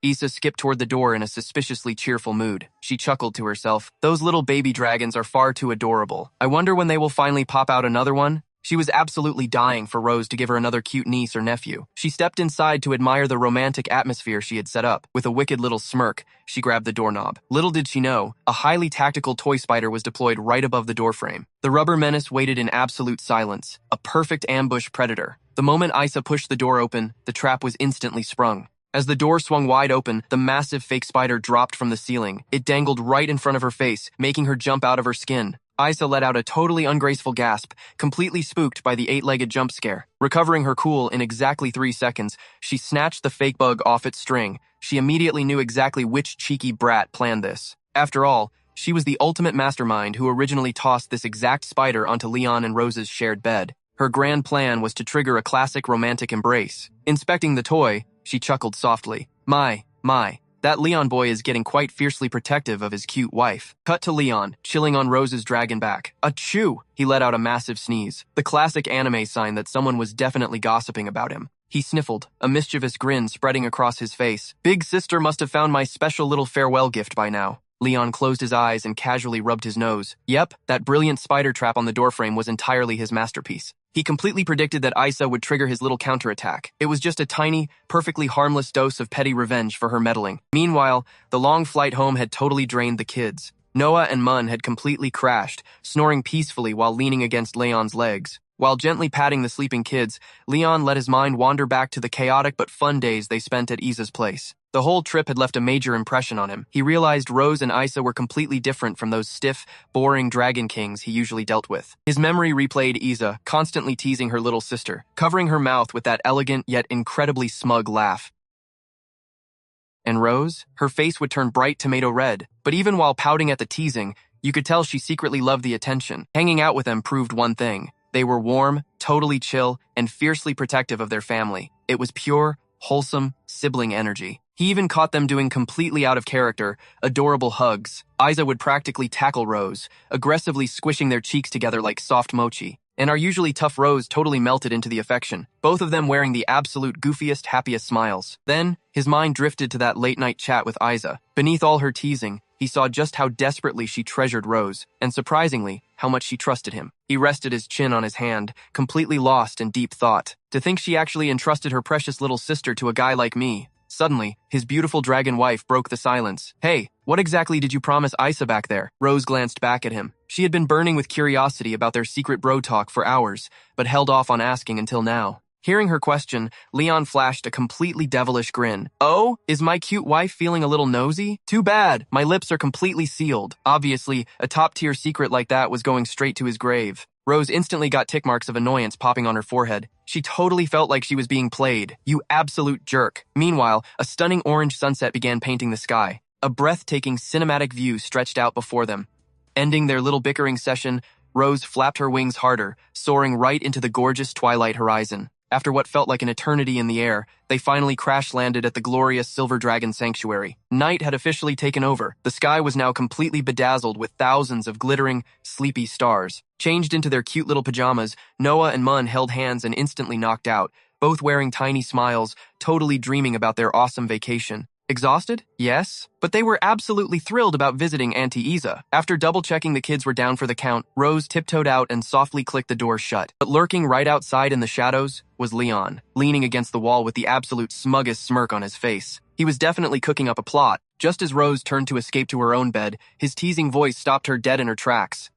Issa skipped toward the door in a suspiciously cheerful mood. She chuckled to herself. Those little baby dragons are far too adorable. I wonder when they will finally pop out another one? She was absolutely dying for Rose to give her another cute niece or nephew. She stepped inside to admire the romantic atmosphere she had set up. With a wicked little smirk, she grabbed the doorknob. Little did she know, a highly tactical toy spider was deployed right above the doorframe. The rubber menace waited in absolute silence, a perfect ambush predator. The moment Issa pushed the door open, the trap was instantly sprung. As the door swung wide open, the massive fake spider dropped from the ceiling. It dangled right in front of her face, making her jump out of her skin. Issa let out a totally ungraceful gasp, completely spooked by the 8-legged jump scare. Recovering her cool in exactly 3 seconds, she snatched the fake bug off its string. She immediately knew exactly which cheeky brat planned this. After all, she was the ultimate mastermind who originally tossed this exact spider onto Leon and Rose's shared bed. Her grand plan was to trigger a classic romantic embrace. Inspecting the toy, she chuckled softly. My, that Leon boy is getting quite fiercely protective of his cute wife. Cut to Leon, chilling on Rose's dragon back. Achoo! He let out a massive sneeze, the classic anime sign that someone was definitely gossiping about him. He sniffled, a mischievous grin spreading across his face. Big sister must have found my special little farewell gift by now. Leon closed his eyes and casually rubbed his nose. Yep, that brilliant spider trap on the doorframe was entirely his masterpiece. He completely predicted that Issa would trigger his little counterattack. It was just a tiny, perfectly harmless dose of petty revenge for her meddling. Meanwhile, the long flight home had totally drained the kids. Noah and Mun had completely crashed, snoring peacefully while leaning against Leon's legs. While gently patting the sleeping kids, Leon let his mind wander back to the chaotic but fun days they spent at Issa's place. The whole trip had left a major impression on him. He realized Rose and Issa were completely different from those stiff, boring dragon kings he usually dealt with. His memory replayed Issa, constantly teasing her little sister, covering her mouth with that elegant yet incredibly smug laugh. And Rose? Her face would turn bright tomato red, but even while pouting at the teasing, you could tell she secretly loved the attention. Hanging out with them proved one thing. They were warm, totally chill, and fiercely protective of their family. It was pure, wholesome, sibling energy. He even caught them doing completely out of character, adorable hugs. Issa would practically tackle Rose, aggressively squishing their cheeks together like soft mochi. And our usually tough Rose totally melted into the affection, both of them wearing the absolute goofiest, happiest smiles. Then, his mind drifted to that late-night chat with Issa. Beneath all her teasing, he saw just how desperately she treasured Rose, and surprisingly, how much she trusted him. He rested his chin on his hand, completely lost in deep thought. To think she actually entrusted her precious little sister to a guy like me. Suddenly, his beautiful dragon wife broke the silence. Hey, what exactly did you promise Issa back there? Rose glanced back at him. She had been burning with curiosity about their secret bro talk for hours, but held off on asking until now. Hearing her question, Leon flashed a completely devilish grin. Oh, is my cute wife feeling a little nosy? Too bad, my lips are completely sealed. Obviously, a top-tier secret like that was going straight to his grave. Rose instantly got tick marks of annoyance popping on her forehead. She totally felt like she was being played. You absolute jerk. Meanwhile, a stunning orange sunset began painting the sky. A breathtaking cinematic view stretched out before them. Ending their little bickering session, Rose flapped her wings harder, soaring right into the gorgeous twilight horizon. After what felt like an eternity in the air, they finally crash-landed at the glorious Silver Dragon Sanctuary. Night had officially taken over. The sky was now completely bedazzled with thousands of glittering, sleepy stars. Changed into their cute little pajamas, Noah and Mun held hands and instantly knocked out, both wearing tiny smiles, totally dreaming about their awesome vacation. Exhausted? Yes. But they were absolutely thrilled about visiting Auntie Issa. After double-checking the kids were down for the count, Rose tiptoed out and softly clicked the door shut. But lurking right outside in the shadows was Leon, leaning against the wall with the absolute smuggest smirk on his face. He was definitely cooking up a plot. Just as Rose turned to escape to her own bed, his teasing voice stopped her dead in her tracks.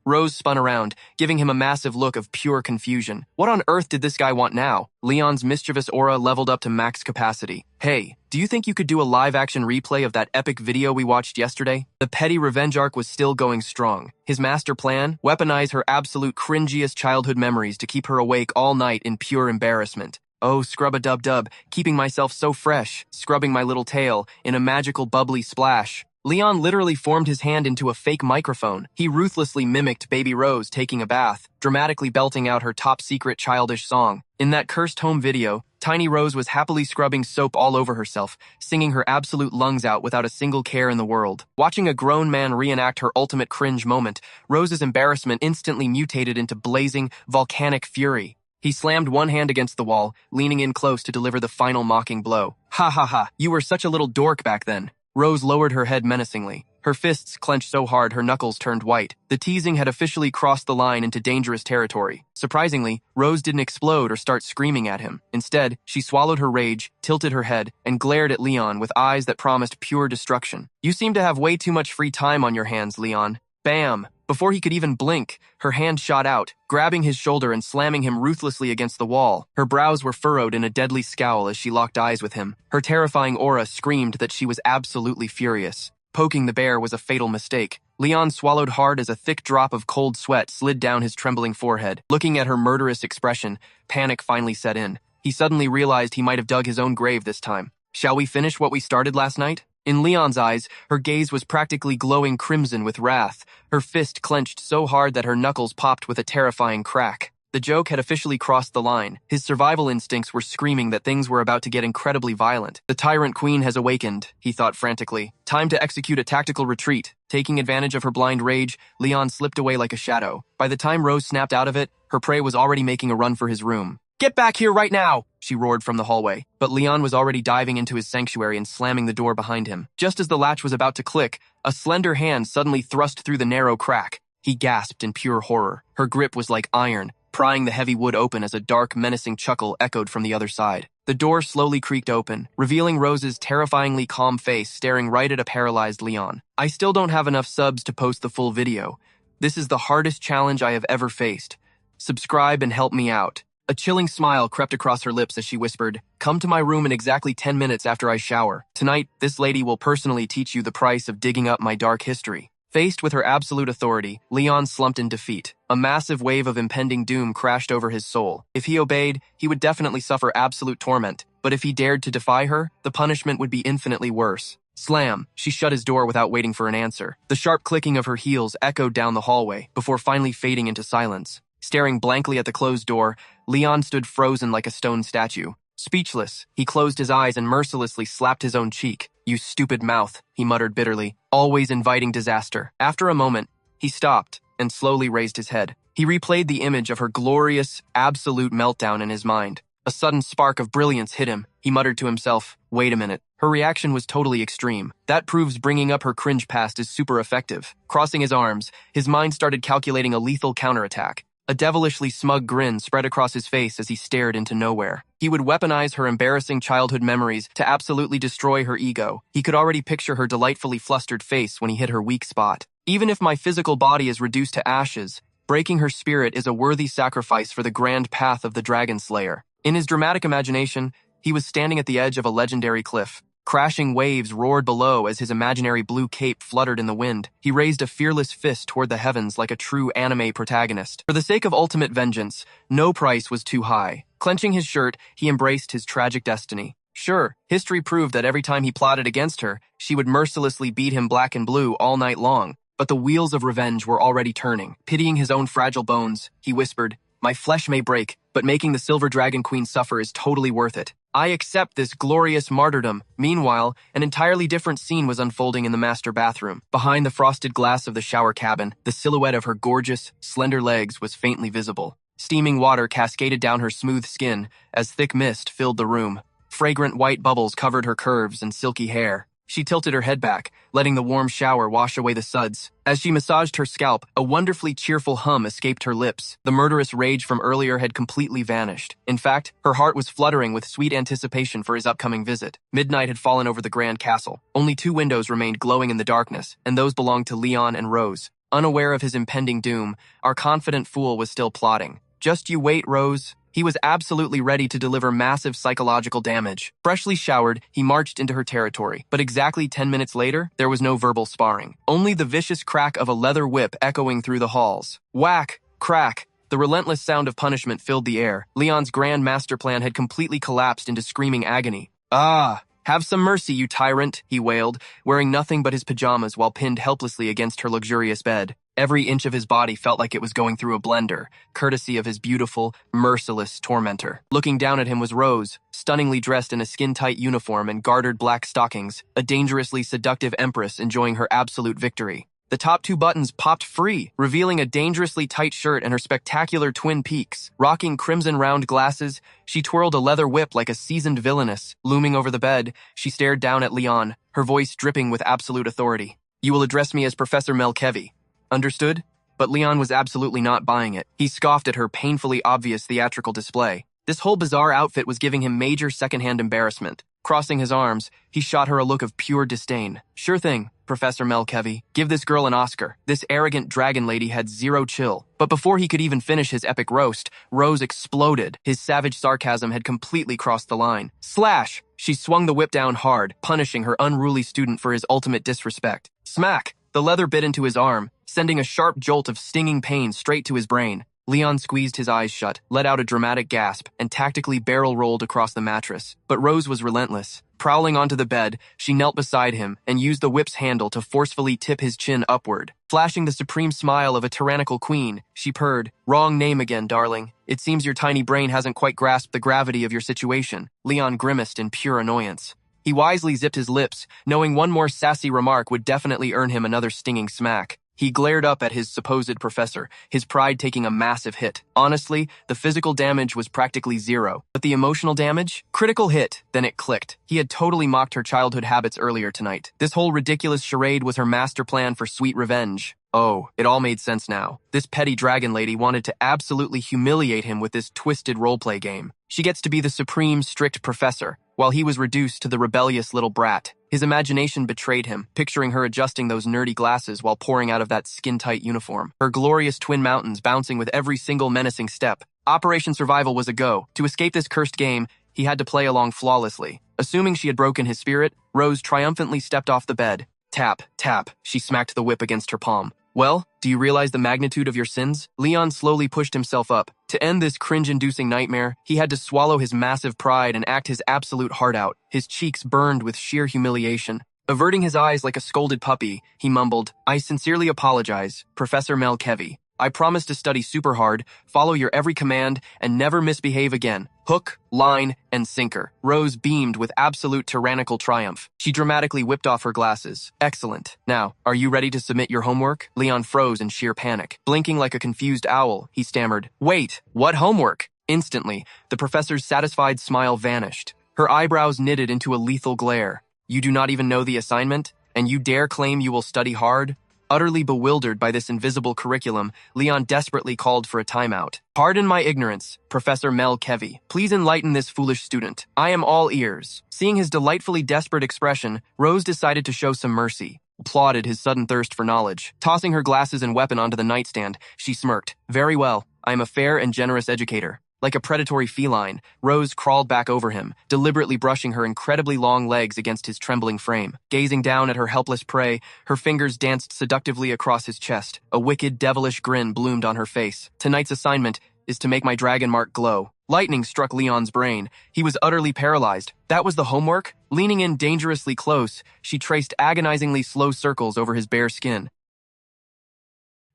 Rose spun around, giving him a massive look of pure confusion. What on earth did this guy want now? Leon's mischievous aura leveled up to max capacity. Hey, do you think you could do a live-action replay of that epic video we watched yesterday? The petty revenge arc was still going strong. His master plan? Weaponize her absolute cringiest childhood memories to keep her awake all night in pure embarrassment. Oh, scrub-a-dub-dub, keeping myself so fresh, scrubbing my little tail in a magical bubbly splash. Leon literally formed his hand into a fake microphone. He ruthlessly mimicked Baby Rose taking a bath, dramatically belting out her top-secret childish song. In that cursed home video, Tiny Rose was happily scrubbing soap all over herself, singing her absolute lungs out without a single care in the world. Watching a grown man reenact her ultimate cringe moment, Rose's embarrassment instantly mutated into blazing, volcanic fury. He slammed one hand against the wall, leaning in close to deliver the final mocking blow. Ha ha ha, you were such a little dork back then. Rose lowered her head menacingly. Her fists clenched so hard her knuckles turned white. The teasing had officially crossed the line into dangerous territory. Surprisingly, Rose didn't explode or start screaming at him. Instead, she swallowed her rage, tilted her head, and glared at Leon with eyes that promised pure destruction. You seem to have way too much free time on your hands, Leon. Bam! Before he could even blink, her hand shot out, grabbing his shoulder and slamming him ruthlessly against the wall. Her brows were furrowed in a deadly scowl as she locked eyes with him. Her terrifying aura screamed that she was absolutely furious. Poking the bear was a fatal mistake. Leon swallowed hard as a thick drop of cold sweat slid down his trembling forehead. Looking at her murderous expression, panic finally set in. He suddenly realized he might have dug his own grave this time. Shall we finish what we started last night? In Leon's eyes, her gaze was practically glowing crimson with wrath. Her fist clenched so hard that her knuckles popped with a terrifying crack. The joke had officially crossed the line. His survival instincts were screaming that things were about to get incredibly violent. The Tyrant Queen has awakened, he thought frantically. Time to execute a tactical retreat. Taking advantage of her blind rage, Leon slipped away like a shadow. By the time Rose snapped out of it, her prey was already making a run for his room. Get back here right now, she roared from the hallway. But Leon was already diving into his sanctuary and slamming the door behind him. Just as the latch was about to click, a slender hand suddenly thrust through the narrow crack. He gasped in pure horror. Her grip was like iron, prying the heavy wood open as a dark, menacing chuckle echoed from the other side. The door slowly creaked open, revealing Rose's terrifyingly calm face staring right at a paralyzed Leon. I still don't have enough subs to post the full video. This is the hardest challenge I have ever faced. Subscribe and help me out. A chilling smile crept across her lips as she whispered, "Come to my room in exactly 10 minutes after I shower. Tonight, this lady will personally teach you the price of digging up my dark history." Faced with her absolute authority, Leon slumped in defeat. A massive wave of impending doom crashed over his soul. If he obeyed, he would definitely suffer absolute torment. But if he dared to defy her, the punishment would be infinitely worse. Slam! She shut his door without waiting for an answer. The sharp clicking of her heels echoed down the hallway, before finally fading into silence. Staring blankly at the closed door, Leon stood frozen like a stone statue. Speechless, he closed his eyes and mercilessly slapped his own cheek. "You stupid mouth," he muttered bitterly, "always inviting disaster." After a moment, he stopped and slowly raised his head. He replayed the image of her glorious, absolute meltdown in his mind. A sudden spark of brilliance hit him. He muttered to himself, "Wait a minute." Her reaction was totally extreme. That proves bringing up her cringe past is super effective. Crossing his arms, his mind started calculating a lethal counterattack. A devilishly smug grin spread across his face as he stared into nowhere. He would weaponize her embarrassing childhood memories to absolutely destroy her ego. He could already picture her delightfully flustered face when he hit her weak spot. Even if my physical body is reduced to ashes, breaking her spirit is a worthy sacrifice for the grand path of the Dragon Slayer. In his dramatic imagination, he was standing at the edge of a legendary cliff. Crashing waves roared below as his imaginary blue cape fluttered in the wind. He raised a fearless fist toward the heavens like a true anime protagonist. For the sake of ultimate vengeance, no price was too high. Clenching his shirt, he embraced his tragic destiny. Sure, history proved that every time he plotted against her, she would mercilessly beat him black and blue all night long. But the wheels of revenge were already turning. Pitying his own fragile bones, he whispered, "My flesh may break, but making the Silver Dragon Queen suffer is totally worth it. I accept this glorious martyrdom." Meanwhile, an entirely different scene was unfolding in the master bathroom. Behind the frosted glass of the shower cabin, the silhouette of her gorgeous, slender legs was faintly visible. Steaming water cascaded down her smooth skin as thick mist filled the room. Fragrant white bubbles covered her curves and silky hair. She tilted her head back, letting the warm shower wash away the suds. As she massaged her scalp, a wonderfully cheerful hum escaped her lips. The murderous rage from earlier had completely vanished. In fact, her heart was fluttering with sweet anticipation for his upcoming visit. Midnight had fallen over the grand castle. Only 2 windows remained glowing in the darkness, and those belonged to Leon and Rose. Unaware of his impending doom, our confident fool was still plotting. "Just you wait, Rose." He was absolutely ready to deliver massive psychological damage. Freshly showered, he marched into her territory. But exactly 10 minutes later, there was no verbal sparring. Only the vicious crack of a leather whip echoing through the halls. Whack! Crack! The relentless sound of punishment filled the air. Leon's grand master plan had completely collapsed into screaming agony. "Ah! Have some mercy, you tyrant," he wailed, wearing nothing but his pajamas while pinned helplessly against her luxurious bed. Every inch of his body felt like it was going through a blender, courtesy of his beautiful, merciless tormentor. Looking down at him was Rose, stunningly dressed in a skin-tight uniform and gartered black stockings, a dangerously seductive empress enjoying her absolute victory. The top two buttons popped free, revealing a dangerously tight shirt and her spectacular twin peaks. Rocking crimson round glasses, she twirled a leather whip like a seasoned villainess. Looming over the bed, she stared down at Leon, her voice dripping with absolute authority. "You will address me as Professor Melkevi. Understood?" But Leon was absolutely not buying it. He scoffed at her painfully obvious theatrical display. This whole bizarre outfit was giving him major secondhand embarrassment. Crossing his arms, he shot her a look of pure disdain. "Sure thing, Professor Melkevi. Give this girl an Oscar." This arrogant dragon lady had zero chill. But before he could even finish his epic roast, Rose exploded. His savage sarcasm had completely crossed the line. Slash! She swung the whip down hard, punishing her unruly student for his ultimate disrespect. Smack! The leather bit into his arm, sending a sharp jolt of stinging pain straight to his brain. Leon squeezed his eyes shut, let out a dramatic gasp, and tactically barrel-rolled across the mattress. But Rose was relentless. Prowling onto the bed, she knelt beside him and used the whip's handle to forcefully tip his chin upward. Flashing the supreme smile of a tyrannical queen, she purred, "Wrong name again, darling. It seems your tiny brain hasn't quite grasped the gravity of your situation." Leon grimaced in pure annoyance. He wisely zipped his lips, knowing one more sassy remark would definitely earn him another stinging smack. He glared up at his supposed professor, his pride taking a massive hit. Honestly, the physical damage was practically zero, but the emotional damage? Critical hit. Then it clicked. He had totally mocked her childhood habits earlier tonight. This whole ridiculous charade was her master plan for sweet revenge. Oh, it all made sense now. This petty dragon lady wanted to absolutely humiliate him with this twisted roleplay game. She gets to be the supreme, strict professor, while he was reduced to the rebellious little brat. His imagination betrayed him, picturing her adjusting those nerdy glasses while pouring out of that skin-tight uniform. Her glorious twin mountains bouncing with every single menacing step. Operation Survival was a go. To escape this cursed game, he had to play along flawlessly. Assuming she had broken his spirit, Rose triumphantly stepped off the bed. Tap, tap, she smacked the whip against her palm. "Well, do you realize the magnitude of your sins?" Leon slowly pushed himself up. To end this cringe-inducing nightmare, he had to swallow his massive pride and act his absolute heart out. His cheeks burned with sheer humiliation. Averting his eyes like a scolded puppy, he mumbled, "I sincerely apologize, Professor Melkevi. I promise to study super hard, follow your every command, and never misbehave again." Hook, line, and sinker. Rose beamed with absolute tyrannical triumph. She dramatically whipped off her glasses. "Excellent. Now, are you ready to submit your homework?" Leon froze in sheer panic. Blinking like a confused owl, he stammered, "Wait, what homework?" Instantly, the professor's satisfied smile vanished. Her eyebrows knitted into a lethal glare. "You do not even know the assignment? And you dare claim you will study hard?" Utterly bewildered by this invisible curriculum, Leon desperately called for a timeout. "Pardon my ignorance, Professor Melkevi. Please enlighten this foolish student. I am all ears." Seeing his delightfully desperate expression, Rose decided to show some mercy. Applauded his sudden thirst for knowledge. Tossing her glasses and weapon onto the nightstand, she smirked. "Very well. I am a fair and generous educator." Like a predatory feline, Rose crawled back over him, deliberately brushing her incredibly long legs against his trembling frame. Gazing down at her helpless prey, her fingers danced seductively across his chest. A wicked, devilish grin bloomed on her face. "Tonight's assignment is to make my dragon mark glow." Lightning struck Leon's brain. He was utterly paralyzed. That was the homework? Leaning in dangerously close, she traced agonizingly slow circles over his bare skin.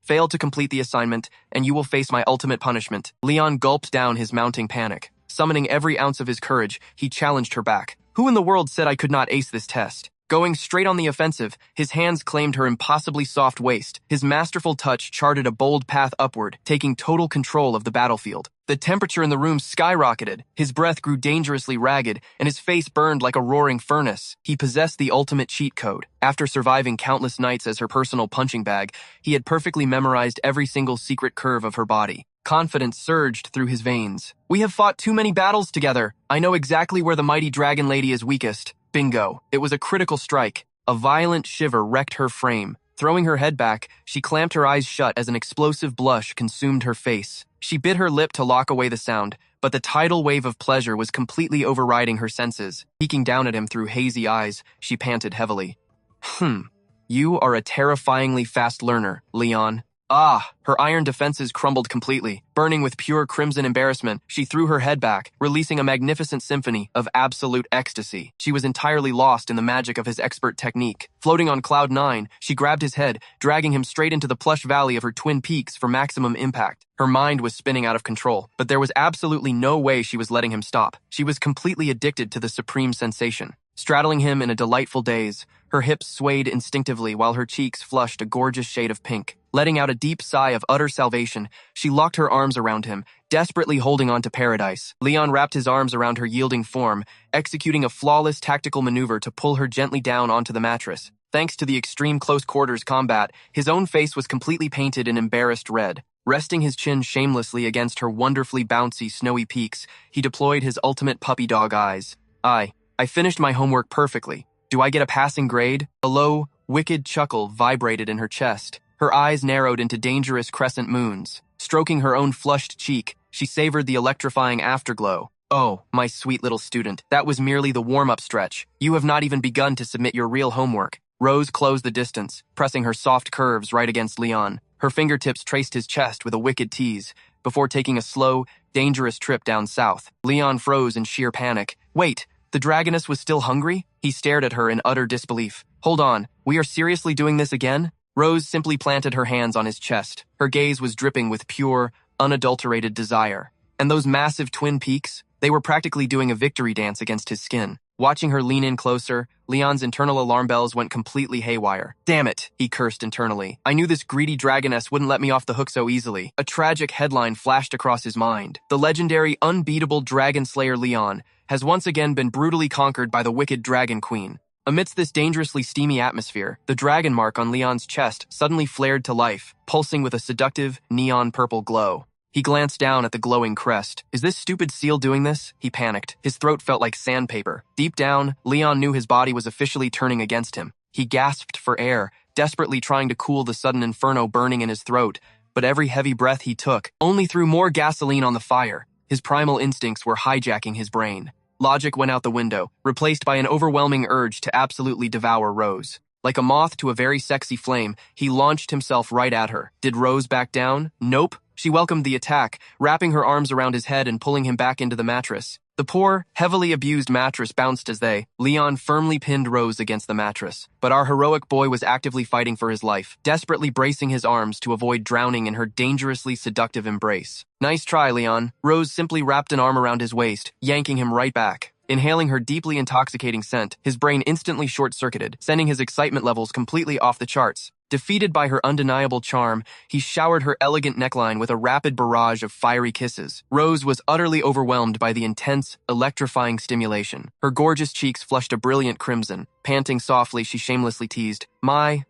"Fail to complete the assignment, and you will face my ultimate punishment." Leon gulped down his mounting panic. Summoning every ounce of his courage, he challenged her back. "Who in the world said I could not ace this test?" Going straight on the offensive, his hands claimed her impossibly soft waist. His masterful touch charted a bold path upward, taking total control of the battlefield. The temperature in the room skyrocketed. His breath grew dangerously ragged, and his face burned like a roaring furnace. He possessed the ultimate cheat code. After surviving countless nights as her personal punching bag, he had perfectly memorized every single secret curve of her body. Confidence surged through his veins. "We have fought too many battles together. I know exactly where the mighty dragon lady is weakest." Bingo. It was a critical strike. A violent shiver wrecked her frame. Throwing her head back, she clamped her eyes shut as an explosive blush consumed her face. She bit her lip to lock away the sound, but the tidal wave of pleasure was completely overriding her senses. Peeking down at him through hazy eyes, she panted heavily. You are a terrifyingly fast learner, Leon." Ah! Her iron defenses crumbled completely. Burning with pure crimson embarrassment, she threw her head back, releasing a magnificent symphony of absolute ecstasy. She was entirely lost in the magic of his expert technique. Floating on cloud 9, she grabbed his head, dragging him straight into the plush valley of her twin peaks for maximum impact. Her mind was spinning out of control, but there was absolutely no way she was letting him stop. She was completely addicted to the supreme sensation. straddling him in a delightful daze. Her hips swayed instinctively while her cheeks flushed a gorgeous shade of pink. Letting out a deep sigh of utter salvation, she locked her arms around him, desperately holding on to paradise. Leon wrapped his arms around her yielding form, executing a flawless tactical maneuver to pull her gently down onto the mattress. Thanks to the extreme close-quarters combat, his own face was completely painted in embarrassed red. Resting his chin shamelessly against her wonderfully bouncy, snowy peaks, he deployed his ultimate puppy dog eyes. I finished my homework perfectly. Do I get a passing grade? A low, wicked chuckle vibrated in her chest. Her eyes narrowed into dangerous crescent moons. Stroking her own flushed cheek, she savored the electrifying afterglow. Oh, my sweet little student, that was merely the warm-up stretch. You have not even begun to submit your real homework. Rose closed the distance, pressing her soft curves right against Leon. Her fingertips traced his chest with a wicked tease, before taking a slow, dangerous trip down south. Leon froze in sheer panic. Wait, the dragoness was still hungry? He stared at her in utter disbelief. Hold on, we are seriously doing this again? Rose simply planted her hands on his chest. Her gaze was dripping with pure, unadulterated desire. And those massive twin peaks? They were practically doing a victory dance against his skin. Watching her lean in closer, Leon's internal alarm bells went completely haywire. Damn it, he cursed internally. I knew this greedy dragoness wouldn't let me off the hook so easily. A tragic headline flashed across his mind. The legendary, unbeatable dragon slayer Leon has once again been brutally conquered by the wicked dragon queen. Amidst this dangerously steamy atmosphere, the dragon mark on Leon's chest suddenly flared to life, pulsing with a seductive, neon purple glow. He glanced down at the glowing crest. Is this stupid seal doing this? He panicked. His throat felt like sandpaper. Deep down, Leon knew his body was officially turning against him. He gasped for air, desperately trying to cool the sudden inferno burning in his throat, but every heavy breath he took only threw more gasoline on the fire. His primal instincts were hijacking his brain. Logic went out the window, replaced by an overwhelming urge to absolutely devour Rose. Like a moth to a very sexy flame, he launched himself right at her. Did Rose back down? Nope. She welcomed the attack, wrapping her arms around his head and pulling him back into the mattress. The poor, heavily abused mattress bounced as Leon firmly pinned Rose against the mattress. But our heroic boy was actively fighting for his life, desperately bracing his arms to avoid drowning in her dangerously seductive embrace. Nice try, Leon. Rose simply wrapped an arm around his waist, yanking him right back. Inhaling her deeply intoxicating scent, his brain instantly short-circuited, sending his excitement levels completely off the charts. Defeated by her undeniable charm, he showered her elegant neckline with a rapid barrage of fiery kisses. Rose was utterly overwhelmed by the intense, electrifying stimulation. Her gorgeous cheeks flushed a brilliant crimson. Panting softly, she shamelessly teased, My,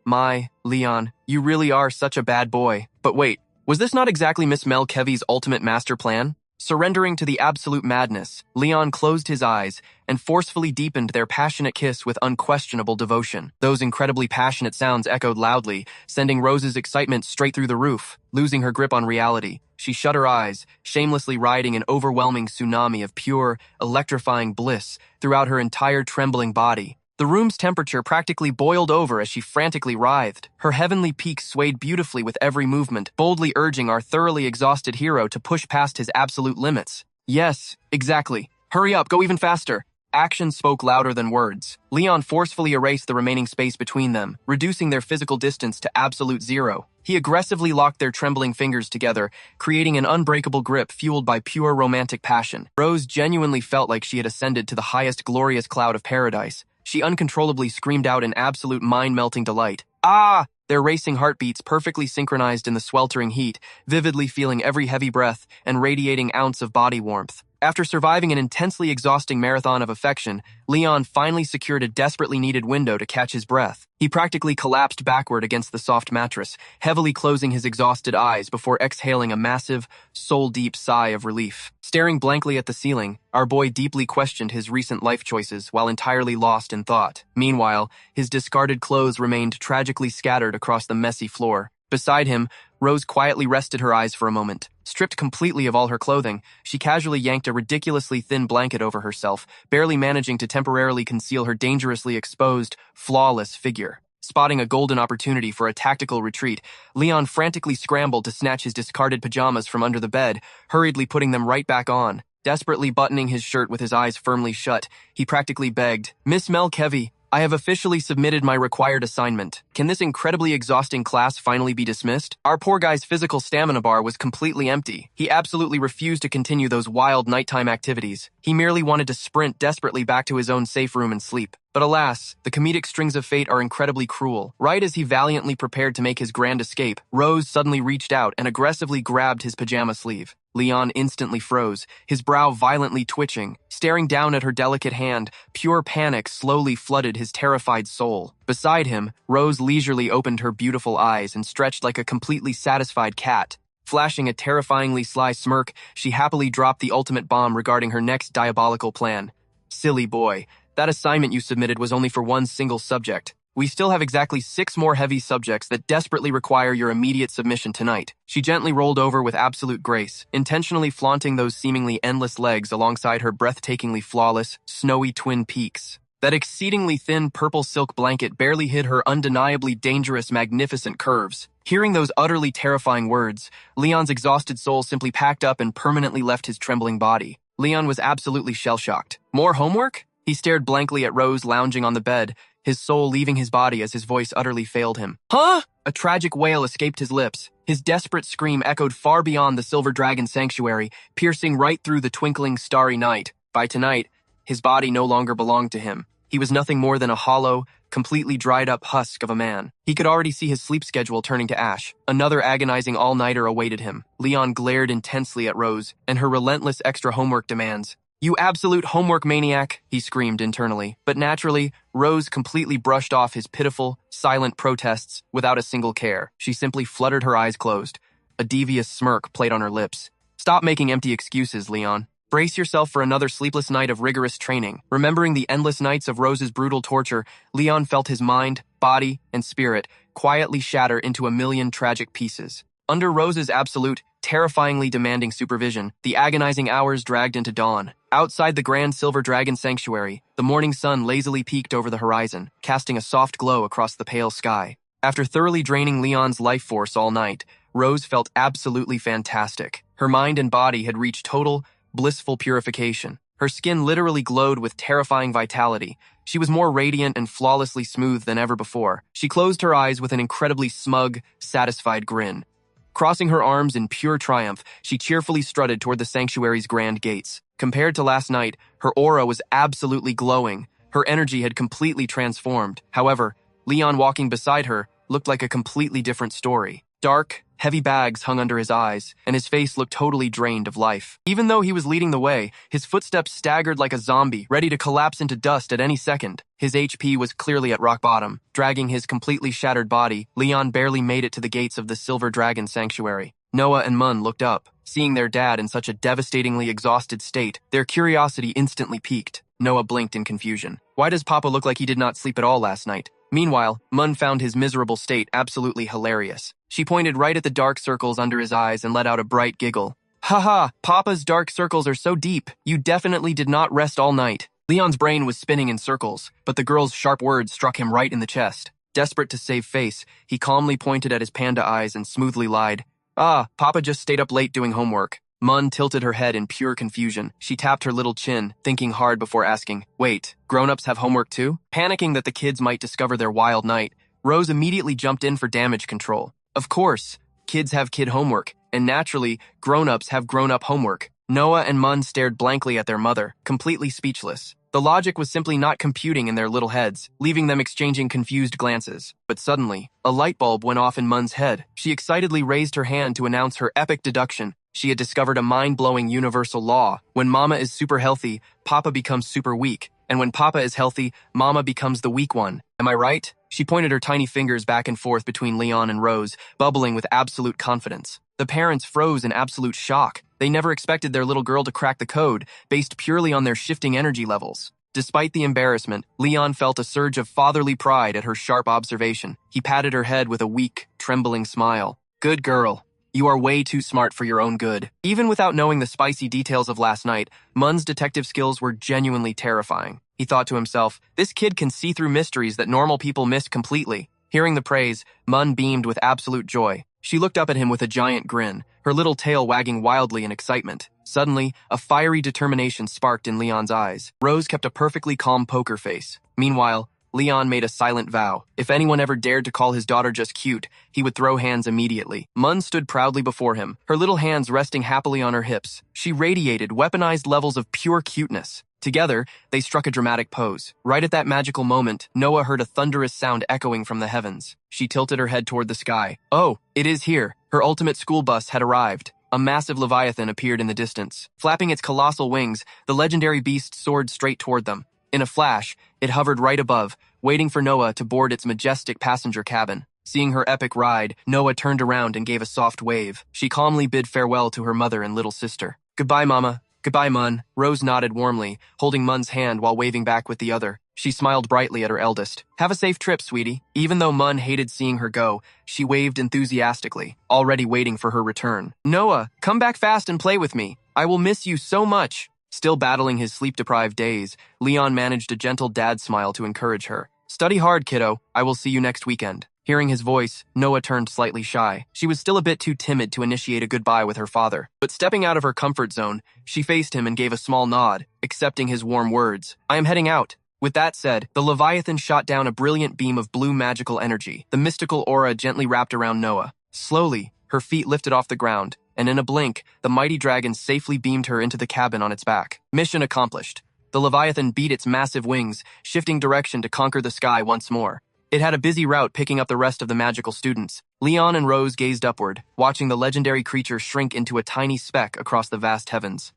Leon, you really are such a bad boy. But wait, was this not exactly Miss Mel Kevy's ultimate master plan? Surrendering to the absolute madness, Leon closed his eyes and forcefully deepened their passionate kiss with unquestionable devotion. Those incredibly passionate sounds echoed loudly, sending Rose's excitement straight through the roof. Losing her grip on reality, she shut her eyes, shamelessly riding an overwhelming tsunami of pure, electrifying bliss throughout her entire trembling body. The room's temperature practically boiled over as she frantically writhed. Her heavenly peaks swayed beautifully with every movement, boldly urging our thoroughly exhausted hero to push past his absolute limits. Yes, exactly. Hurry up, go even faster. Action spoke louder than words. Leon forcefully erased the remaining space between them, reducing their physical distance to absolute zero. He aggressively locked their trembling fingers together, creating an unbreakable grip fueled by pure romantic passion. Rose genuinely felt like she had ascended to the highest glorious cloud of paradise. She uncontrollably screamed out in absolute mind-melting delight. Ah! Their racing heartbeats perfectly synchronized in the sweltering heat, vividly feeling every heavy breath and radiating ounce of body warmth. After surviving an intensely exhausting marathon of affection, Leon finally secured a desperately needed window to catch his breath. He practically collapsed backward against the soft mattress, heavily closing his exhausted eyes before exhaling a massive, soul-deep sigh of relief. Staring blankly at the ceiling, our boy deeply questioned his recent life choices while entirely lost in thought. Meanwhile, his discarded clothes remained tragically scattered across the messy floor. Beside him, Rose quietly rested her eyes for a moment. Stripped completely of all her clothing, she casually yanked a ridiculously thin blanket over herself, barely managing to temporarily conceal her dangerously exposed, flawless figure. Spotting a golden opportunity for a tactical retreat, Leon frantically scrambled to snatch his discarded pajamas from under the bed, hurriedly putting them right back on. Desperately buttoning his shirt with his eyes firmly shut, he practically begged, Miss Mel Kevy, I have officially submitted my required assignment. Can this incredibly exhausting class finally be dismissed? Our poor guy's physical stamina bar was completely empty. He absolutely refused to continue those wild nighttime activities. He merely wanted to sprint desperately back to his own safe room and sleep. But alas, the comedic strings of fate are incredibly cruel. Right as he valiantly prepared to make his grand escape, Rose suddenly reached out and aggressively grabbed his pajama sleeve. Leon instantly froze, his brow violently twitching. Staring down at her delicate hand, pure panic slowly flooded his terrified soul. Beside him, Rose leisurely opened her beautiful eyes and stretched like a completely satisfied cat. Flashing a terrifyingly sly smirk, she happily dropped the ultimate bomb regarding her next diabolical plan. Silly boy, that assignment you submitted was only for one single subject. We still have exactly 6 more heavy subjects that desperately require your immediate submission tonight. She gently rolled over with absolute grace, intentionally flaunting those seemingly endless legs alongside her breathtakingly flawless, snowy twin peaks. That exceedingly thin purple silk blanket barely hid her undeniably dangerous, magnificent curves. Hearing those utterly terrifying words, Leon's exhausted soul simply packed up and permanently left his trembling body. Leon was absolutely shell-shocked. More homework? He stared blankly at Rose lounging on the bed, his soul leaving his body as his voice utterly failed him. Huh? A tragic wail escaped his lips. His desperate scream echoed far beyond the Silver Dragon Sanctuary, piercing right through the twinkling starry night. By tonight, his body no longer belonged to him. He was nothing more than a hollow, completely dried-up husk of a man. He could already see his sleep schedule turning to ash. Another agonizing all-nighter awaited him. Leon glared intensely at Rose and her relentless extra homework demands. You absolute homework maniac, he screamed internally. But naturally, Rose completely brushed off his pitiful, silent protests without a single care. She simply fluttered her eyes closed. A devious smirk played on her lips. Stop making empty excuses, Leon. Brace yourself for another sleepless night of rigorous training. Remembering the endless nights of Rose's brutal torture, Leon felt his mind, body, and spirit quietly shatter into a million tragic pieces. Under Rose's absolute, terrifyingly demanding supervision, the agonizing hours dragged into dawn. Outside the Grand Silver Dragon Sanctuary, the morning sun lazily peeked over the horizon, casting a soft glow across the pale sky. After thoroughly draining Leon's life force all night, Rose felt absolutely fantastic. Her mind and body had reached total, blissful purification. Her skin literally glowed with terrifying vitality. She was more radiant and flawlessly smooth than ever before. She closed her eyes with an incredibly smug, satisfied grin. Crossing her arms in pure triumph, she cheerfully strutted toward the sanctuary's grand gates. Compared to last night, her aura was absolutely glowing. Her energy had completely transformed. However, Leon walking beside her looked like a completely different story. Dark, heavy bags hung under his eyes, and his face looked totally drained of life. Even though he was leading the way, his footsteps staggered like a zombie, ready to collapse into dust at any second. His HP was clearly at rock bottom. Dragging his completely shattered body, Leon barely made it to the gates of the Silver Dragon Sanctuary. Noah and Mun looked up. Seeing their dad in such a devastatingly exhausted state, their curiosity instantly piqued. Noah blinked in confusion. Why does Papa look like he did not sleep at all last night? Meanwhile, Mun found his miserable state absolutely hilarious. She pointed right at the dark circles under his eyes and let out a bright giggle. Haha, Papa's dark circles are so deep. You definitely did not rest all night. Leon's brain was spinning in circles, but the girl's sharp words struck him right in the chest. Desperate to save face, he calmly pointed at his panda eyes and smoothly lied. Ah, Papa just stayed up late doing homework. Mun tilted her head in pure confusion. She tapped her little chin, thinking hard before asking, wait, grown-ups have homework too? Panicking that the kids might discover their wild night, Rose immediately jumped in for damage control. Of course, kids have kid homework, and naturally, grown-ups have grown-up homework. Noah and Mun stared blankly at their mother, completely speechless. The logic was simply not computing in their little heads, leaving them exchanging confused glances. But suddenly, a light bulb went off in Mun's head. She excitedly raised her hand to announce her epic deduction. She had discovered a mind-blowing universal law. When Mama is super healthy, Papa becomes super weak. And when Papa is healthy, Mama becomes the weak one. Am I right? She pointed her tiny fingers back and forth between Leon and Rose, bubbling with absolute confidence. The parents froze in absolute shock. They never expected their little girl to crack the code, based purely on their shifting energy levels. Despite the embarrassment, Leon felt a surge of fatherly pride at her sharp observation. He patted her head with a weak, trembling smile. Good girl. You are way too smart for your own good. Even without knowing the spicy details of last night, Mun's detective skills were genuinely terrifying. He thought to himself, this kid can see through mysteries that normal people miss completely. Hearing the praise, Mun beamed with absolute joy. She looked up at him with a giant grin, her little tail wagging wildly in excitement. Suddenly, a fiery determination sparked in Leon's eyes. Rose kept a perfectly calm poker face. Meanwhile, Leon made a silent vow. If anyone ever dared to call his daughter just cute, he would throw hands immediately. Mun stood proudly before him, her little hands resting happily on her hips. She radiated weaponized levels of pure cuteness. Together, they struck a dramatic pose. Right at that magical moment, Noah heard a thunderous sound echoing from the heavens. She tilted her head toward the sky. Oh, it is here. Her ultimate school bus had arrived. A massive leviathan appeared in the distance. Flapping its colossal wings, the legendary beast soared straight toward them. In a flash, it hovered right above, waiting for Noah to board its majestic passenger cabin. Seeing her epic ride, Noah turned around and gave a soft wave. She calmly bid farewell to her mother and little sister. Goodbye, Mama. Goodbye, Mun. Rose nodded warmly, holding Mun's hand while waving back with the other. She smiled brightly at her eldest. Have a safe trip, sweetie. Even though Mun hated seeing her go, she waved enthusiastically, already waiting for her return. Noah, come back fast and play with me. I will miss you so much. Still battling his sleep-deprived days, Leon managed a gentle dad smile to encourage her. Study hard, kiddo. I will see you next weekend. Hearing his voice, Noah turned slightly shy. She was still a bit too timid to initiate a goodbye with her father. But stepping out of her comfort zone, she faced him and gave a small nod, accepting his warm words. I am heading out. With that said, the Leviathan shot down a brilliant beam of blue magical energy. The mystical aura gently wrapped around Noah. Slowly, her feet lifted off the ground, and in a blink, the mighty dragon safely beamed her into the cabin on its back. Mission accomplished. The Leviathan beat its massive wings, shifting direction to conquer the sky once more. It had a busy route picking up the rest of the magical students. Leon and Rose gazed upward, watching the legendary creature shrink into a tiny speck across the vast heavens.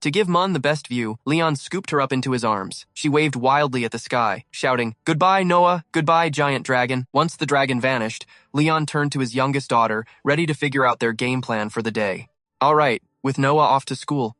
To give Mun the best view, Leon scooped her up into his arms. She waved wildly at the sky, shouting, Goodbye, Noah. Goodbye, giant dragon. Once the dragon vanished, Leon turned to his youngest daughter, ready to figure out their game plan for the day. All right, with Noah off to school,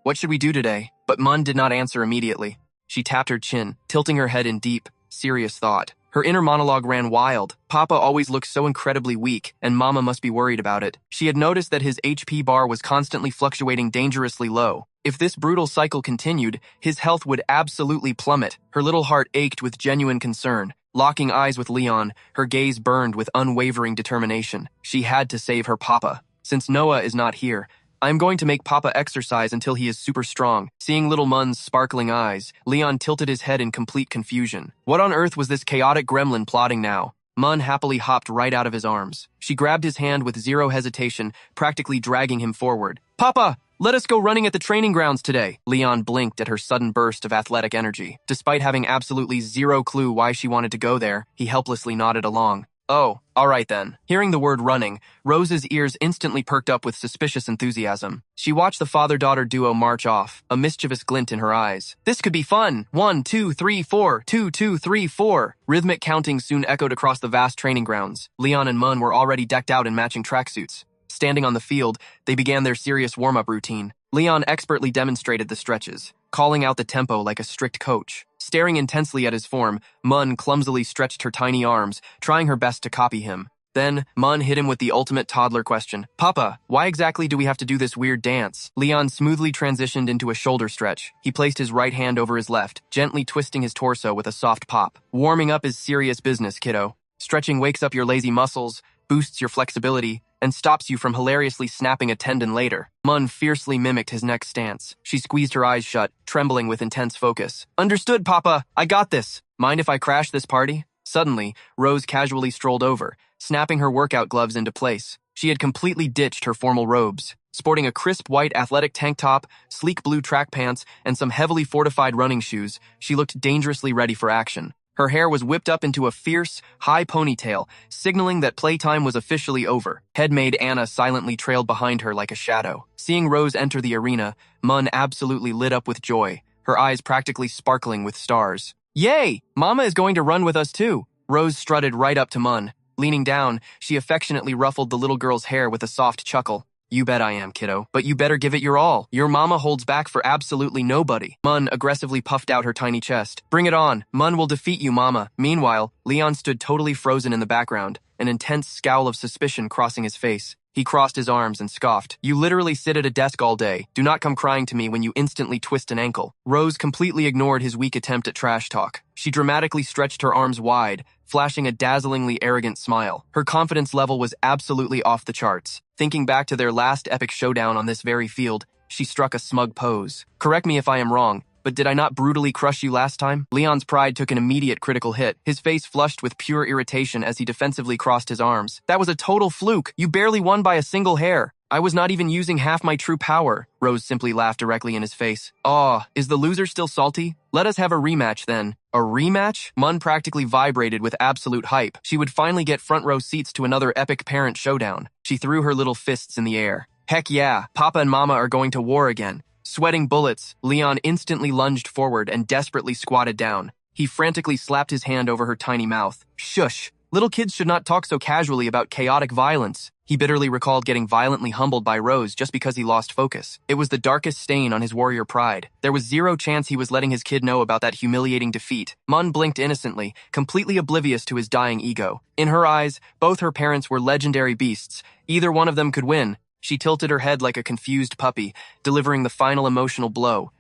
what should we do today? But Mun did not answer immediately. She tapped her chin, tilting her head in deep, serious thought. Her inner monologue ran wild. Papa always looks so incredibly weak, and Mama must be worried about it. She had noticed that his HP bar was constantly fluctuating dangerously low. If this brutal cycle continued, his health would absolutely plummet. Her little heart ached with genuine concern. Locking eyes with Leon, her gaze burned with unwavering determination. She had to save her Papa. Since Noah is not here, I'm going to make Papa exercise until he is super strong. Seeing little Mun's sparkling eyes, Leon tilted his head in complete confusion. What on earth was this chaotic gremlin plotting now? Mun happily hopped right out of his arms. She grabbed his hand with zero hesitation, practically dragging him forward. Papa, let us go running at the training grounds today. Leon blinked at her sudden burst of athletic energy. Despite having absolutely zero clue why she wanted to go there, he helplessly nodded along. Oh, all right then. Hearing the word running, Rose's ears instantly perked up with suspicious enthusiasm. She watched the father-daughter duo march off, a mischievous glint in her eyes. This could be fun. 1, 2, 3, 4, 2, 2, 3, 4. Rhythmic counting soon echoed across the vast training grounds. Leon and Mun were already decked out in matching tracksuits. Standing on the field, they began their serious warm-up routine. Leon expertly demonstrated the stretches, calling out the tempo like a strict coach. Staring intensely at his form, Mun clumsily stretched her tiny arms, trying her best to copy him. Then, Mun hit him with the ultimate toddler question. Papa, why exactly do we have to do this weird dance? Leon smoothly transitioned into a shoulder stretch. He placed his right hand over his left, gently twisting his torso with a soft pop. Warming up is serious business, kiddo. Stretching wakes up your lazy muscles, boosts your flexibility, and stops you from hilariously snapping a tendon later. Mun fiercely mimicked his next stance. She squeezed her eyes shut, trembling with intense focus. Understood, Papa. I got this. Mind if I crash this party? Suddenly, Rose casually strolled over, snapping her workout gloves into place. She had completely ditched her formal robes. Sporting a crisp white athletic tank top, sleek blue track pants, and some heavily fortified running shoes, she looked dangerously ready for action. Her hair was whipped up into a fierce, high ponytail, signaling that playtime was officially over. Headmaid Anna silently trailed behind her like a shadow. Seeing Rose enter the arena, Mun absolutely lit up with joy, her eyes practically sparkling with stars. Yay! Mama is going to run with us too! Rose strutted right up to Mun. Leaning down, she affectionately ruffled the little girl's hair with a soft chuckle. You bet I am, kiddo. But you better give it your all. Your mama holds back for absolutely nobody. Mun aggressively puffed out her tiny chest. Bring it on. Mun will defeat you, mama. Meanwhile, Leon stood totally frozen in the background, an intense scowl of suspicion crossing his face. He crossed his arms and scoffed. You literally sit at a desk all day. Do not come crying to me when you instantly twist an ankle. Rose completely ignored his weak attempt at trash talk. She dramatically stretched her arms wide, flashing a dazzlingly arrogant smile. Her confidence level was absolutely off the charts. Thinking back to their last epic showdown on this very field, she struck a smug pose. Correct me if I am wrong, but did I not brutally crush you last time? Leon's pride took an immediate critical hit. His face flushed with pure irritation as he defensively crossed his arms. That was a total fluke. You barely won by a single hair. I was not even using half my true power. Rose simply laughed directly in his face. Aw, is the loser still salty? Let us have a rematch then. A rematch? Mun practically vibrated with absolute hype. She would finally get front row seats to another epic parent showdown. She threw her little fists in the air. Heck yeah, Papa and Mama are going to war again. Sweating bullets, Leon instantly lunged forward and desperately squatted down. He frantically slapped his hand over her tiny mouth. Shush! Little kids should not talk so casually about chaotic violence. He bitterly recalled getting violently humbled by Rose just because he lost focus. It was the darkest stain on his warrior pride. There was zero chance he was letting his kid know about that humiliating defeat. Mun blinked innocently, completely oblivious to his dying ego. In her eyes, both her parents were legendary beasts. Either one of them could win. She tilted her head like a confused puppy, delivering the final emotional blow.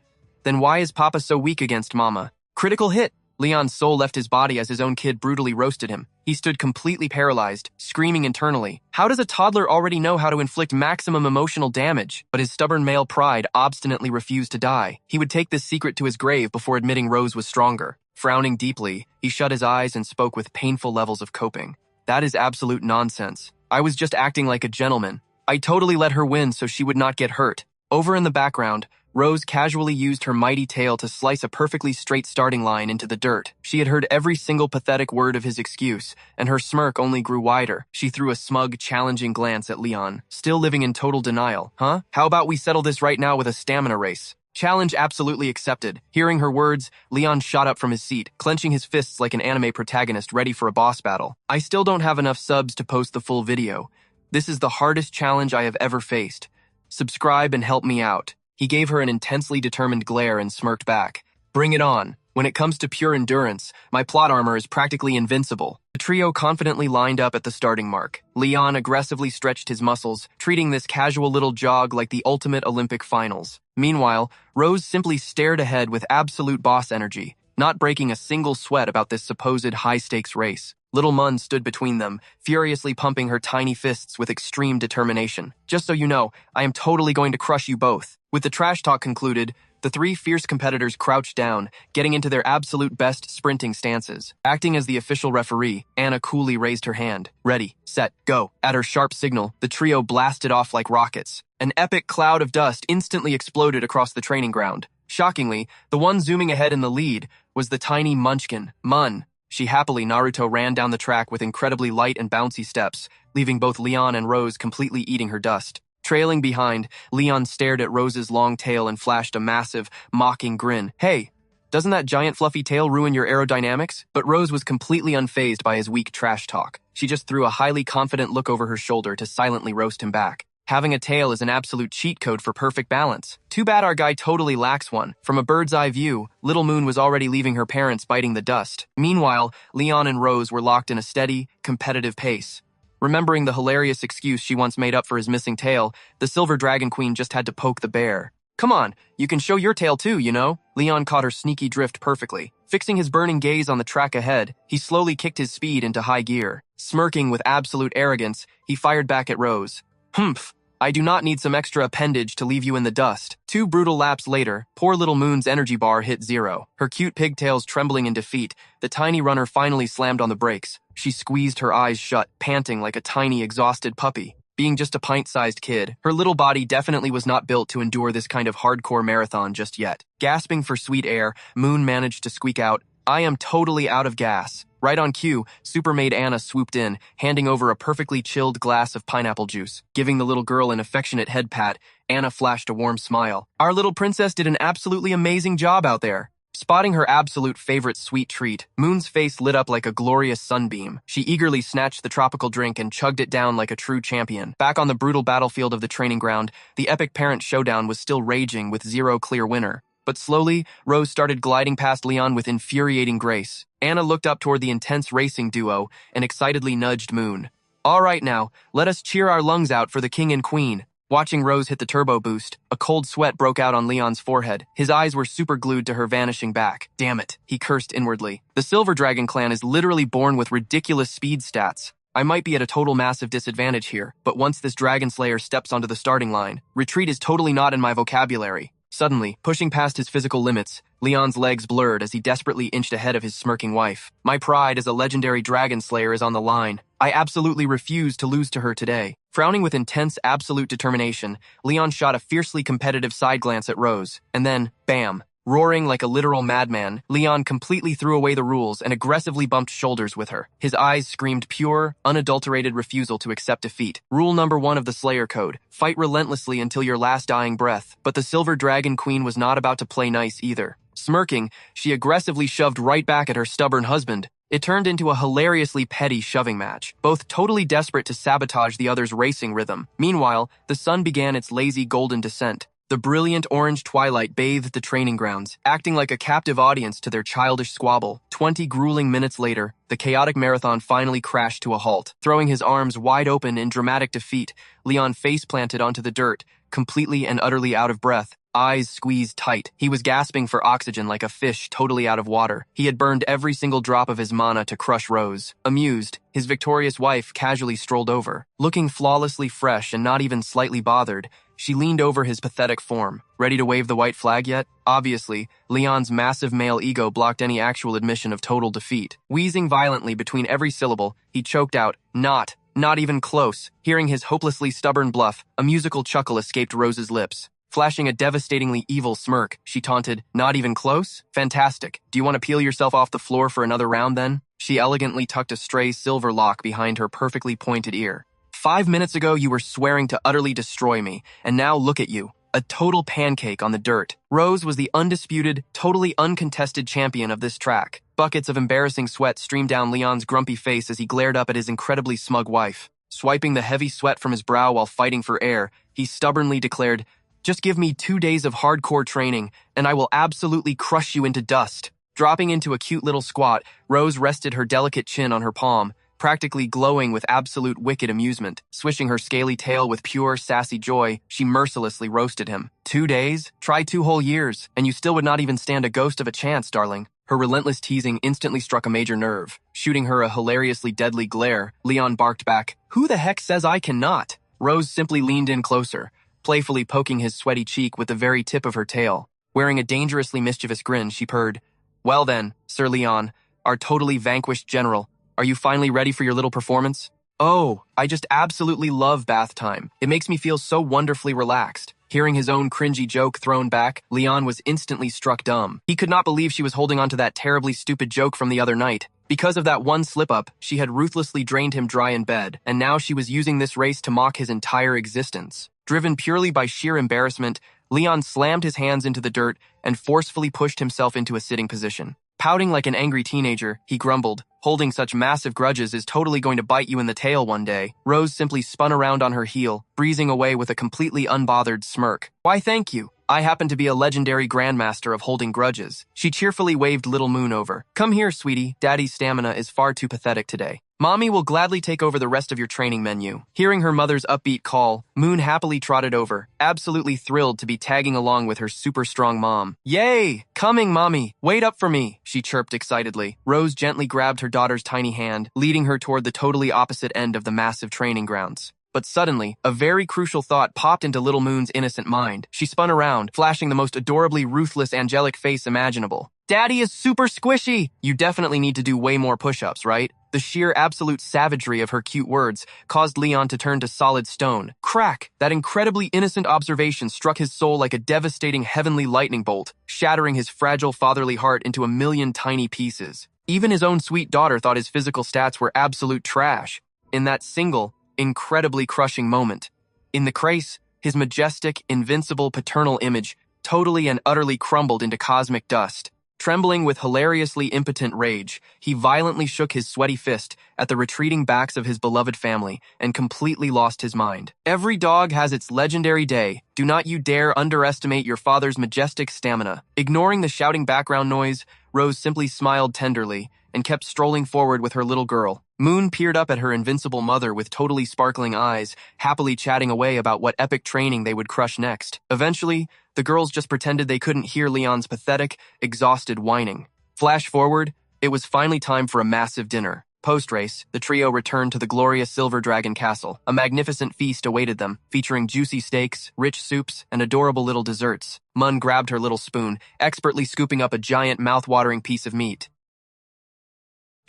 Then why is Papa so weak against Mama? Critical hit! Leon's soul left his body as his own kid brutally roasted him. He stood completely paralyzed, screaming internally. How does a toddler already know how to inflict maximum emotional damage? But his stubborn male pride obstinately refused to die. He would take this secret to his grave before admitting Rose was stronger. Frowning deeply, he shut his eyes and spoke with painful levels of coping. That is absolute nonsense. I was just acting like a gentleman. I totally let her win so she would not get hurt. Over in the background, Rose casually used her mighty tail to slice a perfectly straight starting line into the dirt. She had heard every single pathetic word of his excuse, and her smirk only grew wider. She threw a smug, challenging glance at Leon, still living in total denial. Huh? How about we settle this right now with a stamina race? Challenge absolutely accepted. Hearing her words, Leon shot up from his seat, clenching his fists like an anime protagonist ready for a boss battle. I still don't have enough subs to post the full video. This is the hardest challenge I have ever faced. Subscribe and help me out. He gave her an intensely determined glare and smirked back. Bring it on. When it comes to pure endurance, my plot armor is practically invincible. The trio confidently lined up at the starting mark. Leon aggressively stretched his muscles, treating this casual little jog like the ultimate Olympic finals. Meanwhile, Rose simply stared ahead with absolute boss energy, not breaking a single sweat about this supposed high-stakes race. Little Mun stood between them, furiously pumping her tiny fists with extreme determination. Just so you know, I am totally going to crush you both. With the trash talk concluded, the three fierce competitors crouched down, getting into their absolute best sprinting stances. Acting as the official referee, Anna coolly raised her hand. Ready, set, go. At her sharp signal, the trio blasted off like rockets. An epic cloud of dust instantly exploded across the training ground. Shockingly, the one zooming ahead in the lead was the tiny munchkin, Mun. She happily Naruto ran down the track with incredibly light and bouncy steps, leaving both Leon and Rose completely eating her dust. Trailing behind, Leon stared at Rose's long tail and flashed a massive, mocking grin. Hey, doesn't that giant fluffy tail ruin your aerodynamics? But Rose was completely unfazed by his weak trash talk. She just threw a highly confident look over her shoulder to silently roast him back. Having a tail is an absolute cheat code for perfect balance. Too bad our guy totally lacks one. From a bird's eye view, Little Moon was already leaving her parents biting the dust. Meanwhile, Leon and Rose were locked in a steady, competitive pace. Remembering the hilarious excuse she once made up for his missing tail, the Silver Dragon Queen just had to poke the bear. Come on, you can show your tail too, you know? Leon caught her sneaky drift perfectly. Fixing his burning gaze on the track ahead, he slowly kicked his speed into high gear. Smirking with absolute arrogance, he fired back at Rose. Humph, I do not need some extra appendage to leave you in the dust. 2 brutal laps later, poor Little Moon's energy bar hit 0. Her cute pigtails trembling in defeat, the tiny runner finally slammed on the brakes. She squeezed her eyes shut, panting like a tiny, exhausted puppy. Being just a pint-sized kid, her little body definitely was not built to endure this kind of hardcore marathon just yet. Gasping for sweet air, Moon managed to squeak out, I am totally out of gas. Right on cue, Supermaid Anna swooped in, handing over a perfectly chilled glass of pineapple juice. Giving the little girl an affectionate head pat, Anna flashed a warm smile. Our little princess did an absolutely amazing job out there. Spotting her absolute favorite sweet treat, Moon's face lit up like a glorious sunbeam. She eagerly snatched the tropical drink and chugged it down like a true champion. Back on the brutal battlefield of the training ground, the epic parent showdown was still raging with 0 clear winner. But slowly, Rose started gliding past Leon with infuriating grace. Anna looked up toward the intense racing duo and excitedly nudged Moon. All right now, let us cheer our lungs out for the king and queen. Watching Rose hit the turbo boost, a cold sweat broke out on Leon's forehead. His eyes were super glued to her vanishing back. Damn it, he cursed inwardly. The Silver Dragon clan is literally born with ridiculous speed stats. I might be at a total massive disadvantage here, but once this Dragon Slayer steps onto the starting line, retreat is totally not in my vocabulary. Suddenly, pushing past his physical limits, Leon's legs blurred as he desperately inched ahead of his smirking wife. My pride as a legendary Dragon Slayer is on the line. I absolutely refuse to lose to her today. Frowning with intense, absolute determination, Leon shot a fiercely competitive side glance at Rose, and then, bam. Roaring like a literal madman, Leon completely threw away the rules and aggressively bumped shoulders with her. His eyes screamed pure, unadulterated refusal to accept defeat. Rule number 1 of the Slayer Code: fight relentlessly until your last dying breath. But the Silver Dragon Queen was not about to play nice either. Smirking, she aggressively shoved right back at her stubborn husband. It turned into a hilariously petty shoving match, both totally desperate to sabotage the other's racing rhythm. Meanwhile, the sun began its lazy golden descent. The brilliant orange twilight bathed the training grounds, acting like a captive audience to their childish squabble. 20 grueling minutes later, the chaotic marathon finally crashed to a halt. Throwing his arms wide open in dramatic defeat, Leon face-planted onto the dirt, completely and utterly out of breath. Eyes squeezed tight. He was gasping for oxygen like a fish totally out of water. He had burned every single drop of his mana to crush Rose. Amused, his victorious wife casually strolled over. Looking flawlessly fresh and not even slightly bothered, she leaned over his pathetic form. Ready to wave the white flag yet? Obviously, Leon's massive male ego blocked any actual admission of total defeat. Wheezing violently between every syllable, he choked out, Not even close." Hearing his hopelessly stubborn bluff, a musical chuckle escaped Rose's lips. Flashing a devastatingly evil smirk, she taunted, "Not even close? Fantastic. Do you want to peel yourself off the floor for another round then?" She elegantly tucked a stray silver lock behind her perfectly pointed ear. "5 minutes ago you were swearing to utterly destroy me, and now look at you. A total pancake on the dirt." Rose was the undisputed, totally uncontested champion of this track. Buckets of embarrassing sweat streamed down Leon's grumpy face as he glared up at his incredibly smug wife. Swiping the heavy sweat from his brow while fighting for air, he stubbornly declared, "Just give me 2 days of hardcore training, and I will absolutely crush you into dust." Dropping into a cute little squat, Rose rested her delicate chin on her palm, practically glowing with absolute wicked amusement. Swishing her scaly tail with pure, sassy joy, she mercilessly roasted him. 2 days? Try 2 whole years, and you still would not even stand a ghost of a chance, darling. Her relentless teasing instantly struck a major nerve. Shooting her a hilariously deadly glare, Leon barked back, "Who the heck says I cannot?" Rose simply leaned in closer, playfully poking his sweaty cheek with the very tip of her tail. Wearing a dangerously mischievous grin, she purred, "Well then, Sir Leon, our totally vanquished general, are you finally ready for your little performance?" "Oh, I just absolutely love bath time. It makes me feel so wonderfully relaxed." Hearing his own cringy joke thrown back, Leon was instantly struck dumb. He could not believe she was holding on to that terribly stupid joke from the other night. Because of that one slip-up, she had ruthlessly drained him dry in bed, and now she was using this race to mock his entire existence. Driven purely by sheer embarrassment, Leon slammed his hands into the dirt and forcefully pushed himself into a sitting position. Pouting like an angry teenager, he grumbled, "Holding such massive grudges is totally going to bite you in the tail one day." Rose simply spun around on her heel, breezing away with a completely unbothered smirk. "Why, thank you. I happen to be a legendary grandmaster of holding grudges." She cheerfully waved Little Moon over. "Come here, sweetie. Daddy's stamina is far too pathetic today. Mommy will gladly take over the rest of your training menu." Hearing her mother's upbeat call, Moon happily trotted over, absolutely thrilled to be tagging along with her super strong mom. "Yay! Coming, Mommy! Wait up for me!" she chirped excitedly. Rose gently grabbed her daughter's tiny hand, leading her toward the totally opposite end of the massive training grounds. But suddenly, a very crucial thought popped into Little Moon's innocent mind. She spun around, flashing the most adorably ruthless angelic face imaginable. "Daddy is super squishy!" "You definitely need to do way more push-ups, right?" The sheer absolute savagery of her cute words caused Leon to turn to solid stone. Crack! That incredibly innocent observation struck his soul like a devastating heavenly lightning bolt, shattering his fragile fatherly heart into a million tiny pieces. Even his own sweet daughter thought his physical stats were absolute trash. In that single, incredibly crushing moment. In the crace, his majestic, invincible paternal image totally and utterly crumbled into cosmic dust. Trembling with hilariously impotent rage, he violently shook his sweaty fist at the retreating backs of his beloved family and completely lost his mind. Every dog has its legendary day. Do not you dare underestimate your father's majestic stamina. Ignoring the shouting background noise, Rose simply smiled tenderly and kept strolling forward with her little girl. Moon peered up at her invincible mother with totally sparkling eyes, happily chatting away about what epic training they would crush next. Eventually, the girls just pretended they couldn't hear Leon's pathetic, exhausted whining. Flash forward, it was finally time for a massive dinner. Post-race, the trio returned to the glorious Silver Dragon Castle. A magnificent feast awaited them, featuring juicy steaks, rich soups, and adorable little desserts. Mun grabbed her little spoon, expertly scooping up a giant mouth-watering piece of meat.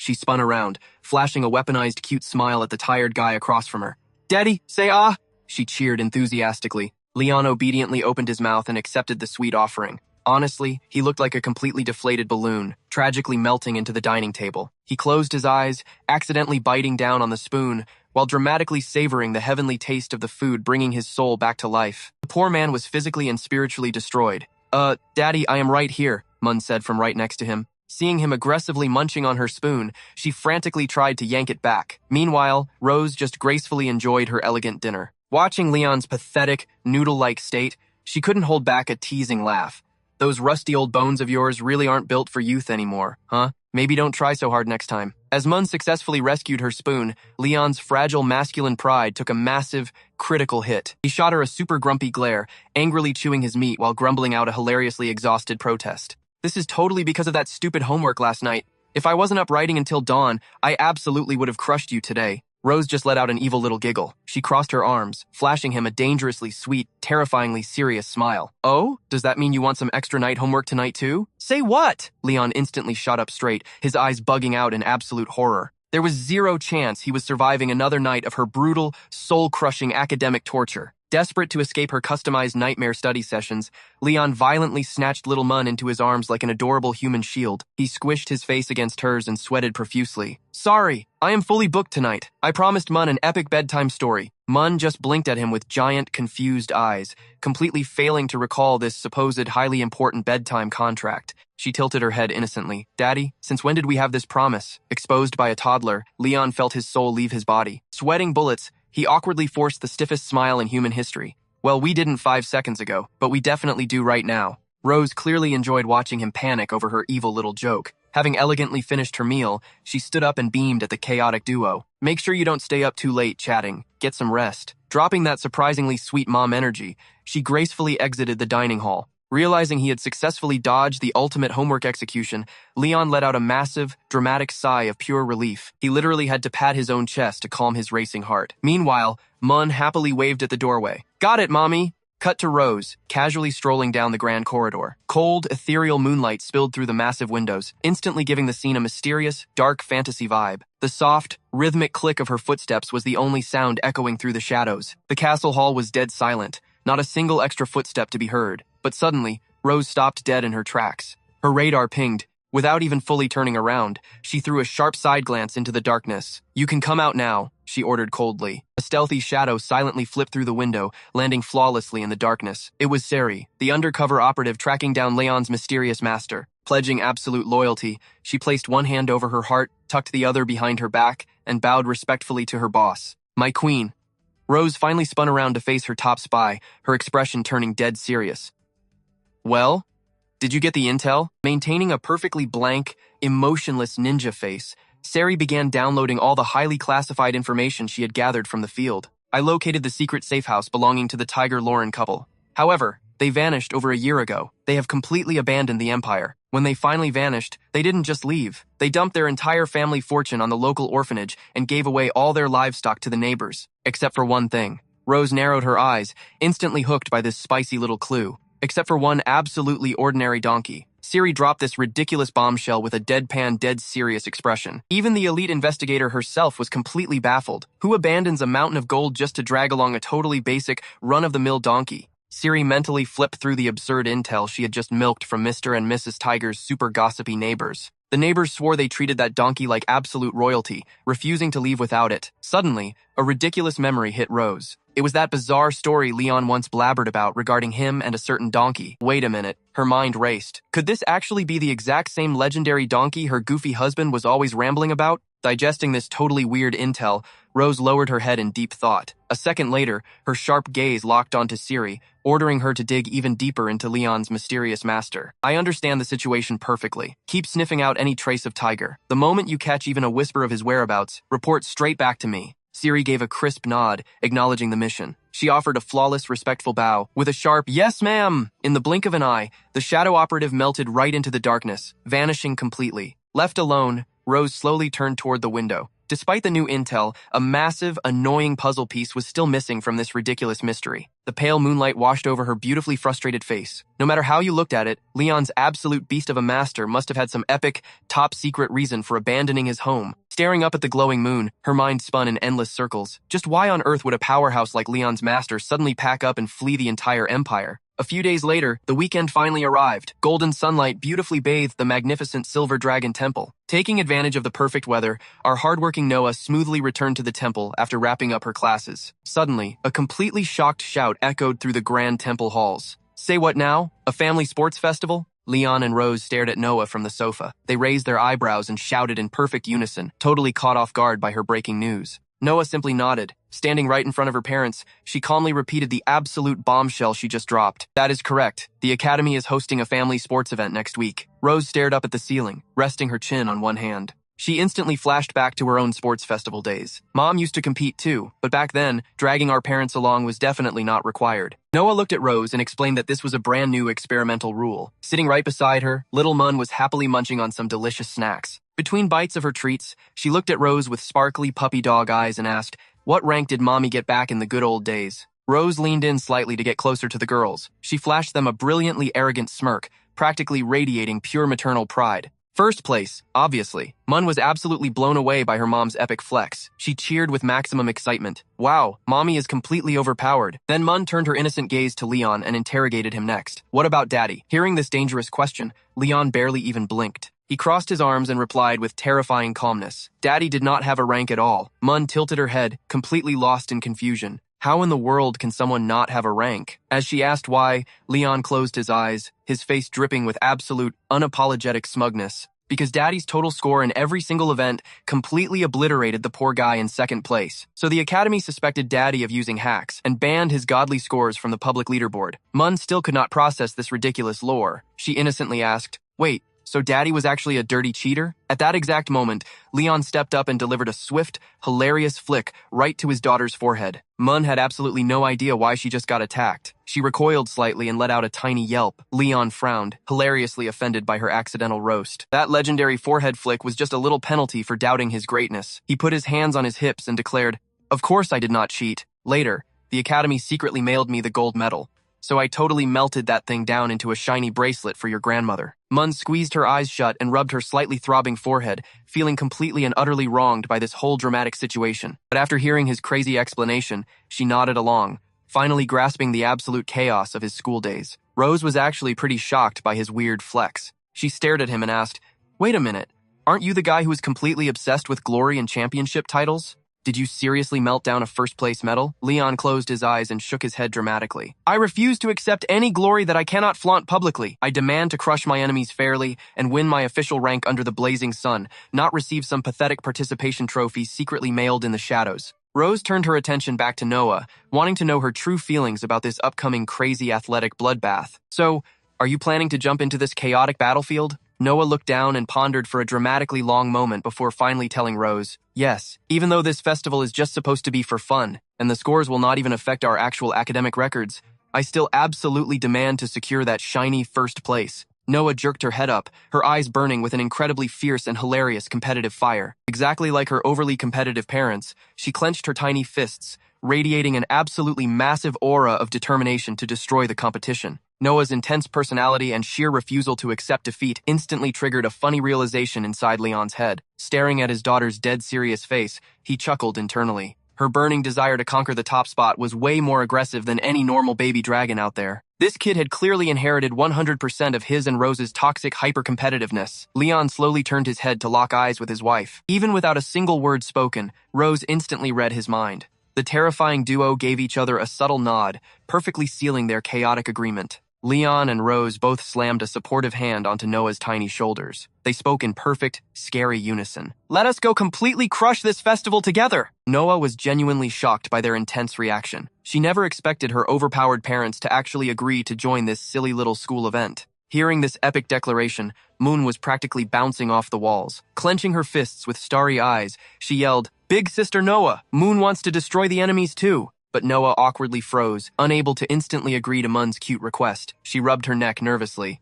She spun around, flashing a weaponized cute smile at the tired guy across from her. "Daddy, say ah!" She cheered enthusiastically. Leon obediently opened his mouth and accepted the sweet offering. Honestly, he looked like a completely deflated balloon, tragically melting into the dining table. He closed his eyes, accidentally biting down on the spoon, while dramatically savoring the heavenly taste of the food, bringing his soul back to life. The poor man was physically and spiritually destroyed. Daddy, I am right here," Mun said from right next to him. Seeing him aggressively munching on her spoon, she frantically tried to yank it back. Meanwhile, Rose just gracefully enjoyed her elegant dinner. Watching Leon's pathetic, noodle-like state, she couldn't hold back a teasing laugh. "Those rusty old bones of yours really aren't built for youth anymore, huh? Maybe don't try so hard next time." As Mun successfully rescued her spoon, Leon's fragile masculine pride took a massive, critical hit. He shot her a super grumpy glare, angrily chewing his meat while grumbling out a hilariously exhausted protest. "This is totally because of that stupid homework last night. If I wasn't up writing until dawn, I absolutely would have crushed you today." Rose just let out an evil little giggle. She crossed her arms, flashing him a dangerously sweet, terrifyingly serious smile. "Oh? Does that mean you want some extra night homework tonight too?" "Say what?" Leon instantly shot up straight, his eyes bugging out in absolute horror. There was zero chance he was surviving another night of her brutal, soul-crushing academic torture. Desperate to escape her customized nightmare study sessions, Leon violently snatched little Mun into his arms like an adorable human shield. He squished his face against hers and sweated profusely. "Sorry, I am fully booked tonight. I promised Mun an epic bedtime story." Mun just blinked at him with giant, confused eyes, completely failing to recall this supposed highly important bedtime contract. She tilted her head innocently. "Daddy, since when did we have this promise?" Exposed by a toddler, Leon felt his soul leave his body. Sweating bullets, he awkwardly forced the stiffest smile in human history. "Well, we didn't 5 seconds ago, but we definitely do right now." Rose clearly enjoyed watching him panic over her evil little joke. Having elegantly finished her meal, she stood up and beamed at the chaotic duo. "Make sure you don't stay up too late chatting. Get some rest." Dropping that surprisingly sweet mom energy, she gracefully exited the dining hall. Realizing he had successfully dodged the ultimate homework execution, Leon let out a massive, dramatic sigh of pure relief. He literally had to pat his own chest to calm his racing heart. Meanwhile, Mun happily waved at the doorway. "Got it, mommy!" Cut to Rose, casually strolling down the grand corridor. Cold, ethereal moonlight spilled through the massive windows, instantly giving the scene a mysterious, dark fantasy vibe. The soft, rhythmic click of her footsteps was the only sound echoing through the shadows. The castle hall was dead silent, not a single extra footstep to be heard. But suddenly, Rose stopped dead in her tracks. Her radar pinged. Without even fully turning around, she threw a sharp side glance into the darkness. "You can come out now," she ordered coldly. A stealthy shadow silently flipped through the window, landing flawlessly in the darkness. It was Sari, the undercover operative tracking down Leon's mysterious master. Pledging absolute loyalty, she placed one hand over her heart, tucked the other behind her back, and bowed respectfully to her boss. "My queen." Rose finally spun around to face her top spy, her expression turning dead serious. "Well? Did you get the intel?" Maintaining a perfectly blank, emotionless ninja face, Sari began downloading all the highly classified information she had gathered from the field. "I located the secret safe house belonging to the Tiger Lauren couple. However, they vanished over a year ago. They have completely abandoned the empire. When they finally vanished, they didn't just leave. They dumped their entire family fortune on the local orphanage and gave away all their livestock to the neighbors. Except for one thing." Rose narrowed her eyes, instantly hooked by this spicy little clue. "Except for one absolutely ordinary donkey." Siri dropped this ridiculous bombshell with a deadpan, dead serious expression. Even the elite investigator herself was completely baffled. Who abandons a mountain of gold just to drag along a totally basic, run-of-the-mill donkey? Siri mentally flipped through the absurd intel she had just milked from Mr. and Mrs. Tiger's super gossipy neighbors. The neighbors swore they treated that donkey like absolute royalty, refusing to leave without it. Suddenly, a ridiculous memory hit Rose. It was that bizarre story Leon once blabbered about regarding him and a certain donkey. Wait a minute, her mind raced. Could this actually be the exact same legendary donkey her goofy husband was always rambling about? Digesting this totally weird intel, Rose lowered her head in deep thought. A second later, her sharp gaze locked onto Siri, ordering her to dig even deeper into Leon's mysterious master. "I understand the situation perfectly. Keep sniffing out any trace of Tiger. The moment you catch even a whisper of his whereabouts, report straight back to me." Siri gave a crisp nod, acknowledging the mission. She offered a flawless, respectful bow, with a sharp, "Yes, ma'am!" In the blink of an eye, the shadow operative melted right into the darkness, vanishing completely. Left alone, Rose slowly turned toward the window. Despite the new intel, a massive, annoying puzzle piece was still missing from this ridiculous mystery. The pale moonlight washed over her beautifully frustrated face. No matter how you looked at it, Leon's absolute beast of a master must have had some epic, top-secret reason for abandoning his home. Staring up at the glowing moon, her mind spun in endless circles. Just why on earth would a powerhouse like Leon's master suddenly pack up and flee the entire empire? A few days later, the weekend finally arrived. Golden sunlight beautifully bathed the magnificent Silver Dragon Temple. Taking advantage of the perfect weather, our hardworking Noah smoothly returned to the temple after wrapping up her classes. Suddenly, a completely shocked shout echoed through the grand temple halls. Say what now? A family sports festival? Leon and Rose stared at Noah from the sofa. They raised their eyebrows and shouted in perfect unison, totally caught off guard by her breaking news. Noah simply nodded. Standing right in front of her parents, she calmly repeated the absolute bombshell she just dropped. That is correct. The Academy is hosting a family sports event next week. Rose stared up at the ceiling, resting her chin on one hand. She instantly flashed back to her own sports festival days. Mom used to compete too, but back then, dragging our parents along was definitely not required. Noah looked at Rose and explained that this was a brand new experimental rule. Sitting right beside her, little Mun was happily munching on some delicious snacks. Between bites of her treats, she looked at Rose with sparkly puppy dog eyes and asked, "What rank did Mommy get back in the good old days?" Rose leaned in slightly to get closer to the girls. She flashed them a brilliantly arrogant smirk, practically radiating pure maternal pride. First place, obviously. Mun was absolutely blown away by her mom's epic flex. She cheered with maximum excitement. Wow, Mommy is completely overpowered. Then Mun turned her innocent gaze to Leon and interrogated him next. What about Daddy? Hearing this dangerous question, Leon barely even blinked. He crossed his arms and replied with terrifying calmness. Daddy did not have a rank at all. Mun tilted her head, completely lost in confusion. How in the world can someone not have a rank? As she asked why, Leon closed his eyes, his face dripping with absolute, unapologetic smugness. Because Daddy's total score in every single event completely obliterated the poor guy in second place. So the Academy suspected Daddy of using hacks and banned his godly scores from the public leaderboard. Mun still could not process this ridiculous lore. She innocently asked, "Wait, so Daddy was actually a dirty cheater?" At that exact moment, Leon stepped up and delivered a swift, hilarious flick right to his daughter's forehead. Mun had absolutely no idea why she just got attacked. She recoiled slightly and let out a tiny yelp. Leon frowned, hilariously offended by her accidental roast. That legendary forehead flick was just a little penalty for doubting his greatness. He put his hands on his hips and declared, "Of course I did not cheat. Later, the Academy secretly mailed me the gold medal. So I totally melted that thing down into a shiny bracelet for your grandmother." Mun squeezed her eyes shut and rubbed her slightly throbbing forehead, feeling completely and utterly wronged by this whole dramatic situation. But after hearing his crazy explanation, she nodded along, finally grasping the absolute chaos of his school days. Rose was actually pretty shocked by his weird flex. She stared at him and asked, "Wait a minute, aren't you the guy who is completely obsessed with glory and championship titles? Did you seriously melt down a first-place medal?" Leon closed his eyes and shook his head dramatically. "I refuse to accept any glory that I cannot flaunt publicly. I demand to crush my enemies fairly and win my official rank under the blazing sun, not receive some pathetic participation trophy secretly mailed in the shadows." Rose turned her attention back to Noah, wanting to know her true feelings about this upcoming crazy athletic bloodbath. "So, are you planning to jump into this chaotic battlefield?" Noah looked down and pondered for a dramatically long moment before finally telling Rose, "Yes, even though this festival is just supposed to be for fun, and the scores will not even affect our actual academic records, I still absolutely demand to secure that shiny first place." Noah jerked her head up, her eyes burning with an incredibly fierce and hilarious competitive fire. Exactly like her overly competitive parents, she clenched her tiny fists, radiating an absolutely massive aura of determination to destroy the competition. Noah's intense personality and sheer refusal to accept defeat instantly triggered a funny realization inside Leon's head. Staring at his daughter's dead serious face, he chuckled internally. Her burning desire to conquer the top spot was way more aggressive than any normal baby dragon out there. This kid had clearly inherited 100% of his and Rose's toxic hyper-competitiveness. Leon slowly turned his head to lock eyes with his wife. Even without a single word spoken, Rose instantly read his mind. The terrifying duo gave each other a subtle nod, perfectly sealing their chaotic agreement. Leon and Rose both slammed a supportive hand onto Noah's tiny shoulders. They spoke in perfect, scary unison. "Let us go completely crush this festival together!" Noah was genuinely shocked by their intense reaction. She never expected her overpowered parents to actually agree to join this silly little school event. Hearing this epic declaration, Moon was practically bouncing off the walls. Clenching her fists with starry eyes, she yelled, "Big Sister Noah, Moon wants to destroy the enemies too." but Noah awkwardly froze, unable to instantly agree to Mun's cute request. She rubbed her neck nervously.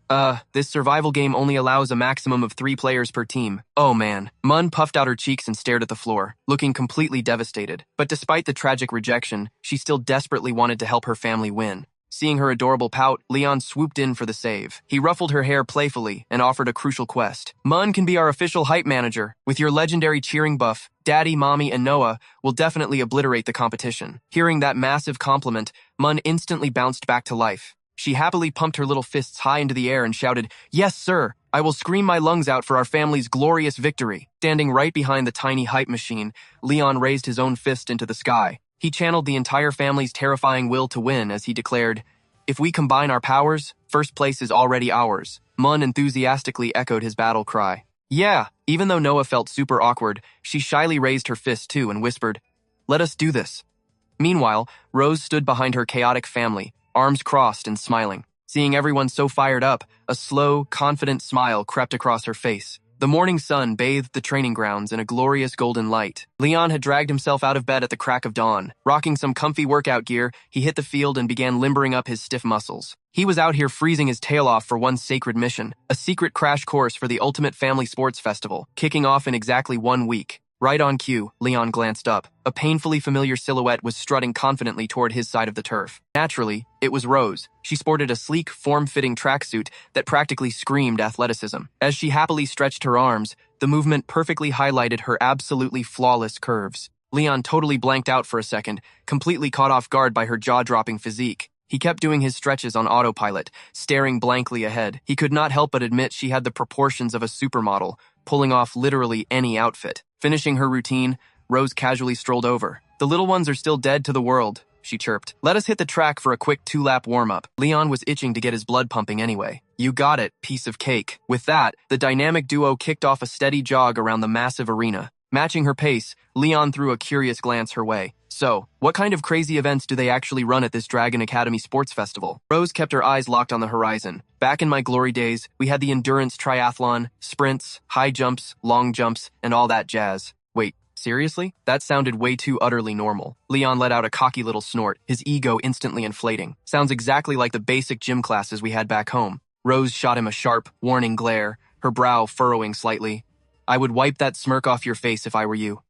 This survival game only allows a maximum of 3 players per team. Oh man. Mun puffed out her cheeks and stared at the floor, looking completely devastated. But despite the tragic rejection, she still desperately wanted to help her family win. Seeing her adorable pout, Leon swooped in for the save. He ruffled her hair playfully and offered a crucial quest. Mun can be our official hype manager. With your legendary cheering buff, Daddy, Mommy, and Noah will definitely obliterate the competition. Hearing that massive compliment, Mun instantly bounced back to life. She happily pumped her little fists high into the air and shouted, "Yes, sir! I will scream my lungs out for our family's glorious victory." Standing right behind the tiny hype machine, Leon raised his own fist into the sky. He channeled the entire family's terrifying will to win as he declared, "If we combine our powers, first place is already ours." Mun enthusiastically echoed his battle cry. Yeah, even though Noah felt super awkward, she shyly raised her fist too and whispered, "Let us do this." Meanwhile, Rose stood behind her chaotic family, arms crossed and smiling. Seeing everyone so fired up, a slow, confident smile crept across her face. The morning sun bathed the training grounds in a glorious golden light. Leon had dragged himself out of bed at the crack of dawn. Rocking some comfy workout gear, he hit the field and began limbering up his stiff muscles. He was out here freezing his tail off for one sacred mission, a secret crash course for the Ultimate Family Sports Festival, kicking off in exactly 1 week. Right on cue, Leon glanced up. A painfully familiar silhouette was strutting confidently toward his side of the turf. Naturally, it was Rose. She sported a sleek, form-fitting tracksuit that practically screamed athleticism. As she happily stretched her arms, the movement perfectly highlighted her absolutely flawless curves. Leon totally blanked out for a second, completely caught off guard by her jaw-dropping physique. He kept doing his stretches on autopilot, staring blankly ahead. He could not help but admit she had the proportions of a supermodel, pulling off literally any outfit. Finishing her routine, Rose casually strolled over. "The little ones are still dead to the world," she chirped. "Let us hit the track for a quick 2-lap warm-up." Leon was itching to get his blood pumping anyway. "You got it, piece of cake." With that, the dynamic duo kicked off a steady jog around the massive arena. Matching her pace, Leon threw a curious glance her way. "So, what kind of crazy events do they actually run at this Dragon Academy Sports Festival?" Rose kept her eyes locked on the horizon. "Back in my glory days, we had the endurance triathlon, sprints, high jumps, long jumps, and all that jazz." Wait, seriously? That sounded way too utterly normal. Leon let out a cocky little snort, his ego instantly inflating. "Sounds exactly like the basic gym classes we had back home." Rose shot him a sharp, warning glare, her brow furrowing slightly. "I would wipe that smirk off your face if I were you."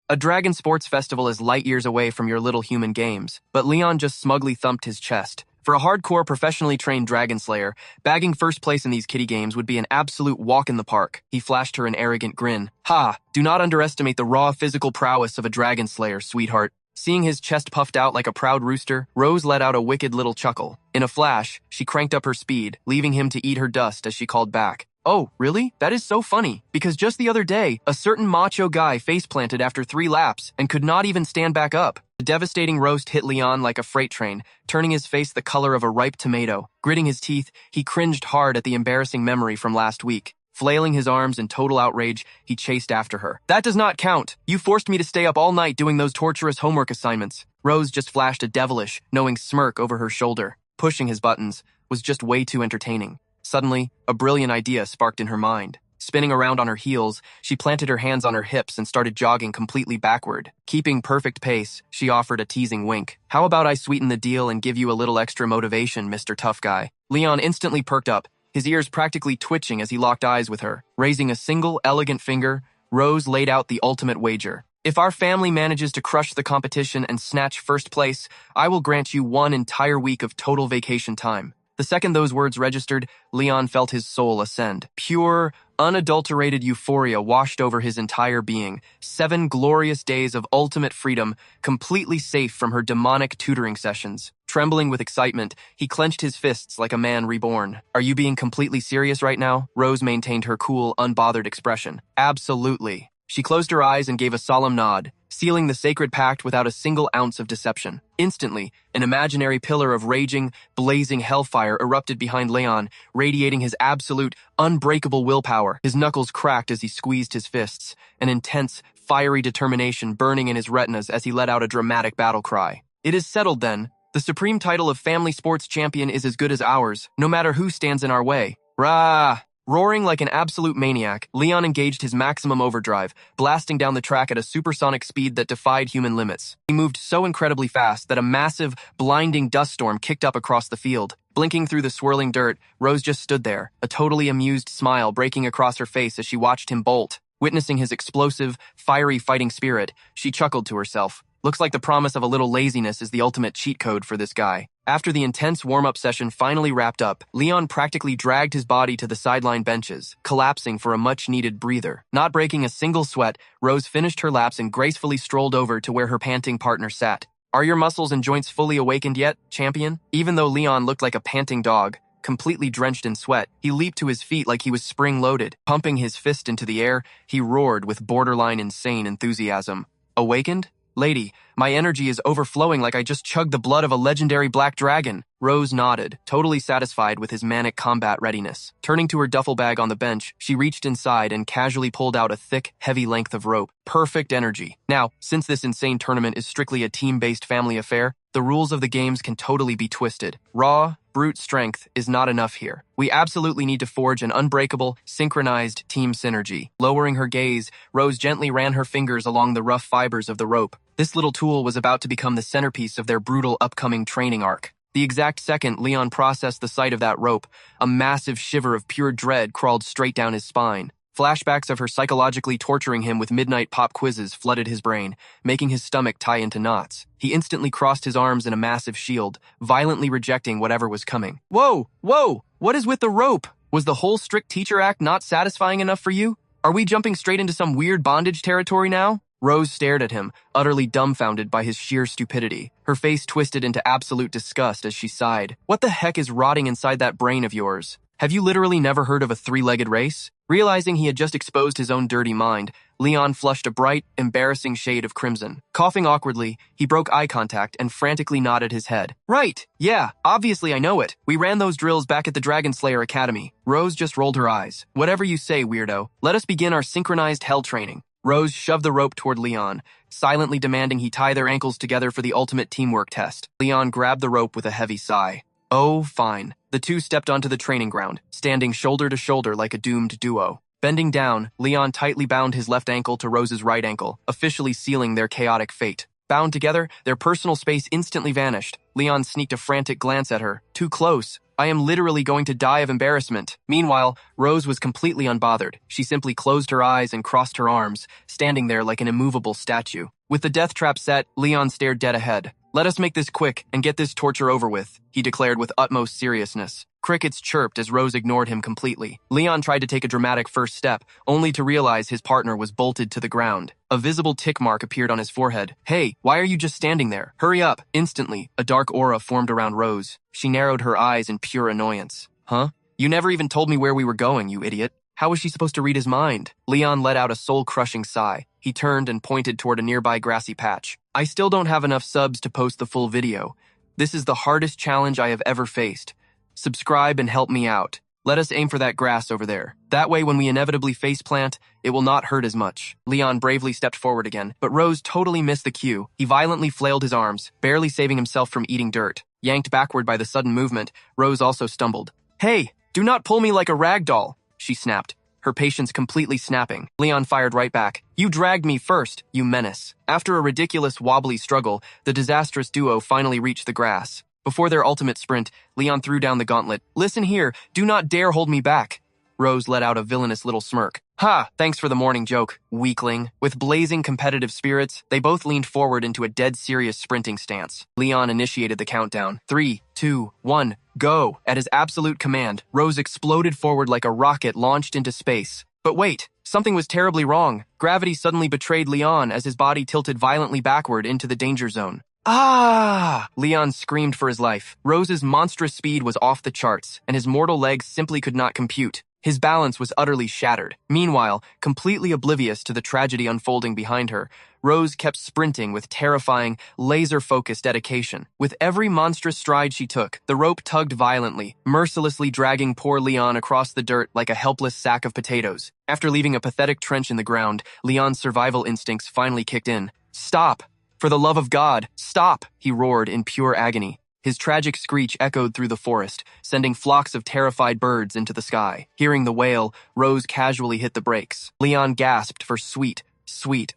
A Dragon Sports Festival is light years away from your little human games, but Leon just smugly thumped his chest. For a hardcore, professionally trained dragon slayer, bagging first place in these kiddie games would be an absolute walk in the park. He flashed her an arrogant grin. "Ha! Do not underestimate the raw physical prowess of a dragon slayer, sweetheart." Seeing his chest puffed out like a proud rooster, Rose let out a wicked little chuckle. In a flash, she cranked up her speed, leaving him to eat her dust as she called back. "Oh, really? That is so funny, because just the other day, a certain macho guy face-planted after 3 laps and could not even stand back up." The devastating roast hit Leon like a freight train, turning his face the color of a ripe tomato. Gritting his teeth, he cringed hard at the embarrassing memory from last week. Flailing his arms in total outrage, he chased after her. "That does not count! You forced me to stay up all night doing those torturous homework assignments." Rose just flashed a devilish, knowing smirk over her shoulder. Pushing his buttons was just way too entertaining. Suddenly, a brilliant idea sparked in her mind. Spinning around on her heels, she planted her hands on her hips and started jogging completely backward. Keeping perfect pace, she offered a teasing wink. "How about I sweeten the deal and give you a little extra motivation, Mr. Tough Guy?" Leon instantly perked up, his ears practically twitching as he locked eyes with her. Raising a single, elegant finger, Rose laid out the ultimate wager. "If our family manages to crush the competition and snatch first place, I will grant you 1 entire week of total vacation time." The second those words registered, Leon felt his soul ascend. Pure, unadulterated euphoria washed over his entire being. 7 glorious days of ultimate freedom, completely safe from her demonic tutoring sessions. Trembling with excitement, he clenched his fists like a man reborn. "Are you being completely serious right now?" Rose maintained her cool, unbothered expression. "Absolutely." She closed her eyes and gave a solemn nod, sealing the sacred pact without a single ounce of deception. Instantly, an imaginary pillar of raging, blazing hellfire erupted behind Leon, radiating his absolute, unbreakable willpower. His knuckles cracked as he squeezed his fists, an intense, fiery determination burning in his retinas as he let out a dramatic battle cry. "It is settled then. The supreme title of Family Sports Champion is as good as ours, no matter who stands in our way. Rah!" Roaring like an absolute maniac, Leon engaged his maximum overdrive, blasting down the track at a supersonic speed that defied human limits. He moved so incredibly fast that a massive, blinding dust storm kicked up across the field. Blinking through the swirling dirt, Rose just stood there, a totally amused smile breaking across her face as she watched him bolt. Witnessing his explosive, fiery fighting spirit, she chuckled to herself. Looks like the promise of a little laziness is the ultimate cheat code for this guy. After the intense warm-up session finally wrapped up, Leon practically dragged his body to the sideline benches, collapsing for a much-needed breather. Not breaking a single sweat, Rose finished her laps and gracefully strolled over to where her panting partner sat. Are your muscles and joints fully awakened yet, champion? Even though Leon looked like a panting dog, completely drenched in sweat, he leaped to his feet like he was spring-loaded. Pumping his fist into the air, he roared with borderline insane enthusiasm. Awakened? Lady, my energy is overflowing like I just chugged the blood of a legendary black dragon. Rose nodded, totally satisfied with his manic combat readiness. Turning to her duffel bag on the bench, she reached inside and casually pulled out a thick, heavy length of rope. Perfect energy. Now, since this insane tournament is strictly a team-based family affair, the rules of the games can totally be twisted. Raw, brute strength is not enough here. We absolutely need to forge an unbreakable, synchronized team synergy. Lowering her gaze, Rose gently ran her fingers along the rough fibers of the rope. This little tool was about to become the centerpiece of their brutal upcoming training arc. The exact second Leon processed the sight of that rope, a massive shiver of pure dread crawled straight down his spine. Flashbacks of her psychologically torturing him with midnight pop quizzes flooded his brain, making his stomach tie into knots. He instantly crossed his arms in a massive shield, violently rejecting whatever was coming. Whoa! Whoa! What is with the rope? Was the whole strict teacher act not satisfying enough for you? Are we jumping straight into some weird bondage territory now? Rose stared at him, utterly dumbfounded by his sheer stupidity. Her face twisted into absolute disgust as she sighed. What the heck is rotting inside that brain of yours? Have you literally never heard of a three-legged race? Realizing he had just exposed his own dirty mind, Leon flushed a bright, embarrassing shade of crimson. Coughing awkwardly, he broke eye contact and frantically nodded his head. Right, yeah, obviously I know it. We ran those drills back at the Dragon Slayer Academy. Rose just rolled her eyes. Whatever you say, weirdo. Let us begin our synchronized hell training. Rose shoved the rope toward Leon, silently demanding he tie their ankles together for the ultimate teamwork test. Leon grabbed the rope with a heavy sigh. Oh, fine. The two stepped onto the training ground, standing shoulder to shoulder like a doomed duo. Bending down, Leon tightly bound his left ankle to Rose's right ankle, officially sealing their chaotic fate. Bound together, their personal space instantly vanished. Leon sneaked a frantic glance at her. Too close. I am literally going to die of embarrassment. Meanwhile, Rose was completely unbothered. She simply closed her eyes and crossed her arms, standing there like an immovable statue. With the death trap set, Leon stared dead ahead. Let us make this quick and get this torture over with, he declared with utmost seriousness. Crickets chirped as Rose ignored him completely. Leon tried to take a dramatic first step, only to realize his partner was bolted to the ground. A visible tick mark appeared on his forehead. Hey, why are you just standing there? Hurry up. Instantly, a dark aura formed around Rose. She narrowed her eyes in pure annoyance. Huh? You never even told me where we were going, you idiot. How was she supposed to read his mind? Leon let out a soul-crushing sigh. He turned and pointed toward a nearby grassy patch. I still don't have enough subs to post the full video. This is the hardest challenge I have ever faced. Subscribe and help me out. Let us aim for that grass over there. That way, when we inevitably faceplant, it will not hurt as much. Leon bravely stepped forward again, but Rose totally missed the cue. He violently flailed his arms, barely saving himself from eating dirt. Yanked backward by the sudden movement, Rose also stumbled. Hey, do not pull me like a rag doll, she snapped, her patience completely snapping. Leon fired right back. You dragged me first, you menace. After a ridiculous wobbly struggle, the disastrous duo finally reached the grass. Before their ultimate sprint, Leon threw down the gauntlet. Listen here, do not dare hold me back. Rose let out a villainous little smirk. Ha, thanks for the morning joke, weakling. With blazing competitive spirits, they both leaned forward into a dead serious sprinting stance. Leon initiated the countdown. 3, 2, 1, go. At his absolute command, Rose exploded forward like a rocket launched into space. But wait, something was terribly wrong. Gravity suddenly betrayed Leon as his body tilted violently backward into the danger zone. Ah! Leon screamed for his life. Rose's monstrous speed was off the charts, and his mortal legs simply could not compute. His balance was utterly shattered. Meanwhile, completely oblivious to the tragedy unfolding behind her, Rose kept sprinting with terrifying, laser-focused dedication. With every monstrous stride she took, the rope tugged violently, mercilessly dragging poor Leon across the dirt like a helpless sack of potatoes. After leaving a pathetic trench in the ground, Leon's survival instincts finally kicked in. Stop! For the love of God, stop! He roared in pure agony. His tragic screech echoed through the forest, sending flocks of terrified birds into the sky. Hearing the wail, Rose casually hit the brakes. Leon gasped for sweet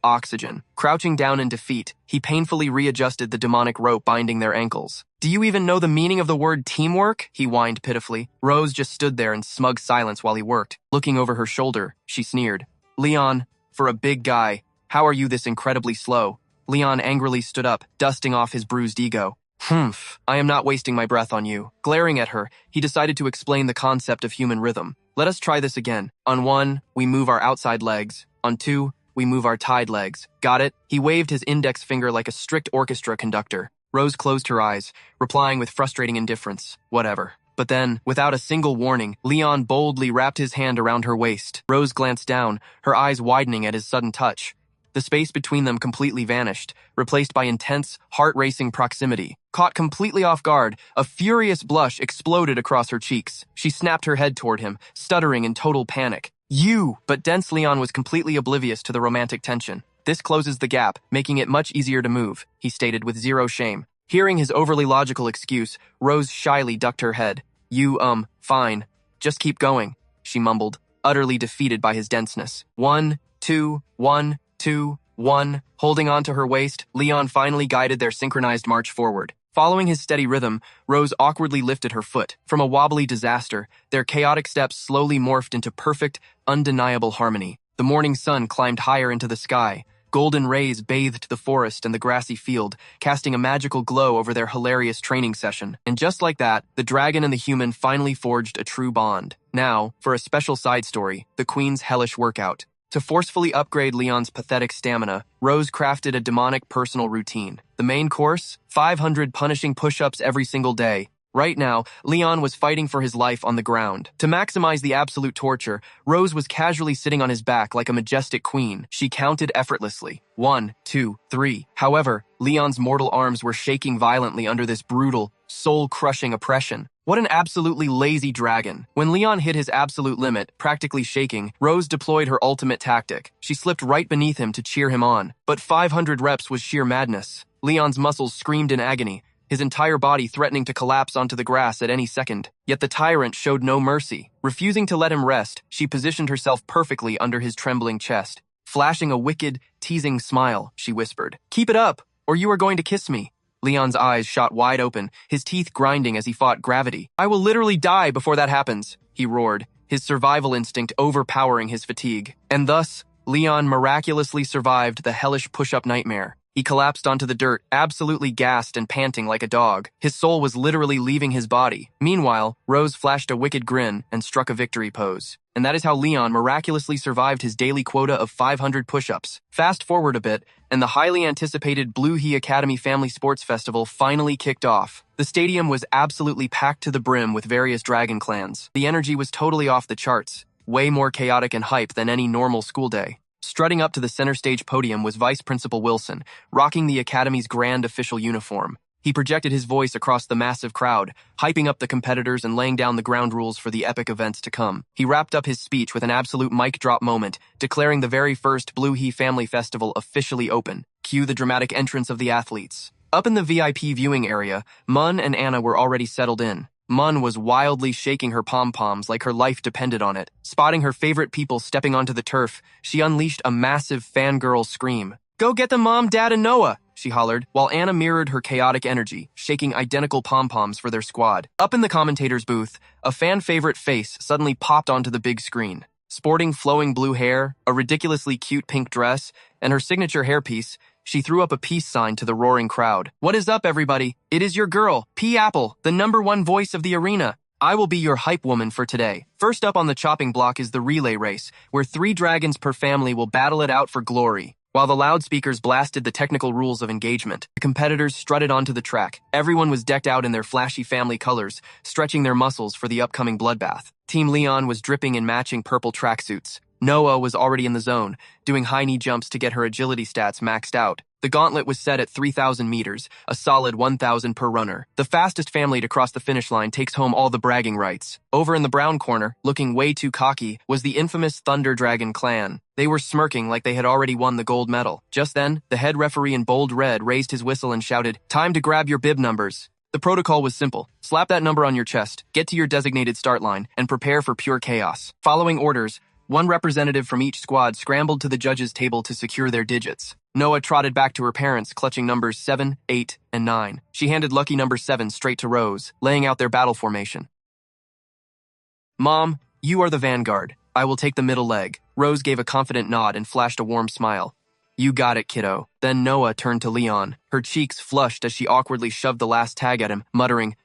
oxygen. Crouching down in defeat, he painfully readjusted the demonic rope binding their ankles. "Do you even know the meaning of the word teamwork?" he whined pitifully. Rose just stood there in smug silence while he worked. Looking over her shoulder, she sneered. "Leon, for a big guy, how are you this incredibly slow?" Leon angrily stood up, dusting off his bruised ego. "Humph, I am not wasting my breath on you." Glaring at her, he decided to explain the concept of human rhythm. "Let us try this again. On 1, we move our outside legs. On 2, we move our tied legs. Got it?" He waved his index finger like a strict orchestra conductor. Rose closed her eyes, replying with frustrating indifference. Whatever. But then, without a single warning, Leon boldly wrapped his hand around her waist. Rose glanced down, her eyes widening at his sudden touch. The space between them completely vanished, replaced by intense, heart-racing proximity. Caught completely off guard, a furious blush exploded across her cheeks. She snapped her head toward him, stuttering in total panic. "You!" But dense Leon was completely oblivious to the romantic tension. "This closes the gap, making it much easier to move," he stated with zero shame. Hearing his overly logical excuse, Rose shyly ducked her head. Fine. Just keep going," she mumbled, utterly defeated by his denseness. 1, 2, 1, 2, 1. Holding on to her waist, Leon finally guided their synchronized march forward. Following his steady rhythm, Rose awkwardly lifted her foot. From a wobbly disaster, their chaotic steps slowly morphed into perfect, undeniable harmony. The morning sun climbed higher into the sky. Golden rays bathed the forest and the grassy field, casting a magical glow over their hilarious training session. And just like that, the dragon and the human finally forged a true bond. Now, for a special side story, the Queen's hellish workout. To forcefully upgrade Leon's pathetic stamina, Rose crafted a demonic personal routine. The main course? 500 punishing push-ups every single day. Right now, Leon was fighting for his life on the ground. To maximize the absolute torture, Rose was casually sitting on his back like a majestic queen. She counted effortlessly. 1, 2, 3. However, Leon's mortal arms were shaking violently under this brutal, soul-crushing oppression. What an absolutely lazy dragon. When Leon hit his absolute limit, practically shaking, Rose deployed her ultimate tactic. She slipped right beneath him to cheer him on. But 500 reps was sheer madness. Leon's muscles screamed in agony, his entire body threatening to collapse onto the grass at any second. Yet the tyrant showed no mercy. Refusing to let him rest, she positioned herself perfectly under his trembling chest. Flashing a wicked, teasing smile, she whispered, "Keep it up, or you are going to kiss me." Leon's eyes shot wide open, his teeth grinding as he fought gravity. "I will literally die before that happens," he roared, his survival instinct overpowering his fatigue. And thus, Leon miraculously survived the hellish push-up nightmare. He collapsed onto the dirt, absolutely gassed and panting like a dog. His soul was literally leaving his body. Meanwhile, Rose flashed a wicked grin and struck a victory pose. And that is how Leon miraculously survived his daily quota of 500 push-ups. Fast forward a bit, and the highly anticipated Blue He Academy Family Sports Festival finally kicked off. The stadium was absolutely packed to the brim with various dragon clans. The energy was totally off the charts, way more chaotic and hype than any normal school day. Strutting up to the center stage podium was Vice Principal Wilson, rocking the Academy's grand official uniform. He projected his voice across the massive crowd, hyping up the competitors and laying down the ground rules for the epic events to come. He wrapped up his speech with an absolute mic drop moment, declaring the very first Blue He Family Festival officially open. Cue the dramatic entrance of the athletes. Up in the VIP viewing area, Mun and Anna were already settled in. Mun was wildly shaking her pom-poms like her life depended on it. Spotting her favorite people stepping onto the turf, she unleashed a massive fangirl scream. "Go get them, Mom, Dad, and Noah!" she hollered, while Anna mirrored her chaotic energy, shaking identical pom-poms for their squad. Up in the commentator's booth, a fan-favorite face suddenly popped onto the big screen. Sporting flowing blue hair, a ridiculously cute pink dress, and her signature hairpiece, she threw up a peace sign to the roaring crowd. "What is up, everybody? It is your girl, P. Apple, the #1 voice of the arena. I will be your hype woman for today." First up on the chopping block is the relay race, where 3 dragons per family will battle it out for glory. While the loudspeakers blasted the technical rules of engagement, the competitors strutted onto the track. Everyone was decked out in their flashy family colors, stretching their muscles for the upcoming bloodbath. Team Leon was dripping in matching purple tracksuits. Noah was already in the zone, doing high knee jumps to get her agility stats maxed out. The gauntlet was set at 3,000 meters, a solid 1,000 per runner. The fastest family to cross the finish line takes home all the bragging rights. Over in the brown corner, looking way too cocky, was the infamous Thunder Dragon clan. They were smirking like they had already won the gold medal. Just then, the head referee in bold red raised his whistle and shouted, "Time to grab your bib numbers." The protocol was simple. Slap that number on your chest, get to your designated start line, and prepare for pure chaos. Following orders, one representative from each squad scrambled to the judges' table to secure their digits. Noah trotted back to her parents, clutching numbers 7, 8, and 9. She handed lucky number 7 straight to Rose, laying out their battle formation. Mom, you are the vanguard. I will take the middle leg. Rose gave a confident nod and flashed a warm smile. You got it, kiddo. Then Noah turned to Leon. Her cheeks flushed as she awkwardly shoved the last tag at him, muttering,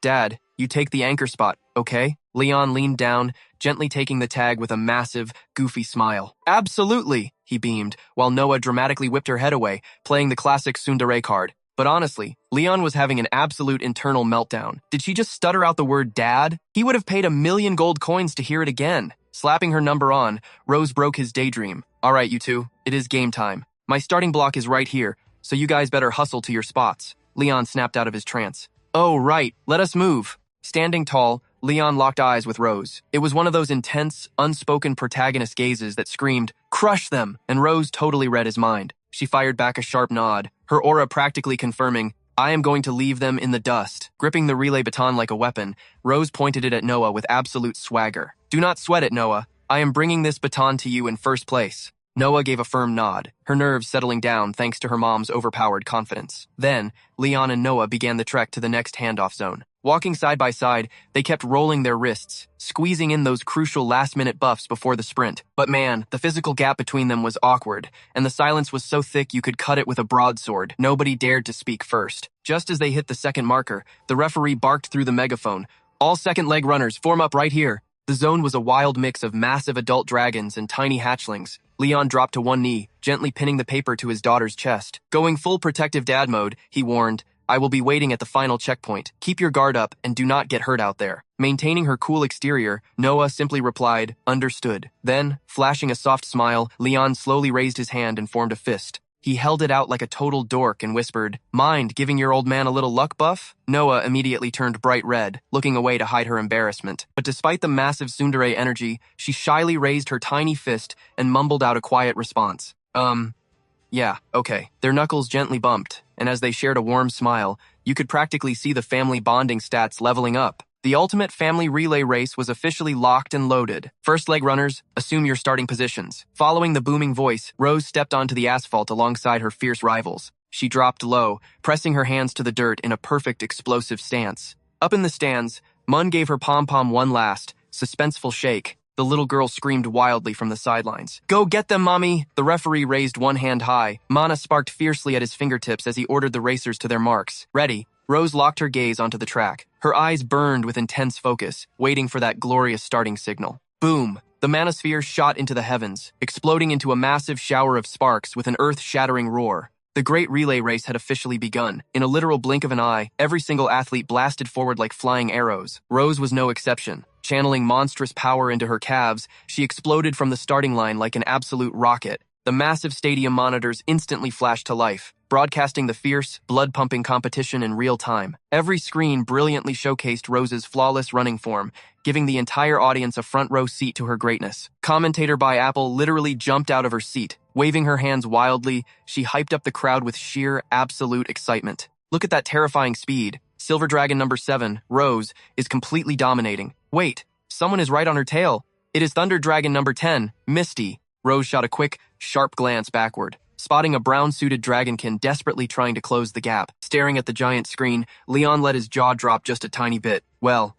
Dad, you take the anchor spot, okay? Leon leaned down, gently taking the tag with a massive, goofy smile. Absolutely, he beamed, while Noah dramatically whipped her head away, playing the classic tsundere card. But honestly, Leon was having an absolute internal meltdown. Did she just stutter out the word dad? He would have paid 1,000,000 gold coins to hear it again. Slapping her number on, Rose broke his daydream. All right, you two, it is game time. My starting block is right here, so you guys better hustle to your spots. Leon snapped out of his trance. Oh, right, let us move. Standing tall, Leon locked eyes with Rose. It was one of those intense, unspoken protagonist gazes that screamed, crush them, and Rose totally read his mind. She fired back a sharp nod, her aura practically confirming, I am going to leave them in the dust. Gripping the relay baton like a weapon, Rose pointed it at Noah with absolute swagger. Do not sweat it, Noah. I am bringing this baton to you in first place. Noah gave a firm nod, her nerves settling down thanks to her mom's overpowered confidence. Then, Leon and Noah began the trek to the next handoff zone. Walking side by side, they kept rolling their wrists, squeezing in those crucial last-minute buffs before the sprint. But man, the physical gap between them was awkward, and the silence was so thick you could cut it with a broadsword. Nobody dared to speak first. Just as they hit the second marker, the referee barked through the megaphone. All second-leg runners, form up right here. The zone was a wild mix of massive adult dragons and tiny hatchlings. Leon dropped to one knee, gently pinning the paper to his daughter's chest. Going full protective dad mode, he warned, I will be waiting at the final checkpoint. Keep your guard up and do not get hurt out there. Maintaining her cool exterior, Noah simply replied, understood. Then, flashing a soft smile, Leon slowly raised his hand and formed a fist. He held it out like a total dork and whispered, mind giving your old man a little luck buff? Noah immediately turned bright red, looking away to hide her embarrassment. But despite the massive tsundere energy, she shyly raised her tiny fist and mumbled out a quiet response. Yeah, okay. Their knuckles gently bumped, and as they shared a warm smile, you could practically see the family bonding stats leveling up. The ultimate family relay race was officially locked and loaded. First leg runners, assume your starting positions. Following the booming voice, Rose stepped onto the asphalt alongside her fierce rivals. She dropped low, pressing her hands to the dirt in a perfect explosive stance. Up in the stands, Mun gave her pom-pom one last, suspenseful shake. The little girl screamed wildly from the sidelines. Go get them, mommy! The referee raised one hand high. Mana sparked fiercely at his fingertips as he ordered the racers to their marks. Ready. Rose locked her gaze onto the track. Her eyes burned with intense focus, waiting for that glorious starting signal. Boom! The manosphere shot into the heavens, exploding into a massive shower of sparks with an earth-shattering roar. The great relay race had officially begun. In a literal blink of an eye, every single athlete blasted forward like flying arrows. Rose was no exception. Channeling monstrous power into her calves, she exploded from the starting line like an absolute rocket. The massive stadium monitors instantly flashed to life, broadcasting the fierce, blood-pumping competition in real time. Every screen brilliantly showcased Rose's flawless running form, giving the entire audience a front-row seat to her greatness. Commentator by Apple literally jumped out of her seat. Waving her hands wildly, she hyped up the crowd with sheer, absolute excitement. Look at that terrifying speed. Silver Dragon number 7, Rose, is completely dominating. Wait, someone is right on her tail. It is Thunder Dragon number 10, Misty. Rose shot a quick, sharp glance backward, spotting a brown-suited dragonkin desperately trying to close the gap. Staring at the giant screen, Leon let his jaw drop just a tiny bit. Well,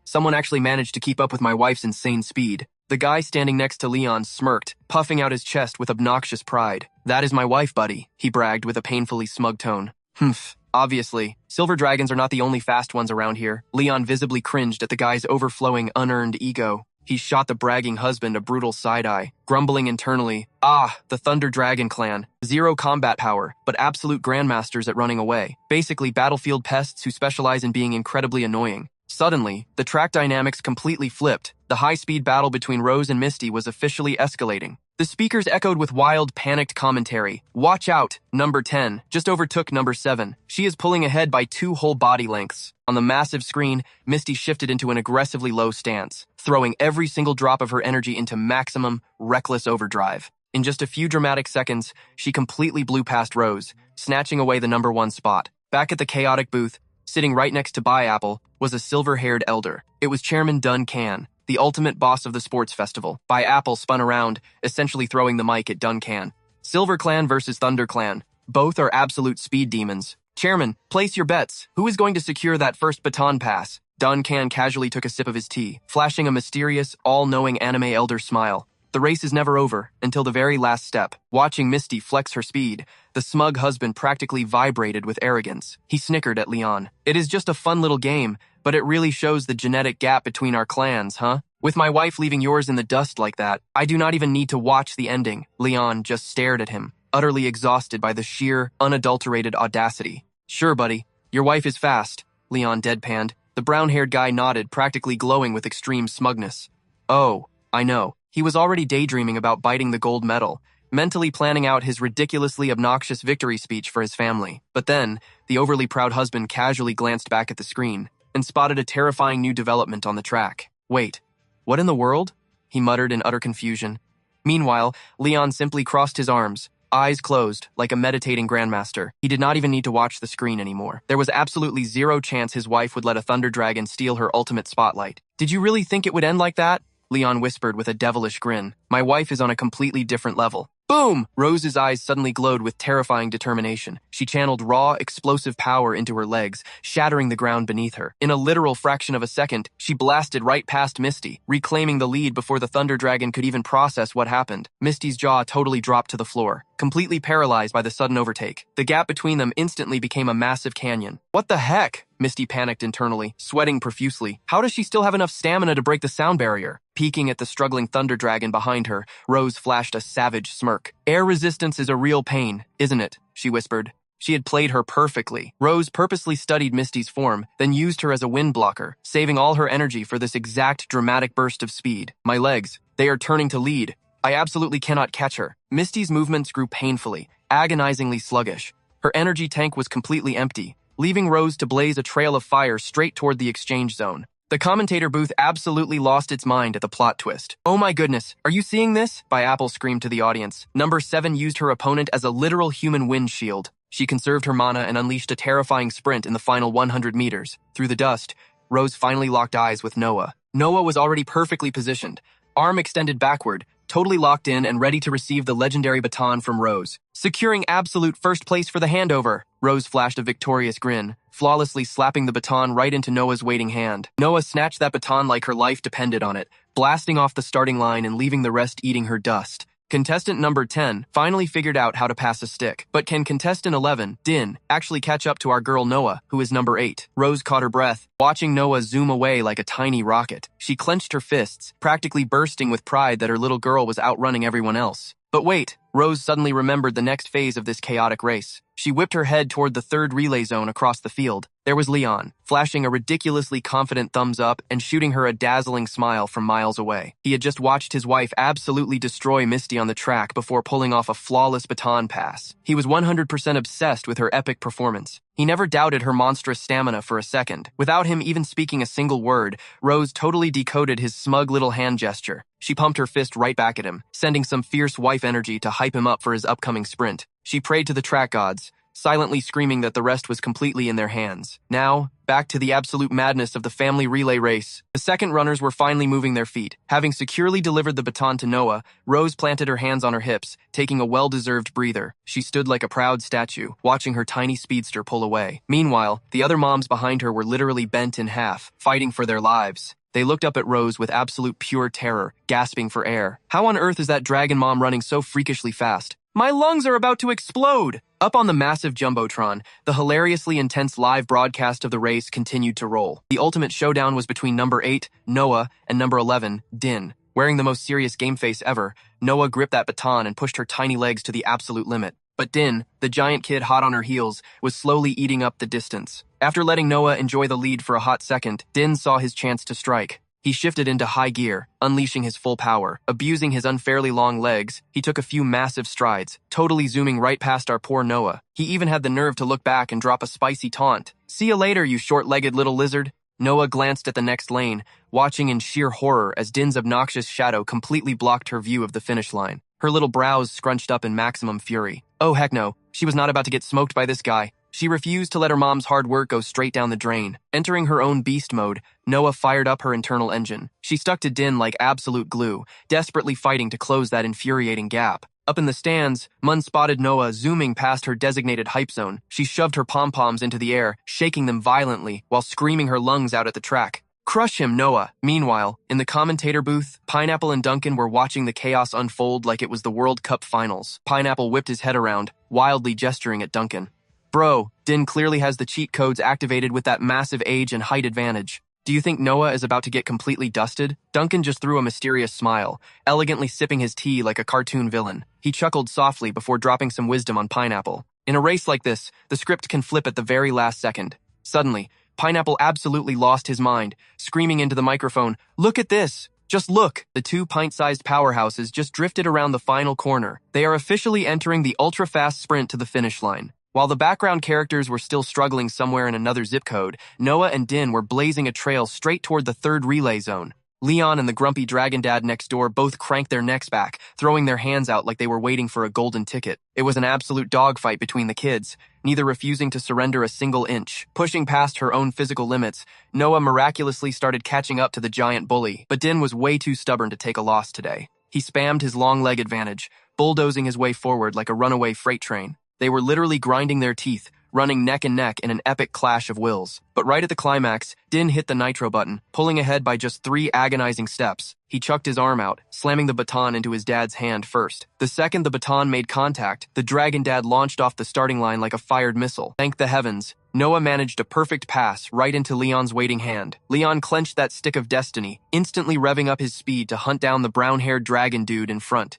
someone actually managed to keep up with my wife's insane speed. The guy standing next to Leon smirked, puffing out his chest with obnoxious pride. That is my wife, buddy, he bragged with a painfully smug tone. Humph. Obviously, silver dragons are not the only fast ones around here. Leon visibly cringed at the guy's overflowing, unearned ego. He shot the bragging husband a brutal side-eye, grumbling internally, the Thunder Dragon clan. Zero combat power, but absolute grandmasters at running away. Basically battlefield pests who specialize in being incredibly annoying. Suddenly, the track dynamics completely flipped. The high-speed battle between Rose and Misty was officially escalating. The speakers echoed with wild, panicked commentary. Watch out, number 10 just overtook number 7. She is pulling ahead by 2 whole body lengths. On the massive screen, Misty shifted into an aggressively low stance, throwing every single drop of her energy into maximum, reckless overdrive. In just a few dramatic seconds, she completely blew past Rose, snatching away the number 1 spot. Back at the chaotic booth, Sitting right next to Apple was a silver-haired elder. It was Chairman Dun Can, the ultimate boss of the sports festival. Apple spun around, essentially throwing the mic at Dun Can. Silver Clan versus Thunder Clan. Both are absolute speed demons. Chairman, place your bets. Who is going to secure that first baton pass? Dun Can casually took a sip of his tea, flashing a mysterious, all-knowing anime elder smile. The race is never over, until the very last step. Watching Misty flex her speed, the smug husband practically vibrated with arrogance. He snickered at Leon. It is just a fun little game, but it really shows the genetic gap between our clans, huh? With my wife leaving yours in the dust like that, I do not even need to watch the ending. Leon just stared at him, utterly exhausted by the sheer, unadulterated audacity. Sure, buddy. Your wife is fast, Leon deadpanned. The brown-haired guy nodded, practically glowing with extreme smugness. Oh, I know. He was already daydreaming about biting the gold medal, mentally planning out his ridiculously obnoxious victory speech for his family. But then, the overly proud husband casually glanced back at the screen and spotted a terrifying new development on the track. Wait, what in the world? He muttered in utter confusion. Meanwhile, Leon simply crossed his arms, eyes closed, like a meditating grandmaster. He did not even need to watch the screen anymore. There was absolutely zero chance his wife would let a thunder dragon steal her ultimate spotlight. Did you really think it would end like that? Leon whispered with a devilish grin. My wife is on a completely different level. Boom! Rose's eyes suddenly glowed with terrifying determination. She channeled raw, explosive power into her legs, shattering the ground beneath her. In a literal fraction of a second, she blasted right past Misty, reclaiming the lead before the Thunder Dragon could even process what happened. Misty's jaw totally dropped to the floor, completely paralyzed by the sudden overtake. The gap between them instantly became a massive canyon. What the heck? Misty panicked internally, sweating profusely. How does she still have enough stamina to break the sound barrier? Peeking at the struggling Thunder Dragon behind her, Rose flashed a savage smirk. Air resistance is a real pain, isn't it? She whispered. She had played her perfectly. Rose purposely studied Misty's form, then used her as a wind blocker, saving all her energy for this exact dramatic burst of speed. My legs, they are turning to lead. I absolutely cannot catch her. Misty's movements grew painfully, agonizingly sluggish. Her energy tank was completely empty, leaving Rose to blaze a trail of fire straight toward the exchange zone. The commentator booth absolutely lost its mind at the plot twist. Oh my goodness, are you seeing this? Apple screamed to the audience. Number 7 used her opponent as a literal human windshield. She conserved her mana and unleashed a terrifying sprint in the final 100 meters. Through the dust, Rose finally locked eyes with Noah. Noah was already perfectly positioned, arm extended backward, totally locked in and ready to receive the legendary baton from Rose. Securing absolute first place for the handover, Rose flashed a victorious grin, flawlessly slapping the baton right into Noah's waiting hand. Noah snatched that baton like her life depended on it, blasting off the starting line and leaving the rest eating her dust. Contestant number 10 finally figured out how to pass a stick. But can contestant 11, Din, actually catch up to our girl Noah, who is number 8? Rose caught her breath, watching Noah zoom away like a tiny rocket. She clenched her fists, practically bursting with pride that her little girl was outrunning everyone else. But wait, Rose suddenly remembered the next phase of this chaotic race. She whipped her head toward the third relay zone across the field. There was Leon, flashing a ridiculously confident thumbs up and shooting her a dazzling smile from miles away. He had just watched his wife absolutely destroy Misty on the track before pulling off a flawless baton pass. He was 100% obsessed with her epic performance. He never doubted her monstrous stamina for a second. Without him even speaking a single word, Rose totally decoded his smug little hand gesture. She pumped her fist right back at him, sending some fierce wife energy to hype him up for his upcoming sprint. She prayed to the track gods, silently screaming that the rest was completely in their hands. Now, back to the absolute madness of the family relay race. The second runners were finally moving their feet. Having securely delivered the baton to Noah, Rose planted her hands on her hips, taking a well-deserved breather. She stood like a proud statue, watching her tiny speedster pull away. Meanwhile, the other moms behind her were literally bent in half, fighting for their lives. They looked up at Rose with absolute pure terror, gasping for air. How on earth is that dragon mom running so freakishly fast? My lungs are about to explode! Up on the massive jumbotron, the hilariously intense live broadcast of the race continued to roll. The ultimate showdown was between number 8, Noah, and number 11, Din. Wearing the most serious game face ever, Noah gripped that baton and pushed her tiny legs to the absolute limit. But Din, the giant kid hot on her heels, was slowly eating up the distance. After letting Noah enjoy the lead for a hot second, Din saw his chance to strike. He shifted into high gear, unleashing his full power. Abusing his unfairly long legs, he took a few massive strides, totally zooming right past our poor Noah. He even had the nerve to look back and drop a spicy taunt. See you later, you short-legged little lizard. Noah glanced at the next lane, watching in sheer horror as Din's obnoxious shadow completely blocked her view of the finish line. Her little brows scrunched up in maximum fury. Oh heck no, she was not about to get smoked by this guy. She refused to let her mom's hard work go straight down the drain. Entering her own beast mode, Noah fired up her internal engine. She stuck to Din like absolute glue, desperately fighting to close that infuriating gap. Up in the stands, Mun spotted Noah zooming past her designated hype zone. She shoved her pom-poms into the air, shaking them violently while screaming her lungs out at the track. Crush him, Noah. Meanwhile, in the commentator booth, Pineapple and Duncan were watching the chaos unfold like it was the World Cup finals. Pineapple whipped his head around, wildly gesturing at Duncan. Bro, Din clearly has the cheat codes activated with that massive age and height advantage. Do you think Noah is about to get completely dusted? Duncan just threw a mysterious smile, elegantly sipping his tea like a cartoon villain. He chuckled softly before dropping some wisdom on Pineapple. In a race like this, the script can flip at the very last second. Suddenly, Pineapple absolutely lost his mind, screaming into the microphone, "Look at this! Just look!" The two pint-sized powerhouses just drifted around the final corner. They are officially entering the ultra-fast sprint to the finish line. While the background characters were still struggling somewhere in another zip code, Noah and Din were blazing a trail straight toward the third relay zone. Leon and the grumpy dragon dad next door both cranked their necks back, throwing their hands out like they were waiting for a golden ticket. It was an absolute dogfight between the kids, neither refusing to surrender a single inch. Pushing past her own physical limits, Noah miraculously started catching up to the giant bully, but Din was way too stubborn to take a loss today. He spammed his long leg advantage, bulldozing his way forward like a runaway freight train. They were literally grinding their teeth, running neck and neck in an epic clash of wills. But right at the climax, Din hit the nitro button, pulling ahead by just 3 agonizing steps. He chucked his arm out, slamming the baton into his dad's hand first. The second the baton made contact, the dragon dad launched off the starting line like a fired missile. Thank the heavens, Noah managed a perfect pass right into Leon's waiting hand. Leon clenched that stick of destiny, instantly revving up his speed to hunt down the brown-haired dragon dude in front.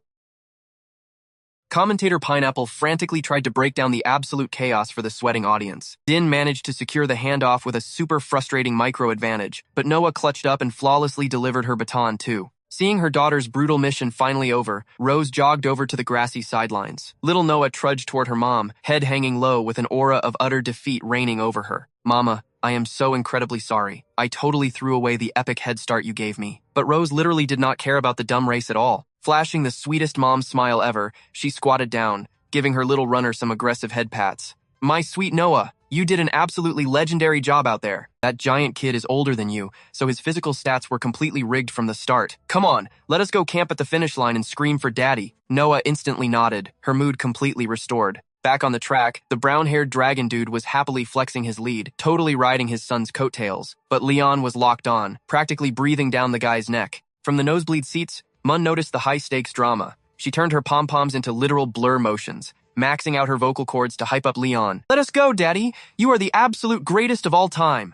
Commentator Pineapple frantically tried to break down the absolute chaos for the sweating audience. Din managed to secure the handoff with a super frustrating micro advantage, but Noah clutched up and flawlessly delivered her baton too. Seeing her daughter's brutal mission finally over, Rose jogged over to the grassy sidelines. Little Noah trudged toward her mom, head hanging low with an aura of utter defeat reigning over her. "Mama, I am so incredibly sorry. I totally threw away the epic head start you gave me." But Rose literally did not care about the dumb race at all. Flashing the sweetest mom smile ever, she squatted down, giving her little runner some aggressive head pats. "My sweet Noah, you did an absolutely legendary job out there. That giant kid is older than you, so his physical stats were completely rigged from the start. Come on, let us go camp at the finish line and scream for daddy." Noah instantly nodded, her mood completely restored. Back on the track, the brown-haired dragon dude was happily flexing his lead, totally riding his son's coattails. But Leon was locked on, practically breathing down the guy's neck. From the nosebleed seats, Mun noticed the high-stakes drama. She turned her pom-poms into literal blur motions, maxing out her vocal cords to hype up Leon. "Let us go, Daddy! You are the absolute greatest of all time!"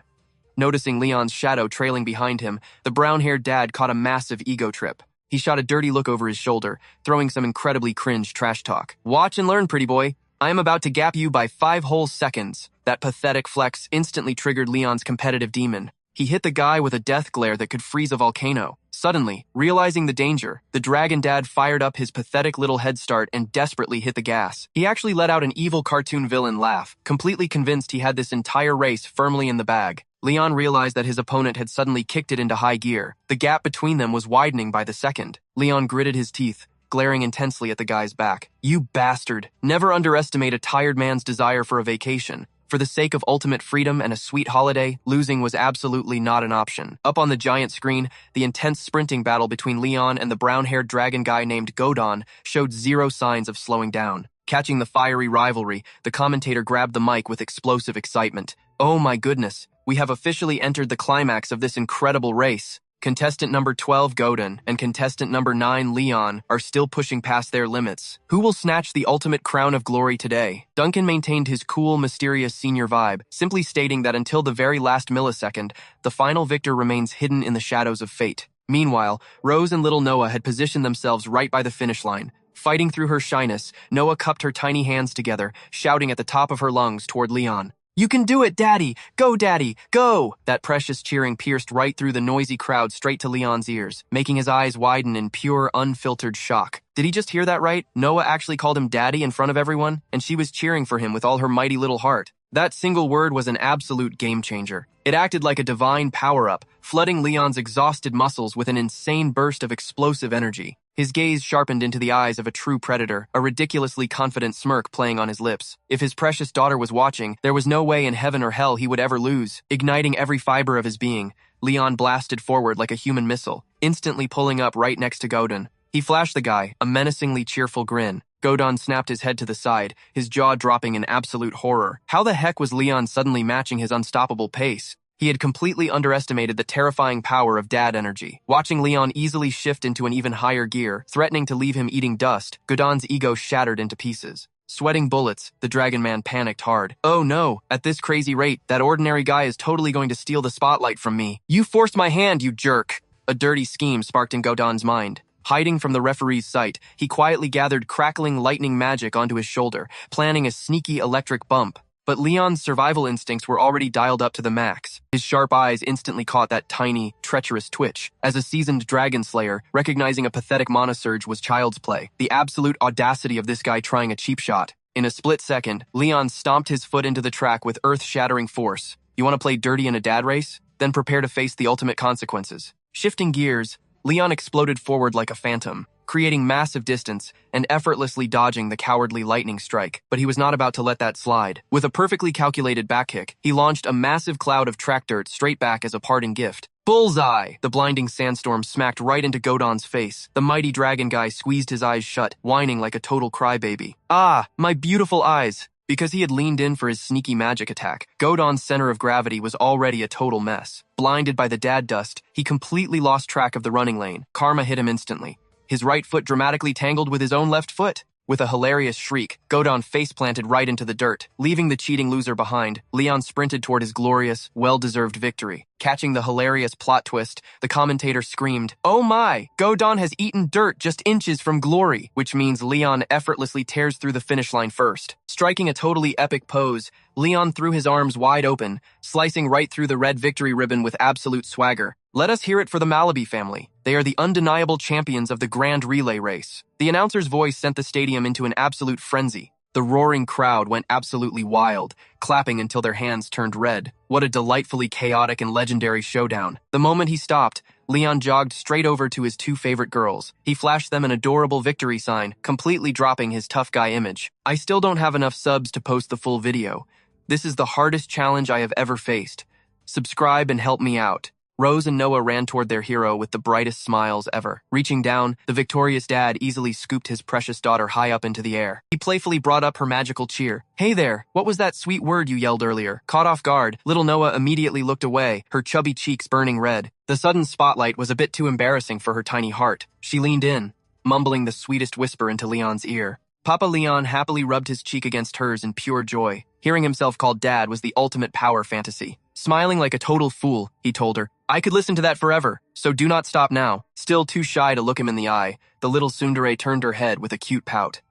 Noticing Leon's shadow trailing behind him, the brown-haired dad caught a massive ego trip. He shot a dirty look over his shoulder, throwing some incredibly cringe trash talk. "Watch and learn, pretty boy. I am about to gap you by 5 whole seconds." That pathetic flex instantly triggered Leon's competitive demon. He hit the guy with a death glare that could freeze a volcano. Suddenly, realizing the danger, the dragon dad fired up his pathetic little head start and desperately hit the gas. He actually let out an evil cartoon villain laugh, completely convinced he had this entire race firmly in the bag. Leon realized that his opponent had suddenly kicked it into high gear. The gap between them was widening by the second. Leon gritted his teeth, glaring intensely at the guy's back. "You bastard! Never underestimate a tired man's desire for a vacation. For the sake of ultimate freedom and a sweet holiday, losing was absolutely not an option." Up on the giant screen, the intense sprinting battle between Leon and the brown-haired dragon guy named Godon showed zero signs of slowing down. Catching the fiery rivalry, the commentator grabbed the mic with explosive excitement. "Oh my goodness, we have officially entered the climax of this incredible race. Contestant number 12, Godon, and contestant number 9, Leon, are still pushing past their limits. Who will snatch the ultimate crown of glory today?" Duncan maintained his cool, mysterious senior vibe, simply stating that until the very last millisecond, the final victor remains hidden in the shadows of fate. Meanwhile, Rose and little Noah had positioned themselves right by the finish line. Fighting through her shyness, Noah cupped her tiny hands together, shouting at the top of her lungs toward Leon. "You can do it, Daddy! Go, Daddy! Go!" That precious cheering pierced right through the noisy crowd straight to Leon's ears, making his eyes widen in pure, unfiltered shock. Did he just hear that right? Noah actually called him Daddy in front of everyone, and she was cheering for him with all her mighty little heart. That single word was an absolute game changer. It acted like a divine power-up, flooding Leon's exhausted muscles with an insane burst of explosive energy. His gaze sharpened into the eyes of a true predator, a ridiculously confident smirk playing on his lips. If his precious daughter was watching, there was no way in heaven or hell he would ever lose. Igniting every fiber of his being, Leon blasted forward like a human missile, instantly pulling up right next to Godon. He flashed the guy, a menacingly cheerful grin. Godon snapped his head to the side, his jaw dropping in absolute horror. How the heck was Leon suddenly matching his unstoppable pace? He had completely underestimated the terrifying power of dad energy. Watching Leon easily shift into an even higher gear, threatening to leave him eating dust, Godon's ego shattered into pieces. Sweating bullets, the Dragon Man panicked hard. Oh no, at this crazy rate, that ordinary guy is totally going to steal the spotlight from me. You forced my hand, you jerk! A dirty scheme sparked in Godon's mind. Hiding from the referee's sight, he quietly gathered crackling lightning magic onto his shoulder, planning a sneaky electric bump. But Leon's survival instincts were already dialed up to the max. His sharp eyes instantly caught that tiny, treacherous twitch. As a seasoned dragon slayer, recognizing a pathetic monosurge was child's play. The absolute audacity of this guy trying a cheap shot. In a split second, Leon stomped his foot into the track with earth-shattering force. You want to play dirty in a dad race? Then prepare to face the ultimate consequences. Shifting gears, Leon exploded forward like a phantom, creating massive distance and effortlessly dodging the cowardly lightning strike. But he was not about to let that slide. With a perfectly calculated back kick, he launched a massive cloud of track dirt straight back as a parting gift. Bullseye! The blinding sandstorm smacked right into Godon's face. The mighty dragon guy squeezed his eyes shut, whining like a total crybaby. Ah, my beautiful eyes! Because he had leaned in for his sneaky magic attack, Godon's center of gravity was already a total mess. Blinded by the dad dust, he completely lost track of the running lane. Karma hit him instantly. His right foot dramatically tangled with his own left foot. With a hilarious shriek, Godon face-planted right into the dirt. Leaving the cheating loser behind, Leon sprinted toward his glorious, well-deserved victory. Catching the hilarious plot twist, the commentator screamed, "Oh my! Godon has eaten dirt just inches from glory," which means Leon effortlessly tears through the finish line first. Striking a totally epic pose, Leon threw his arms wide open, slicing right through the red victory ribbon with absolute swagger. Let us hear it for the Malaby family. They are the undeniable champions of the Grand Relay race. The announcer's voice sent the stadium into an absolute frenzy. The roaring crowd went absolutely wild, clapping until their hands turned red. What a delightfully chaotic and legendary showdown. The moment he stopped, Leon jogged straight over to his two favorite girls. He flashed them an adorable victory sign, completely dropping his tough guy image. I still don't have enough subs to post the full video. This is the hardest challenge I have ever faced. Subscribe and help me out. Rose and Noah ran toward their hero with the brightest smiles ever. Reaching down, the victorious dad easily scooped his precious daughter high up into the air. He playfully brought up her magical cheer. Hey there, what was that sweet word you yelled earlier? Caught off guard, little Noah immediately looked away, her chubby cheeks burning red. The sudden spotlight was a bit too embarrassing for her tiny heart. She leaned in, mumbling the sweetest whisper into Leon's ear. Papa Leon happily rubbed his cheek against hers in pure joy. Hearing himself called dad was the ultimate power fantasy. Smiling like a total fool, he told her, I could listen to that forever, so do not stop now. Still too shy to look him in the eye, the little tsundere turned her head with a cute pout.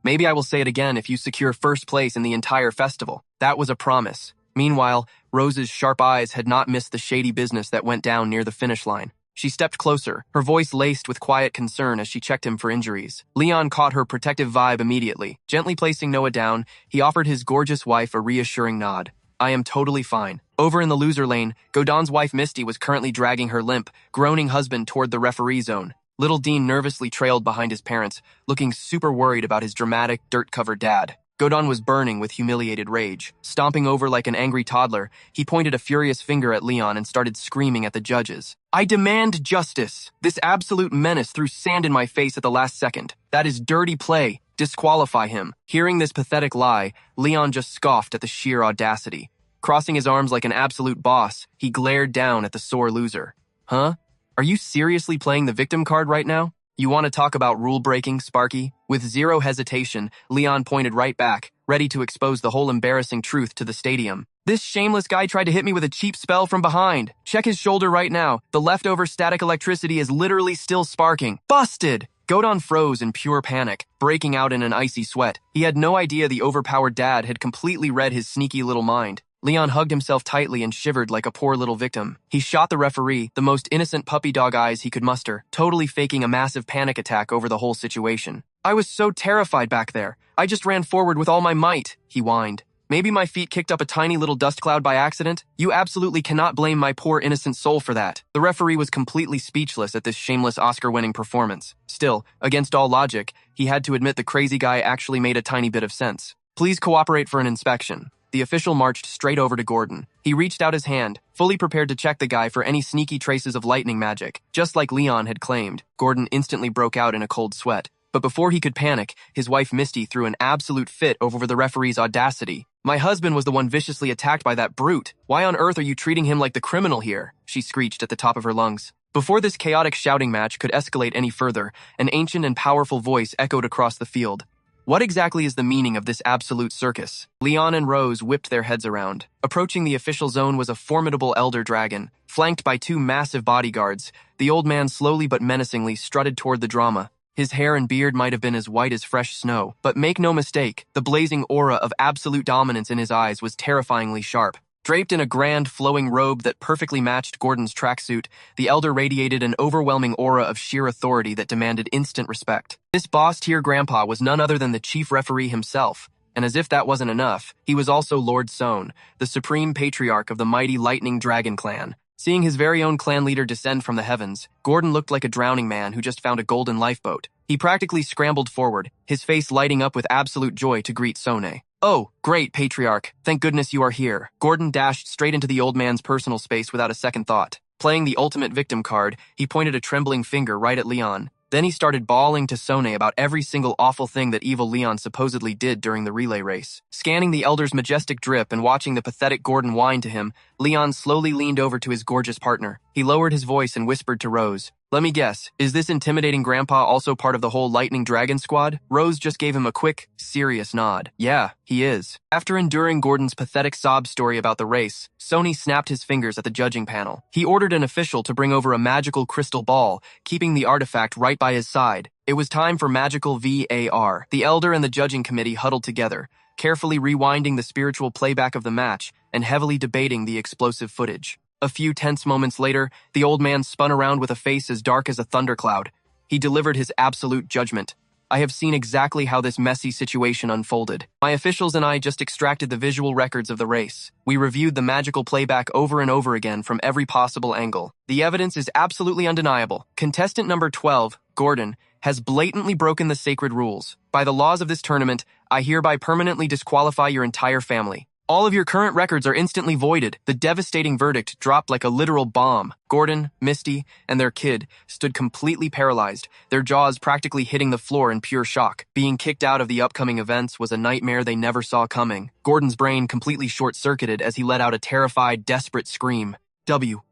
Maybe I will say it again if you secure first place in the entire festival. That was a promise. Meanwhile, Rose's sharp eyes had not missed the shady business that went down near the finish line. She stepped closer, her voice laced with quiet concern as she checked him for injuries. Leon caught her protective vibe immediately. Gently placing Noah down, he offered his gorgeous wife a reassuring nod. I am totally fine. Over in the loser lane, Godon's wife Misty was currently dragging her limp, groaning husband toward the referee zone. Little Dean nervously trailed behind his parents, looking super worried about his dramatic, dirt-covered dad. Godon was burning with humiliated rage. Stomping over like an angry toddler, he pointed a furious finger at Leon and started screaming at the judges. I demand justice! This absolute menace threw sand in my face at the last second. That is dirty play. Disqualify him. Hearing this pathetic lie, Leon just scoffed at the sheer audacity. Crossing his arms like an absolute boss, he glared down at the sore loser. Huh? Are you seriously playing the victim card right now? You want to talk about rule-breaking, Sparky? With zero hesitation, Leon pointed right back, ready to expose the whole embarrassing truth to the stadium. This shameless guy tried to hit me with a cheap spell from behind. Check his shoulder right now. The leftover static electricity is literally still sparking. Busted! Godon froze in pure panic, breaking out in an icy sweat. He had no idea the overpowered dad had completely read his sneaky little mind. Leon hugged himself tightly and shivered like a poor little victim. He shot the referee, the most innocent puppy dog eyes he could muster, totally faking a massive panic attack over the whole situation. I was so terrified back there. I just ran forward with all my might, he whined. Maybe my feet kicked up a tiny little dust cloud by accident? You absolutely cannot blame my poor innocent soul for that. The referee was completely speechless at this shameless Oscar-winning performance. Still, against all logic, he had to admit the crazy guy actually made a tiny bit of sense. Please cooperate for an inspection. The official marched straight over to Gordon. He reached out his hand, fully prepared to check the guy for any sneaky traces of lightning magic. Just like Leon had claimed, Gordon instantly broke out in a cold sweat. But before he could panic, his wife Misty threw an absolute fit over the referee's audacity. My husband was the one viciously attacked by that brute. Why on earth are you treating him like the criminal here? She screeched at the top of her lungs. Before this chaotic shouting match could escalate any further, an ancient and powerful voice echoed across the field. What exactly is the meaning of this absolute circus? Leon and Rose whipped their heads around. Approaching the official zone was a formidable elder dragon. Flanked by two massive bodyguards, the old man slowly but menacingly strutted toward the drama. His hair and beard might have been as white as fresh snow, but make no mistake, the blazing aura of absolute dominance in his eyes was terrifyingly sharp. Draped in a grand, flowing robe that perfectly matched Gordon's tracksuit, the elder radiated an overwhelming aura of sheer authority that demanded instant respect. This boss-tier grandpa was none other than the chief referee himself, and as if that wasn't enough, he was also Lord Sohn, the supreme patriarch of the mighty Lightning Dragon clan. Seeing his very own clan leader descend from the heavens, Gordon looked like a drowning man who just found a golden lifeboat. He practically scrambled forward, his face lighting up with absolute joy to greet Sohn. Oh, great, Patriarch. Thank goodness you are here. Gordon dashed straight into the old man's personal space without a second thought. Playing the ultimate victim card, he pointed a trembling finger right at Leon. Then he started bawling to Sohn about every single awful thing that evil Leon supposedly did during the relay race. Scanning the elder's majestic drip and watching the pathetic Gordon whine to him, Leon slowly leaned over to his gorgeous partner. He lowered his voice and whispered to Rose, "Let me guess, is this intimidating grandpa also part of the whole Lightning Dragon squad?" Rose just gave him a quick, serious nod. Yeah, he is. After enduring Gordon's pathetic sob story about the race, Sohn snapped his fingers at the judging panel. He ordered an official to bring over a magical crystal ball, keeping the artifact right by his side. It was time for magical VAR. The elder and the judging committee huddled together, carefully rewinding the spiritual playback of the match and heavily debating the explosive footage. A few tense moments later, the old man spun around with a face as dark as a thundercloud. He delivered his absolute judgment. I have seen exactly how this messy situation unfolded. My officials and I just extracted the visual records of the race. We reviewed the magical playback over and over again from every possible angle. The evidence is absolutely undeniable. Contestant number 12, Gordon, has blatantly broken the sacred rules. By the laws of this tournament, I hereby permanently disqualify your entire family. All of your current records are instantly voided. The devastating verdict dropped like a literal bomb. Gordon, Misty, and their kid stood completely paralyzed, their jaws practically hitting the floor in pure shock. Being kicked out of the upcoming events was a nightmare they never saw coming. Gordon's brain completely short-circuited as he let out a terrified, desperate scream.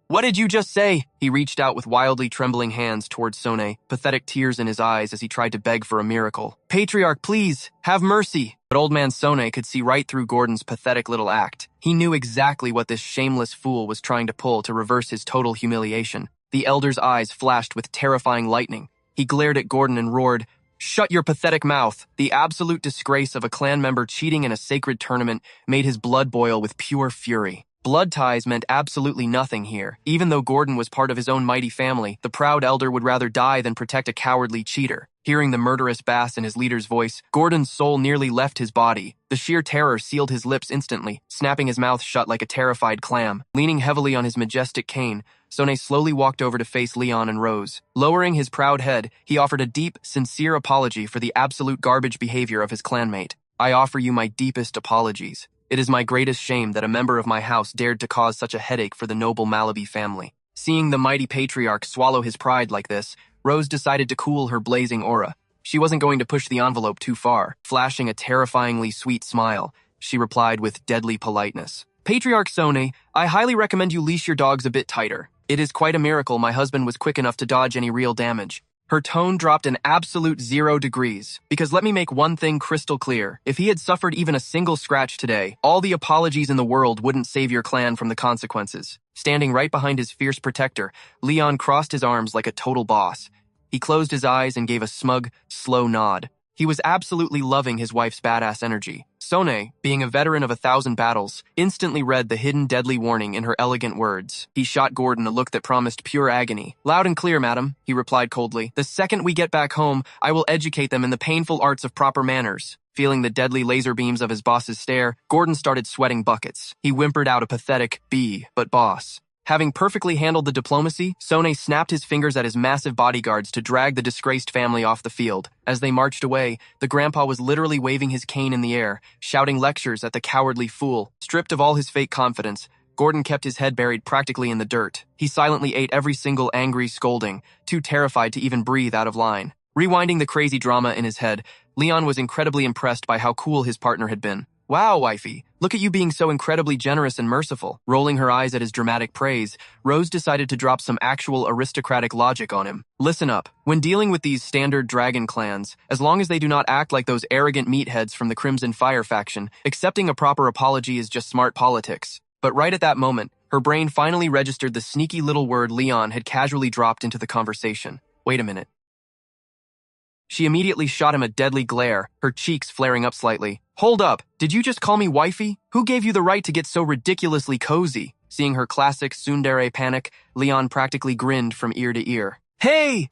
What did you just say? He reached out with wildly trembling hands towards Sohn, pathetic tears in his eyes as he tried to beg for a miracle. Patriarch, please, have mercy. But old man Sohn could see right through Gordon's pathetic little act. He knew exactly what this shameless fool was trying to pull to reverse his total humiliation. The elder's eyes flashed with terrifying lightning. He glared at Gordon and roared, "Shut your pathetic mouth." The absolute disgrace of a clan member cheating in a sacred tournament made his blood boil with pure fury. Blood ties meant absolutely nothing here. Even though Gordon was part of his own mighty family, the proud elder would rather die than protect a cowardly cheater. Hearing the murderous bass in his leader's voice, Gordon's soul nearly left his body. The sheer terror sealed his lips instantly, snapping his mouth shut like a terrified clam. Leaning heavily on his majestic cane, Sohn slowly walked over to face Leon and Rose. Lowering his proud head, he offered a deep, sincere apology for the absolute garbage behavior of his clanmate. "I offer you my deepest apologies. It is my greatest shame that a member of my house dared to cause such a headache for the noble Malaby family." Seeing the mighty patriarch swallow his pride like this, Rose decided to cool her blazing aura. She wasn't going to push the envelope too far. Flashing a terrifyingly sweet smile, she replied with deadly politeness. "Patriarch Sohn, I highly recommend you leash your dogs a bit tighter. It is quite a miracle my husband was quick enough to dodge any real damage." Her tone dropped an absolute 0 degrees, because let me make one thing crystal clear. If he had suffered even a single scratch today, all the apologies in the world wouldn't save your clan from the consequences. Standing right behind his fierce protector, Leon crossed his arms like a total boss. He closed his eyes and gave a smug, slow nod. He was absolutely loving his wife's badass energy. Sohn, being a veteran of 1,000 battles, instantly read the hidden deadly warning in her elegant words. He shot Gordon a look that promised pure agony. "Loud and clear, madam," he replied coldly. "The second we get back home, I will educate them in the painful arts of proper manners." Feeling the deadly laser beams of his boss's stare, Gordon started sweating buckets. He whimpered out a pathetic, but boss. Having perfectly handled the diplomacy, Sone snapped his fingers at his massive bodyguards to drag the disgraced family off the field. As they marched away, the grandpa was literally waving his cane in the air, shouting lectures at the cowardly fool. Stripped of all his fake confidence, Gordon kept his head buried practically in the dirt. He silently ate every single angry scolding, too terrified to even breathe out of line. Rewinding the crazy drama in his head, Leon was incredibly impressed by how cool his partner had been. Wow, wifey, look at you being so incredibly generous and merciful. Rolling her eyes at his dramatic praise, Rose decided to drop some actual aristocratic logic on him. Listen up. When dealing with these standard dragon clans, as long as they do not act like those arrogant meatheads from the Crimson Fire faction, accepting a proper apology is just smart politics. But right at that moment, her brain finally registered the sneaky little word Leon had casually dropped into the conversation. Wait a minute. She immediately shot him a deadly glare, her cheeks flaring up slightly. Hold up, did you just call me wifey? Who gave you the right to get so ridiculously cozy? Seeing her classic tsundere panic, Leon practically grinned from ear to ear. Hey,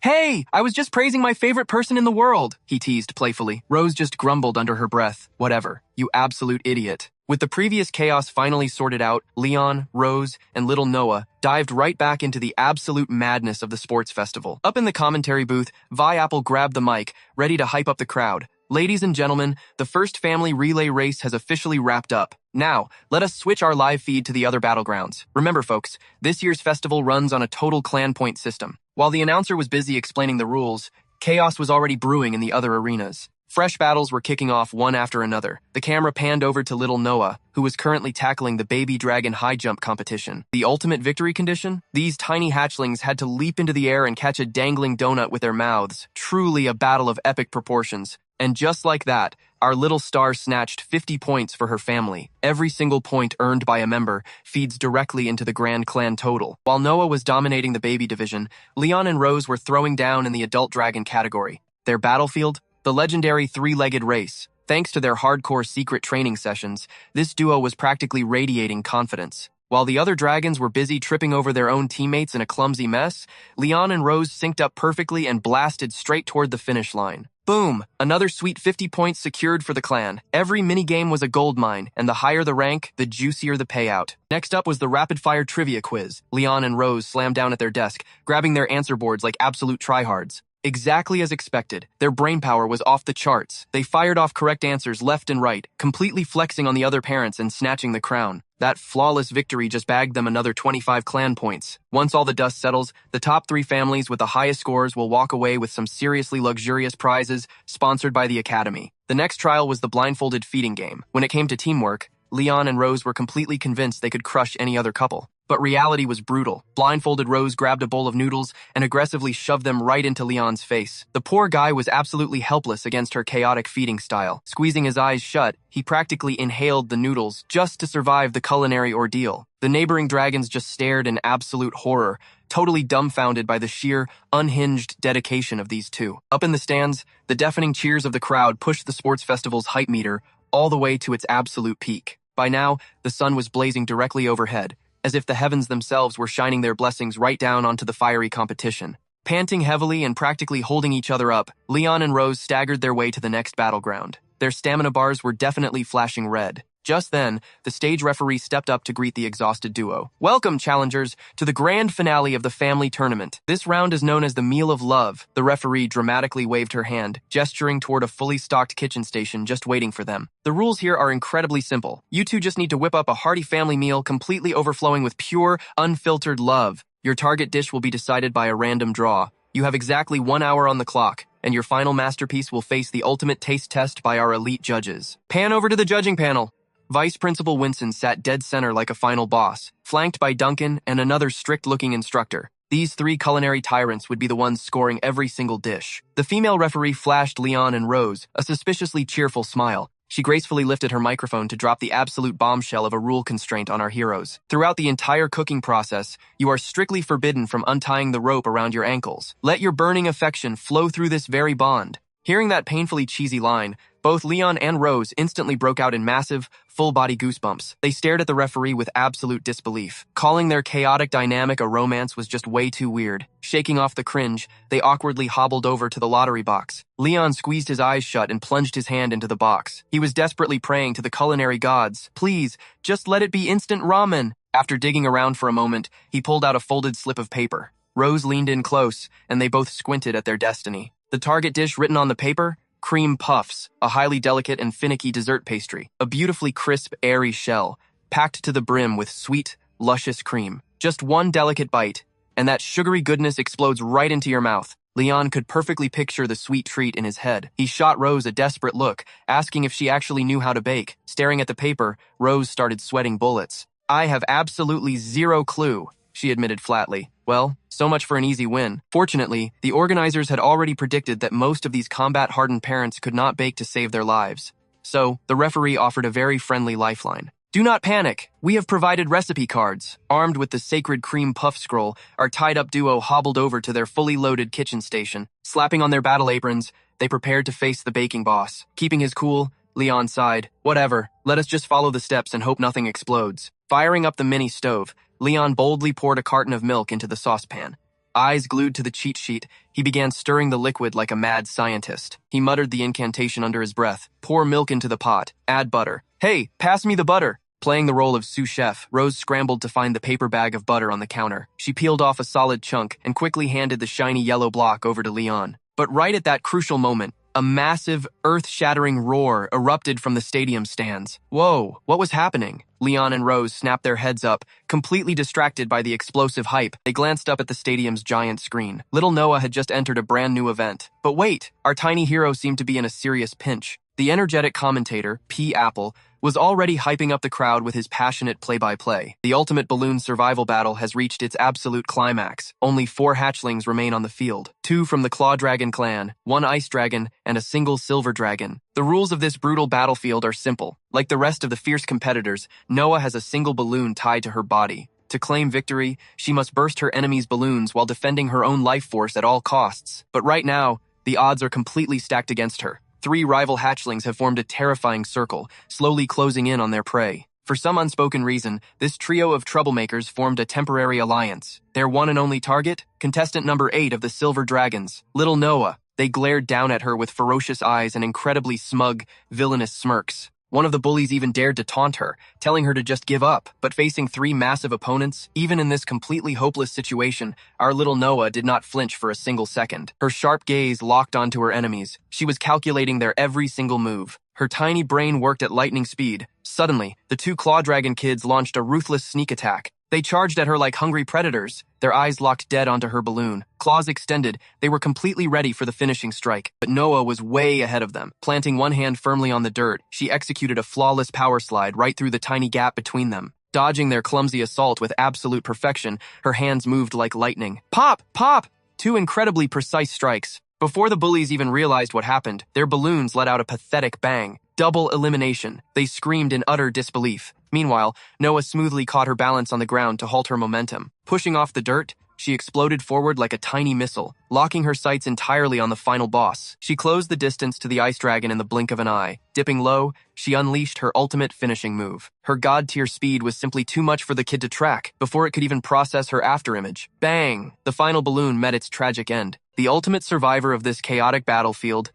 I was just praising my favorite person in the world, he teased playfully. Rose just grumbled under her breath. Whatever, you absolute idiot. With the previous chaos finally sorted out, Leon, Rose, and little Noah dived right back into the absolute madness of the sports festival. Up in the commentary booth, Vi Apple grabbed the mic, ready to hype up the crowd. Ladies and gentlemen, the first family relay race has officially wrapped up. Now, let us switch our live feed to the other battlegrounds. Remember, folks, this year's festival runs on a total clan point system. While the announcer was busy explaining the rules, chaos was already brewing in the other arenas. Fresh battles were kicking off one after another. The camera panned over to little Noah, who was currently tackling the baby dragon high jump competition. The ultimate victory condition? These tiny hatchlings had to leap into the air and catch a dangling donut with their mouths. Truly a battle of epic proportions. And just like that, our little star snatched 50 points for her family. Every single point earned by a member feeds directly into the Grand Clan total. While Noah was dominating the baby division, Leon and Rose were throwing down in the adult dragon category. Their battlefield? The legendary three-legged race. Thanks to their hardcore secret training sessions, this duo was practically radiating confidence. While the other dragons were busy tripping over their own teammates in a clumsy mess, Leon and Rose synced up perfectly and blasted straight toward the finish line. Boom! Another sweet 50 points secured for the clan. Every minigame was a goldmine, and the higher the rank, the juicier the payout. Next up was the rapid-fire trivia quiz. Leon and Rose slammed down at their desk, grabbing their answer boards like absolute tryhards. Exactly as expected, their brain power was off the charts. They fired off correct answers left and right, completely flexing on the other parents and snatching the crown. That flawless victory just bagged them another 25 clan points. Once all the dust settles, the top 3 families with the highest scores will walk away with some seriously luxurious prizes sponsored by the Academy. The next trial was the blindfolded feeding game. When it came to teamwork, Leon and Rose were completely convinced they could crush any other couple. But reality was brutal. Blindfolded Rose grabbed a bowl of noodles and aggressively shoved them right into Leon's face. The poor guy was absolutely helpless against her chaotic feeding style. Squeezing his eyes shut, he practically inhaled the noodles just to survive the culinary ordeal. The neighboring dragons just stared in absolute horror, totally dumbfounded by the sheer, unhinged dedication of these two. Up in the stands, the deafening cheers of the crowd pushed the sports festival's hype meter all the way to its absolute peak. By now, the sun was blazing directly overhead, as if the heavens themselves were shining their blessings right down onto the fiery competition. Panting heavily and practically holding each other up, Leon and Rose staggered their way to the next battleground. Their stamina bars were definitely flashing red. Just then, the stage referee stepped up to greet the exhausted duo. Welcome, challengers, to the grand finale of the family tournament. This round is known as the Meal of Love. The referee dramatically waved her hand, gesturing toward a fully stocked kitchen station just waiting for them. The rules here are incredibly simple. You two just need to whip up a hearty family meal completely overflowing with pure, unfiltered love. Your target dish will be decided by a random draw. You have exactly 1 hour on the clock, and your final masterpiece will face the ultimate taste test by our elite judges. Pan over to the judging panel. Vice Principal Winston sat dead center like a final boss, flanked by Duncan and another strict-looking instructor. These 3 culinary tyrants would be the ones scoring every single dish. The female referee flashed Leon and Rose a suspiciously cheerful smile. She gracefully lifted her microphone to drop the absolute bombshell of a rule constraint on our heroes. Throughout the entire cooking process, you are strictly forbidden from untying the rope around your ankles. Let your burning affection flow through this very bond. Hearing that painfully cheesy line, Both Leon and Rose instantly broke out in massive, full-body goosebumps. They stared at the referee with absolute disbelief. Calling their chaotic dynamic a romance was just way too weird. Shaking off the cringe, they awkwardly hobbled over to the lottery box. Leon squeezed his eyes shut and plunged his hand into the box. He was desperately praying to the culinary gods. Please, just let it be instant ramen. After digging around for a moment, he pulled out a folded slip of paper. Rose leaned in close, and they both squinted at their destiny. The target dish written on the paper? Cream puffs, a highly delicate and finicky dessert pastry. A beautifully crisp, airy shell, packed to the brim with sweet, luscious cream. Just one delicate bite, and that sugary goodness explodes right into your mouth. Leon could perfectly picture the sweet treat in his head. He shot Rose a desperate look, asking if she actually knew how to bake. Staring at the paper, Rose started sweating bullets. I have absolutely zero clue, she admitted flatly. Well, so much for an easy win. Fortunately, the organizers had already predicted that most of these combat-hardened parents could not bake to save their lives. So, the referee offered a very friendly lifeline. Do not panic. We have provided recipe cards. Armed with the sacred cream puff scroll, our tied-up duo hobbled over to their fully loaded kitchen station. Slapping on their battle aprons, they prepared to face the baking boss. Keeping his cool, Leon sighed. Whatever, let us just follow the steps and hope nothing explodes. Firing up the mini stove, Leon boldly poured a carton of milk into the saucepan. Eyes glued to the cheat sheet, he began stirring the liquid like a mad scientist. He muttered the incantation under his breath. Pour milk into the pot. Add butter. Hey, pass me the butter. Playing the role of sous chef, Rose scrambled to find the paper bag of butter on the counter. She peeled off a solid chunk and quickly handed the shiny yellow block over to Leon. But right at that crucial moment, a massive, earth-shattering roar erupted from the stadium stands. Whoa, what was happening? Leon and Rose snapped their heads up, completely distracted by the explosive hype. They glanced up at the stadium's giant screen. Little Noah had just entered a brand new event. But wait, our tiny hero seemed to be in a serious pinch. The energetic commentator, P. Apple, was already hyping up the crowd with his passionate play-by-play. The ultimate balloon survival battle has reached its absolute climax. Only 4 hatchlings remain on the field. 2 from the Claw Dragon clan, 1 Ice Dragon, and a single Silver Dragon. The rules of this brutal battlefield are simple. Like the rest of the fierce competitors, Noah has a single balloon tied to her body. To claim victory, she must burst her enemy's balloons while defending her own life force at all costs. But right now, the odds are completely stacked against her. 3 rival hatchlings have formed a terrifying circle, slowly closing in on their prey. For some unspoken reason, this trio of troublemakers formed a temporary alliance. Their one and only target? Contestant number 8 of the Silver Dragons, Little Noah. They glared down at her with ferocious eyes and incredibly smug, villainous smirks. One of the bullies even dared to taunt her, telling her to just give up. But facing 3 massive opponents, even in this completely hopeless situation, our little Noah did not flinch for a single second. Her sharp gaze locked onto her enemies. She was calculating their every single move. Her tiny brain worked at lightning speed. Suddenly, the 2 Claw Dragon kids launched a ruthless sneak attack. They charged at her like hungry predators, their eyes locked dead onto her balloon. Claws extended, they were completely ready for the finishing strike. But Noah was way ahead of them. Planting one hand firmly on the dirt, she executed a flawless power slide right through the tiny gap between them. Dodging their clumsy assault with absolute perfection, her hands moved like lightning. Pop! Pop! 2 incredibly precise strikes. Before the bullies even realized what happened, their balloons let out a pathetic bang. Double elimination. They screamed in utter disbelief. Meanwhile, Noah smoothly caught her balance on the ground to halt her momentum. Pushing off the dirt, she exploded forward like a tiny missile, locking her sights entirely on the final boss. She closed the distance to the Ice Dragon in the blink of an eye. Dipping low, she unleashed her ultimate finishing move. Her god-tier speed was simply too much for the kid to track before it could even process her afterimage. Bang! The final balloon met its tragic end. The ultimate survivor of this chaotic battlefield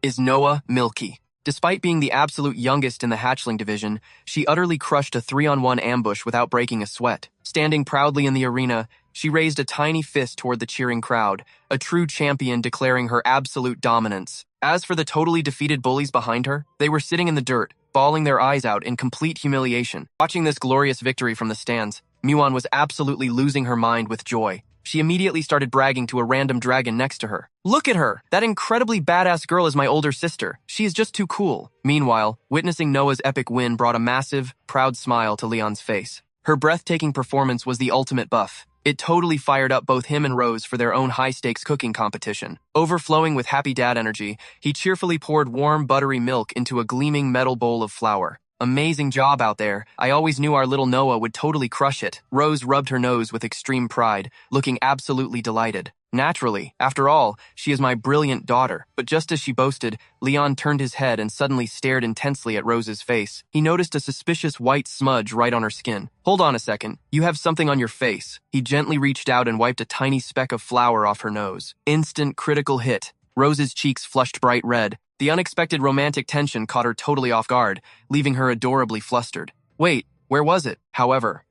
is Noah Milky. Despite being the absolute youngest in the hatchling division, she utterly crushed a 3-on-1 ambush without breaking a sweat. Standing proudly in the arena, she raised a tiny fist toward the cheering crowd, a true champion declaring her absolute dominance. As for the totally defeated bullies behind her, they were sitting in the dirt, bawling their eyes out in complete humiliation. Watching this glorious victory from the stands, Muon was absolutely losing her mind with joy. She immediately started bragging to a random dragon next to her. Look at her! That incredibly badass girl is my older sister. She is just too cool. Meanwhile, witnessing Noah's epic win brought a massive, proud smile to Leon's face. Her breathtaking performance was the ultimate buff. It totally fired up both him and Rose for their own high-stakes cooking competition. Overflowing with happy dad energy, he cheerfully poured warm, buttery milk into a gleaming metal bowl of flour. Amazing job out there. I always knew our little Noah would totally crush it. Rose rubbed her nose with extreme pride, looking absolutely delighted. Naturally. After all, she is my brilliant daughter. But just as she boasted, Leon turned his head and suddenly stared intensely at Rose's face. He noticed a suspicious white smudge right on her skin. Hold on a second. You have something on your face. He gently reached out and wiped a tiny speck of flour off her nose. Instant critical hit. Rose's cheeks flushed bright red. The unexpected romantic tension caught her totally off guard, leaving her adorably flustered. Wait, where was it? However,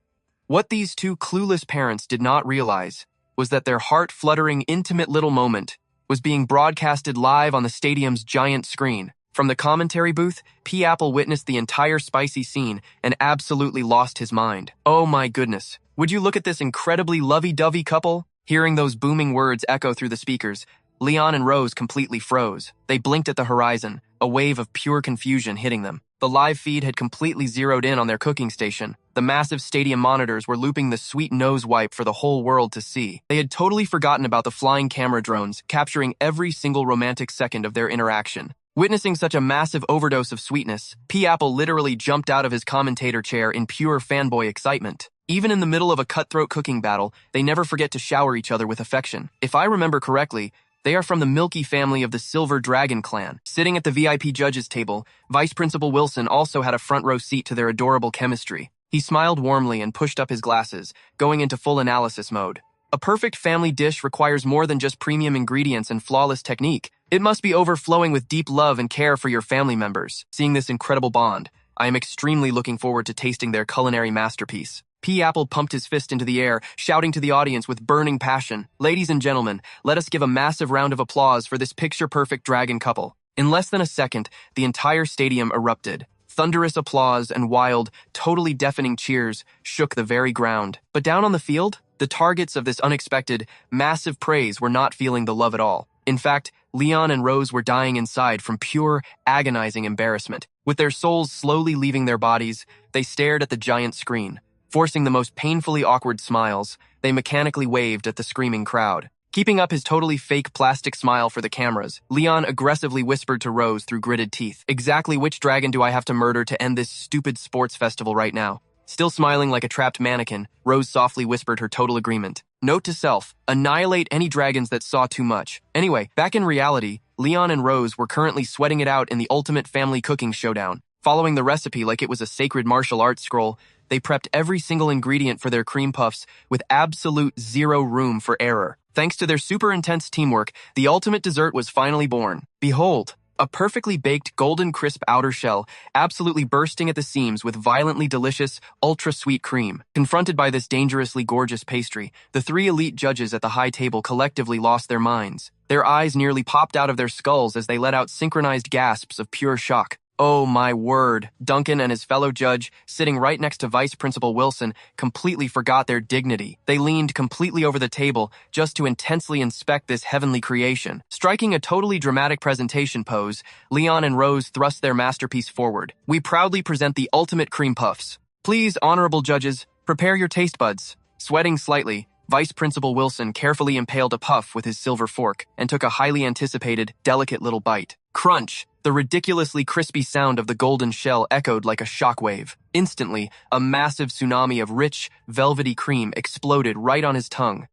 what these two clueless parents did not realize was that their heart-fluttering, intimate little moment was being broadcasted live on the stadium's giant screen. From the commentary booth, P. Apple witnessed the entire spicy scene and absolutely lost his mind. Oh my goodness. Would you look at this incredibly lovey-dovey couple? Hearing those booming words echo through the speakers, Leon and Rose completely froze. They blinked at the horizon, a wave of pure confusion hitting them. The live feed had completely zeroed in on their cooking station. The massive stadium monitors were looping the sweet nose wipe for the whole world to see. They had totally forgotten about the flying camera drones, capturing every single romantic second of their interaction. Witnessing such a massive overdose of sweetness, P. Apple literally jumped out of his commentator chair in pure fanboy excitement. Even in the middle of a cutthroat cooking battle, they never forget to shower each other with affection. If I remember correctly, they are from the Milky family of the Silver Dragon clan. Sitting at the VIP judges table, Vice Principal Wilson also had a front row seat to their adorable chemistry. He smiled warmly and pushed up his glasses, going into full analysis mode. A perfect family dish requires more than just premium ingredients and flawless technique. It must be overflowing with deep love and care for your family members. Seeing this incredible bond, I am extremely looking forward to tasting their culinary masterpiece. P. Apple pumped his fist into the air, shouting to the audience with burning passion. Ladies and gentlemen, let us give a massive round of applause for this picture-perfect dragon couple. In less than a second, the entire stadium erupted. Thunderous applause and wild, totally deafening cheers shook the very ground. But down on the field, the targets of this unexpected, massive praise were not feeling the love at all. In fact, Leon and Rose were dying inside from pure, agonizing embarrassment. With their souls slowly leaving their bodies, they stared at the giant screen. Forcing the most painfully awkward smiles, they mechanically waved at the screaming crowd. Keeping up his totally fake plastic smile for the cameras, Leon aggressively whispered to Rose through gritted teeth. Exactly which dragon do I have to murder to end this stupid sports festival right now? Still smiling like a trapped mannequin, Rose softly whispered her total agreement. Note to self, annihilate any dragons that saw too much. Anyway, back in reality, Leon and Rose were currently sweating it out in the ultimate family cooking showdown. Following the recipe like it was a sacred martial arts scroll, they prepped every single ingredient for their cream puffs with absolute zero room for error. Thanks to their super intense teamwork, the ultimate dessert was finally born. Behold, a perfectly baked golden crisp outer shell, absolutely bursting at the seams with violently delicious, ultra-sweet cream. Confronted by this dangerously gorgeous pastry, the three elite judges at the high table collectively lost their minds. Their eyes nearly popped out of their skulls as they let out synchronized gasps of pure shock. Oh my word, Duncan and his fellow judge, sitting right next to Vice Principal Wilson, completely forgot their dignity. They leaned completely over the table just to intensely inspect this heavenly creation. Striking a totally dramatic presentation pose, Leon and Rose thrust their masterpiece forward. We proudly present the ultimate cream puffs. Please, honorable judges, prepare your taste buds. Sweating slightly, Vice Principal Wilson carefully impaled a puff with his silver fork and took a highly anticipated, delicate little bite. Crunch! The ridiculously crispy sound of the golden shell echoed like a shockwave. Instantly, a massive tsunami of rich, velvety cream exploded right on his tongue.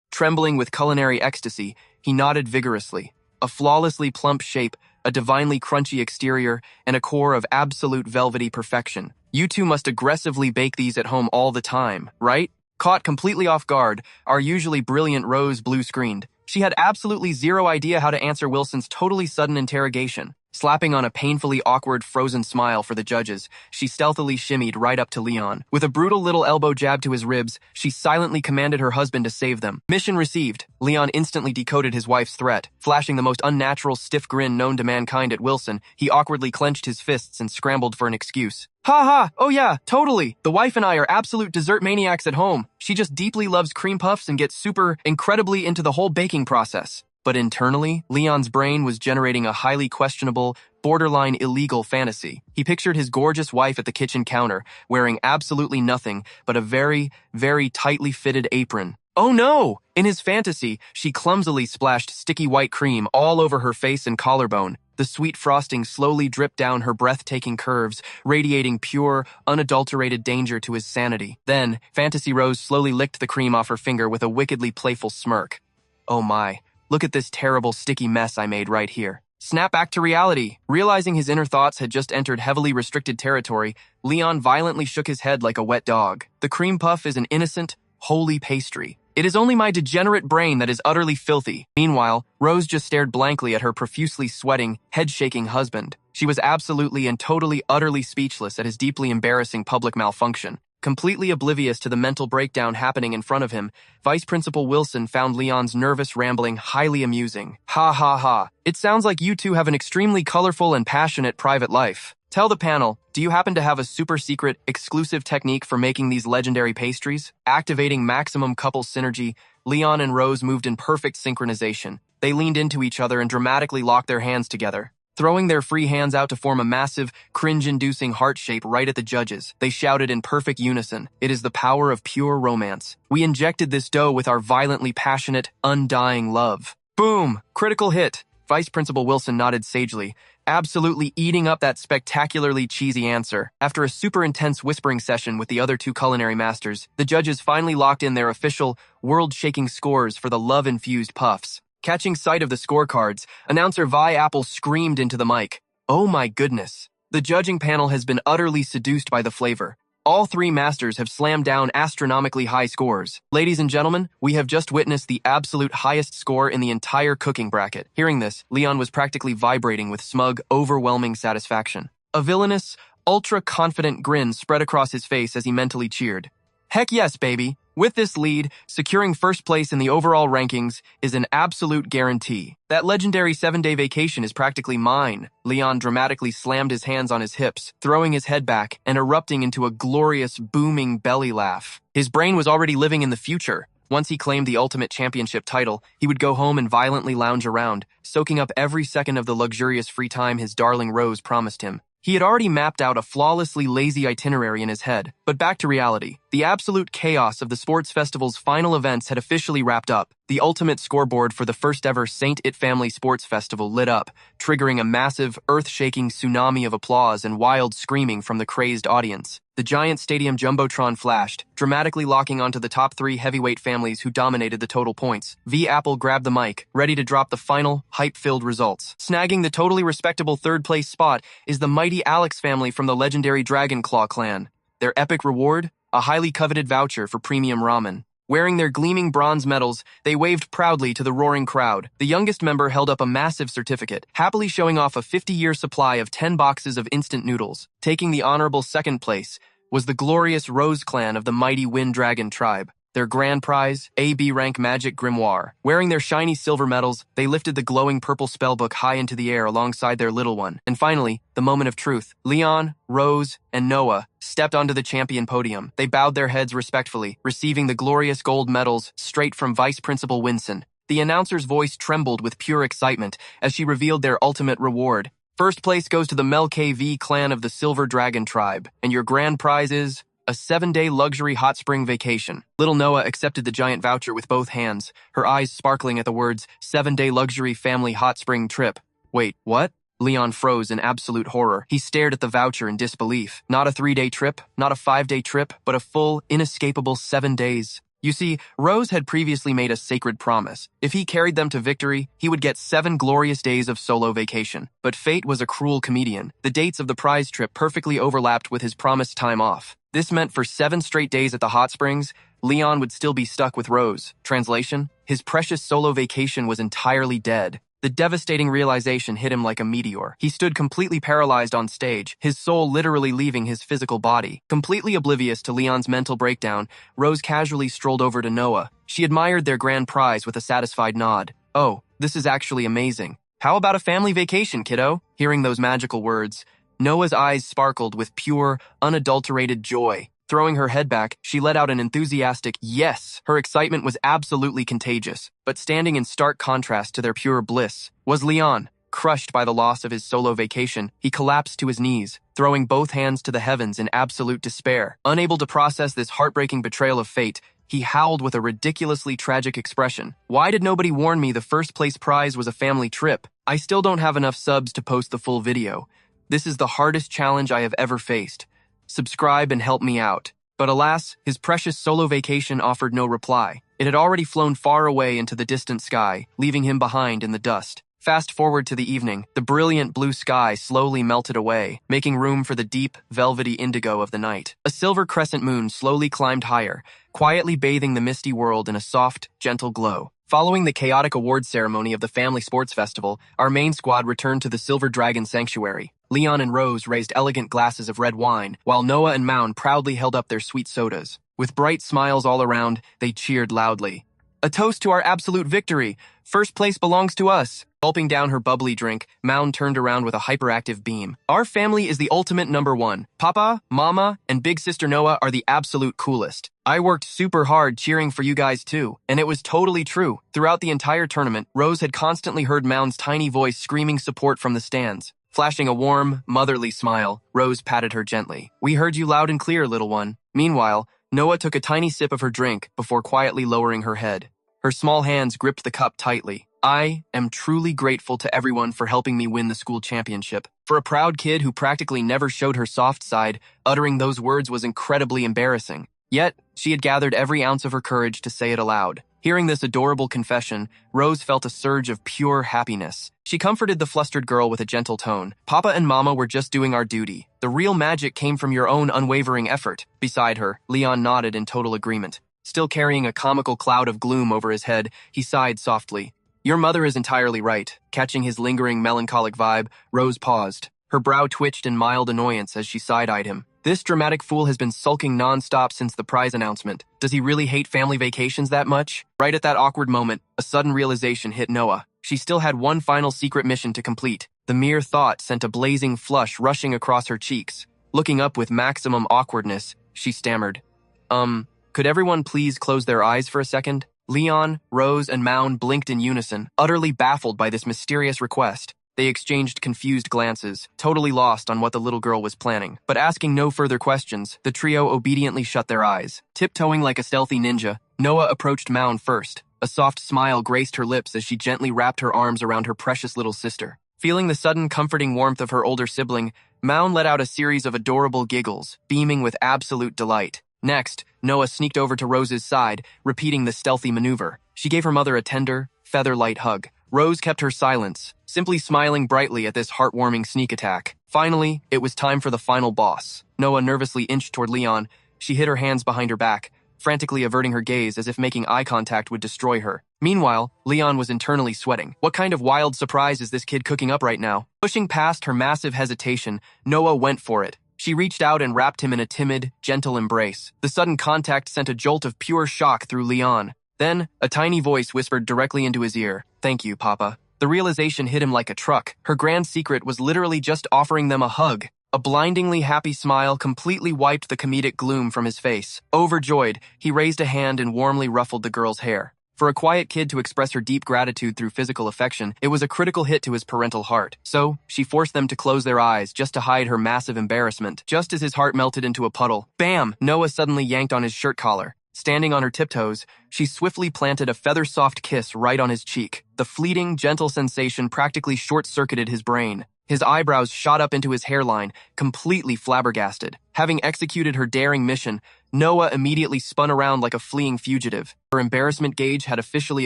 Trembling with culinary ecstasy, he nodded vigorously. A flawlessly plump shape, a divinely crunchy exterior, and a core of absolute velvety perfection. You two must aggressively bake these at home all the time, right? Caught completely off guard, our usually brilliant Rose blue-screened. She had absolutely zero idea how to answer Wilson's totally sudden interrogation. Slapping on a painfully awkward frozen smile for the judges, she stealthily shimmied right up to Leon. With a brutal little elbow jab to his ribs, she silently commanded her husband to save them. Mission received. Leon instantly decoded his wife's threat. Flashing the most unnatural stiff grin known to mankind at Wilson, he awkwardly clenched his fists and scrambled for an excuse. Ha ha! Oh yeah, totally! The wife and I are absolute dessert maniacs at home. She just deeply loves cream puffs and gets super incredibly into the whole baking process. But internally, Leon's brain was generating a highly questionable, borderline illegal fantasy. He pictured his gorgeous wife at the kitchen counter, wearing absolutely nothing but a very, very tightly fitted apron. Oh no! In his fantasy, she clumsily splashed sticky white cream all over her face and collarbone. The sweet frosting slowly dripped down her breathtaking curves, radiating pure, unadulterated danger to his sanity. Then, Fantasy Rose slowly licked the cream off her finger with a wickedly playful smirk. Oh my, look at this terrible sticky mess I made right here. Snap back to reality. Realizing his inner thoughts had just entered heavily restricted territory, Leon violently shook his head like a wet dog. The cream puff is an innocent, holy pastry. It is only my degenerate brain that is utterly filthy. Meanwhile, Rose just stared blankly at her profusely sweating, head-shaking husband. She was absolutely and totally utterly speechless at his deeply embarrassing public malfunction. Completely oblivious to the mental breakdown happening in front of him, Vice Principal Wilson found Leon's nervous rambling highly amusing. Ha ha ha. It sounds like you two have an extremely colorful and passionate private life. Tell the panel, do you happen to have a super secret, exclusive technique for making these legendary pastries? Activating maximum couple synergy, Leon and Rose moved in perfect synchronization. They leaned into each other and dramatically locked their hands together. Throwing their free hands out to form a massive, cringe-inducing heart shape right at the judges, they shouted in perfect unison, "It is the power of pure romance. We injected this dough with our violently passionate, undying love." Boom! Critical hit. Vice Principal Wilson nodded sagely, absolutely eating up that spectacularly cheesy answer. After a super intense whispering session with the other two culinary masters, the judges finally locked in their official, world-shaking scores for the love-infused puffs. Catching sight of the scorecards, announcer Vi Apple screamed into the mic, "Oh my goodness. The judging panel has been utterly seduced by the flavor. All three masters have slammed down astronomically high scores. Ladies and gentlemen, we have just witnessed the absolute highest score in the entire cooking bracket." Hearing this, Leon was practically vibrating with smug, overwhelming satisfaction. A villainous, ultra-confident grin spread across his face as he mentally cheered. Heck yes, baby. With this lead, securing first place in the overall rankings is an absolute guarantee. That legendary 7-day vacation is practically mine. Leon dramatically slammed his hands on his hips, throwing his head back and erupting into a glorious, booming belly laugh. His brain was already living in the future. Once he claimed the ultimate championship title, he would go home and violently lounge around, soaking up every second of the luxurious free time his darling Rose promised him. He had already mapped out a flawlessly lazy itinerary in his head. But back to reality. The absolute chaos of the sports festival's final events had officially wrapped up. The ultimate scoreboard for the first ever Saint It Family Sports Festival lit up, triggering a massive, earth-shaking tsunami of applause and wild screaming from the crazed audience. The giant stadium jumbotron flashed, dramatically locking onto the top three heavyweight families who dominated the total points. V Apple grabbed the mic, ready to drop the final, hype-filled results. Snagging the totally respectable third-place spot is the mighty Alex family from the legendary Dragon Claw clan. Their epic reward? A highly coveted voucher for premium ramen. Wearing their gleaming bronze medals, they waved proudly to the roaring crowd. The youngest member held up a massive certificate, happily showing off a 50-year supply of 10 boxes of instant noodles. Taking the honorable second place was the glorious Rose clan of the mighty Wind Dragon tribe. Their grand prize, AB rank magic grimoire. Wearing their shiny silver medals, they lifted the glowing purple spellbook high into the air alongside their little one. And finally, the moment of truth. Leon, Rose, and Noah stepped onto the champion podium. They bowed their heads respectfully, receiving the glorious gold medals straight from Vice Principal Winson. The announcer's voice trembled with pure excitement as she revealed their ultimate reward. First place goes to the Melkv clan of the Silver Dragon tribe, and your grand prize is a 7-day luxury hot spring vacation. Little Noah accepted the giant voucher with both hands, her eyes sparkling at the words, 7-day luxury family hot spring trip. Wait, what? Leon froze in absolute horror. He stared at the voucher in disbelief. Not a 3-day trip, not a 5-day trip, but a full, inescapable 7 days. You see, Rose had previously made a sacred promise. If he carried them to victory, he would get 7 glorious days of solo vacation. But fate was a cruel comedian. The dates of the prize trip perfectly overlapped with his promised time off. This meant for 7 straight days at the hot springs, Leon would still be stuck with Rose. Translation: his precious solo vacation was entirely dead. The devastating realization hit him like a meteor. He stood completely paralyzed on stage, his soul literally leaving his physical body. Completely oblivious to Leon's mental breakdown, Rose casually strolled over to Noah. She admired their grand prize with a satisfied nod. "Oh, this is actually amazing. How about a family vacation, kiddo?" Hearing those magical words, Noah's eyes sparkled with pure, unadulterated joy. Throwing her head back, she let out an enthusiastic yes. Her excitement was absolutely contagious, but standing in stark contrast to their pure bliss was Leon. Crushed by the loss of his solo vacation, he collapsed to his knees, throwing both hands to the heavens in absolute despair. Unable to process this heartbreaking betrayal of fate, he howled with a ridiculously tragic expression. "Why did nobody warn me the first place prize was a family trip? I still don't have enough subs to post the full video. This is the hardest challenge I have ever faced. Subscribe and help me out. But alas, his precious solo vacation offered no reply. It had already flown far away into the distant sky, leaving him behind in the dust. Fast forward to the evening, the brilliant blue sky slowly melted away, making room for the deep, velvety indigo of the night. A silver crescent moon slowly climbed higher, quietly bathing the misty world in a soft, gentle glow. Following the chaotic awards ceremony of the Family Sports Festival, our main squad returned to the Silver Dragon Sanctuary. Leon and Rose raised elegant glasses of red wine, while Noah and Mound proudly held up their sweet sodas. With bright smiles all around, they cheered loudly. A toast to our absolute victory! First place belongs to us! Gulping down her bubbly drink, Mound turned around with a hyperactive beam. Our family is the ultimate number one. Papa, Mama, and Big Sister Noah are the absolute coolest. I worked super hard cheering for you guys too, and it was totally true. Throughout the entire tournament, Rose had constantly heard Mound's tiny voice screaming support from the stands. Flashing a warm, motherly smile, Rose patted her gently. We heard you loud and clear, little one. Meanwhile, Noah took a tiny sip of her drink before quietly lowering her head. Her small hands gripped the cup tightly. I am truly grateful to everyone for helping me win the school championship. For a proud kid who practically never showed her soft side, uttering those words was incredibly embarrassing. Yet, she had gathered every ounce of her courage to say it aloud. Hearing this adorable confession, Rose felt a surge of pure happiness. She comforted the flustered girl with a gentle tone. Papa and Mama were just doing our duty. The real magic came from your own unwavering effort. Beside her, Leon nodded in total agreement. Still carrying a comical cloud of gloom over his head, he sighed softly. Your mother is entirely right. Catching his lingering melancholic vibe, Rose paused. Her brow twitched in mild annoyance as she side-eyed him. This dramatic fool has been sulking non-stop since the prize announcement. Does he really hate family vacations that much? Right at that awkward moment, a sudden realization hit Noah. She still had one final secret mission to complete. The mere thought sent a blazing flush rushing across her cheeks. Looking up with maximum awkwardness, she stammered. Could everyone please close their eyes for a second? Leon, Rose, and Mound blinked in unison, utterly baffled by this mysterious request. They exchanged confused glances, totally lost on what the little girl was planning. But asking no further questions, the trio obediently shut their eyes. Tiptoeing like a stealthy ninja, Noah approached Mound first. A soft smile graced her lips as she gently wrapped her arms around her precious little sister. Feeling the sudden comforting warmth of her older sibling, Mound let out a series of adorable giggles, beaming with absolute delight. Next, Noah sneaked over to Rose's side, repeating the stealthy maneuver. She gave her mother a tender, feather-light hug. Rose kept her silence, simply smiling brightly at this heartwarming sneak attack. Finally, it was time for the final boss. Noah nervously inched toward Leon. She hid her hands behind her back, frantically averting her gaze as if making eye contact would destroy her. Meanwhile, Leon was internally sweating. What kind of wild surprise is this kid cooking up right now? Pushing past her massive hesitation, Noah went for it. She reached out and wrapped him in a timid, gentle embrace. The sudden contact sent a jolt of pure shock through Leon. Then, a tiny voice whispered directly into his ear, "Thank you, Papa." The realization hit him like a truck. Her grand secret was literally just offering them a hug. A blindingly happy smile completely wiped the comedic gloom from his face. Overjoyed, he raised a hand and warmly ruffled the girl's hair. For a quiet kid to express her deep gratitude through physical affection, it was a critical hit to his parental heart. So, she forced them to close their eyes just to hide her massive embarrassment. Just as his heart melted into a puddle, bam! Noah suddenly yanked on his shirt collar. Standing on her tiptoes, she swiftly planted a feather-soft kiss right on his cheek. The fleeting, gentle sensation practically short-circuited his brain. His eyebrows shot up into his hairline, completely flabbergasted. Having executed her daring mission, Noah immediately spun around like a fleeing fugitive. Her embarrassment gauge had officially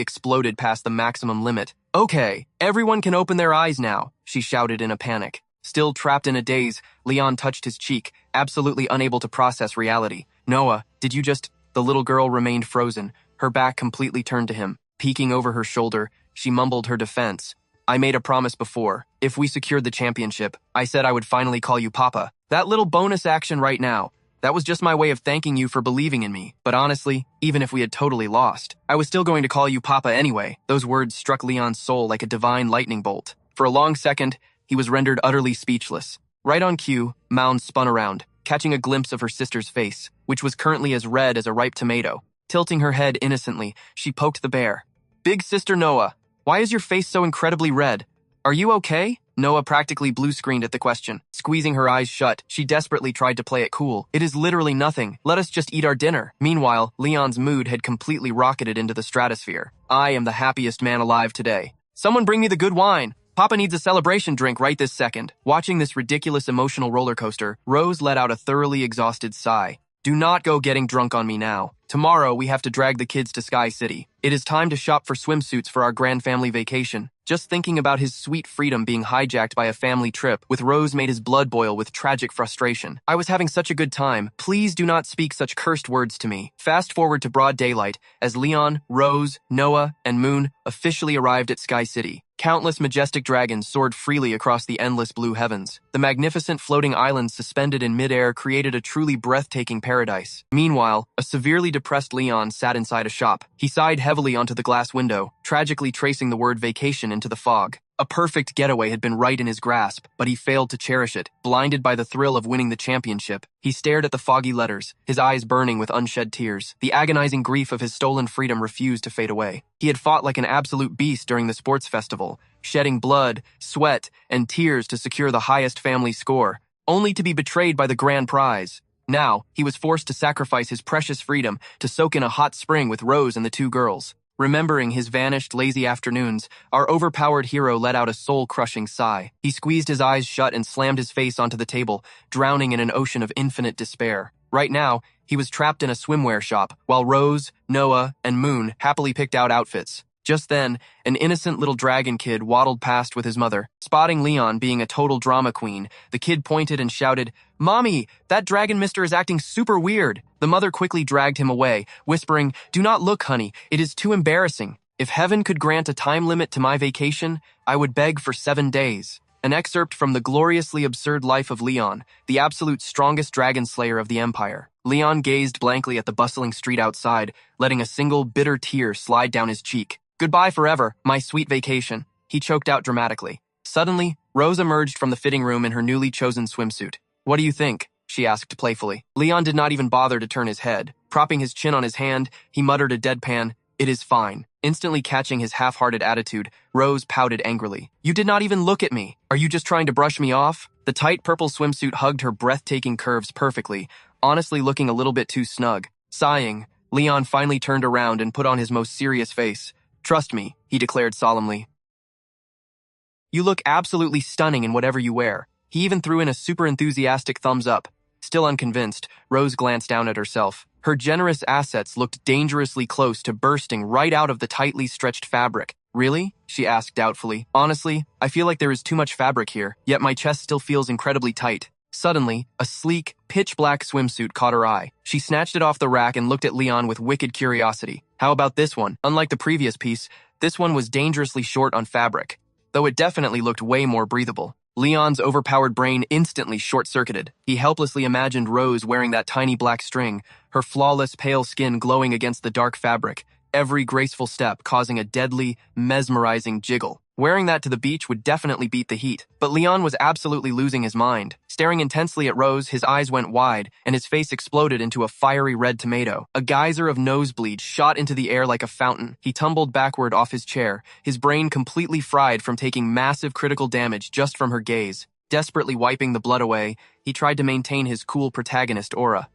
exploded past the maximum limit. "Okay, everyone can open their eyes now," she shouted in a panic. Still trapped in a daze, Leon touched his cheek, absolutely unable to process reality. "Noah, did you just—" The little girl remained frozen, her back completely turned to him. Peeking over her shoulder, she mumbled her defense. "I made a promise before. If we secured the championship, I said I would finally call you Papa. That little bonus action right now, that was just my way of thanking you for believing in me. But honestly, even if we had totally lost, I was still going to call you Papa anyway." Those words struck Leon's soul like a divine lightning bolt. For a long second, he was rendered utterly speechless. Right on cue, Mound spun around, catching a glimpse of her sister's face, which was currently as red as a ripe tomato. Tilting her head innocently, she poked the bear. "Big Sister Noah, why is your face so incredibly red? Are you okay?" Noah practically blue-screened at the question. Squeezing her eyes shut, she desperately tried to play it cool. "It is literally nothing. Let us just eat our dinner." Meanwhile, Leon's mood had completely rocketed into the stratosphere. "I am the happiest man alive today. Someone bring me the good wine. Papa needs a celebration drink right this second. Watching this ridiculous emotional roller coaster, Rose let out a thoroughly exhausted sigh. Do not go getting drunk on me now. Tomorrow, we have to drag the kids to Sky City. It is time to shop for swimsuits for our grand family vacation. Just thinking about his sweet freedom being hijacked by a family trip with Rose made his blood boil with tragic frustration. I was having such a good time. Please do not speak such cursed words to me. Fast forward to broad daylight as Leon, Rose, Noah, and Moon officially arrived at Sky City. Countless majestic dragons soared freely across the endless blue heavens. The magnificent floating islands suspended in midair created a truly breathtaking paradise. Meanwhile, a severely depressed Leon sat inside a shop. He sighed heavily onto the glass window, tragically tracing the word vacation into the fog. A perfect getaway had been right in his grasp, but he failed to cherish it. Blinded by the thrill of winning the championship, he stared at the foggy letters, his eyes burning with unshed tears. The agonizing grief of his stolen freedom refused to fade away. He had fought like an absolute beast during the sports festival, shedding blood, sweat, and tears to secure the highest family score, only to be betrayed by the grand prize. Now, he was forced to sacrifice his precious freedom to soak in a hot spring with Rose and the two girls. Remembering his vanished lazy afternoons, our overpowered hero let out a soul-crushing sigh. He squeezed his eyes shut and slammed his face onto the table, drowning in an ocean of infinite despair. Right now, he was trapped in a swimwear shop, while Rose, Noah, and Moon happily picked out outfits. Just then, an innocent little dragon kid waddled past with his mother. Spotting Leon being a total drama queen, the kid pointed and shouted, "Mommy, that dragon mister is acting super weird." The mother quickly dragged him away, whispering, "Do not look, honey. It is too embarrassing. If heaven could grant a time limit to my vacation, I would beg for 7 days." An excerpt from the gloriously absurd life of Leon, the absolute strongest dragon slayer of the Empire. Leon gazed blankly at the bustling street outside, letting a single bitter tear slide down his cheek. "Goodbye forever, my sweet vacation," he choked out dramatically. Suddenly, Rose emerged from the fitting room in her newly chosen swimsuit. "What do you think?" she asked playfully. Leon did not even bother to turn his head. Propping his chin on his hand, he muttered a deadpan, "It is fine." Instantly catching his half-hearted attitude, Rose pouted angrily. "You did not even look at me. Are you just trying to brush me off?" The tight purple swimsuit hugged her breathtaking curves perfectly, honestly looking a little bit too snug. Sighing, Leon finally turned around and put on his most serious face. "Trust me," he declared solemnly. "You look absolutely stunning in whatever you wear." He even threw in a super enthusiastic thumbs up. Still unconvinced, Rose glanced down at herself. Her generous assets looked dangerously close to bursting right out of the tightly stretched fabric. "Really?" she asked doubtfully. "Honestly, I feel like there is too much fabric here, yet my chest still feels incredibly tight." Suddenly, a sleek, pitch-black swimsuit caught her eye. She snatched it off the rack and looked at Leon with wicked curiosity. How about this one? Unlike the previous piece, this one was dangerously short on fabric, though it definitely looked way more breathable. Leon's overpowered brain instantly short-circuited. He helplessly imagined Rose wearing that tiny black string, her flawless pale skin glowing against the dark fabric, every graceful step causing a deadly, mesmerizing jiggle. Wearing that to the beach would definitely beat the heat. But Leon was absolutely losing his mind. Staring intensely at Rose, his eyes went wide, and his face exploded into a fiery red tomato. A geyser of nosebleed shot into the air like a fountain. He tumbled backward off his chair, his brain completely fried from taking massive critical damage just from her gaze. Desperately wiping the blood away, he tried to maintain his cool protagonist aura.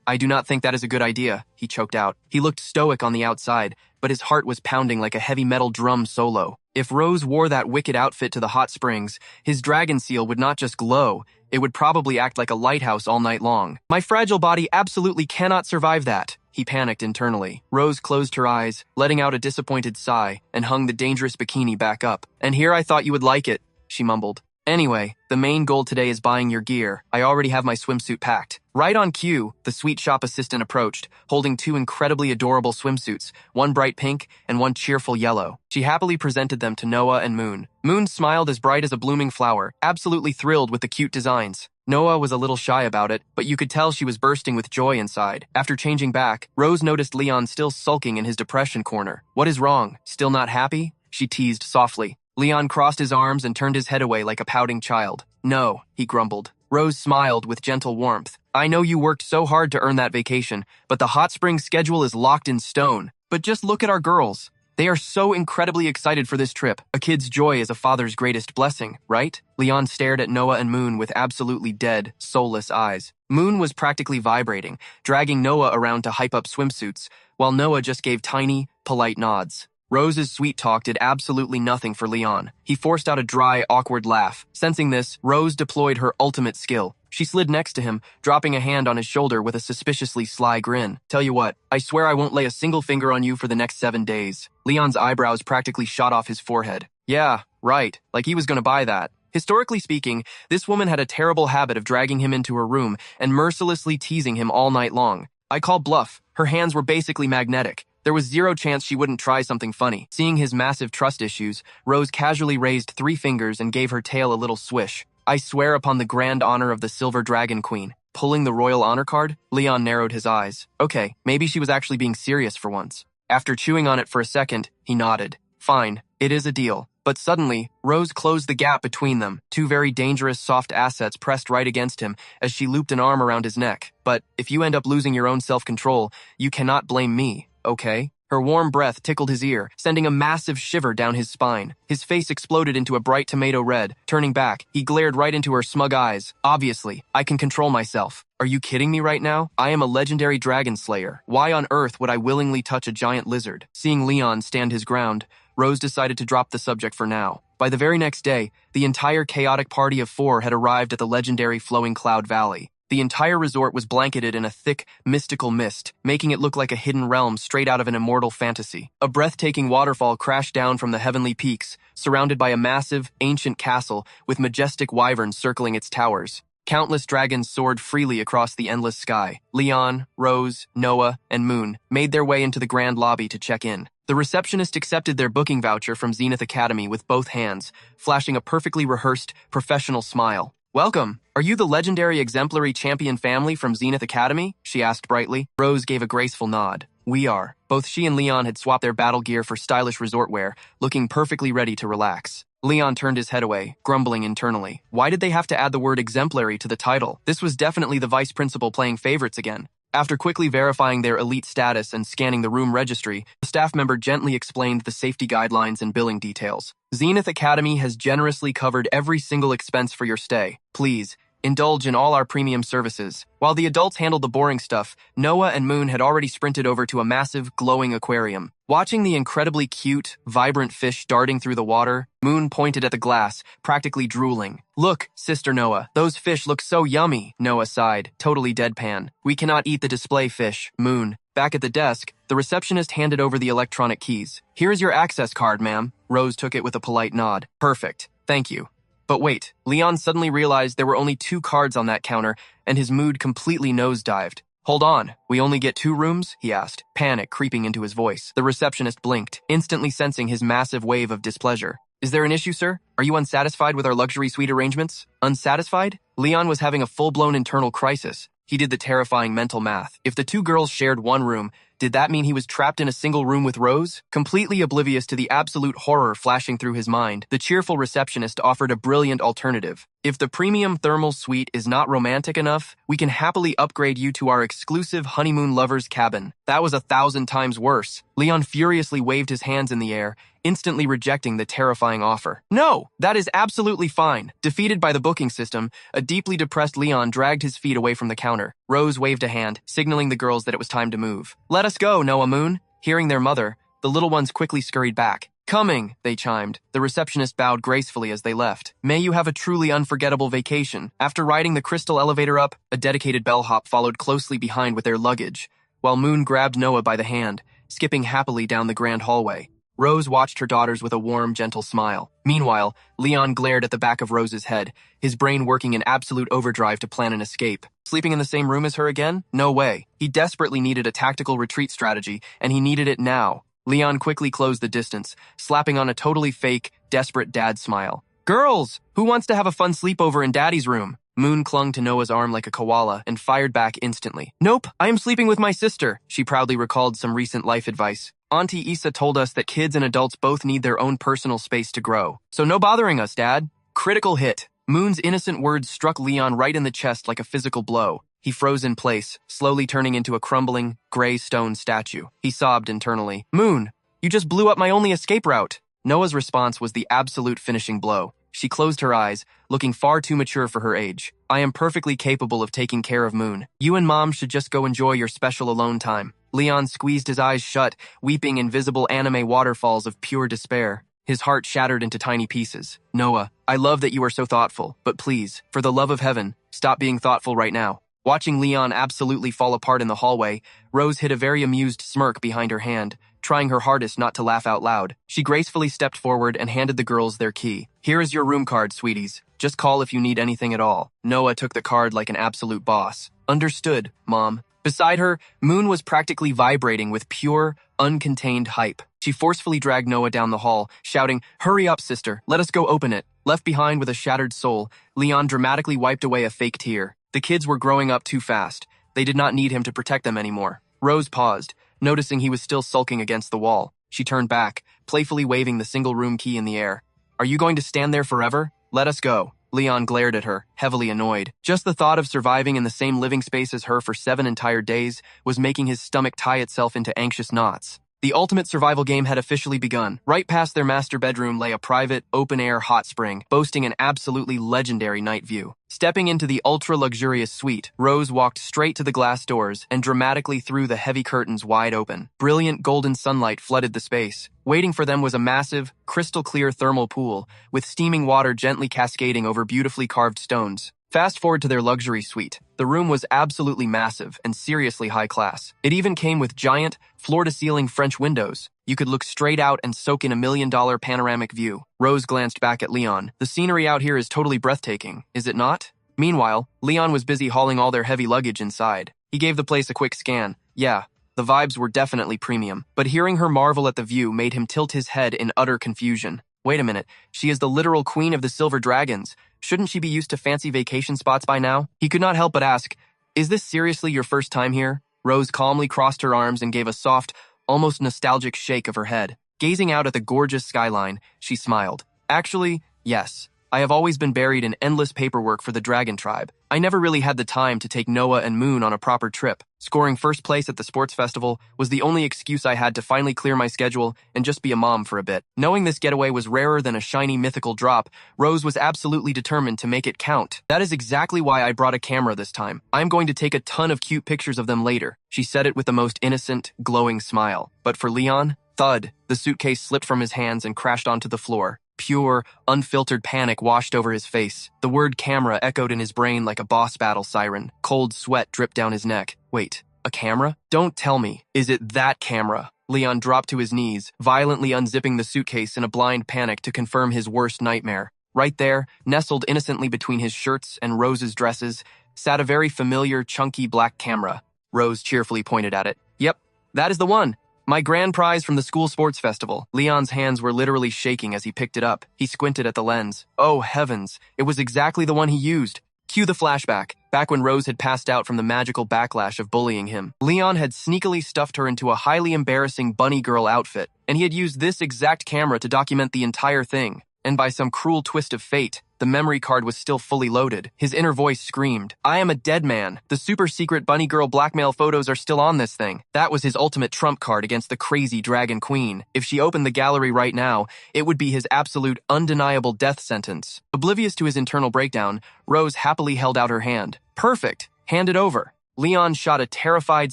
I do not think that is a good idea," he choked out. He looked stoic on the outside, but his heart was pounding like a heavy metal drum solo. If Rose wore that wicked outfit to the hot springs, his dragon seal would not just glow, it would probably act like a lighthouse all night long. "My fragile body absolutely cannot survive that," he panicked internally. Rose closed her eyes, letting out a disappointed sigh, and hung the dangerous bikini back up. "And here I thought you would like it," she mumbled. "Anyway, the main goal today is buying your gear. I already have my swimsuit packed." Right on cue, the sweet shop assistant approached, holding 2 incredibly adorable swimsuits, one bright pink and one cheerful yellow. She happily presented them to Noah and Moon. Moon smiled as bright as a blooming flower, absolutely thrilled with the cute designs. Noah was a little shy about it, but you could tell she was bursting with joy inside. After changing back, Rose noticed Leon still sulking in his depression corner. "What is wrong? Still not happy?" she teased softly. Leon crossed his arms and turned his head away like a pouting child. "No," he grumbled. Rose smiled with gentle warmth. "I know you worked so hard to earn that vacation, but the hot spring schedule is locked in stone. But just look at our girls. They are so incredibly excited for this trip. A kid's joy is a father's greatest blessing, right?" Leon stared at Noah and Moon with absolutely dead, soulless eyes. Moon was practically vibrating, dragging Noah around to hype up swimsuits, while Noah just gave tiny, polite nods. Rose's sweet talk did absolutely nothing for Leon. He forced out a dry, awkward laugh. Sensing this, Rose deployed her ultimate skill. She slid next to him, dropping a hand on his shoulder with a suspiciously sly grin. Tell you what, I swear I won't lay a single finger on you for the next 7 days. Leon's eyebrows practically shot off his forehead. Yeah, right, like he was gonna buy that. Historically speaking, this woman had a terrible habit of dragging him into her room and mercilessly teasing him all night long. I call bluff. Her hands were basically magnetic. There was zero chance she wouldn't try something funny. Seeing his massive trust issues, Rose casually raised 3 fingers and gave her tail a little swish. I swear upon the grand honor of the Silver Dragon Queen. Pulling the royal honor card? Leon narrowed his eyes. Okay, maybe she was actually being serious for once. After chewing on it for a second, he nodded. Fine, it is a deal. But suddenly, Rose closed the gap between them. 2 very dangerous soft assets pressed right against him as she looped an arm around his neck. But if you end up losing your own self-control, you cannot blame me, okay? Her warm breath tickled his ear, sending a massive shiver down his spine. His face exploded into a bright tomato red. Turning back, he glared right into her smug eyes. Obviously, I can control myself. Are you kidding me right now? I am a legendary dragon slayer. Why on earth would I willingly touch a giant lizard? Seeing Leon stand his ground, Rose decided to drop the subject for now. By the very next day, the entire chaotic party of 4 had arrived at the legendary Flowing Cloud Valley. The entire resort was blanketed in a thick, mystical mist, making it look like a hidden realm straight out of an immortal fantasy. A breathtaking waterfall crashed down from the heavenly peaks, surrounded by a massive, ancient castle with majestic wyverns circling its towers. Countless dragons soared freely across the endless sky. Leon, Rose, Noah, and Moon made their way into the grand lobby to check in. The receptionist accepted their booking voucher from Zenith Academy with both hands, flashing a perfectly rehearsed, professional smile. Welcome. Are you the legendary exemplary champion family from Zenith Academy? She asked brightly. Rose gave a graceful nod. We are. Both she and Leon had swapped their battle gear for stylish resort wear, looking perfectly ready to relax. Leon turned his head away, grumbling internally. Why did they have to add the word exemplary to the title? This was definitely the vice principal playing favorites again. After quickly verifying their elite status and scanning the room registry, the staff member gently explained the safety guidelines and billing details. Zenith Academy has generously covered every single expense for your stay. Please, indulge in all our premium services. While the adults handled the boring stuff, Noah and Moon had already sprinted over to a massive, glowing aquarium. Watching the incredibly cute, vibrant fish darting through the water, Moon pointed at the glass, practically drooling. Look, Sister Noah, those fish look so yummy, Noah sighed, totally deadpan. We cannot eat the display fish, Moon. Back at the desk, the receptionist handed over the electronic keys. Here's your access card, ma'am. Rose took it with a polite nod. Perfect. Thank you. But wait, Leon suddenly realized there were only 2 cards on that counter, and his mood completely nosedived. Hold on, we only get 2 rooms? He asked, panic creeping into his voice. The receptionist blinked, instantly sensing his massive wave of displeasure. Is there an issue, sir? Are you unsatisfied with our luxury suite arrangements? Unsatisfied? Leon was having a full-blown internal crisis. He did the terrifying mental math. If the 2 girls shared one room, did that mean he was trapped in a single room with Rose? Completely oblivious to the absolute horror flashing through his mind, the cheerful receptionist offered a brilliant alternative. If the premium thermal suite is not romantic enough, we can happily upgrade you to our exclusive honeymoon lovers cabin. That was 1,000 times worse. Leon furiously waved his hands in the air, instantly rejecting the terrifying offer. No, that is absolutely fine. Defeated by the booking system, a deeply depressed Leon dragged his feet away from the counter. Rose waved a hand, signaling the girls that it was time to move. Let us go, Noah Moon. Hearing their mother, the little ones quickly scurried back. Coming, they chimed. The receptionist bowed gracefully as they left. May you have a truly unforgettable vacation. After riding the crystal elevator up, a dedicated bellhop followed closely behind with their luggage, while Moon grabbed Noah by the hand, skipping happily down the grand hallway. Rose watched her daughters with a warm, gentle smile. Meanwhile, Leon glared at the back of Rose's head, his brain working in absolute overdrive to plan an escape. Sleeping in the same room as her again? No way. He desperately needed a tactical retreat strategy, and he needed it now. Leon quickly closed the distance, slapping on a totally fake, desperate dad smile. Girls! Who wants to have a fun sleepover in Daddy's room? Moon clung to Noah's arm like a koala and fired back instantly. Nope, I am sleeping with my sister, she proudly recalled some recent life advice. Auntie Issa told us that kids and adults both need their own personal space to grow. So no bothering us, Dad. Critical hit. Moon's innocent words struck Leon right in the chest like a physical blow. He froze in place, slowly turning into a crumbling, gray stone statue. He sobbed internally. Moon, you just blew up my only escape route. Noah's response was the absolute finishing blow. She closed her eyes, looking far too mature for her age. I am perfectly capable of taking care of Moon. You and Mom should just go enjoy your special alone time. Leon squeezed his eyes shut, weeping invisible anime waterfalls of pure despair. His heart shattered into tiny pieces. Noah, I love that you are so thoughtful, but please, for the love of heaven, stop being thoughtful right now. Watching Leon absolutely fall apart in the hallway, Rose hid a very amused smirk behind her hand, trying her hardest not to laugh out loud. She gracefully stepped forward and handed the girls their key. Here is your room card, sweeties. Just call if you need anything at all. Noah took the card like an absolute boss. Understood, Mom. Beside her, Moon was practically vibrating with pure, uncontained hype. She forcefully dragged Noah down the hall, shouting, "Hurry up, sister, let us go open it." Left behind with a shattered soul, Leon dramatically wiped away a fake tear. The kids were growing up too fast. They did not need him to protect them anymore. Rose paused, noticing he was still sulking against the wall. She turned back, playfully waving the single-room key in the air. Are you going to stand there forever? Let us go. Leon glared at her, heavily annoyed. Just the thought of surviving in the same living space as her for 7 entire days was making his stomach tie itself into anxious knots. The ultimate survival game had officially begun. Right past their master bedroom lay a private, open-air hot spring, boasting an absolutely legendary night view. Stepping into the ultra-luxurious suite, Rose walked straight to the glass doors and dramatically threw the heavy curtains wide open. Brilliant golden sunlight flooded the space. Waiting for them was a massive, crystal-clear thermal pool, with steaming water gently cascading over beautifully carved stones. Fast forward to their luxury suite. The room was absolutely massive and seriously high class. It even came with giant, floor-to-ceiling French windows. You could look straight out and soak in a $1 million panoramic view. Rose glanced back at Leon. The scenery out here is totally breathtaking, is it not? Meanwhile, Leon was busy hauling all their heavy luggage inside. He gave the place a quick scan. Yeah, the vibes were definitely premium. But hearing her marvel at the view made him tilt his head in utter confusion. Wait a minute, she is the literal queen of the Silver Dragons. Shouldn't she be used to fancy vacation spots by now? He could not help but ask, is this seriously your first time here? Rose calmly crossed her arms and gave a soft, almost nostalgic shake of her head. Gazing out at the gorgeous skyline, she smiled. Actually, yes. I have always been buried in endless paperwork for the Dragon Tribe. I never really had the time to take Noah and Moon on a proper trip. Scoring first place at the sports festival was the only excuse I had to finally clear my schedule and just be a mom for a bit. Knowing this getaway was rarer than a shiny mythical drop, Rose was absolutely determined to make it count. That is exactly why I brought a camera this time. I'm going to take a ton of cute pictures of them later. She said it with the most innocent, glowing smile. But for Leon, thud, the suitcase slipped from his hands and crashed onto the floor. Pure, unfiltered panic washed over his face. The word camera echoed in his brain like a boss battle siren. Cold sweat dripped down his neck. Wait, a camera? Don't tell me. Is it that camera? Leon dropped to his knees, violently unzipping the suitcase in a blind panic to confirm his worst nightmare. Right there, nestled innocently between his shirts and Rose's dresses, sat a very familiar, chunky black camera. Rose cheerfully pointed at it. Yep, that is the one. My grand prize from the school sports festival. Leon's hands were literally shaking as he picked it up. He squinted at the lens. Oh heavens, it was exactly the one he used. Cue the flashback, back when Rose had passed out from the magical backlash of bullying him. Leon had sneakily stuffed her into a highly embarrassing bunny girl outfit, and he had used this exact camera to document the entire thing. And by some cruel twist of fate, the memory card was still fully loaded. His inner voice screamed, I am a dead man. The super secret bunny girl blackmail photos are still on this thing. That was his ultimate trump card against the crazy dragon queen. If she opened the gallery right now, it would be his absolute undeniable death sentence. Oblivious to his internal breakdown, Rose happily held out her hand. Perfect. Hand it over. Leon shot a terrified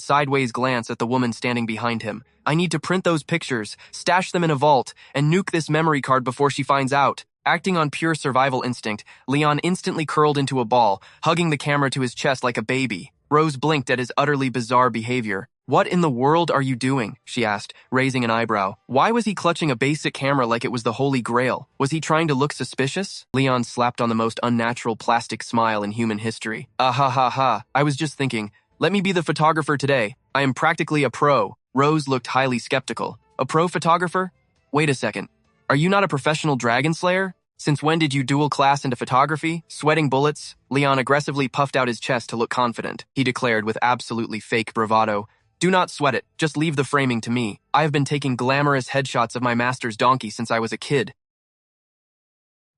sideways glance at the woman standing behind him. I need to print those pictures, stash them in a vault, and nuke this memory card before she finds out. Acting on pure survival instinct, Leon instantly curled into a ball, hugging the camera to his chest like a baby. Rose blinked at his utterly bizarre behavior. What in the world are you doing? She asked, raising an eyebrow. Why was he clutching a basic camera like it was the Holy Grail? Was he trying to look suspicious? Leon slapped on the most unnatural plastic smile in human history. Ah ha ha ha, I was just thinking, let me be the photographer today. I am practically a pro. Rose looked highly skeptical. A pro photographer? Wait a second. Are you not a professional dragon slayer? Since when did you dual class into photography? Sweating bullets? Leon aggressively puffed out his chest to look confident. He declared with absolutely fake bravado, do not sweat it. Just leave the framing to me. I have been taking glamorous headshots of my master's donkey since I was a kid.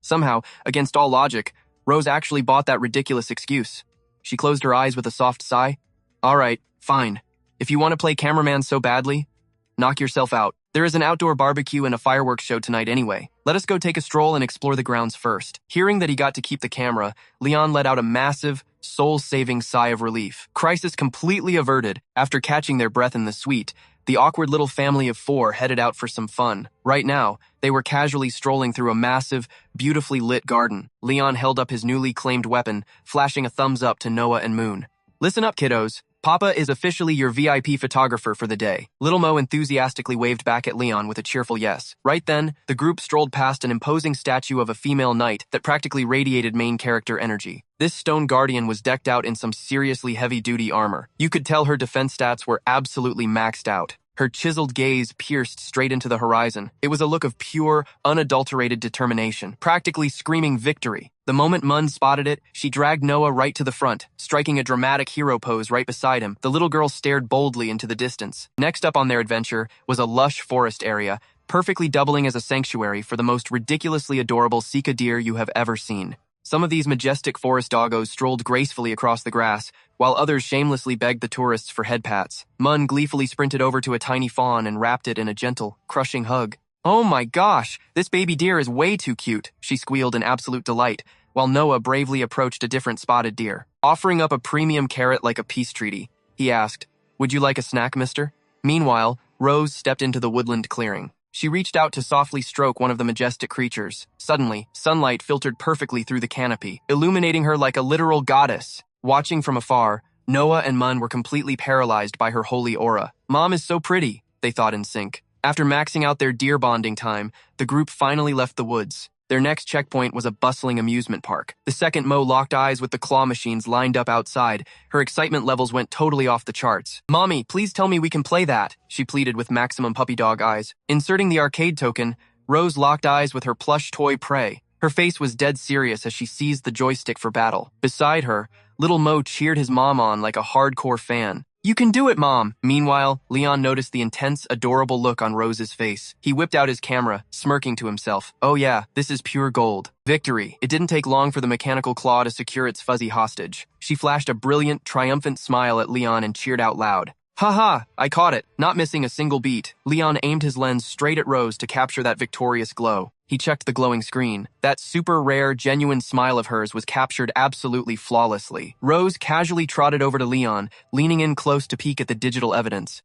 Somehow, against all logic, Rose actually bought that ridiculous excuse. She closed her eyes with a soft sigh. All right, fine. If you want to play cameraman so badly, knock yourself out. There is an outdoor barbecue and a fireworks show tonight anyway. Let us go take a stroll and explore the grounds first. Hearing that he got to keep the camera, Leon let out a massive, soul-saving sigh of relief. Crisis completely averted after catching their breath in the suite. The awkward little family of four headed out for some fun. Right now, they were casually strolling through a massive, beautifully lit garden. Leon held up his newly claimed weapon, flashing a thumbs up to Noah and Moon. Listen up, kiddos. Papa is officially your VIP photographer for the day. Little Mo enthusiastically waved back at Leon with a cheerful yes. Right then, the group strolled past an imposing statue of a female knight that practically radiated main character energy. This stone guardian was decked out in some seriously heavy-duty armor. You could tell her defense stats were absolutely maxed out. Her chiseled gaze pierced straight into the horizon. It was a look of pure, unadulterated determination, practically screaming victory. The moment Mun spotted it, she dragged Noah right to the front, striking a dramatic hero pose right beside him. The little girl stared boldly into the distance. Next up on their adventure was a lush forest area, perfectly doubling as a sanctuary for the most ridiculously adorable Sika deer you have ever seen. Some of these majestic forest doggos strolled gracefully across the grass, while others shamelessly begged the tourists for head pats. Mun gleefully sprinted over to a tiny fawn and wrapped it in a gentle, crushing hug. "Oh my gosh, this baby deer is way too cute," she squealed in absolute delight, while Noah bravely approached a different spotted deer. Offering up a premium carrot like a peace treaty, he asked, "Would you like a snack, mister?" Meanwhile, Rose stepped into the woodland clearing. She reached out to softly stroke one of the majestic creatures. Suddenly, sunlight filtered perfectly through the canopy, illuminating her like a literal goddess. Watching from afar, Noah and Mun were completely paralyzed by her holy aura. "Mom is so pretty," they thought in sync. After maxing out their deer bonding time, the group finally left the woods. Their next checkpoint was a bustling amusement park. The second Mo locked eyes with the claw machines lined up outside. Her excitement levels went totally off the charts. "Mommy, please tell me we can play that," she pleaded with maximum puppy dog eyes. Inserting the arcade token, Rose locked eyes with her plush toy prey. Her face was dead serious as she seized the joystick for battle. Beside her, little Mo cheered his mom on like a hardcore fan. "You can do it, Mom!" Meanwhile, Leon noticed the intense, adorable look on Rose's face. He whipped out his camera, smirking to himself. "Oh yeah, this is pure gold." Victory. It didn't take long for the mechanical claw to secure its fuzzy hostage. She flashed a brilliant, triumphant smile at Leon and cheered out loud. "Haha, I caught it." Not missing a single beat, Leon aimed his lens straight at Rose to capture that victorious glow. He checked the glowing screen. That super rare, genuine smile of hers was captured absolutely flawlessly. Rose casually trotted over to Leon, leaning in close to peek at the digital evidence.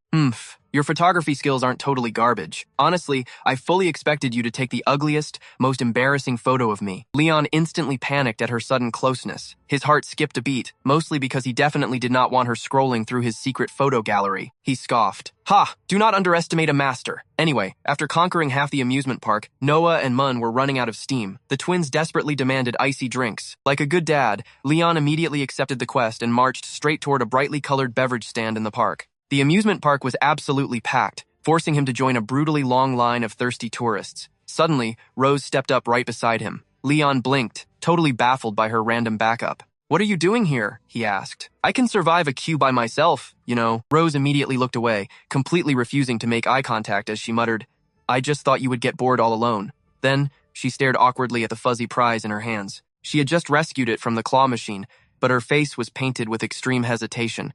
Your photography skills aren't totally garbage. Honestly, I fully expected you to take the ugliest, most embarrassing photo of me." Leon instantly panicked at her sudden closeness. His heart skipped a beat, mostly because he definitely did not want her scrolling through his secret photo gallery. He scoffed. "Ha! Do not underestimate a master." Anyway, after conquering half the amusement park, Noah and Mun were running out of steam. The twins desperately demanded icy drinks. Like a good dad, Leon immediately accepted the quest and marched straight toward a brightly colored beverage stand in the park. The amusement park was absolutely packed, forcing him to join a brutally long line of thirsty tourists. Suddenly, Rose stepped up right beside him. Leon blinked, totally baffled by her random backup. "What are you doing here?" he asked. "I can survive a queue by myself, you know." Rose immediately looked away, completely refusing to make eye contact as she muttered, "I just thought you would get bored all alone." Then, she stared awkwardly at the fuzzy prize in her hands. She had just rescued it from the claw machine, but her face was painted with extreme hesitation.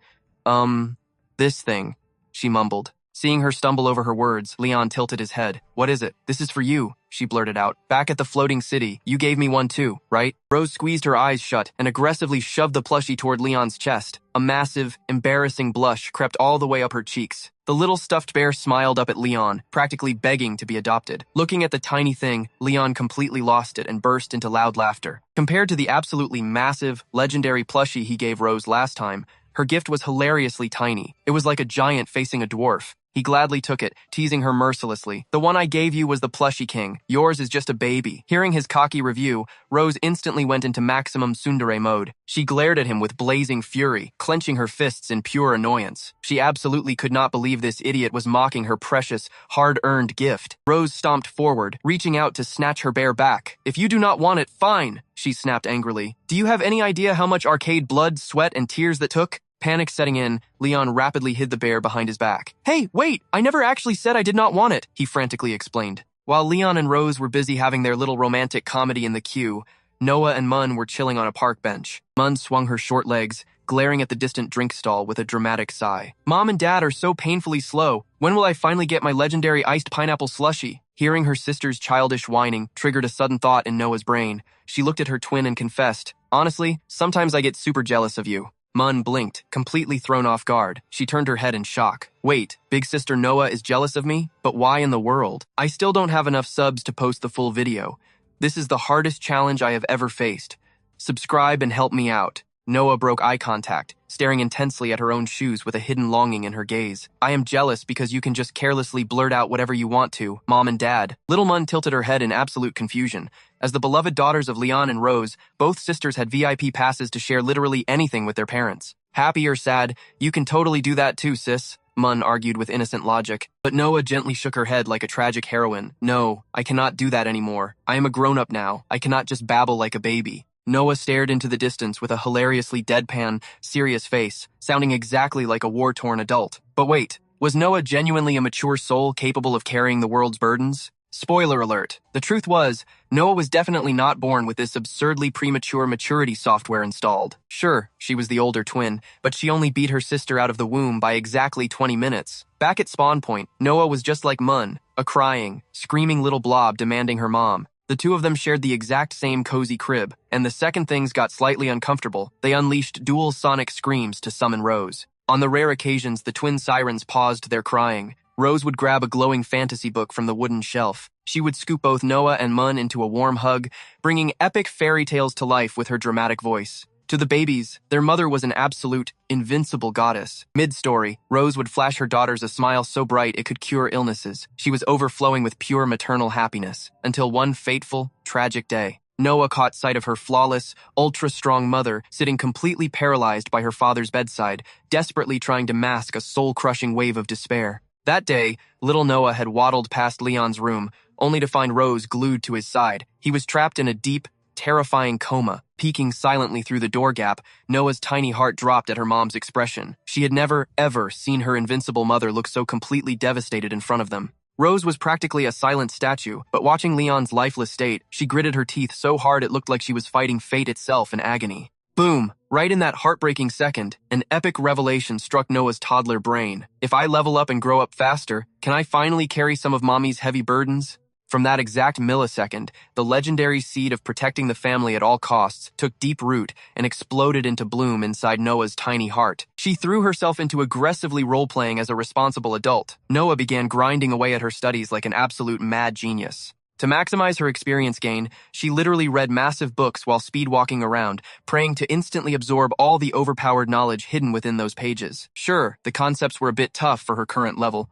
This thing," she mumbled. Seeing her stumble over her words, Leon tilted his head. "What is it?" "This is for you," she blurted out. "Back at the floating city, you gave me one too, right?" Rose squeezed her eyes shut and aggressively shoved the plushie toward Leon's chest. A massive, embarrassing blush crept all the way up her cheeks. The little stuffed bear smiled up at Leon, practically begging to be adopted. Looking at the tiny thing, Leon completely lost it and burst into loud laughter. Compared to the absolutely massive, legendary plushie he gave Rose last time, her gift was hilariously tiny. It was like a giant facing a dwarf. He gladly took it, teasing her mercilessly. "The one I gave you was the plushie king. Yours is just a baby." Hearing his cocky review, Rose instantly went into maximum tsundere mode. She glared at him with blazing fury, clenching her fists in pure annoyance. She absolutely could not believe this idiot was mocking her precious, hard-earned gift. Rose stomped forward, reaching out to snatch her bear back. "If you do not want it, fine," she snapped angrily. "Do you have any idea how much arcade blood, sweat, and tears that took?" Panic setting in, Leon rapidly hid the bear behind his back. "Hey, wait! I never actually said I did not want it," he frantically explained. While Leon and Rose were busy having their little romantic comedy in the queue, Noah and Mun were chilling on a park bench. Mun swung her short legs, glaring at the distant drink stall with a dramatic sigh. "Mom and Dad are so painfully slow. When will I finally get my legendary iced pineapple slushie? Hearing her sister's childish whining triggered a sudden thought in Noah's brain. She looked at her twin and confessed, "Honestly, sometimes I get super jealous of you." Mun blinked, completely thrown off guard. She turned her head in shock. "Wait, big sister Noah is jealous of me? But why in the world? I still don't have enough subs to post the full video. This is the hardest challenge I have ever faced. Subscribe and help me out." Noah broke eye contact, staring intensely at her own shoes with a hidden longing in her gaze. "I am jealous because you can just carelessly blurt out whatever you want to, Mom and Dad." Little Mun tilted her head in absolute confusion. As the beloved daughters of Leon and Rose, both sisters had VIP passes to share literally anything with their parents. "Happy or sad, you can totally do that too, sis," Mun argued with innocent logic. But Noah gently shook her head like a tragic heroine. "No, I cannot do that anymore. I am a grown-up now. I cannot just babble like a baby." Noah stared into the distance with a hilariously deadpan, serious face, sounding exactly like a war-torn adult. But wait, was Noah genuinely a mature soul capable of carrying the world's burdens? Spoiler alert. The truth was, Noah was definitely not born with this absurdly premature maturity software installed. Sure, she was the older twin, but she only beat her sister out of the womb by exactly 20 minutes. Back at spawn point, Noah was just like Mun, a crying, screaming little blob demanding her mom. The two of them shared the exact same cozy crib, and the second things got slightly uncomfortable, they unleashed dual sonic screams to summon Rose. On the rare occasions the twin sirens paused their crying, Rose would grab a glowing fantasy book from the wooden shelf. She would scoop both Noah and Mun into a warm hug, bringing epic fairy tales to life with her dramatic voice. To the babies, their mother was an absolute, invincible goddess. Mid-story, Rose would flash her daughters a smile so bright it could cure illnesses. She was overflowing with pure maternal happiness, until one fateful, tragic day. Noah caught sight of her flawless, ultra-strong mother sitting completely paralyzed by her father's bedside, desperately trying to mask a soul-crushing wave of despair. That day, little Noah had waddled past Leon's room, only to find Rose glued to his side. He was trapped in a deep, terrifying coma. Peeking silently through the door gap, Noah's tiny heart dropped at her mom's expression. She had never, ever seen her invincible mother look so completely devastated in front of them. Rose was practically a silent statue, but watching Leon's lifeless state, she gritted her teeth so hard it looked like she was fighting fate itself in agony. Boom! Right in that heartbreaking second, an epic revelation struck Noah's toddler brain. If I level up and grow up faster, can I finally carry some of Mommy's heavy burdens? From that exact millisecond, the legendary seed of protecting the family at all costs took deep root and exploded into bloom inside Noah's tiny heart. She threw herself into aggressively role-playing as a responsible adult. Noah began grinding away at her studies like an absolute mad genius. To maximize her experience gain, she literally read massive books while speed-walking around, praying to instantly absorb all the overpowered knowledge hidden within those pages. Sure, the concepts were a bit tough for her current level,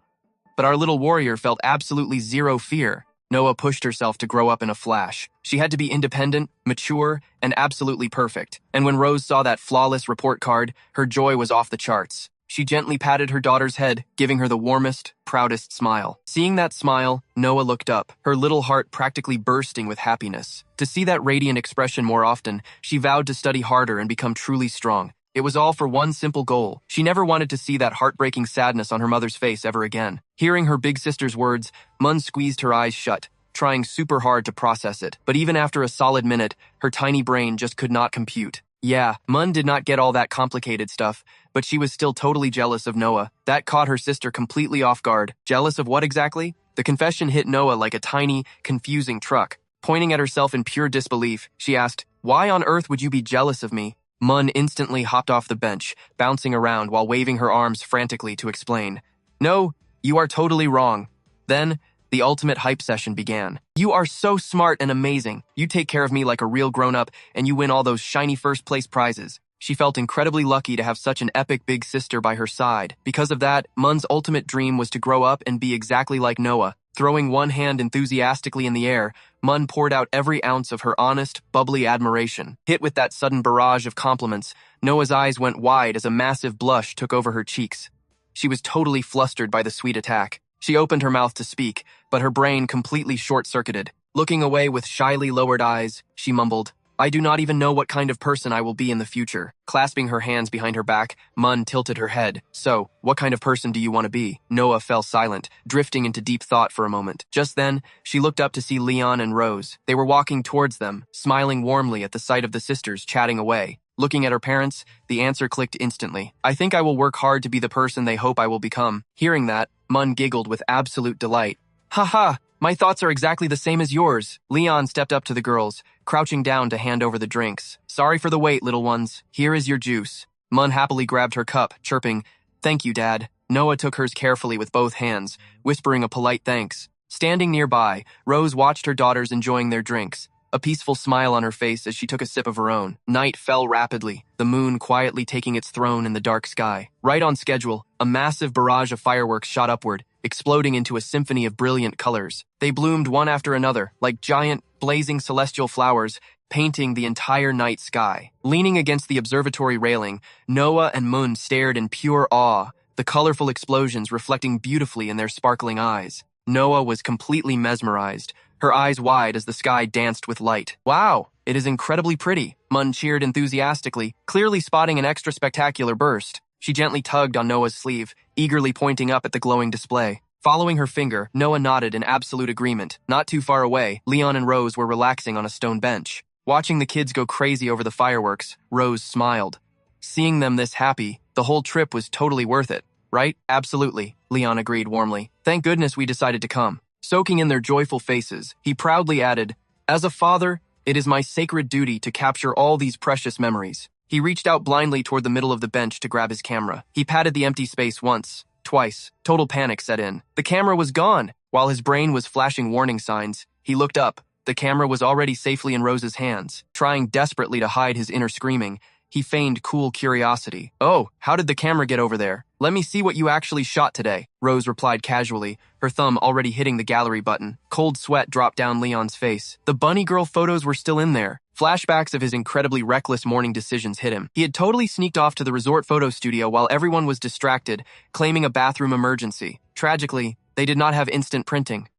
but our little warrior felt absolutely zero fear. Noah pushed herself to grow up in a flash. She had to be independent, mature, and absolutely perfect. And when Rose saw that flawless report card, her joy was off the charts. She gently patted her daughter's head, giving her the warmest, proudest smile. Seeing that smile, Noah looked up, her little heart practically bursting with happiness. To see that radiant expression more often, she vowed to study harder and become truly strong. It was all for one simple goal. She never wanted to see that heartbreaking sadness on her mother's face ever again. Hearing her big sister's words, Mun squeezed her eyes shut, trying super hard to process it. But even after a solid minute, her tiny brain just could not compute. Yeah, Mun did not get all that complicated stuff, but she was still totally jealous of Noah. That caught her sister completely off guard. Jealous of what exactly? The confession hit Noah like a tiny, confusing truck. Pointing at herself in pure disbelief, she asked, "Why on earth would you be jealous of me?" Mun instantly hopped off the bench, bouncing around while waving her arms frantically to explain. "No, you are totally wrong." Then, the ultimate hype session began. "You are so smart and amazing. You take care of me like a real grown-up, and you win all those shiny first-place prizes." She felt incredibly lucky to have such an epic big sister by her side. Because of that, Mun's ultimate dream was to grow up and be exactly like Noah. Throwing one hand enthusiastically in the air, Mun poured out every ounce of her honest, bubbly admiration. Hit with that sudden barrage of compliments, Noah's eyes went wide as a massive blush took over her cheeks. She was totally flustered by the sweet attack. She opened her mouth to speak, but her brain completely short-circuited. Looking away with shyly lowered eyes, she mumbled, "I do not even know what kind of person I will be in the future." Clasping her hands behind her back, Mun tilted her head. "So, what kind of person do you want to be?" Noah fell silent, drifting into deep thought for a moment. Just then, she looked up to see Leon and Rose. They were walking towards them, smiling warmly at the sight of the sisters chatting away. Looking at her parents, the answer clicked instantly. I think I will work hard to be the person they hope I will become. Hearing that, Mun giggled with absolute delight. Haha, my thoughts are exactly the same as yours. Leon stepped up to the girls, crouching down to hand over the drinks. Sorry for the wait, little ones. Here is your juice. Mun happily grabbed her cup, chirping, Thank you, Dad. Noah took hers carefully with both hands, whispering a polite thanks. Standing nearby, Rose watched her daughters enjoying their drinks, a peaceful smile on her face as she took a sip of her own. Night fell rapidly, the moon quietly taking its throne in the dark sky. Right on schedule, a massive barrage of fireworks shot upward, exploding into a symphony of brilliant colors. They bloomed one after another, like giant, blazing celestial flowers, painting the entire night sky. Leaning against the observatory railing, Noah and Mun stared in pure awe, the colorful explosions reflecting beautifully in their sparkling eyes. Noah was completely mesmerized, her eyes wide as the sky danced with light. Wow, it is incredibly pretty, Mun cheered enthusiastically, clearly spotting an extra spectacular burst. She gently tugged on Noah's sleeve, eagerly pointing up at the glowing display. Following her finger, Noah nodded in absolute agreement. Not too far away, Leon and Rose were relaxing on a stone bench. Watching the kids go crazy over the fireworks, Rose smiled. Seeing them this happy, the whole trip was totally worth it, right? Absolutely, Leon agreed warmly. Thank goodness we decided to come. Soaking in their joyful faces, he proudly added, As a father, it is my sacred duty to capture all these precious memories. He reached out blindly toward the middle of the bench to grab his camera. He patted the empty space once, twice. Total panic set in. The camera was gone. While his brain was flashing warning signs, he looked up. The camera was already safely in Rose's hands. Trying desperately to hide his inner screaming, he feigned cool curiosity. Oh, how did the camera get over there? Let me see what you actually shot today, Rose replied casually, her thumb already hitting the gallery button. Cold sweat dropped down Leon's face. The bunny girl photos were still in there. Flashbacks of his incredibly reckless morning decisions hit him. He had totally sneaked off to the resort photo studio while everyone was distracted, claiming a bathroom emergency. Tragically, they did not have instant printing.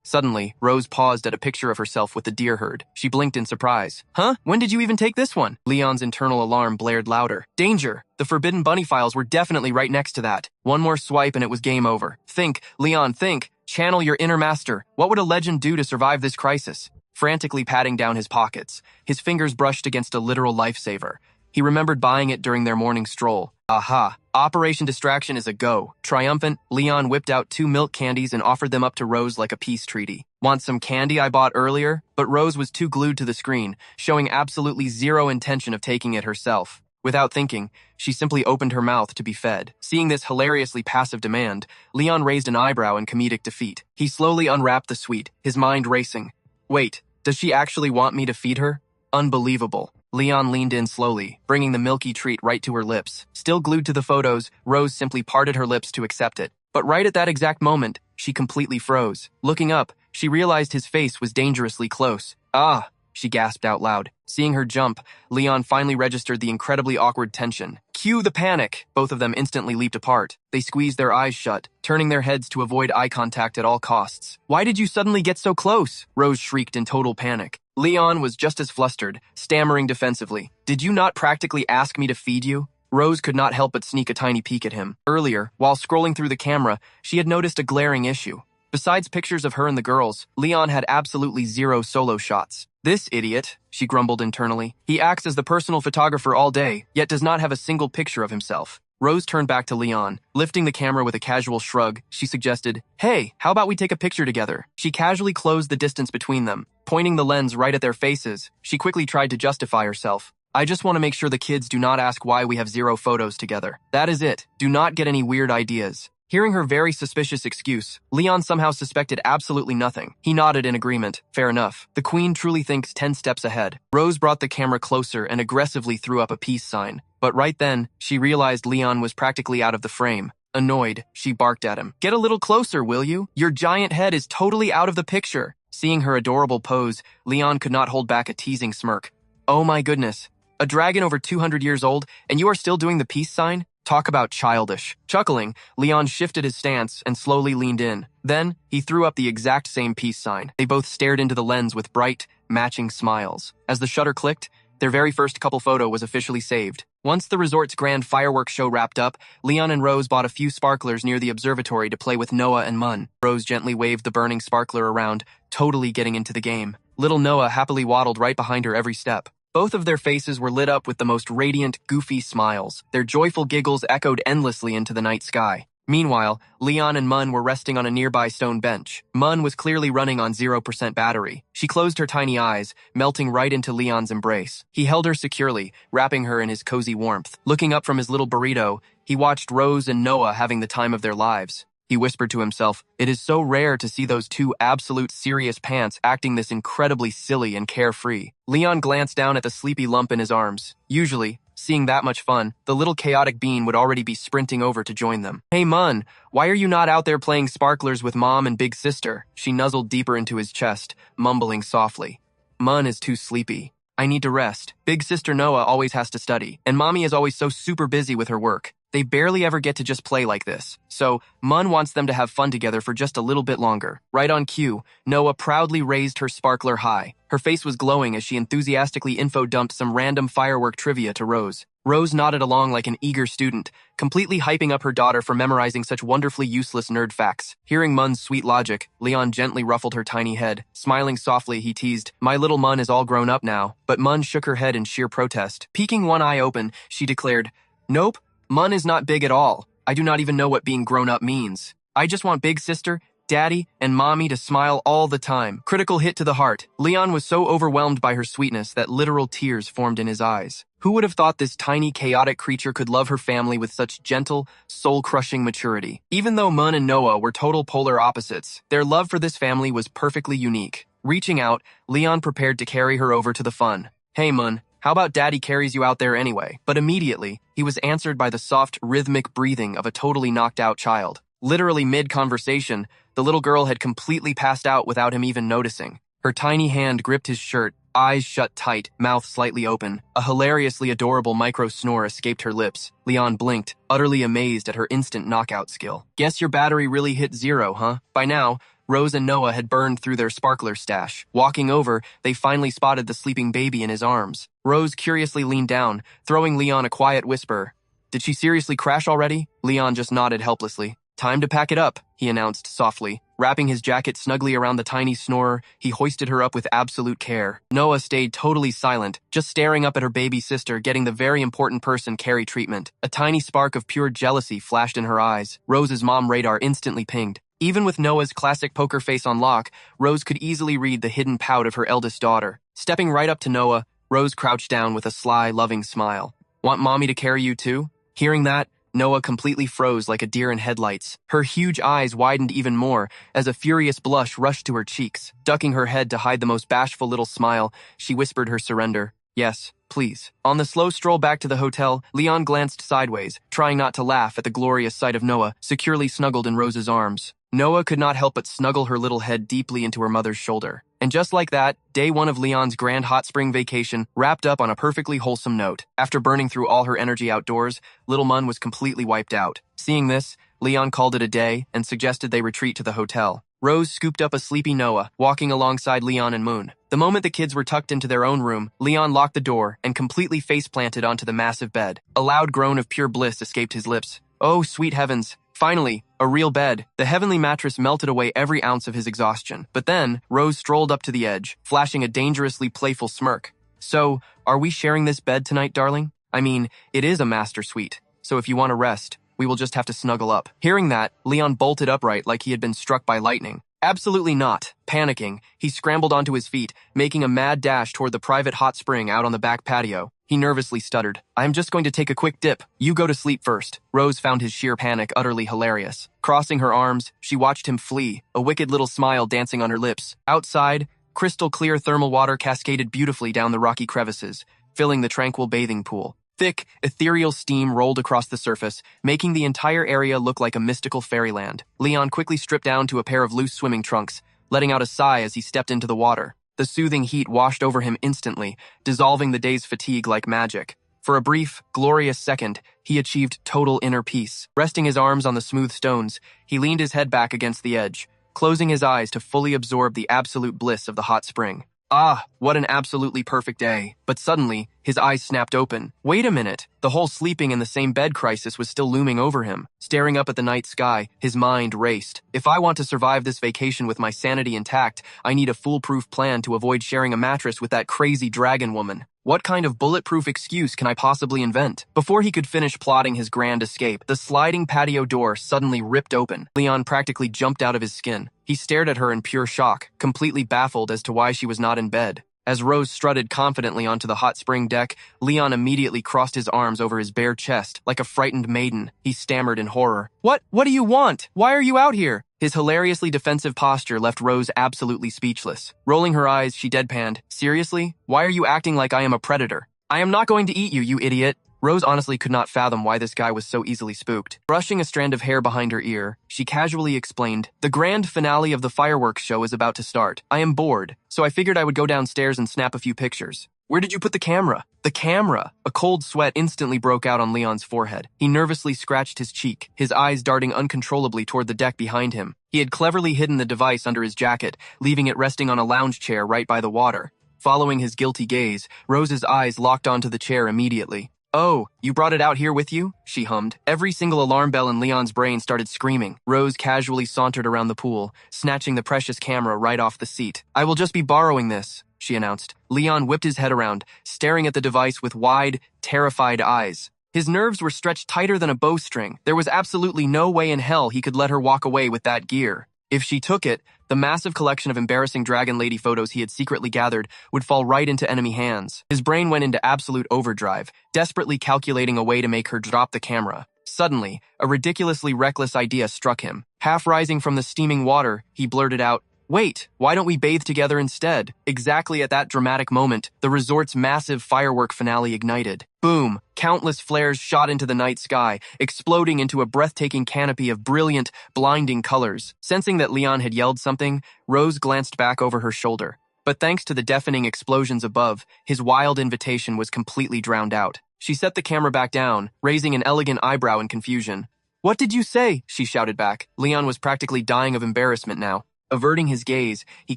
Suddenly, Rose paused at a picture of herself with the deer herd. She blinked in surprise. Huh? When did you even take this one? Leon's internal alarm blared louder. Danger! The forbidden bunny files were definitely right next to that. One more swipe and it was game over. Think, Leon, think. Channel your inner master. What would a legend do to survive this crisis? Frantically patting down his pockets, his fingers brushed against a literal lifesaver. He remembered buying it during their morning stroll. Aha! Operation Distraction is a go. Triumphant, Leon whipped out 2 milk candies and offered them up to Rose like a peace treaty. Want some candy I bought earlier? But Rose was too glued to the screen, showing absolutely zero intention of taking it herself. Without thinking, she simply opened her mouth to be fed. Seeing this hilariously passive demand, Leon raised an eyebrow in comedic defeat. He slowly unwrapped the sweet, his mind racing. Wait, does she actually want me to feed her? Unbelievable. Leon leaned in slowly, bringing the milky treat right to her lips. Still glued to the photos, Rose simply parted her lips to accept it. But right at that exact moment, she completely froze. Looking up, she realized his face was dangerously close. Ah! She gasped out loud. Seeing her jump, Leon finally registered the incredibly awkward tension. Cue the panic! Both of them instantly leaped apart. They squeezed their eyes shut, turning their heads to avoid eye contact at all costs. Why did you suddenly get so close? Rose shrieked in total panic. Leon was just as flustered, stammering defensively. Did you not practically ask me to feed you? Rose could not help but sneak a tiny peek at him. Earlier, while scrolling through the camera, she had noticed a glaring issue. Besides pictures of her and the girls, Leon had absolutely zero solo shots. This idiot, she grumbled internally. He acts as the personal photographer all day, yet does not have a single picture of himself. Rose turned back to Leon. Lifting the camera with a casual shrug, she suggested, Hey, how about we take a picture together? She casually closed the distance between them. Pointing the lens right at their faces, she quickly tried to justify herself. I just want to make sure the kids do not ask why we have 0 photos together. That is it. Do not get any weird ideas. Hearing her very suspicious excuse, Leon somehow suspected absolutely nothing. He nodded in agreement. Fair enough. The queen truly thinks 10 steps ahead. Rose brought the camera closer and aggressively threw up a peace sign. But right then, she realized Leon was practically out of the frame. Annoyed, she barked at him. Get a little closer, will you? Your giant head is totally out of the picture. Seeing her adorable pose, Leon could not hold back a teasing smirk. Oh my goodness. A dragon over 200 years old, and you are still doing the peace sign? Talk about childish. Chuckling, Leon shifted his stance and slowly leaned in. Then, he threw up the exact same peace sign. They both stared into the lens with bright, matching smiles. As the shutter clicked, their very first couple photo was officially saved. Once the resort's grand fireworks show wrapped up, Leon and Rose bought a few sparklers near the observatory to play with Noah and Mun. Rose gently waved the burning sparkler around, totally getting into the game. Little Noah happily waddled right behind her every step. Both of their faces were lit up with the most radiant, goofy smiles. Their joyful giggles echoed endlessly into the night sky. Meanwhile, Leon and Mun were resting on a nearby stone bench. Mun was clearly running on 0% battery. She closed her tiny eyes, melting right into Leon's embrace. He held her securely, wrapping her in his cozy warmth. Looking up from his little burrito, he watched Rose and Noah having the time of their lives. He whispered to himself, "It is so rare to see those two absolute serious pants acting this incredibly silly and carefree." Leon glanced down at the sleepy lump in his arms. Usually, seeing that much fun, the little chaotic bean would already be sprinting over to join them. "Hey Mun, why are you not out there playing sparklers with Mom and Big Sister?" She nuzzled deeper into his chest, mumbling softly. "Mun is too sleepy. I need to rest. Big Sister Noah always has to study, and Mommy is always so super busy with her work. They barely ever get to just play like this. So, Mun wants them to have fun together for just a little bit longer." Right on cue, Noah proudly raised her sparkler high. Her face was glowing as she enthusiastically info-dumped some random firework trivia to Rose. Rose nodded along like an eager student, completely hyping up her daughter for memorizing such wonderfully useless nerd facts. Hearing Mun's sweet logic, Leon gently ruffled her tiny head. Smiling softly, he teased, "My little Mun is all grown up now." But Mun shook her head in sheer protest. Peeking one eye open, she declared, "Nope. Mun is not big at all. I do not even know what being grown up means. I just want Big Sister, Daddy, and Mommy to smile all the time." Critical hit to the heart. Leon was so overwhelmed by her sweetness that literal tears formed in his eyes. Who would have thought this tiny, chaotic creature could love her family with such gentle, soul-crushing maturity? Even though Mun and Noah were total polar opposites, their love for this family was perfectly unique. Reaching out, Leon prepared to carry her over to the fun. "Hey Mun, how about Daddy carries you out there anyway?" But immediately, he was answered by the soft, rhythmic breathing of a totally knocked-out child. Literally mid-conversation, the little girl had completely passed out without him even noticing. Her tiny hand gripped his shirt, eyes shut tight, mouth slightly open. A hilariously adorable micro-snore escaped her lips. Leon blinked, utterly amazed at her instant knockout skill. "Guess your battery really hit 0, huh?" By now, Rose and Noah had burned through their sparkler stash. Walking over, they finally spotted the sleeping baby in his arms. Rose curiously leaned down, throwing Leon a quiet whisper. "Did she seriously crash already?" Leon just nodded helplessly. "Time to pack it up," he announced softly. Wrapping his jacket snugly around the tiny snorer, he hoisted her up with absolute care. Noah stayed totally silent, just staring up at her baby sister getting the very important person carry treatment. A tiny spark of pure jealousy flashed in her eyes. Rose's mom radar instantly pinged. Even with Noah's classic poker face on lock, Rose could easily read the hidden pout of her eldest daughter. Stepping right up to Noah, Rose crouched down with a sly, loving smile. "Want Mommy to carry you too?" Hearing that, Noah completely froze like a deer in headlights. Her huge eyes widened even more as a furious blush rushed to her cheeks. Ducking her head to hide the most bashful little smile, she whispered her surrender. "Yes, please." On the slow stroll back to the hotel, Leon glanced sideways, trying not to laugh at the glorious sight of Noah securely snuggled in Rose's arms. Noah could not help but snuggle her little head deeply into her mother's shoulder. And just like that, day one of Leon's grand hot spring vacation wrapped up on a perfectly wholesome note. After burning through all her energy outdoors, little Mun was completely wiped out. Seeing this, Leon called it a day and suggested they retreat to the hotel. Rose scooped up a sleepy Noah, walking alongside Leon and Moon. The moment the kids were tucked into their own room, Leon locked the door and completely face-planted onto the massive bed. A loud groan of pure bliss escaped his lips. Oh, sweet heavens. Finally, a real bed. The heavenly mattress melted away every ounce of his exhaustion. But then, Rose strolled up to the edge, flashing a dangerously playful smirk. "So, are we sharing this bed tonight, darling? I mean, it is a master suite, so if you want to rest, we will just have to snuggle up." Hearing that, Leon bolted upright like he had been struck by lightning. Absolutely not. Panicking, he scrambled onto his feet, making a mad dash toward the private hot spring out on the back patio. He nervously stuttered, "I'm just going to take a quick dip. You go to sleep first." Rose found his sheer panic utterly hilarious. Crossing her arms, she watched him flee, a wicked little smile dancing on her lips. Outside, crystal clear thermal water cascaded beautifully down the rocky crevices, filling the tranquil bathing pool. Thick, ethereal steam rolled across the surface, making the entire area look like a mystical fairyland. Leon quickly stripped down to a pair of loose swimming trunks, letting out a sigh as he stepped into the water. The soothing heat washed over him instantly, dissolving the day's fatigue like magic. For a brief, glorious second, he achieved total inner peace. Resting his arms on the smooth stones, he leaned his head back against the edge, closing his eyes to fully absorb the absolute bliss of the hot spring. Ah, what an absolutely perfect day. But suddenly, his eyes snapped open. Wait a minute. The whole sleeping in the same bed crisis was still looming over him. Staring up at the night sky, his mind raced. If I want to survive this vacation with my sanity intact, I need a foolproof plan to avoid sharing a mattress with that crazy dragon woman. What kind of bulletproof excuse can I possibly invent? Before he could finish plotting his grand escape, the sliding patio door suddenly ripped open. Leon practically jumped out of his skin. He stared at her in pure shock, completely baffled as to why she was not in bed. As Rose strutted confidently onto the hot spring deck, Leon immediately crossed his arms over his bare chest. Like a frightened maiden, he stammered in horror. What do you want? Why are you out here? His hilariously defensive posture left Rose absolutely speechless. Rolling her eyes, she deadpanned, Seriously? Why are you acting like I am a predator? I am not going to eat you, you idiot. Rose honestly could not fathom why this guy was so easily spooked. Brushing a strand of hair behind her ear, she casually explained, The grand finale of the fireworks show is about to start. I am bored, so I figured I would go downstairs and snap a few pictures. Where did you put the camera? The camera! A cold sweat instantly broke out on Leon's forehead. He nervously scratched his cheek, his eyes darting uncontrollably toward the deck behind him. He had cleverly hidden the device under his jacket, leaving it resting on a lounge chair right by the water. Following his guilty gaze, Rose's eyes locked onto the chair immediately. Oh, you brought it out here with you? She hummed. Every single alarm bell in Leon's brain started screaming. Rose casually sauntered around the pool, snatching the precious camera right off the seat. I will just be borrowing this, she announced. Leon whipped his head around, staring at the device with wide, terrified eyes. His nerves were stretched tighter than a bowstring. There was absolutely no way in hell he could let her walk away with that gear. If she took it, the massive collection of embarrassing Dragon Lady photos he had secretly gathered would fall right into enemy hands. His brain went into absolute overdrive, desperately calculating a way to make her drop the camera. Suddenly, a ridiculously reckless idea struck him. Half rising from the steaming water, he blurted out, Wait, why don't we bathe together instead? Exactly at that dramatic moment, the resort's massive firework finale ignited. Boom! Countless flares shot into the night sky, exploding into a breathtaking canopy of brilliant, blinding colors. Sensing that Leon had yelled something, Rose glanced back over her shoulder. But thanks to the deafening explosions above, his wild invitation was completely drowned out. She set the camera back down, raising an elegant eyebrow in confusion. What did you say? She shouted back. Leon was practically dying of embarrassment now. Averting his gaze, he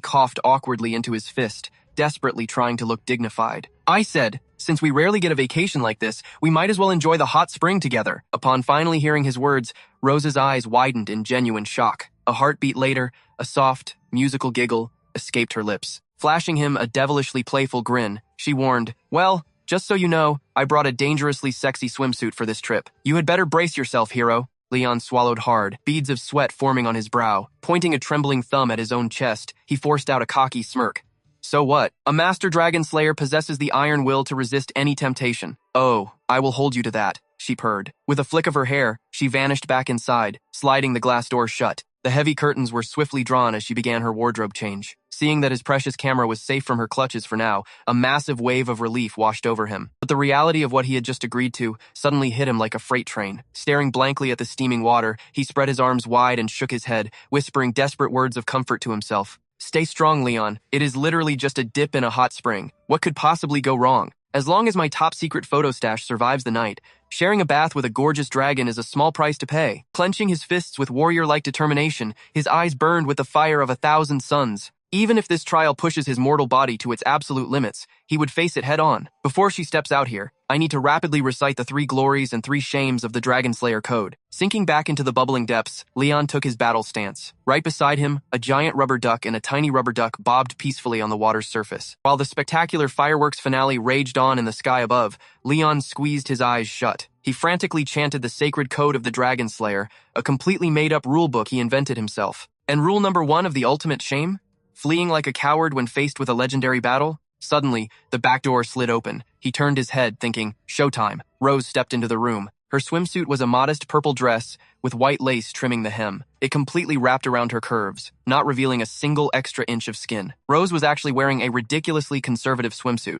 coughed awkwardly into his fist, desperately trying to look dignified. I said, since we rarely get a vacation like this, we might as well enjoy the hot spring together. Upon finally hearing his words, Rose's eyes widened in genuine shock. A heartbeat later, a soft, musical giggle escaped her lips. Flashing him a devilishly playful grin, she warned, Well, just so you know, I brought a dangerously sexy swimsuit for this trip. You had better brace yourself, hero. Leon swallowed hard, beads of sweat forming on his brow. Pointing a trembling thumb at his own chest, he forced out a cocky smirk. So what? A master dragon slayer possesses the iron will to resist any temptation. Oh, I will hold you to that, she purred. With a flick of her hair, she vanished back inside, sliding the glass door shut. The heavy curtains were swiftly drawn as she began her wardrobe change. Seeing that his precious camera was safe from her clutches for now, a massive wave of relief washed over him. But the reality of what he had just agreed to suddenly hit him like a freight train. Staring blankly at the steaming water, he spread his arms wide and shook his head, whispering desperate words of comfort to himself. Stay strong, Leon. It is literally just a dip in a hot spring. What could possibly go wrong? As long as my top-secret photo stash survives the night, sharing a bath with a gorgeous dragon is a small price to pay. Clenching his fists with warrior-like determination, his eyes burned with the fire of 1,000 suns. Even if this trial pushes his mortal body to its absolute limits, he would face it head-on. Before she steps out here, I need to rapidly recite the 3 glories and 3 shames of the Dragon Slayer Code. Sinking back into the bubbling depths, Leon took his battle stance. Right beside him, a giant rubber duck and a tiny rubber duck bobbed peacefully on the water's surface. While the spectacular fireworks finale raged on in the sky above, Leon squeezed his eyes shut. He frantically chanted the sacred code of the Dragon Slayer, a completely made-up rulebook he invented himself. And rule number 1 of the ultimate shame? Fleeing like a coward when faced with a legendary battle? Suddenly, the back door slid open. He turned his head, thinking, Showtime. Rose stepped into the room. Her swimsuit was a modest purple dress with white lace trimming the hem. It completely wrapped around her curves, not revealing a single extra inch of skin. Rose was actually wearing a ridiculously conservative swimsuit.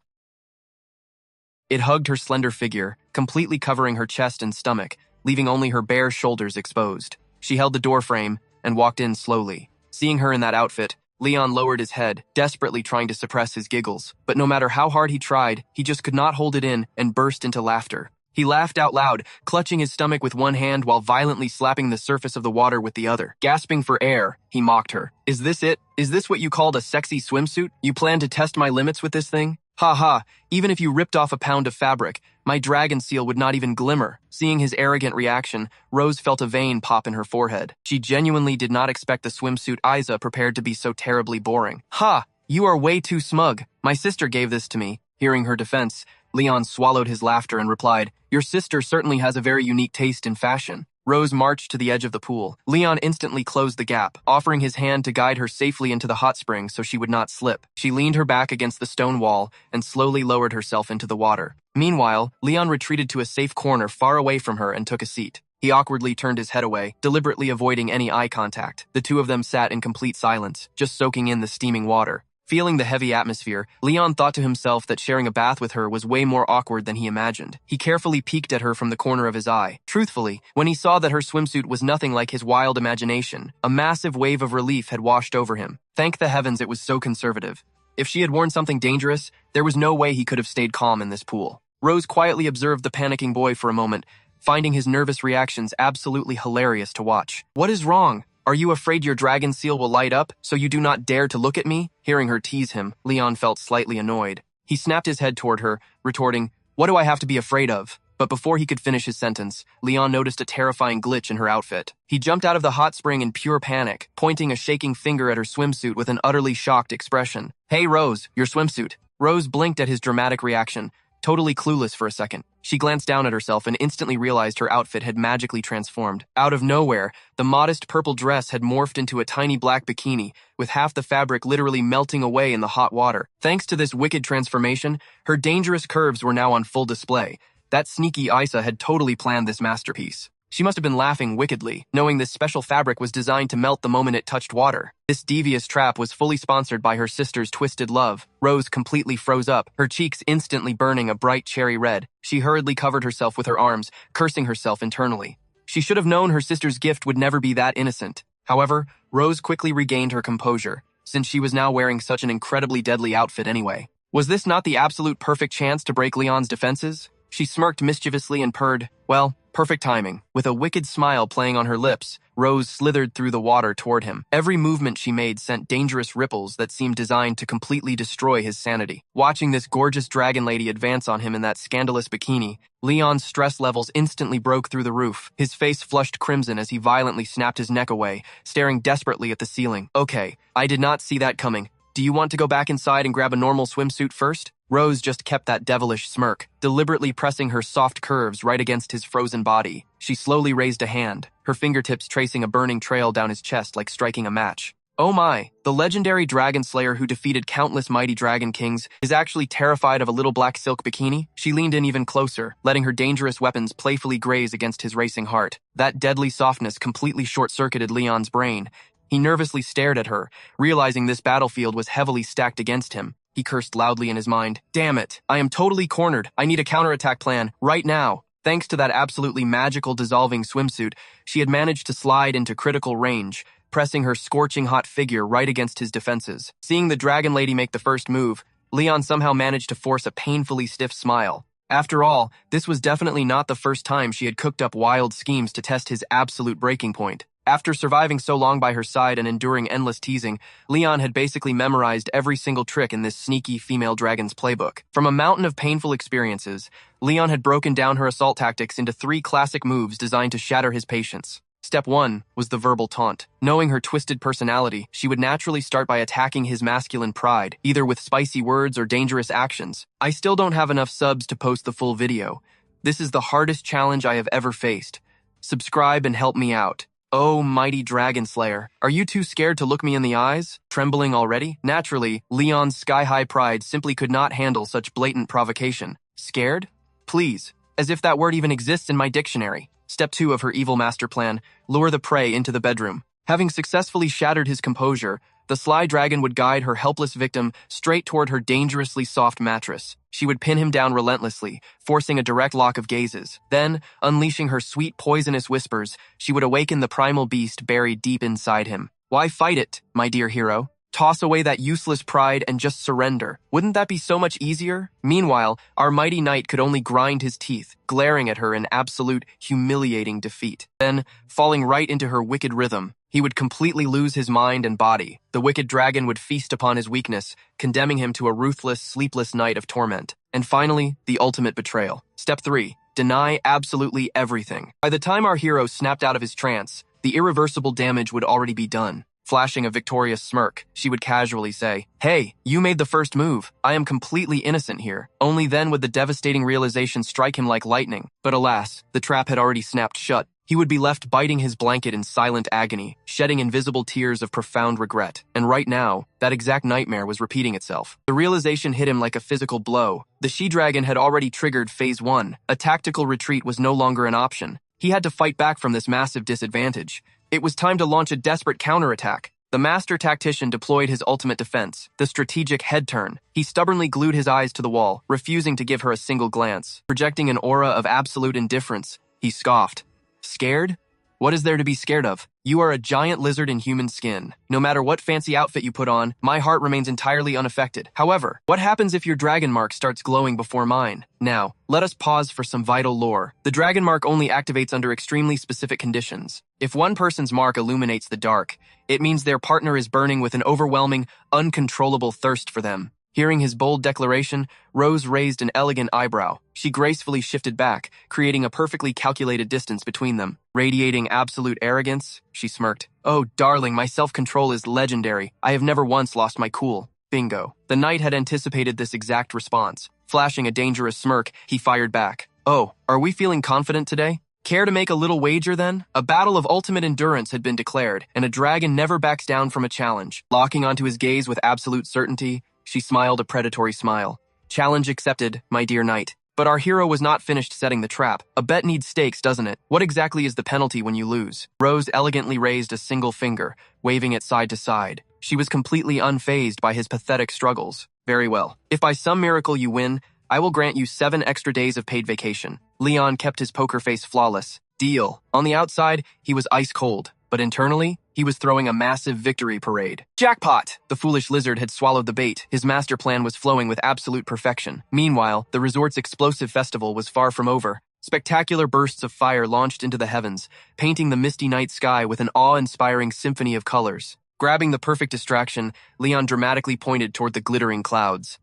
It hugged her slender figure, completely covering her chest and stomach, leaving only her bare shoulders exposed. She held the doorframe and walked in slowly. Seeing her in that outfit, Leon lowered his head, desperately trying to suppress his giggles. But no matter how hard he tried, he just could not hold it in and burst into laughter. He laughed out loud, clutching his stomach with one hand while violently slapping the surface of the water with the other. Gasping for air, he mocked her. Is this it? Is this what you called a sexy swimsuit? You plan to test my limits with this thing? Ha ha, even if you ripped off a pound of fabric, my dragon seal would not even glimmer. Seeing his arrogant reaction, Rose felt a vein pop in her forehead. She genuinely did not expect the swimsuit Isa prepared to be so terribly boring. Ha! You are way too smug. My sister gave this to me. Hearing her defense, Leon swallowed his laughter and replied, "Your sister certainly has a very unique taste in fashion." Rose marched to the edge of the pool. Leon instantly closed the gap, offering his hand to guide her safely into the hot spring so she would not slip. She leaned her back against the stone wall and slowly lowered herself into the water. Meanwhile, Leon retreated to a safe corner far away from her and took a seat. He awkwardly turned his head away, deliberately avoiding any eye contact. The two of them sat in complete silence, just soaking in the steaming water. Feeling the heavy atmosphere, Leon thought to himself that sharing a bath with her was way more awkward than he imagined. He carefully peeked at her from the corner of his eye. Truthfully, when he saw that her swimsuit was nothing like his wild imagination, a massive wave of relief had washed over him. Thank the heavens it was so conservative. If she had worn something dangerous, there was no way he could have stayed calm in this pool. Rose quietly observed the panicking boy for a moment, finding his nervous reactions absolutely hilarious to watch. "What is wrong? Are you afraid your dragon seal will light up, so you do not dare to look at me?" Hearing her tease him, Leon felt slightly annoyed. He snapped his head toward her, retorting, "What do I have to be afraid of?" But before he could finish his sentence, Leon noticed a terrifying glitch in her outfit. He jumped out of the hot spring in pure panic, pointing a shaking finger at her swimsuit with an utterly shocked expression. "Hey, Rose, your swimsuit." Rose blinked at his dramatic reaction, totally clueless for a second. She glanced down at herself and instantly realized her outfit had magically transformed. Out of nowhere, the modest purple dress had morphed into a tiny black bikini, with half the fabric literally melting away in the hot water. Thanks to this wicked transformation, her dangerous curves were now on full display. That sneaky Isa had totally planned this masterpiece. She must have been laughing wickedly, knowing this special fabric was designed to melt the moment it touched water. This devious trap was fully sponsored by her sister's twisted love. Rose completely froze up, her cheeks instantly burning a bright cherry red. She hurriedly covered herself with her arms, cursing herself internally. She should have known her sister's gift would never be that innocent. However, Rose quickly regained her composure, since she was now wearing such an incredibly deadly outfit anyway. Was this not the absolute perfect chance to break Leon's defenses? She smirked mischievously and purred, "Well, perfect timing." With a wicked smile playing on her lips, Rose slithered through the water toward him. Every movement she made sent dangerous ripples that seemed designed to completely destroy his sanity. Watching this gorgeous dragon lady advance on him in that scandalous bikini, Leon's stress levels instantly broke through the roof. His face flushed crimson as he violently snapped his neck away, staring desperately at the ceiling. "Okay, I did not see that coming. Do you want to go back inside and grab a normal swimsuit first?" Rose just kept that devilish smirk, deliberately pressing her soft curves right against his frozen body. She slowly raised a hand, her fingertips tracing a burning trail down his chest like striking a match. Oh my, the legendary dragon slayer who defeated countless mighty dragon kings is actually terrified of a little black silk bikini? She leaned in even closer, letting her dangerous weapons playfully graze against his racing heart. That deadly softness completely short-circuited Leon's brain. He nervously stared at her, realizing this battlefield was heavily stacked against him. He cursed loudly in his mind. "Damn it, I am totally cornered. I need a counterattack plan, right now." Thanks to that absolutely magical dissolving swimsuit, she had managed to slide into critical range, pressing her scorching hot figure right against his defenses. Seeing the dragon lady make the first move, Leon somehow managed to force a painfully stiff smile. After all, this was definitely not the first time she had cooked up wild schemes to test his absolute breaking point. After surviving so long by her side and enduring endless teasing, Leon had basically memorized every single trick in this sneaky female dragon's playbook. From a mountain of painful experiences, Leon had broken down her assault tactics into 3 classic moves designed to shatter his patience. Step 1 was the verbal taunt. Knowing her twisted personality, she would naturally start by attacking his masculine pride, either with spicy words or dangerous actions. "I still don't have enough subs to post the full video. This is the hardest challenge I have ever faced. Subscribe and help me out. Oh, mighty dragon slayer, are you too scared to look me in the eyes? Trembling already?" Naturally, Leon's sky-high pride simply could not handle such blatant provocation. Scared? Please, as if that word even exists in my dictionary. Step 2 of her evil master plan, lure the prey into the bedroom. Having successfully shattered his composure, the sly dragon would guide her helpless victim straight toward her dangerously soft mattress. She would pin him down relentlessly, forcing a direct lock of gazes. Then, unleashing her sweet poisonous whispers, she would awaken the primal beast buried deep inside him. Why fight it, my dear hero? Toss away that useless pride and just surrender. Wouldn't that be so much easier? Meanwhile, our mighty knight could only grind his teeth, glaring at her in absolute, humiliating defeat. Then, falling right into her wicked rhythm, he would completely lose his mind and body. The wicked dragon would feast upon his weakness, condemning him to a ruthless, sleepless night of torment. And finally, the ultimate betrayal. Step 3. Deny absolutely everything. By the time our hero snapped out of his trance, the irreversible damage would already be done. Flashing a victorious smirk, she would casually say, "Hey, you made the first move. I am completely innocent here." Only then would the devastating realization strike him like lightning. But alas, the trap had already snapped shut. He would be left biting his blanket in silent agony, shedding invisible tears of profound regret. And right now, that exact nightmare was repeating itself. The realization hit him like a physical blow. The she-dragon had already triggered Phase 1. A tactical retreat was no longer an option. He had to fight back from this massive disadvantage. It was time to launch a desperate counterattack. The master tactician deployed his ultimate defense, the strategic head turn. He stubbornly glued his eyes to the wall, refusing to give her a single glance. Projecting an aura of absolute indifference, he scoffed. Scared? What is there to be scared of? You are a giant lizard in human skin. No matter what fancy outfit you put on, my heart remains entirely unaffected. However, what happens if your dragon mark starts glowing before mine? Now, let us pause for some vital lore. The dragon mark only activates under extremely specific conditions. If one person's mark illuminates the dark, it means their partner is burning with an overwhelming, uncontrollable thirst for them. Hearing his bold declaration, Rose raised an elegant eyebrow. She gracefully shifted back, creating a perfectly calculated distance between them. Radiating absolute arrogance, she smirked. "Oh, darling, my self-control is legendary. I have never once lost my cool." Bingo. The knight had anticipated this exact response. Flashing a dangerous smirk, he fired back. "Oh, are we feeling confident today? Care to make a little wager then?" A battle of ultimate endurance had been declared, and a dragon never backs down from a challenge. Locking onto his gaze with absolute certainty, she smiled a predatory smile. "Challenge accepted, my dear knight." But our hero was not finished setting the trap. A bet needs stakes, doesn't it? What exactly is the penalty when you lose? Rose elegantly raised a single finger, waving it side to side. She was completely unfazed by his pathetic struggles. "Very well. If by some miracle you win, I will grant you 7 extra days of paid vacation." Leon kept his poker face flawless. Deal. On the outside, he was ice cold, but internally, he was throwing a massive victory parade. Jackpot! The foolish lizard had swallowed the bait. His master plan was flowing with absolute perfection. Meanwhile, the resort's explosive festival was far from over. Spectacular bursts of fire launched into the heavens, painting the misty night sky with an awe-inspiring symphony of colors. Grabbing the perfect distraction, Leon dramatically pointed toward the glittering clouds.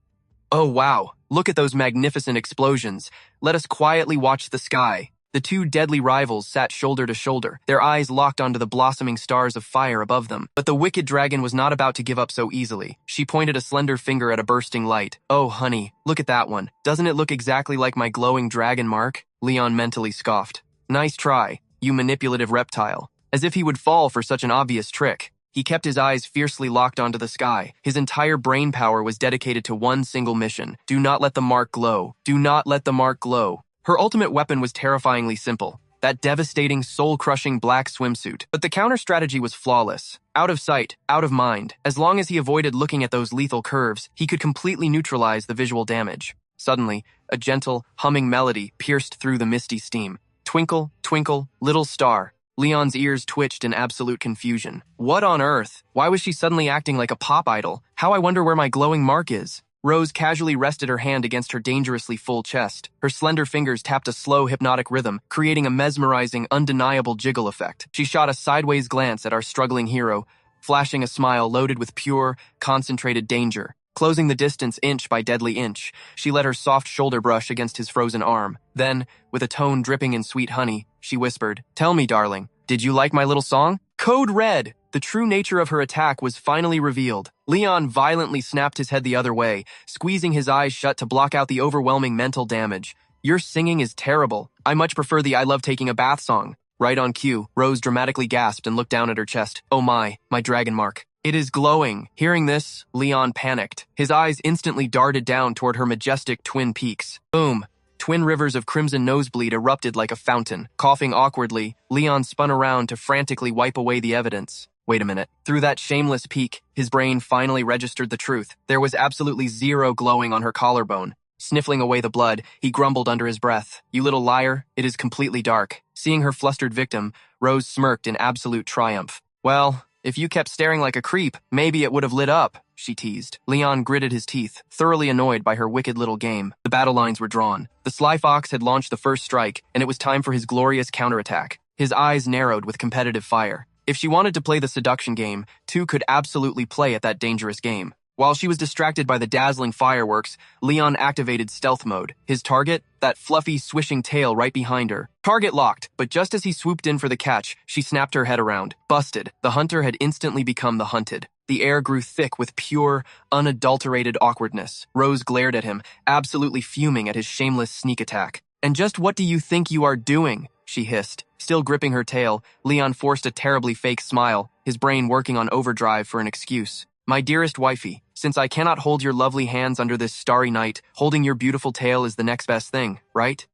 "Oh wow, look at those magnificent explosions. Let us quietly watch the sky." The two deadly rivals sat shoulder to shoulder, their eyes locked onto the blossoming stars of fire above them. But the wicked dragon was not about to give up so easily. She pointed a slender finger at a bursting light. "Oh, honey, look at that one. Doesn't it look exactly like my glowing dragon mark?" Leon mentally scoffed. "Nice try, you manipulative reptile." As if he would fall for such an obvious trick. He kept his eyes fiercely locked onto the sky. His entire brain power was dedicated to one single mission. Do not let the mark glow. Do not let the mark glow. Her ultimate weapon was terrifyingly simple. That devastating, soul-crushing black swimsuit. But the counter-strategy was flawless. Out of sight, out of mind. As long as he avoided looking at those lethal curves, he could completely neutralize the visual damage. Suddenly, a gentle, humming melody pierced through the misty steam. Twinkle, twinkle, little star. Leon's ears twitched in absolute confusion. What on earth? Why was she suddenly acting like a pop idol? How I wonder where my glowing mark is? Rose casually rested her hand against her dangerously full chest. Her slender fingers tapped a slow, hypnotic rhythm, creating a mesmerizing, undeniable jiggle effect. She shot a sideways glance at our struggling hero, flashing a smile loaded with pure, concentrated danger. Closing the distance inch by deadly inch, she let her soft shoulder brush against his frozen arm. Then, with a tone dripping in sweet honey, she whispered, "Tell me, darling, did you like my little song?" Code Red! The true nature of her attack was finally revealed. Leon violently snapped his head the other way, squeezing his eyes shut to block out the overwhelming mental damage. "Your singing is terrible. I much prefer the I Love Taking a Bath song." Right on cue, Rose dramatically gasped and looked down at her chest. "Oh my dragon mark. It is glowing." Hearing this, Leon panicked. His eyes instantly darted down toward her majestic twin peaks. Boom! Twin rivers of crimson nosebleed erupted like a fountain. Coughing awkwardly, Leon spun around to frantically wipe away the evidence. Wait a minute. Through that shameless peek, his brain finally registered the truth. There was absolutely zero glowing on her collarbone. Sniffling away the blood, he grumbled under his breath. "You little liar, it is completely dark." Seeing her flustered victim, Rose smirked in absolute triumph. "Well, if you kept staring like a creep, maybe it would have lit up," she teased. Leon gritted his teeth, thoroughly annoyed by her wicked little game. The battle lines were drawn. The Sly Fox had launched the first strike, and it was time for his glorious counterattack. His eyes narrowed with competitive fire. If she wanted to play the seduction game, two could absolutely play at that dangerous game. While she was distracted by the dazzling fireworks, Leon activated stealth mode. His target? That fluffy, swishing tail right behind her. Target locked, but just as he swooped in for the catch, she snapped her head around. Busted. The hunter had instantly become the hunted. The air grew thick with pure, unadulterated awkwardness. Rose glared at him, absolutely fuming at his shameless sneak attack. "And just what do you think you are doing?" she hissed. Still gripping her tail, Leon forced a terribly fake smile, his brain working on overdrive for an excuse. "My dearest wifey, since I cannot hold your lovely hands under this starry night, holding your beautiful tail is the next best thing, right?"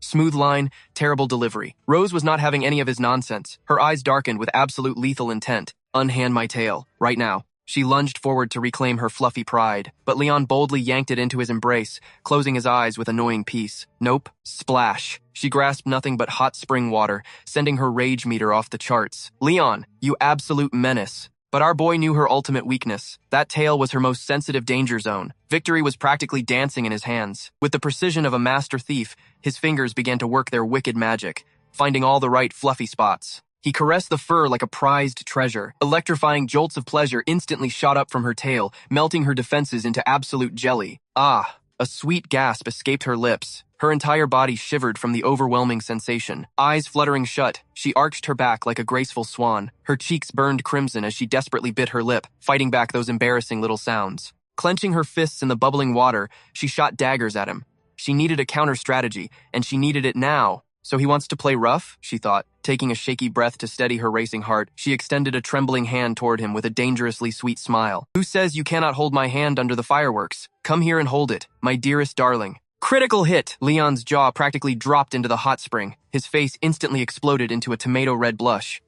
Smooth line, terrible delivery. Rose was not having any of his nonsense. Her eyes darkened with absolute lethal intent. "Unhand my tail, right now." She lunged forward to reclaim her fluffy pride, but Leon boldly yanked it into his embrace, closing his eyes with annoying peace. Nope. Splash. She grasped nothing but hot spring water, sending her rage meter off the charts. "Leon, you absolute menace." But our boy knew her ultimate weakness. That tail was her most sensitive danger zone. Victory was practically dancing in his hands. With the precision of a master thief, his fingers began to work their wicked magic, finding all the right fluffy spots. He caressed the fur like a prized treasure. Electrifying jolts of pleasure instantly shot up from her tail, melting her defenses into absolute jelly. Ah! A sweet gasp escaped her lips. Her entire body shivered from the overwhelming sensation. Eyes fluttering shut, she arched her back like a graceful swan. Her cheeks burned crimson as she desperately bit her lip, fighting back those embarrassing little sounds. Clenching her fists in the bubbling water, she shot daggers at him. She needed a counter strategy, and she needed it now. "So he wants to play rough?" she thought. Taking a shaky breath to steady her racing heart, she extended a trembling hand toward him with a dangerously sweet smile. "Who says you cannot hold my hand under the fireworks? Come here and hold it, my dearest darling." Critical hit! Leon's jaw practically dropped into the hot spring. His face instantly exploded into a tomato-red blush.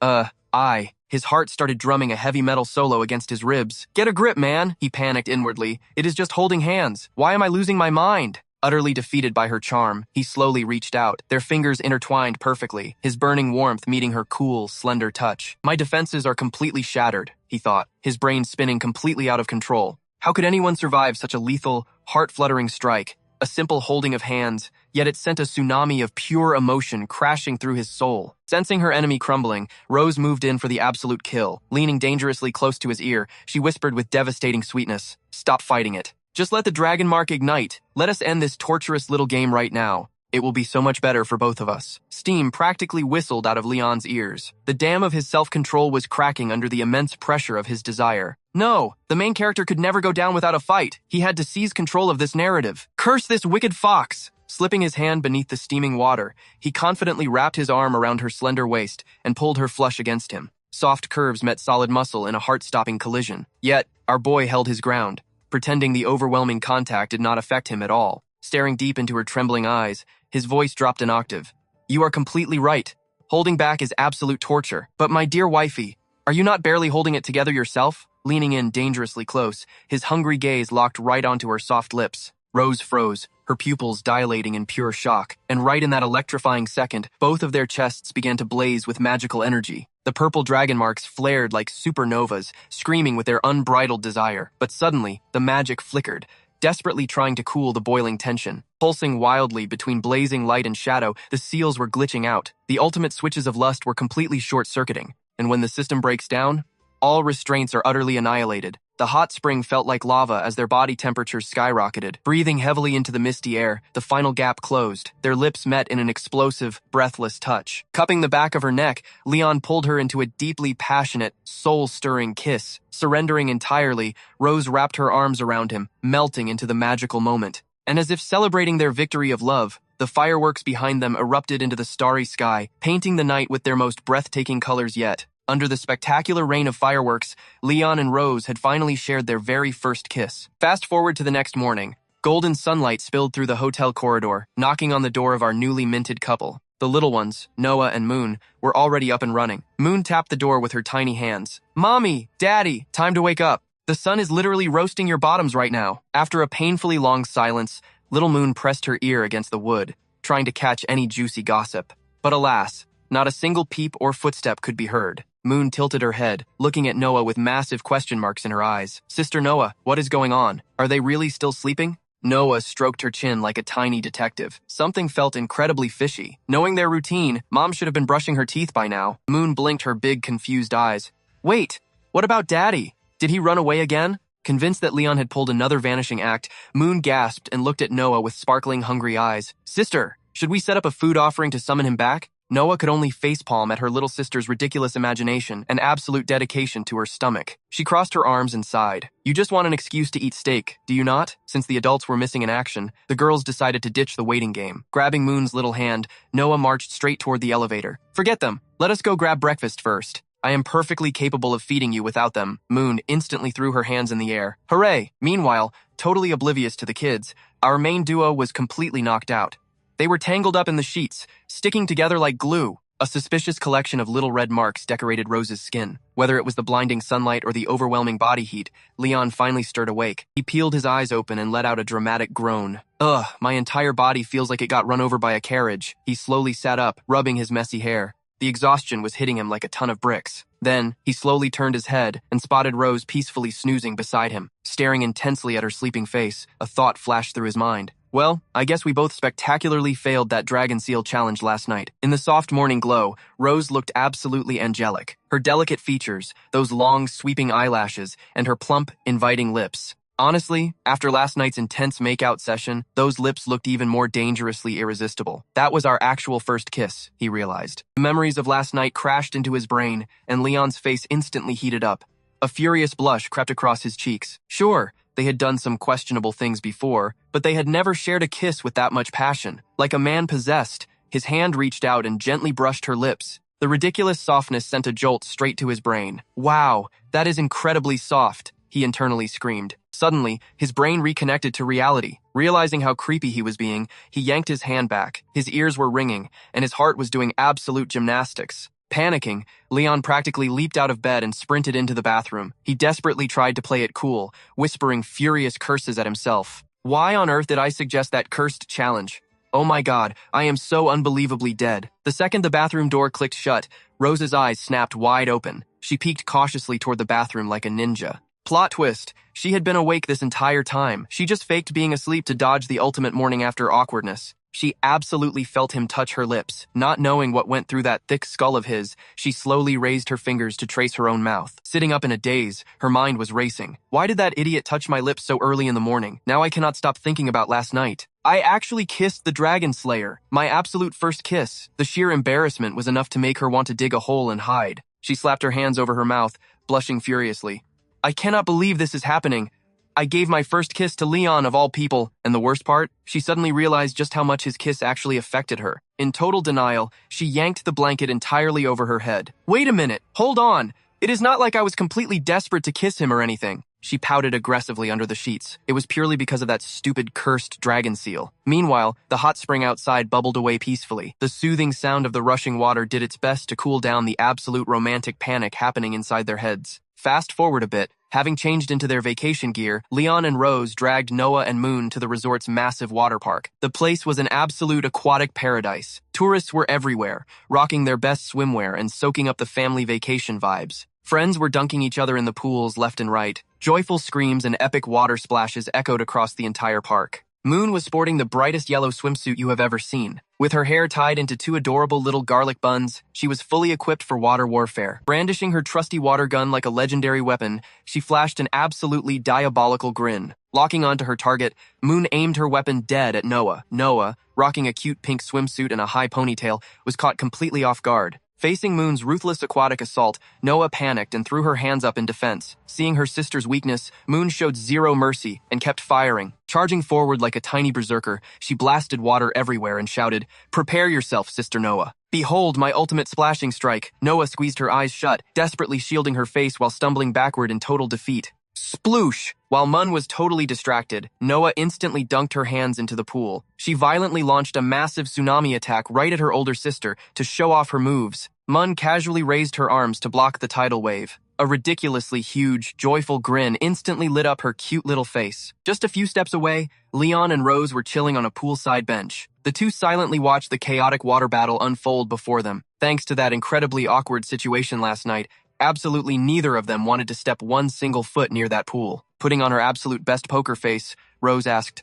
His heart started drumming a heavy metal solo against his ribs. "Get a grip, man," he panicked inwardly. "It is just holding hands. Why am I losing my mind?" Utterly defeated by her charm, he slowly reached out, their fingers intertwined perfectly, his burning warmth meeting her cool, slender touch. "My defenses are completely shattered," he thought, his brain spinning completely out of control. How could anyone survive such a lethal, heart-fluttering strike? A simple holding of hands, yet it sent a tsunami of pure emotion crashing through his soul. Sensing her enemy crumbling, Rose moved in for the absolute kill. Leaning dangerously close to his ear, she whispered with devastating sweetness, "Stop fighting it. Just let the dragon mark ignite. Let us end this torturous little game right now. It will be so much better for both of us." Steam practically whistled out of Leon's ears. The dam of his self-control was cracking under the immense pressure of his desire. No, the main character could never go down without a fight. He had to seize control of this narrative. Curse this wicked fox! Slipping his hand beneath the steaming water, he confidently wrapped his arm around her slender waist and pulled her flush against him. Soft curves met solid muscle in a heart-stopping collision. Yet, our boy held his ground, pretending the overwhelming contact did not affect him at all. Staring deep into her trembling eyes, his voice dropped an octave. "You are completely right. Holding back is absolute torture. But my dear wifey, are you not barely holding it together yourself?" Leaning in dangerously close, his hungry gaze locked right onto her soft lips. Rose froze, her pupils dilating in pure shock, and right in that electrifying second, both of their chests began to blaze with magical energy. The purple dragon marks flared like supernovas, screaming with their unbridled desire. But suddenly, the magic flickered, desperately trying to cool the boiling tension. Pulsing wildly between blazing light and shadow, the seals were glitching out. The ultimate switches of lust were completely short-circuiting. And when the system breaks down, all restraints are utterly annihilated. The hot spring felt like lava as their body temperatures skyrocketed. Breathing heavily into the misty air, the final gap closed. Their lips met in an explosive, breathless touch. Cupping the back of her neck, Leon pulled her into a deeply passionate, soul-stirring kiss. Surrendering entirely, Rose wrapped her arms around him, melting into the magical moment. And as if celebrating their victory of love, the fireworks behind them erupted into the starry sky, painting the night with their most breathtaking colors yet. Under the spectacular rain of fireworks, Leon and Rose had finally shared their very first kiss. Fast forward to the next morning. Golden sunlight spilled through the hotel corridor, knocking on the door of our newly minted couple. The little ones, Noah and Moon, were already up and running. Moon tapped the door with her tiny hands. "Mommy, Daddy, time to wake up. The sun is literally roasting your bottoms right now." After a painfully long silence, little Moon pressed her ear against the wood, trying to catch any juicy gossip. But alas, not a single peep or footstep could be heard. Moon tilted her head, looking at Noah with massive question marks in her eyes. "Sister Noah, what is going on? Are they really still sleeping?" Noah stroked her chin like a tiny detective. Something felt incredibly fishy. Knowing their routine, Mom should have been brushing her teeth by now. Moon blinked her big, confused eyes. "Wait, what about Daddy?" Did he run away again? Convinced that Leon had pulled another vanishing act, Moon gasped and looked at Noah with sparkling, hungry eyes. Sister, should we set up a food offering to summon him back? Noah could only facepalm at her little sister's ridiculous imagination and absolute dedication to her stomach. She crossed her arms and sighed. You just want an excuse to eat steak, do you not? Since the adults were missing in action, the girls decided to ditch the waiting game. Grabbing Moon's little hand, Noah marched straight toward the elevator. Forget them. Let us go grab breakfast first. I am perfectly capable of feeding you without them. Moon instantly threw her hands in the air. Hooray! Meanwhile, totally oblivious to the kids, our main duo was completely knocked out. They were tangled up in the sheets, sticking together like glue. A suspicious collection of little red marks decorated Rose's skin. Whether it was the blinding sunlight or the overwhelming body heat, Leon finally stirred awake. He peeled his eyes open and let out a dramatic groan. Ugh, my entire body feels like it got run over by a carriage. He slowly sat up, rubbing his messy hair. The exhaustion was hitting him like a ton of bricks. Then, he slowly turned his head and spotted Rose peacefully snoozing beside him. Staring intensely at her sleeping face, a thought flashed through his mind. Well, I guess we both spectacularly failed that Dragon Seal challenge last night. In the soft morning glow, Rose looked absolutely angelic. Her delicate features, those long, sweeping eyelashes, and her plump, inviting lips. Honestly, after last night's intense make-out session, those lips looked even more dangerously irresistible. That was our actual first kiss, he realized. The memories of last night crashed into his brain, and Leon's face instantly heated up. A furious blush crept across his cheeks. Sure, they had done some questionable things before, but they had never shared a kiss with that much passion. Like a man possessed, his hand reached out and gently brushed her lips. The ridiculous softness sent a jolt straight to his brain. Wow, that is incredibly soft, he internally screamed. Suddenly, his brain reconnected to reality. Realizing how creepy he was being, he yanked his hand back. His ears were ringing, and his heart was doing absolute gymnastics. Panicking, Leon practically leaped out of bed and sprinted into the bathroom. He desperately tried to play it cool, whispering furious curses at himself. Why on earth did I suggest that cursed challenge? Oh my god, I am so unbelievably dead. The second the bathroom door clicked shut, Rose's eyes snapped wide open. She peeked cautiously toward the bathroom like a ninja. Plot twist. She had been awake this entire time. She just faked being asleep to dodge the ultimate morning after awkwardness. She absolutely felt him touch her lips. Not knowing what went through that thick skull of his, she slowly raised her fingers to trace her own mouth. Sitting up in a daze, her mind was racing. Why did that idiot touch my lips so early in the morning? Now I cannot stop thinking about last night. I actually kissed the Dragon Slayer. My absolute first kiss. The sheer embarrassment was enough to make her want to dig a hole and hide. She slapped her hands over her mouth, blushing furiously. I cannot believe this is happening. I gave my first kiss to Leon of all people, and the worst part, she suddenly realized just how much his kiss actually affected her. In total denial, she yanked the blanket entirely over her head. Wait a minute, hold on. It is not like I was completely desperate to kiss him or anything. She pouted aggressively under the sheets. It was purely because of that stupid cursed dragon seal. Meanwhile, the hot spring outside bubbled away peacefully. The soothing sound of the rushing water did its best to cool down the absolute romantic panic happening inside their heads. Fast forward a bit. Having changed into their vacation gear, Leon and Rose dragged Noah and Moon to the resort's massive water park. The place was an absolute aquatic paradise. Tourists were everywhere, rocking their best swimwear and soaking up the family vacation vibes. Friends were dunking each other in the pools left and right. Joyful screams and epic water splashes echoed across the entire park. Moon was sporting the brightest yellow swimsuit you have ever seen. With her hair tied into two adorable little garlic buns, she was fully equipped for water warfare. Brandishing her trusty water gun like a legendary weapon, she flashed an absolutely diabolical grin. Locking onto her target, Moon aimed her weapon dead at Noah. Noah, rocking a cute pink swimsuit and a high ponytail, was caught completely off guard. Facing Moon's ruthless aquatic assault, Noah panicked and threw her hands up in defense. Seeing her sister's weakness, Moon showed zero mercy and kept firing. Charging forward like a tiny berserker, she blasted water everywhere and shouted, "Prepare yourself, Sister Noah. Behold my ultimate splashing strike." Noah squeezed her eyes shut, desperately shielding her face while stumbling backward in total defeat. Sploosh! While Mun was totally distracted, Noah instantly dunked her hands into the pool. She violently launched a massive tsunami attack right at her older sister to show off her moves. Mun casually raised her arms to block the tidal wave. A ridiculously huge, joyful grin instantly lit up her cute little face. Just a few steps away, Leon and Rose were chilling on a poolside bench. The two silently watched the chaotic water battle unfold before them. Thanks to that incredibly awkward situation last night, absolutely neither of them wanted to step one single foot near that pool. Putting on her absolute best poker face, Rose asked,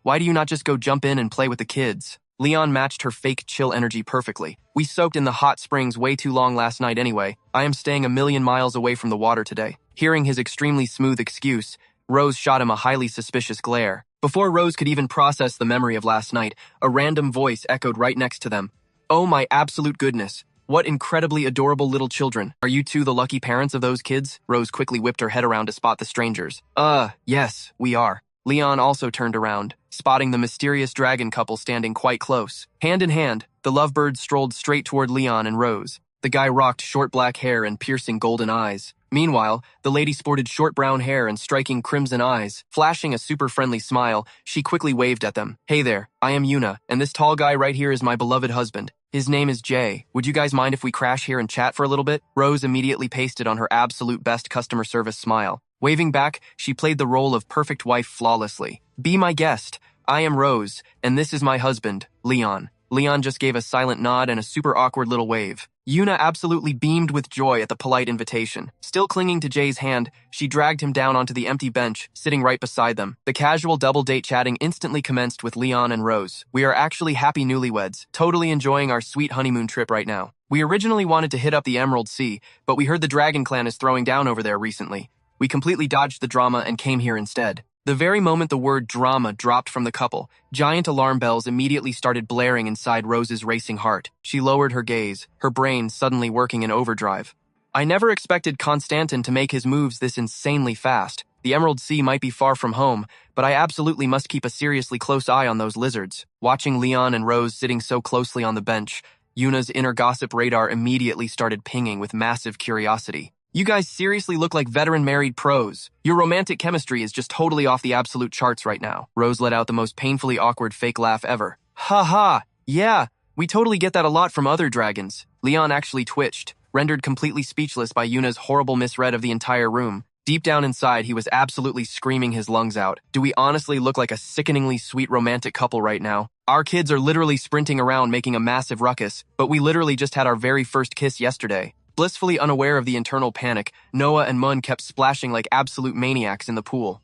"Why do you not just go jump in and play with the kids?" Leon matched her fake chill energy perfectly. "We soaked in the hot springs way too long last night anyway. I am staying 1,000,000 miles away from the water today." Hearing his extremely smooth excuse, Rose shot him a highly suspicious glare. Before Rose could even process the memory of last night, a random voice echoed right next to them. Oh my absolute goodness. What incredibly adorable little children. Are you two the lucky parents of those kids? Rose quickly whipped her head around to spot the strangers. Yes, we are. Leon also turned around, spotting the mysterious dragon couple standing quite close. Hand in hand, the lovebirds strolled straight toward Leon and Rose. The guy rocked short black hair and piercing golden eyes. Meanwhile, the lady sported short brown hair and striking crimson eyes. Flashing a super friendly smile, she quickly waved at them. Hey there, I am Yuna, and this tall guy right here is my beloved husband. His name is Jay. Would you guys mind if we crash here and chat for a little bit? Rose immediately pasted on her absolute best customer service smile. Waving back, she played the role of perfect wife flawlessly. Be my guest. I am Rose, and this is my husband, Leon. Leon just gave a silent nod and a super awkward little wave. Yuna absolutely beamed with joy at the polite invitation. Still clinging to Jay's hand, she dragged him down onto the empty bench, sitting right beside them. The casual double-date chatting instantly commenced with Leon and Rose. We are actually happy newlyweds, totally enjoying our sweet honeymoon trip right now. We originally wanted to hit up the Emerald Sea, but we heard the Dragon Clan is throwing down over there recently. We completely dodged the drama and came here instead. The very moment the word drama dropped from the couple, giant alarm bells immediately started blaring inside Rose's racing heart. She lowered her gaze, her brain suddenly working in overdrive. I never expected Constantin to make his moves this insanely fast. The Emerald Sea might be far from home, but I absolutely must keep a seriously close eye on those lizards. Watching Leon and Rose sitting so closely on the bench, Yuna's inner gossip radar immediately started pinging with massive curiosity. You guys seriously look like veteran married pros. Your romantic chemistry is just totally off the absolute charts right now. Rose let out the most painfully awkward fake laugh ever. Ha ha, yeah, we totally get that a lot from other dragons. Leon actually twitched, rendered completely speechless by Yuna's horrible misread of the entire room. Deep down inside, he was absolutely screaming his lungs out. Do we honestly look like a sickeningly sweet romantic couple right now? Our kids are literally sprinting around making a massive ruckus, but we literally just had our very first kiss yesterday. Blissfully unaware of the internal panic, Noah and Mun kept splashing like absolute maniacs in the pool.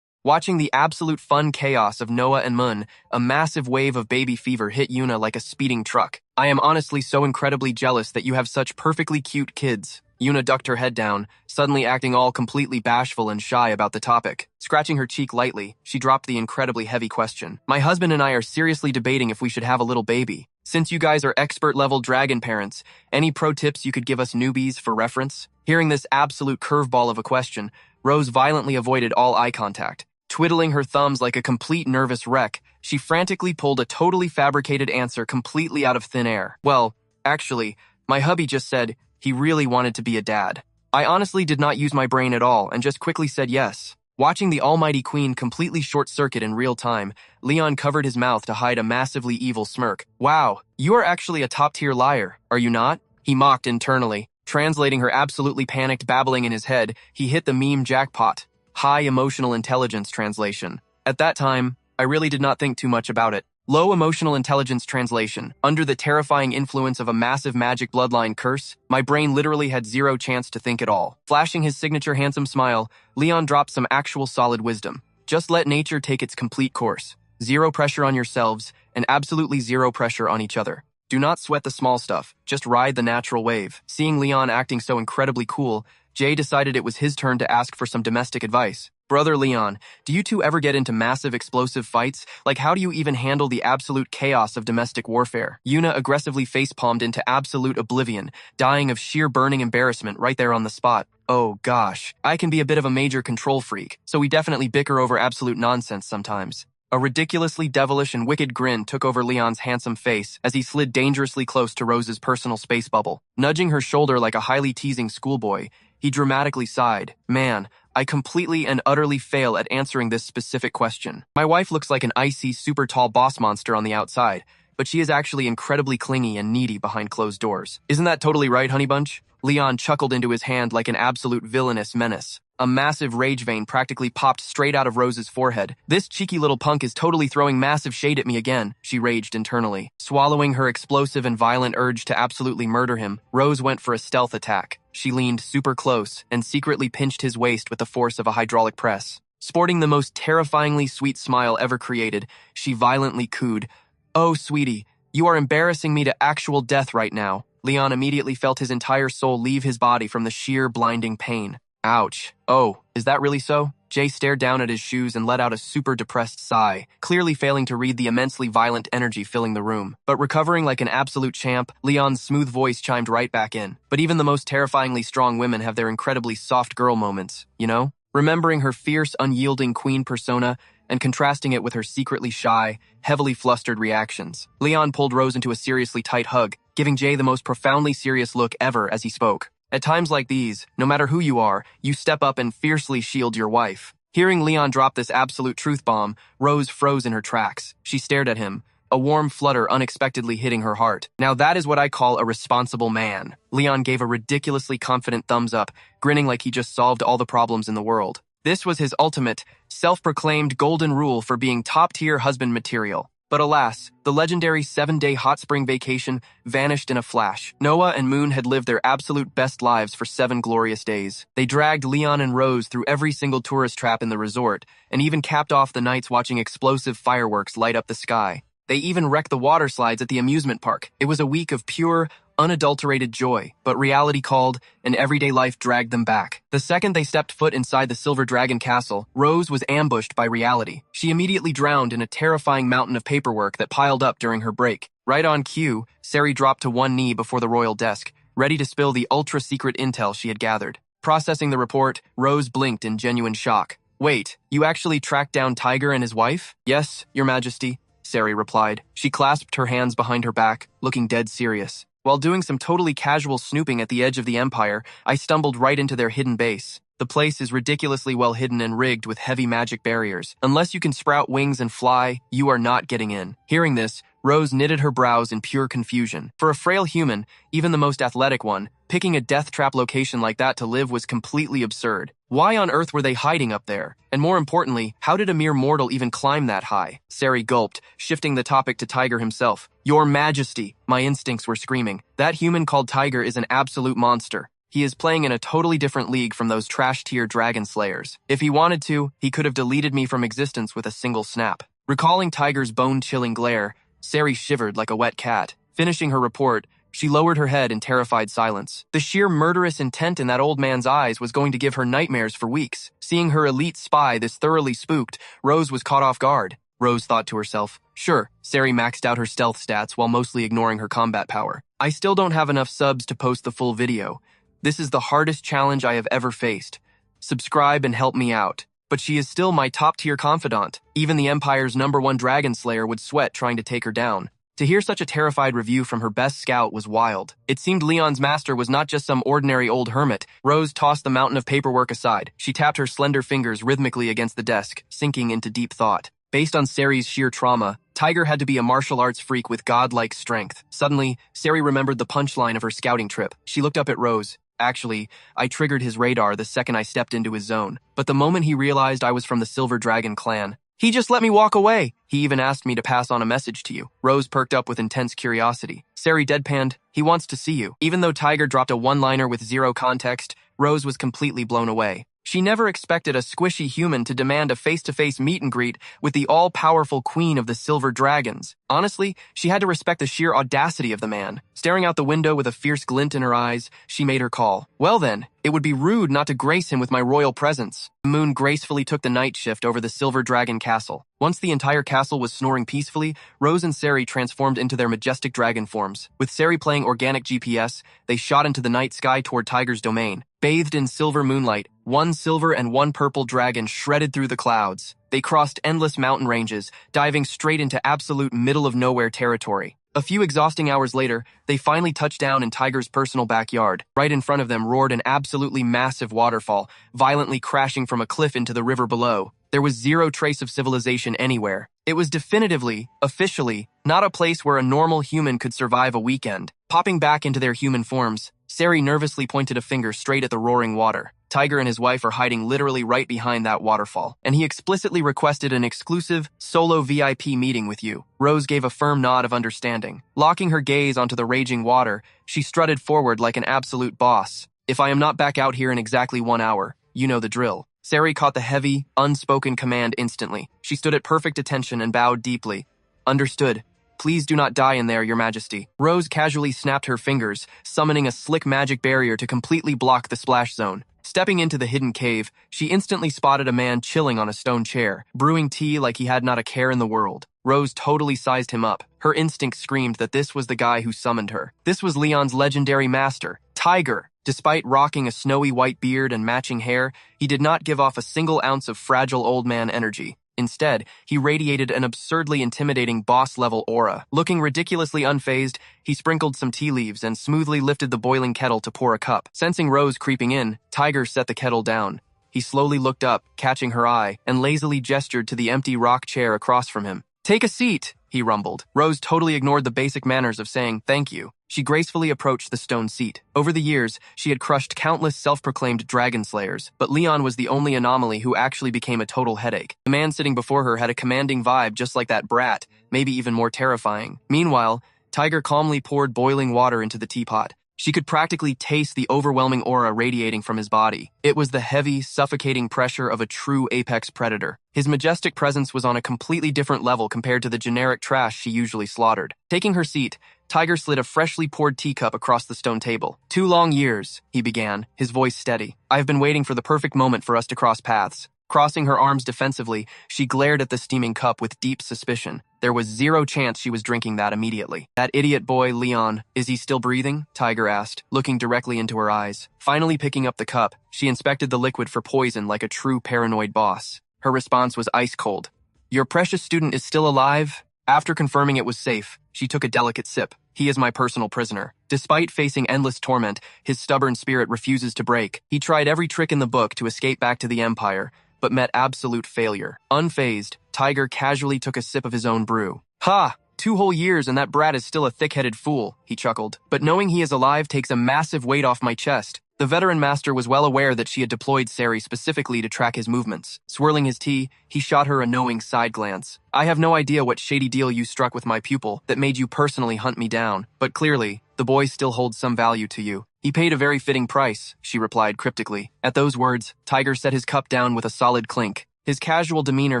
Watching the absolute fun chaos of Noah and Mun, a massive wave of baby fever hit Yuna like a speeding truck. I am honestly so incredibly jealous that you have such perfectly cute kids. Yuna ducked her head down, suddenly acting all completely bashful and shy about the topic. Scratching her cheek lightly, she dropped the incredibly heavy question. My husband and I are seriously debating if we should have a little baby. Since you guys are expert-level dragon parents, any pro tips you could give us newbies for reference? Hearing this absolute curveball of a question, Rose violently avoided all eye contact. Twiddling her thumbs like a complete nervous wreck, she frantically pulled a totally fabricated answer completely out of thin air. Well, actually, my hubby just said he really wanted to be a dad. I honestly did not use my brain at all and just quickly said yes. Watching the almighty queen completely short-circuit in real time, Leon covered his mouth to hide a massively evil smirk. Wow, you are actually a top-tier liar, are you not? He mocked internally. Translating her absolutely panicked babbling in his head, he hit the meme jackpot. High emotional intelligence translation. At that time, I really did not think too much about it. Low emotional intelligence translation. Under the terrifying influence of a massive magic bloodline curse, my brain literally had zero chance to think at all. Flashing his signature handsome smile, Leon dropped some actual solid wisdom. Just let nature take its complete course. Zero pressure on yourselves, and absolutely zero pressure on each other. Do not sweat the small stuff, just ride the natural wave. Seeing Leon acting so incredibly cool, Jay decided it was his turn to ask for some domestic advice. Brother Leon, do you two ever get into massive explosive fights? Like, how do you even handle the absolute chaos of domestic warfare? Yuna aggressively facepalmed into absolute oblivion, dying of sheer burning embarrassment right there on the spot. Oh gosh, I can be a bit of a major control freak, so we definitely bicker over absolute nonsense sometimes. A ridiculously devilish and wicked grin took over Leon's handsome face as he slid dangerously close to Rose's personal space bubble. Nudging her shoulder like a highly teasing schoolboy, he dramatically sighed. Man, I completely and utterly fail at answering this specific question. My wife looks like an icy, super tall boss monster on the outside, but she is actually incredibly clingy and needy behind closed doors. Isn't that totally right, honey bunch? Leon chuckled into his hand like an absolute villainous menace. A massive rage vein practically popped straight out of Rose's forehead. This cheeky little punk is totally throwing massive shade at me again, she raged internally. Swallowing her explosive and violent urge to absolutely murder him, Rose went for a stealth attack. She leaned super close and secretly pinched his waist with the force of a hydraulic press. Sporting the most terrifyingly sweet smile ever created, she violently cooed, "Oh, sweetie, you are embarrassing me to actual death right now." Leon immediately felt his entire soul leave his body from the sheer blinding pain. Ouch. Oh, is that really so? Jay stared down at his shoes and let out a super depressed sigh, clearly failing to read the immensely violent energy filling the room. But recovering like an absolute champ, Leon's smooth voice chimed right back in. But even the most terrifyingly strong women have their incredibly soft girl moments, you know? Remembering her fierce, unyielding queen persona and contrasting it with her secretly shy, heavily flustered reactions. Leon pulled Rose into a seriously tight hug, giving Jay the most profoundly serious look ever as he spoke. At times like these, no matter who you are, you step up and fiercely shield your wife. Hearing Leon drop this absolute truth bomb, Rose froze in her tracks. She stared at him, a warm flutter unexpectedly hitting her heart. Now that is what I call a responsible man. Leon gave a ridiculously confident thumbs up, grinning like he just solved all the problems in the world. This was his ultimate, self-proclaimed golden rule for being top-tier husband material. But alas, the legendary 7-day hot spring vacation vanished in a flash. Noah and Moon had lived their absolute best lives for 7 glorious days. They dragged Leon and Rose through every single tourist trap in the resort, and even capped off the nights watching explosive fireworks light up the sky. They even wrecked the water slides at the amusement park. It was a week of pure, unadulterated joy, but reality called, and everyday life dragged them back. The second they stepped foot inside the Silver Dragon Castle, Rose was ambushed by reality. She immediately drowned in a terrifying mountain of paperwork that piled up during her break. Right on cue, Sari dropped to one knee before the royal desk, ready to spill the ultra-secret intel she had gathered. Processing the report, Rose blinked in genuine shock. Wait, you actually tracked down Tiger and his wife? Yes, Your Majesty, Sari replied. She clasped her hands behind her back, looking dead serious. While doing some totally casual snooping at the edge of the Empire, I stumbled right into their hidden base. The place is ridiculously well hidden and rigged with heavy magic barriers. Unless you can sprout wings and fly, you are not getting in. Hearing this, Rose knitted her brows in pure confusion. For a frail human, even the most athletic one, picking a death trap location like that to live was completely absurd. Why on earth were they hiding up there? And more importantly, how did a mere mortal even climb that high? Sari gulped, shifting the topic to Tiger himself. Your Majesty, my instincts were screaming. That human called Tiger is an absolute monster. He is playing in a totally different league from those trash-tier dragon slayers. If he wanted to, he could have deleted me from existence with a single snap. Recalling Tiger's bone-chilling glare, Sari shivered like a wet cat. Finishing her report, she lowered her head in terrified silence. The sheer murderous intent in that old man's eyes was going to give her nightmares for weeks. Seeing her elite spy this thoroughly spooked, Rose was caught off guard. Rose thought to herself. Sure, Sari maxed out her stealth stats while mostly ignoring her combat power. I still don't have enough subs to post the full video. This is the hardest challenge I have ever faced. Subscribe and help me out. But she is still my top-tier confidant. Even the Empire's #1 dragon slayer would sweat trying to take her down. To hear such a terrified review from her best scout was wild. It seemed Leon's master was not just some ordinary old hermit. Rose tossed the mountain of paperwork aside. She tapped her slender fingers rhythmically against the desk, sinking into deep thought. Based on Sari's sheer trauma, Tiger had to be a martial arts freak with godlike strength. Suddenly, Sari remembered the punchline of her scouting trip. She looked up at Rose. Actually, I triggered his radar the second I stepped into his zone. But the moment he realized I was from the Silver Dragon clan, he just let me walk away. He even asked me to pass on a message to you. Rose perked up with intense curiosity. Sari deadpanned, he wants to see you. Even though Tiger dropped a one-liner with zero context, Rose was completely blown away. She never expected a squishy human to demand a face-to-face meet and greet with the all-powerful queen of the Silver Dragons. Honestly, she had to respect the sheer audacity of the man. Staring out the window with a fierce glint in her eyes, she made her call. Well then, it would be rude not to grace him with my royal presence. Moon gracefully took the night shift over the Silver Dragon Castle. Once the entire castle was snoring peacefully, Rose and Sari transformed into their majestic dragon forms. With Sari playing organic GPS, they shot into the night sky toward Tiger's domain. Bathed in silver moonlight, one silver and one purple dragon shredded through the clouds. They crossed endless mountain ranges, diving straight into absolute middle-of-nowhere territory. A few exhausting hours later, they finally touched down in Tiger's personal backyard. Right in front of them roared an absolutely massive waterfall, violently crashing from a cliff into the river below. There was zero trace of civilization anywhere. It was definitively, officially, not a place where a normal human could survive a weekend. Popping back into their human forms, Sari nervously pointed a finger straight at the roaring water. Tiger and his wife are hiding literally right behind that waterfall, and he explicitly requested an exclusive, solo VIP meeting with you. Rose gave a firm nod of understanding. Locking her gaze onto the raging water, she strutted forward like an absolute boss. If I am not back out here in exactly 1 hour, you know the drill. Sari caught the heavy, unspoken command instantly. She stood at perfect attention and bowed deeply. Understood. Please do not die in there, Your Majesty. Rose casually snapped her fingers, summoning a slick magic barrier to completely block the splash zone. Stepping into the hidden cave, she instantly spotted a man chilling on a stone chair, brewing tea like he had not a care in the world. Rose totally sized him up. Her instinct screamed that this was the guy who summoned her. This was Leon's legendary master, Tiger. Despite rocking a snowy white beard and matching hair, he did not give off a single ounce of fragile old man energy. Instead, he radiated an absurdly intimidating boss-level aura. Looking ridiculously unfazed, he sprinkled some tea leaves and smoothly lifted the boiling kettle to pour a cup. Sensing Rose creeping in, Tiger set the kettle down. He slowly looked up, catching her eye, and lazily gestured to the empty rock chair across from him. "Take a seat," he rumbled. Rose totally ignored the basic manners of saying thank you. She gracefully approached the stone seat. Over the years, she had crushed countless self-proclaimed dragon slayers, but Leon was the only anomaly who actually became a total headache. The man sitting before her had a commanding vibe just like that brat, maybe even more terrifying. Meanwhile, Tiger calmly poured boiling water into the teapot. She could practically taste the overwhelming aura radiating from his body. It was the heavy, suffocating pressure of a true apex predator. His majestic presence was on a completely different level compared to the generic trash she usually slaughtered. Taking her seat, Tiger slid a freshly poured teacup across the stone table. 2 long years, he began, his voice steady. I have been waiting for the perfect moment for us to cross paths. Crossing her arms defensively, she glared at the steaming cup with deep suspicion. There was zero chance she was drinking that immediately. That idiot boy, Leon, is he still breathing? Tiger asked, looking directly into her eyes. Finally picking up the cup, she inspected the liquid for poison like a true paranoid boss. Her response was ice cold. Your precious student is still alive? After confirming it was safe, she took a delicate sip. He is my personal prisoner. Despite facing endless torment, his stubborn spirit refuses to break. He tried every trick in the book to escape back to the Empire, but met absolute failure. Unfazed, Tiger casually took a sip of his own brew. Ha! 2 whole years and that brat is still a thick-headed fool, he chuckled. But knowing he is alive takes a massive weight off my chest. The veteran master was well aware that she had deployed Sari specifically to track his movements. Swirling his tea, he shot her a knowing side glance. I have no idea what shady deal you struck with my pupil that made you personally hunt me down, but clearly, the boy still holds some value to you. He paid a very fitting price, she replied cryptically. At those words, Tiger set his cup down with a solid clink. His casual demeanor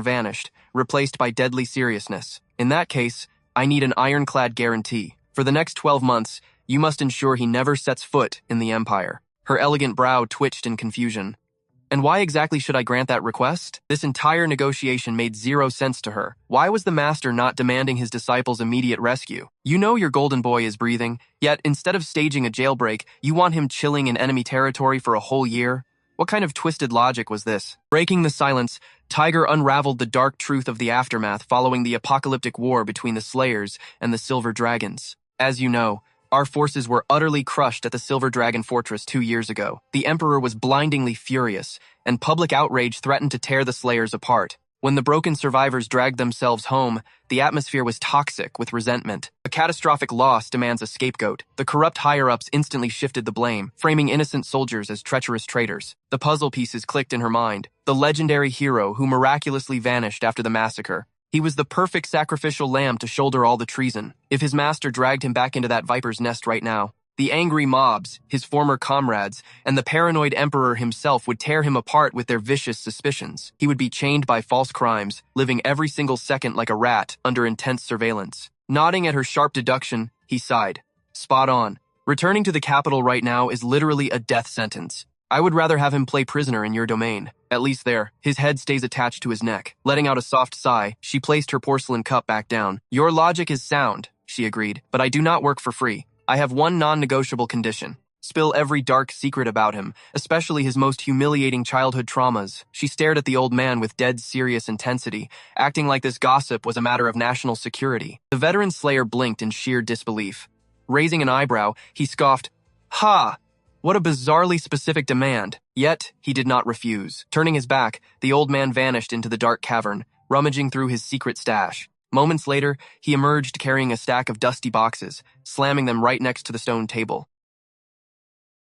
vanished, replaced by deadly seriousness. In that case, I need an ironclad guarantee. For the next 12 months, you must ensure he never sets foot in the Empire. Her elegant brow twitched in confusion. And why exactly should I grant that request? This entire negotiation made zero sense to her. Why was the master not demanding his disciples' immediate rescue? You know your golden boy is breathing, yet instead of staging a jailbreak, you want him chilling in enemy territory for a whole year? What kind of twisted logic was this? Breaking the silence, Tiger unraveled the dark truth of the aftermath following the apocalyptic war between the Slayers and the Silver Dragons. As you know, our forces were utterly crushed at the Silver Dragon Fortress 2 years ago. The Emperor was blindingly furious, and public outrage threatened to tear the Slayers apart. When the broken survivors dragged themselves home, the atmosphere was toxic with resentment. A catastrophic loss demands a scapegoat. The corrupt higher-ups instantly shifted the blame, framing innocent soldiers as treacherous traitors. The puzzle pieces clicked in her mind. The legendary hero who miraculously vanished after the massacre. He was the perfect sacrificial lamb to shoulder all the treason. If his master dragged him back into that viper's nest right now, the angry mobs, his former comrades, and the paranoid emperor himself would tear him apart with their vicious suspicions. He would be chained by false crimes, living every single second like a rat under intense surveillance. Nodding at her sharp deduction, he sighed. Spot on. Returning to the capital right now is literally a death sentence. I would rather have him play prisoner in your domain. At least there, his head stays attached to his neck. Letting out a soft sigh, she placed her porcelain cup back down. Your logic is sound, she agreed, but I do not work for free. I have one non-negotiable condition. Spill every dark secret about him, especially his most humiliating childhood traumas. She stared at the old man with dead serious intensity, acting like this gossip was a matter of national security. The veteran slayer blinked in sheer disbelief. Raising an eyebrow, he scoffed, Ha! What a bizarrely specific demand. Yet, he did not refuse. Turning his back, the old man vanished into the dark cavern, rummaging through his secret stash. Moments later, he emerged carrying a stack of dusty boxes, slamming them right next to the stone table.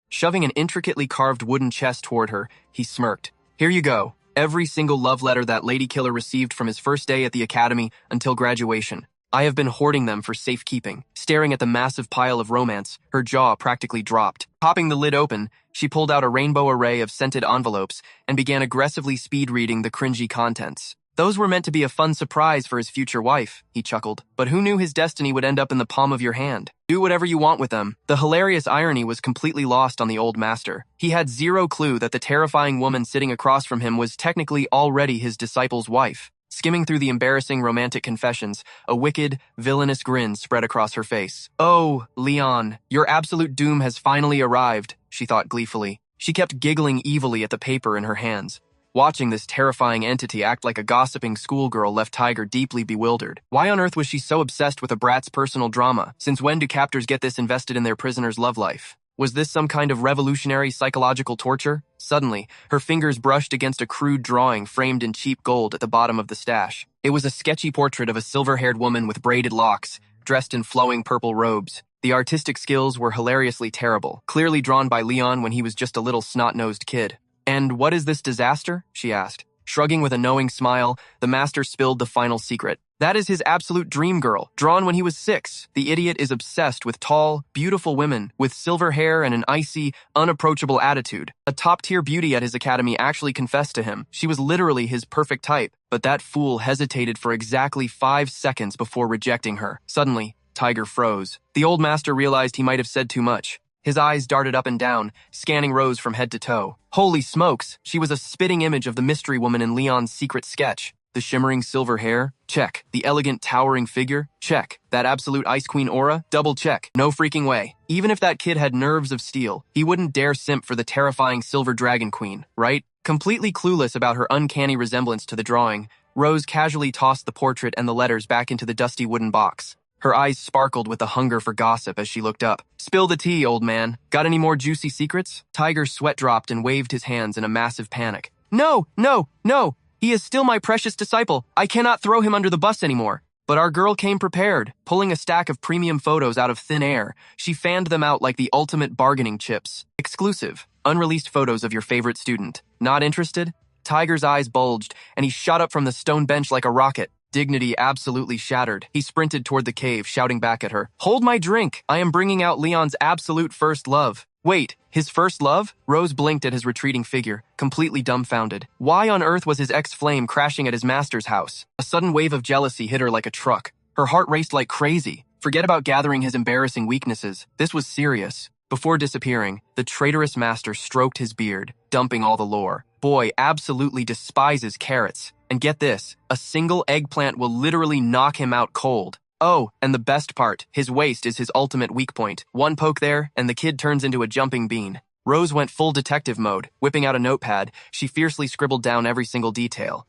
Shoving an intricately carved wooden chest toward her, he smirked. Here you go. Every single love letter that lady killer received from his first day at the academy until graduation. I have been hoarding them for safekeeping. Staring at the massive pile of romance, her jaw practically dropped. Popping the lid open, she pulled out a rainbow array of scented envelopes and began aggressively speed-reading the cringy contents. Those were meant to be a fun surprise for his future wife, he chuckled. But who knew his destiny would end up in the palm of your hand? Do whatever you want with them. The hilarious irony was completely lost on the old master. He had zero clue that the terrifying woman sitting across from him was technically already his disciple's wife. Skimming through the embarrassing romantic confessions, a wicked, villainous grin spread across her face. Oh, Leon, your absolute doom has finally arrived, she thought gleefully. She kept giggling evilly at the paper in her hands. Watching this terrifying entity act like a gossiping schoolgirl left Tiger deeply bewildered. Why on earth was she so obsessed with a brat's personal drama? Since when do captors get this invested in their prisoner's love life? Was this some kind of revolutionary psychological torture? Suddenly, her fingers brushed against a crude drawing framed in cheap gold at the bottom of the stash. It was a sketchy portrait of a silver-haired woman with braided locks, dressed in flowing purple robes. The artistic skills were hilariously terrible, clearly drawn by Leon when he was just a little snot-nosed kid. "And what is this disaster?" she asked. Shrugging with a knowing smile, the master spilled the final secret. That is his absolute dream girl, drawn when he was 6. The idiot is obsessed with tall, beautiful women with silver hair and an icy, unapproachable attitude. A top-tier beauty at his academy actually confessed to him. She was literally his perfect type, but that fool hesitated for exactly 5 seconds before rejecting her. Suddenly, Tiger froze. The old master realized he might have said too much. His eyes darted up and down, scanning Rose from head to toe. Holy smokes, she was a spitting image of the mystery woman in Leon's secret sketch. The shimmering silver hair? Check. The elegant, towering figure? Check. That absolute Ice Queen aura? Double check. No freaking way. Even if that kid had nerves of steel, he wouldn't dare simp for the terrifying Silver Dragon Queen, right? Completely clueless about her uncanny resemblance to the drawing, Rose casually tossed the portrait and the letters back into the dusty wooden box. Her eyes sparkled with a hunger for gossip as she looked up. "Spill the tea, old man. Got any more juicy secrets?" Tiger's sweat dropped and waved his hands in a massive panic. No! He is still my precious disciple. I cannot throw him under the bus anymore." But our girl came prepared. Pulling a stack of premium photos out of thin air, she fanned them out like the ultimate bargaining chips. Exclusive. Unreleased photos of your favorite student. Not interested? Tiger's eyes bulged, and he shot up from the stone bench like a rocket. Dignity absolutely shattered. He sprinted toward the cave, shouting back at her, "Hold my drink! I am bringing out Leon's absolute first love." Wait, his first love? Rose blinked at his retreating figure, completely dumbfounded. Why on earth was his ex-flame crashing at his master's house? A sudden wave of jealousy hit her like a truck. Her heart raced like crazy. Forget about gathering his embarrassing weaknesses. This was serious. Before disappearing, the traitorous master stroked his beard, dumping all the lore. Boy absolutely despises carrots. And get this, a single eggplant will literally knock him out cold. Oh, and the best part, his waist is his ultimate weak point. One poke there, and the kid turns into a jumping bean. Rose went full detective mode. Whipping out a notepad, she fiercely scribbled down every single detail.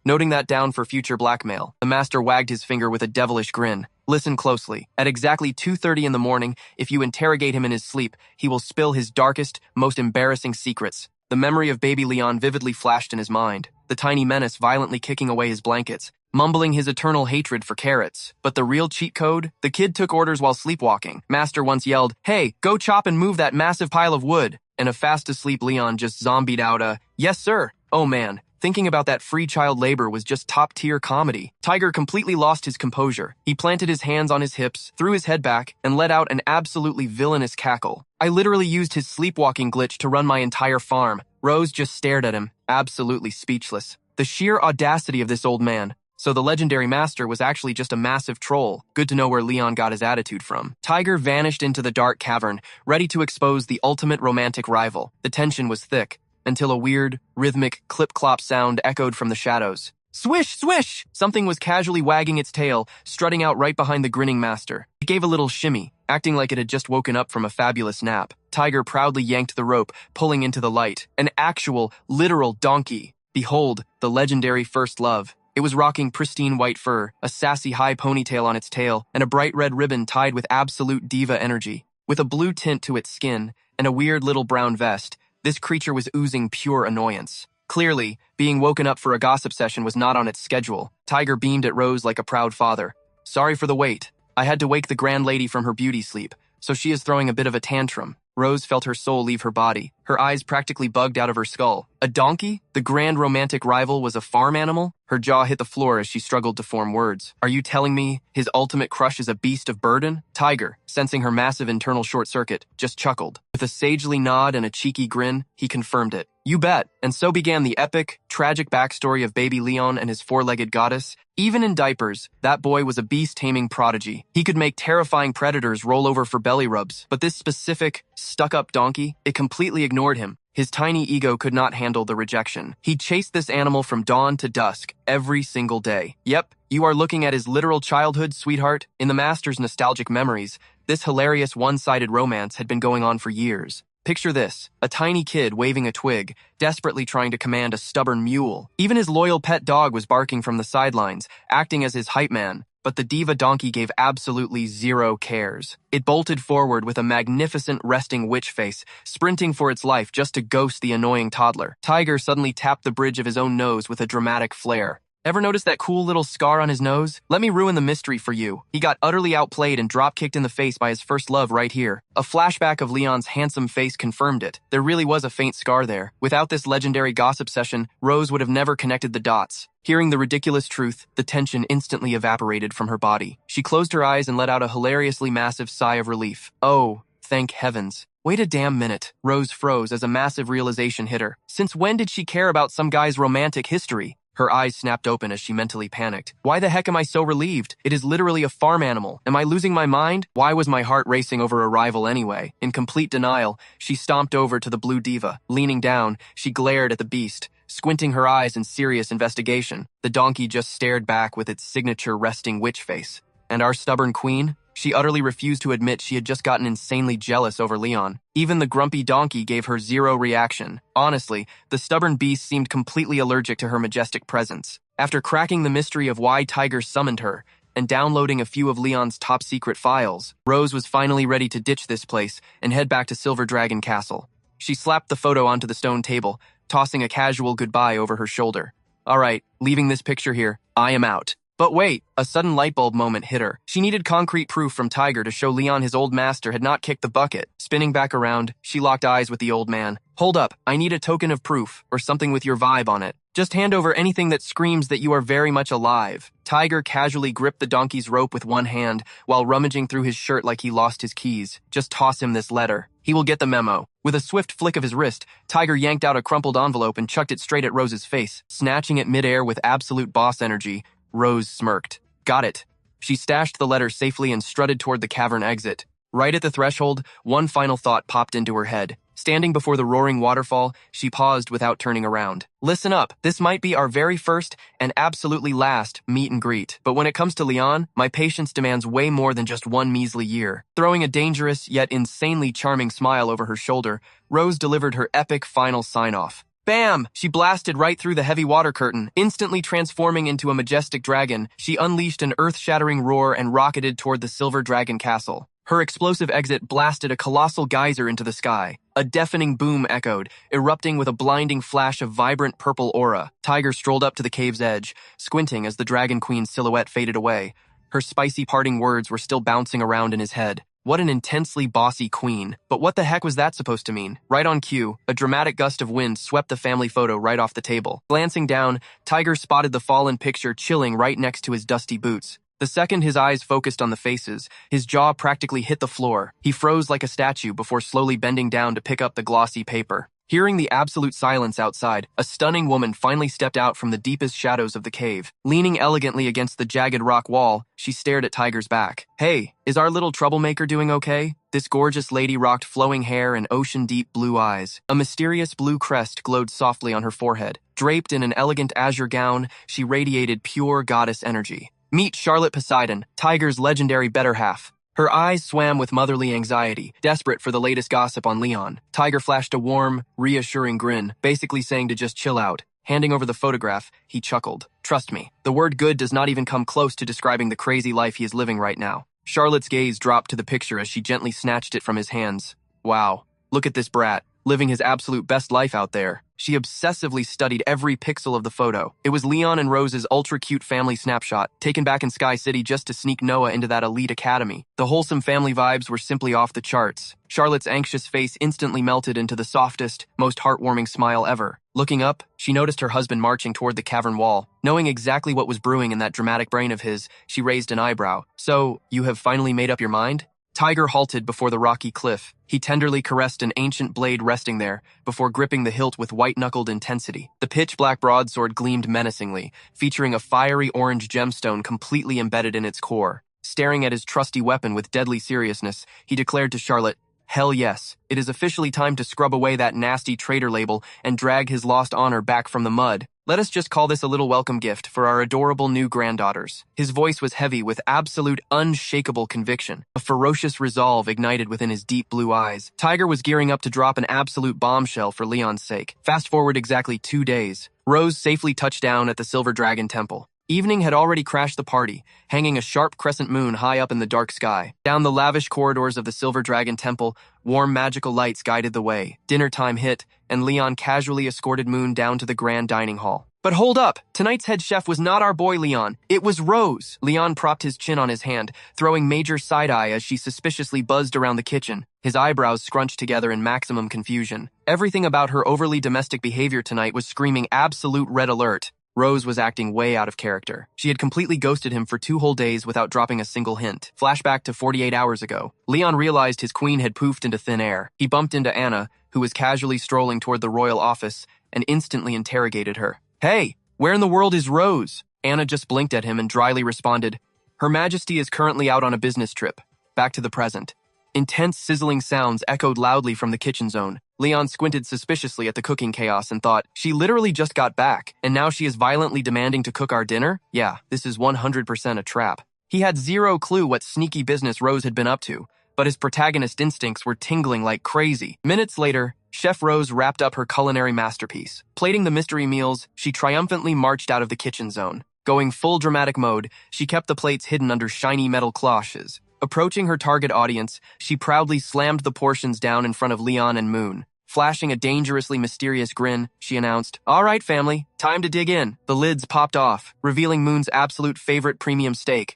Noting that down for future blackmail. The master wagged his finger with a devilish grin. Listen closely. At exactly 2:30 in the morning, if you interrogate him in his sleep, he will spill his darkest, most embarrassing secrets. The memory of baby Leon vividly flashed in his mind. The tiny menace violently kicking away his blankets, mumbling his eternal hatred for carrots. But the real cheat code? The kid took orders while sleepwalking. Master once yelled, "Hey, go chop and move that massive pile of wood." And a fast-asleep Leon just zombied out a, "Yes, sir." Oh man, thinking about that free child labor was just top-tier comedy. Tiger completely lost his composure. He planted his hands on his hips, threw his head back, and let out an absolutely villainous cackle. "I literally used his sleepwalking glitch to run my entire farm." Rose just stared at him, absolutely speechless. The sheer audacity of this old man. So the legendary master was actually just a massive troll. Good to know where Leon got his attitude from. Tiger vanished into the dark cavern, ready to expose the ultimate romantic rival. The tension was thick, until a weird, rhythmic clip-clop sound echoed from the shadows. Swish, swish! Something was casually wagging its tail, strutting out right behind the grinning master. It gave a little shimmy, acting like it had just woken up from a fabulous nap. Tiger proudly yanked the rope, pulling into the light. An actual, literal donkey. Behold, the legendary first love. It was rocking pristine white fur, a sassy high ponytail on its tail, and a bright red ribbon tied with absolute diva energy. With a blue tint to its skin and a weird little brown vest, this creature was oozing pure annoyance. Clearly, being woken up for a gossip session was not on its schedule. Tiger beamed at Rose like a proud father. "Sorry for the wait. I had to wake the grand lady from her beauty sleep, so she is throwing a bit of a tantrum." Rose felt her soul leave her body. Her eyes practically bugged out of her skull. A donkey? The grand romantic rival was a farm animal? Her jaw hit the floor as she struggled to form words. Are you telling me his ultimate crush is a beast of burden? Tiger, sensing her massive internal short circuit, just chuckled. With a sagely nod and a cheeky grin, he confirmed it. You bet. And so began the epic, tragic backstory of baby Leon and his four-legged goddess. Even in diapers, that boy was a beast-taming prodigy. He could make terrifying predators roll over for belly rubs, but this specific, stuck-up donkey, it completely ignored him. His tiny ego could not handle the rejection. He chased this animal from dawn to dusk, every single day. Yep, you are looking at his literal childhood, sweetheart. In the master's nostalgic memories, this hilarious one-sided romance had been going on for years. Picture this, a tiny kid waving a twig, desperately trying to command a stubborn mule. Even his loyal pet dog was barking from the sidelines, acting as his hype man, but the diva donkey gave absolutely zero cares. It bolted forward with a magnificent resting witch face, sprinting for its life just to ghost the annoying toddler. Tiger suddenly tapped the bridge of his own nose with a dramatic flair. Ever notice that cool little scar on his nose? Let me ruin the mystery for you. He got utterly outplayed and drop-kicked in the face by his first love right here. A flashback of Leon's handsome face confirmed it. There really was a faint scar there. Without this legendary gossip session, Rose would have never connected the dots. Hearing the ridiculous truth, the tension instantly evaporated from her body. She closed her eyes and let out a hilariously massive sigh of relief. Oh, thank heavens. Wait a damn minute. Rose froze as a massive realization hit her. Since when did she care about some guy's romantic history? Her eyes snapped open as she mentally panicked. Why the heck am I so relieved? It is literally a farm animal. Am I losing my mind? Why was my heart racing over a rival anyway? In complete denial, she stomped over to the blue diva. Leaning down, she glared at the beast, squinting her eyes in serious investigation. The donkey just stared back with its signature resting witch face. And our stubborn queen? She utterly refused to admit she had just gotten insanely jealous over Leon. Even the grumpy donkey gave her zero reaction. Honestly, the stubborn beast seemed completely allergic to her majestic presence. After cracking the mystery of why Tiger summoned her and downloading a few of Leon's top-secret files, Rose was finally ready to ditch this place and head back to Silver Dragon Castle. She slapped the photo onto the stone table, tossing a casual goodbye over her shoulder. All right, leaving this picture here, I am out. But wait, a sudden lightbulb moment hit her. She needed concrete proof from Tiger to show Leon his old master had not kicked the bucket. Spinning back around, she locked eyes with the old man. Hold up, I need a token of proof, or something with your vibe on it. Just hand over anything that screams that you are very much alive. Tiger casually gripped the donkey's rope with one hand, while rummaging through his shirt like he lost his keys. Just toss him this letter. He will get the memo. With a swift flick of his wrist, Tiger yanked out a crumpled envelope and chucked it straight at Rose's face. Snatching it midair with absolute boss energy, Rose smirked. Got it. She stashed the letter safely and strutted toward the cavern exit. Right at the threshold, one final thought popped into her head. Standing before the roaring waterfall, she paused without turning around. Listen up, this might be our very first and absolutely last meet and greet. But when it comes to Leon, my patience demands way more than just one measly year. Throwing a dangerous yet insanely charming smile over her shoulder, Rose delivered her epic final sign-off. Bam! She blasted right through the heavy water curtain. Instantly transforming into a majestic dragon, she unleashed an earth-shattering roar and rocketed toward the Silver Dragon Castle. Her explosive exit blasted a colossal geyser into the sky. A deafening boom echoed, erupting with a blinding flash of vibrant purple aura. Tiger strolled up to the cave's edge, squinting as the Dragon Queen's silhouette faded away. Her spicy parting words were still bouncing around in his head. What an intensely bossy queen. But what the heck was that supposed to mean? Right on cue, a dramatic gust of wind swept the family photo right off the table. Glancing down, Tiger spotted the fallen picture chilling right next to his dusty boots. The second his eyes focused on the faces, his jaw practically hit the floor. He froze like a statue before slowly bending down to pick up the glossy paper. Hearing the absolute silence outside, a stunning woman finally stepped out from the deepest shadows of the cave. Leaning elegantly against the jagged rock wall, she stared at Tiger's back. Hey, is our little troublemaker doing okay? This gorgeous lady rocked flowing hair and ocean-deep blue eyes. A mysterious blue crest glowed softly on her forehead. Draped in an elegant azure gown, she radiated pure goddess energy. Meet Charlotte Poseidon, Tiger's legendary better half. Her eyes swam with motherly anxiety, desperate for the latest gossip on Leon. Tiger flashed a warm, reassuring grin, basically saying to just chill out. Handing over the photograph, he chuckled. Trust me, the word good does not even come close to describing the crazy life he is living right now. Charlotte's gaze dropped to the picture as she gently snatched it from his hands. Wow, look at this brat, living his absolute best life out there. She obsessively studied every pixel of the photo. It was Leon and Rose's ultra-cute family snapshot, taken back in Sky City just to sneak Noah into that elite academy. The wholesome family vibes were simply off the charts. Charlotte's anxious face instantly melted into the softest, most heartwarming smile ever. Looking up, she noticed her husband marching toward the cavern wall. Knowing exactly what was brewing in that dramatic brain of his, she raised an eyebrow. So, you have finally made up your mind? Tiger halted before the rocky cliff. He tenderly caressed an ancient blade resting there, before gripping the hilt with white-knuckled intensity. The pitch-black broadsword gleamed menacingly, featuring a fiery orange gemstone completely embedded in its core. Staring at his trusty weapon with deadly seriousness, he declared to Charlotte, "Hell yes, it is officially time to scrub away that nasty traitor label and drag his lost honor back from the mud. Let us just call this a little welcome gift for our adorable new granddaughters." His voice was heavy with absolute unshakable conviction. A ferocious resolve ignited within his deep blue eyes. Tiger was gearing up to drop an absolute bombshell for Leon's sake. Fast forward exactly 2 days. Rose safely touched down at the Silver Dragon Temple. Evening had already crashed the party, hanging a sharp crescent moon high up in the dark sky. Down the lavish corridors of the Silver Dragon Temple, warm magical lights guided the way. Dinner time hit, and Leon casually escorted Moon down to the grand dining hall. But hold up! Tonight's head chef was not our boy Leon. It was Rose! Leon propped his chin on his hand, throwing major side-eye as she suspiciously buzzed around the kitchen, his eyebrows scrunched together in maximum confusion. Everything about her overly domestic behavior tonight was screaming absolute red alert. Rose was acting way out of character. She had completely ghosted him for 2 whole days without dropping a single hint. Flashback to 48 hours ago. Leon realized his queen had poofed into thin air. He bumped into Anna, who was casually strolling toward the royal office, and instantly interrogated her. "Hey, where in the world is Rose?" Anna just blinked at him and dryly responded, "Her Majesty is currently out on a business trip." Back to the present. Intense sizzling sounds echoed loudly from the kitchen zone. Leon squinted suspiciously at the cooking chaos and thought, she literally just got back, and now she is violently demanding to cook our dinner? Yeah, this is 100% a trap. He had zero clue what sneaky business Rose had been up to, but his protagonist instincts were tingling like crazy. Minutes later, Chef Rose wrapped up her culinary masterpiece. Plating the mystery meals, she triumphantly marched out of the kitchen zone. Going full dramatic mode, she kept the plates hidden under shiny metal cloches. Approaching her target audience, she proudly slammed the portions down in front of Leon and Moon. Flashing a dangerously mysterious grin, she announced, "All right, family, time to dig in." The lids popped off, revealing Moon's absolute favorite premium steak.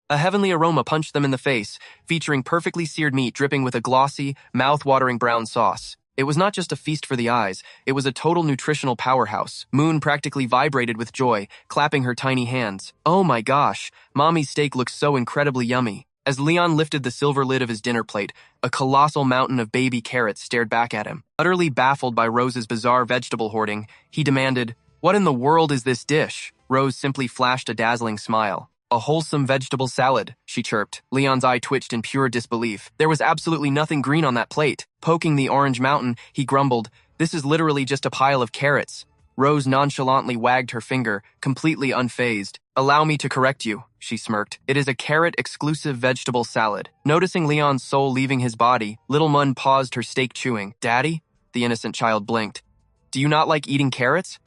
A heavenly aroma punched them in the face, featuring perfectly seared meat dripping with a glossy, mouth-watering brown sauce. It was not just a feast for the eyes, it was a total nutritional powerhouse. Moon practically vibrated with joy, clapping her tiny hands. "Oh my gosh, Mommy's steak looks so incredibly yummy." As Leon lifted the silver lid of his dinner plate, a colossal mountain of baby carrots stared back at him. Utterly baffled by Rose's bizarre vegetable hoarding, he demanded, "What in the world is this dish?" Rose simply flashed a dazzling smile. "A wholesome vegetable salad," she chirped. Leon's eye twitched in pure disbelief. There was absolutely nothing green on that plate. Poking the orange mountain, he grumbled, "This is literally just a pile of carrots." Rose nonchalantly wagged her finger, completely unfazed. "Allow me to correct you," she smirked. "It is a carrot-exclusive vegetable salad." Noticing Leon's soul leaving his body, little Mun paused her steak chewing. "Daddy?" The innocent child blinked. "Do you not like eating carrots?"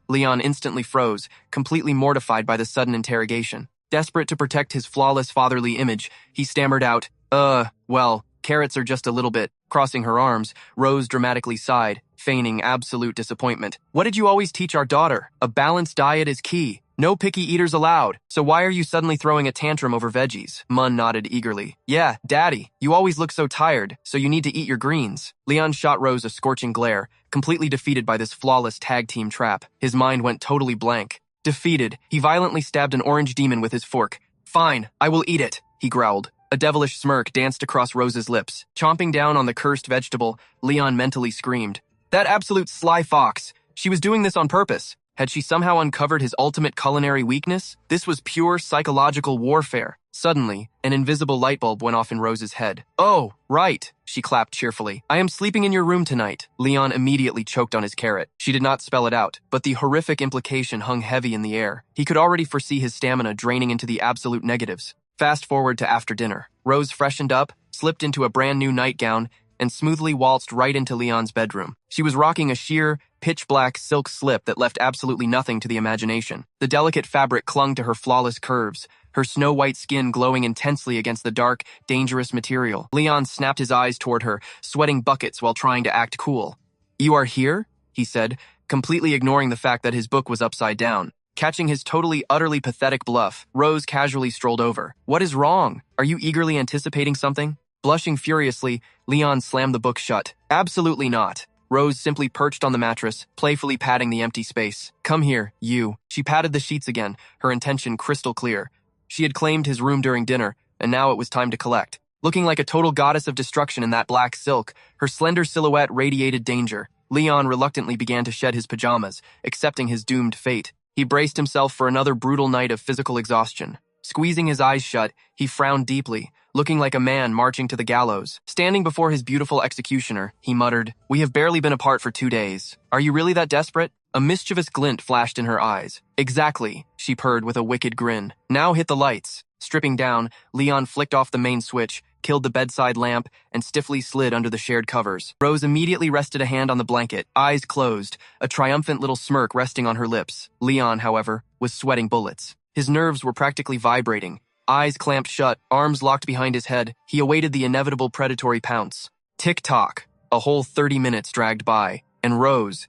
Leon instantly froze, completely mortified by the sudden interrogation. Desperate to protect his flawless fatherly image, he stammered out, well, carrots are just a little bit." Crossing her arms, Rose dramatically sighed, feigning absolute disappointment. "What did you always teach our daughter? A balanced diet is key. No picky eaters allowed. So why are you suddenly throwing a tantrum over veggies?" Mun nodded eagerly. "Yeah, Daddy, you always look so tired, so you need to eat your greens." Leon shot Rose a scorching glare, completely defeated by this flawless tag team trap. His mind went totally blank. Defeated, he violently stabbed an orange demon with his fork. "Fine, I will eat it," he growled. A devilish smirk danced across Rose's lips. Chomping down on the cursed vegetable, Leon mentally screamed, "That absolute sly fox! She was doing this on purpose." Had she somehow uncovered his ultimate culinary weakness? This was pure psychological warfare. Suddenly, an invisible light bulb went off in Rose's head. "Oh, right," she clapped cheerfully. "I am sleeping in your room tonight." Leon immediately choked on his carrot. She did not spell it out, but the horrific implication hung heavy in the air. He could already foresee his stamina draining into the absolute negatives. Fast forward to after dinner. Rose freshened up, slipped into a brand new nightgown, and smoothly waltzed right into Leon's bedroom. She was rocking a sheer, pitch-black silk slip that left absolutely nothing to the imagination. The delicate fabric clung to her flawless curves, her snow-white skin glowing intensely against the dark, dangerous material. Leon snapped his eyes toward her, sweating buckets while trying to act cool. "You are here?" he said, completely ignoring the fact that his book was upside down. Catching his totally, utterly pathetic bluff, Rose casually strolled over. "What is wrong? Are you eagerly anticipating something?" Blushing furiously, Leon slammed the book shut. "Absolutely not." Rose simply perched on the mattress, playfully patting the empty space. "Come here, you." She patted the sheets again, her intention crystal clear. She had claimed his room during dinner, and now it was time to collect. Looking like a total goddess of destruction in that black silk, her slender silhouette radiated danger. Leon reluctantly began to shed his pajamas, accepting his doomed fate. He braced himself for another brutal night of physical exhaustion. Squeezing his eyes shut, he frowned deeply, looking like a man marching to the gallows. Standing before his beautiful executioner, he muttered, "We have barely been apart for 2 days. Are you really that desperate?" A mischievous glint flashed in her eyes. "Exactly," she purred with a wicked grin. "Now hit the lights." Stripping down, Leon flicked off the main switch, killed the bedside lamp, and stiffly slid under the shared covers. Rose immediately rested a hand on the blanket, eyes closed, a triumphant little smirk resting on her lips. Leon, however, was sweating bullets. His nerves were practically vibrating. Eyes clamped shut, arms locked behind his head, he awaited the inevitable predatory pounce. Tick-tock. A whole 30 minutes dragged by, and Rose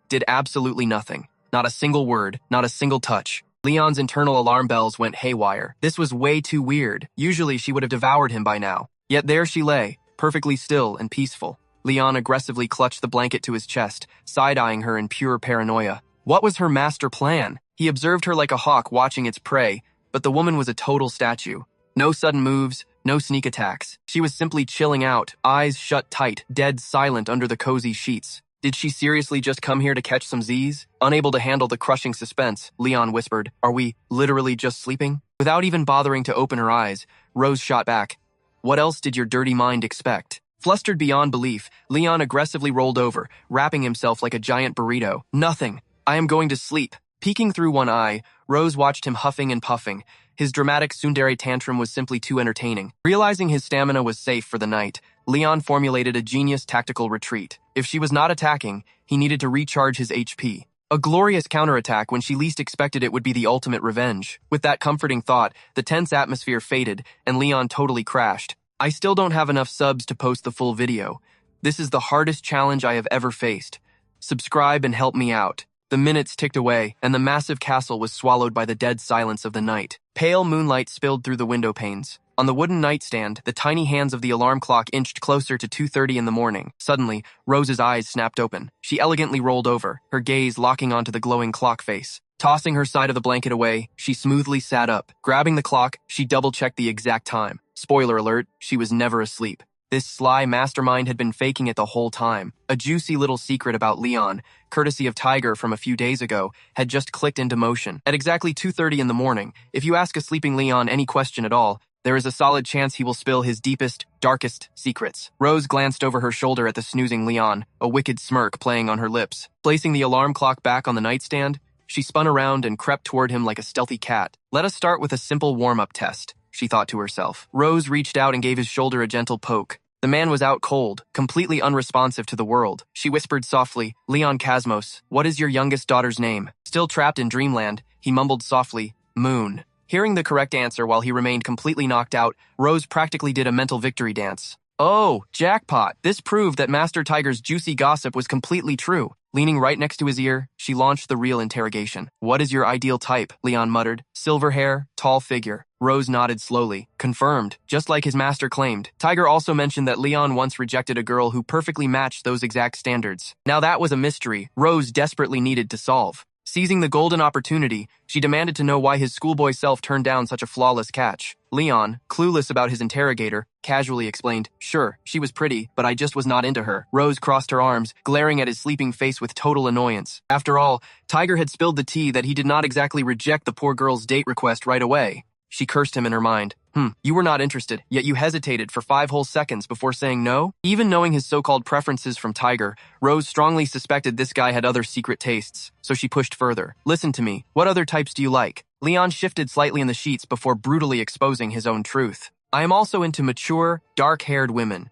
did absolutely nothing. Not a single word, not a single touch. Leon's internal alarm bells went haywire. This was way too weird. Usually she would have devoured him by now. Yet there she lay, perfectly still and peaceful. Leon aggressively clutched the blanket to his chest, side-eyeing her in pure paranoia. What was her master plan? He observed her like a hawk watching its prey, but the woman was a total statue. No sudden moves, no sneak attacks. She was simply chilling out, eyes shut tight, dead silent under the cozy sheets. Did she seriously just come here to catch some Z's? Unable to handle the crushing suspense, Leon whispered, "Are we literally just sleeping?" Without even bothering to open her eyes, Rose shot back, "What else did your dirty mind expect?" Flustered beyond belief, Leon aggressively rolled over, wrapping himself like a giant burrito. "Nothing. I am going to sleep." Peeking through one eye, Rose watched him huffing and puffing. His dramatic tsundere tantrum was simply too entertaining. Realizing his stamina was safe for the night, Leon formulated a genius tactical retreat. If she was not attacking, he needed to recharge his HP. A glorious counterattack when she least expected it would be the ultimate revenge. With that comforting thought, the tense atmosphere faded, and Leon totally crashed. "I still don't have enough subs to post the full video. This is the hardest challenge I have ever faced. Subscribe and help me out." The minutes ticked away, and the massive castle was swallowed by the dead silence of the night. Pale moonlight spilled through the window panes. On the wooden nightstand, the tiny hands of the alarm clock inched closer to 2:30 in the morning. Suddenly, Rose's eyes snapped open. She elegantly rolled over, her gaze locking onto the glowing clock face. Tossing her side of the blanket away, she smoothly sat up. Grabbing the clock, she double-checked the exact time. Spoiler alert, she was never asleep. This sly mastermind had been faking it the whole time. A juicy little secret about Leon, courtesy of Tiger from a few days ago, had just clicked into motion. At exactly 2:30 in the morning, if you ask a sleeping Leon any question at all, there is a solid chance he will spill his deepest, darkest secrets. Rose glanced over her shoulder at the snoozing Leon, a wicked smirk playing on her lips. Placing the alarm clock back on the nightstand, she spun around and crept toward him like a stealthy cat. "Let us start with a simple warm-up test," she thought to herself. Rose reached out and gave his shoulder a gentle poke. The man was out cold, completely unresponsive to the world. She whispered softly, "Leon Cosmos, what is your youngest daughter's name?" Still trapped in dreamland, he mumbled softly, "Moon." Hearing the correct answer while he remained completely knocked out, Rose practically did a mental victory dance. Oh, jackpot! This proved that Master Tiger's juicy gossip was completely true. Leaning right next to his ear, she launched the real interrogation. "What is your ideal type?" Leon muttered. "Silver hair, tall figure." Rose nodded slowly. Confirmed, just like his master claimed. Tiger also mentioned that Leon once rejected a girl who perfectly matched those exact standards. Now that was a mystery Rose desperately needed to solve. Seizing the golden opportunity, she demanded to know why his schoolboy self turned down such a flawless catch. Leon, clueless about his interrogator, casually explained, "Sure, she was pretty, but I just was not into her." Rose crossed her arms, glaring at his sleeping face with total annoyance. After all, Tiger had spilled the tea that he did not exactly reject the poor girl's date request right away. She cursed him in her mind. You were not interested, yet you hesitated for 5 whole seconds before saying no?" Even knowing his so-called preferences from Tiger, Rose strongly suspected this guy had other secret tastes, so she pushed further. "Listen to me, what other types do you like?" Leon shifted slightly in the sheets before brutally exposing his own truth. "I am also into mature, dark-haired women,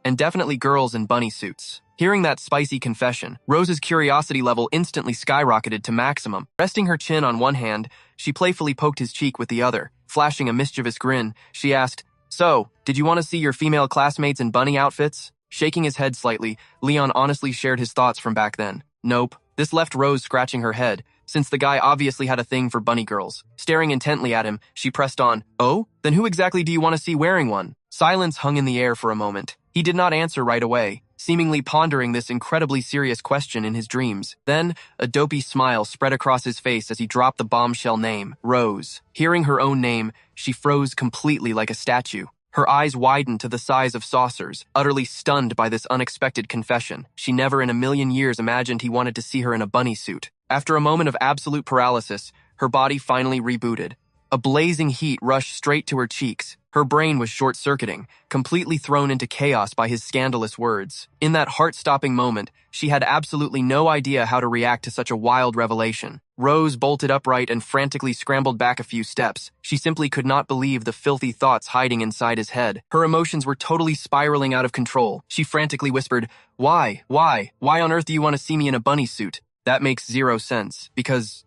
and definitely girls in bunny suits." Hearing that spicy confession, Rose's curiosity level instantly skyrocketed to maximum. Resting her chin on one hand, she playfully poked his cheek with the other. Flashing a mischievous grin, she asked, "So, did you want to see your female classmates in bunny outfits?" Shaking his head slightly, Leon honestly shared his thoughts from back then. Nope. This left Rose scratching her head, since the guy obviously had a thing for bunny girls. Staring intently at him, she pressed on, "Oh? Then who exactly do you want to see wearing one?" Silence hung in the air for a moment. He did not answer right away, seemingly pondering this incredibly serious question in his dreams. Then, a dopey smile spread across his face as he dropped the bombshell name, Rose. Hearing her own name, she froze completely like a statue. Her eyes widened to the size of saucers, utterly stunned by this unexpected confession. She never in a million years imagined he wanted to see her in a bunny suit. After a moment of absolute paralysis, her body finally rebooted. A blazing heat rushed straight to her cheeks. Her brain was short-circuiting, completely thrown into chaos by his scandalous words. In that heart-stopping moment, she had absolutely no idea how to react to such a wild revelation. Rose bolted upright and frantically scrambled back a few steps. She simply could not believe the filthy thoughts hiding inside his head. Her emotions were totally spiraling out of control. She frantically whispered, Why on earth do you want to see me in a bunny suit? That makes zero sense, because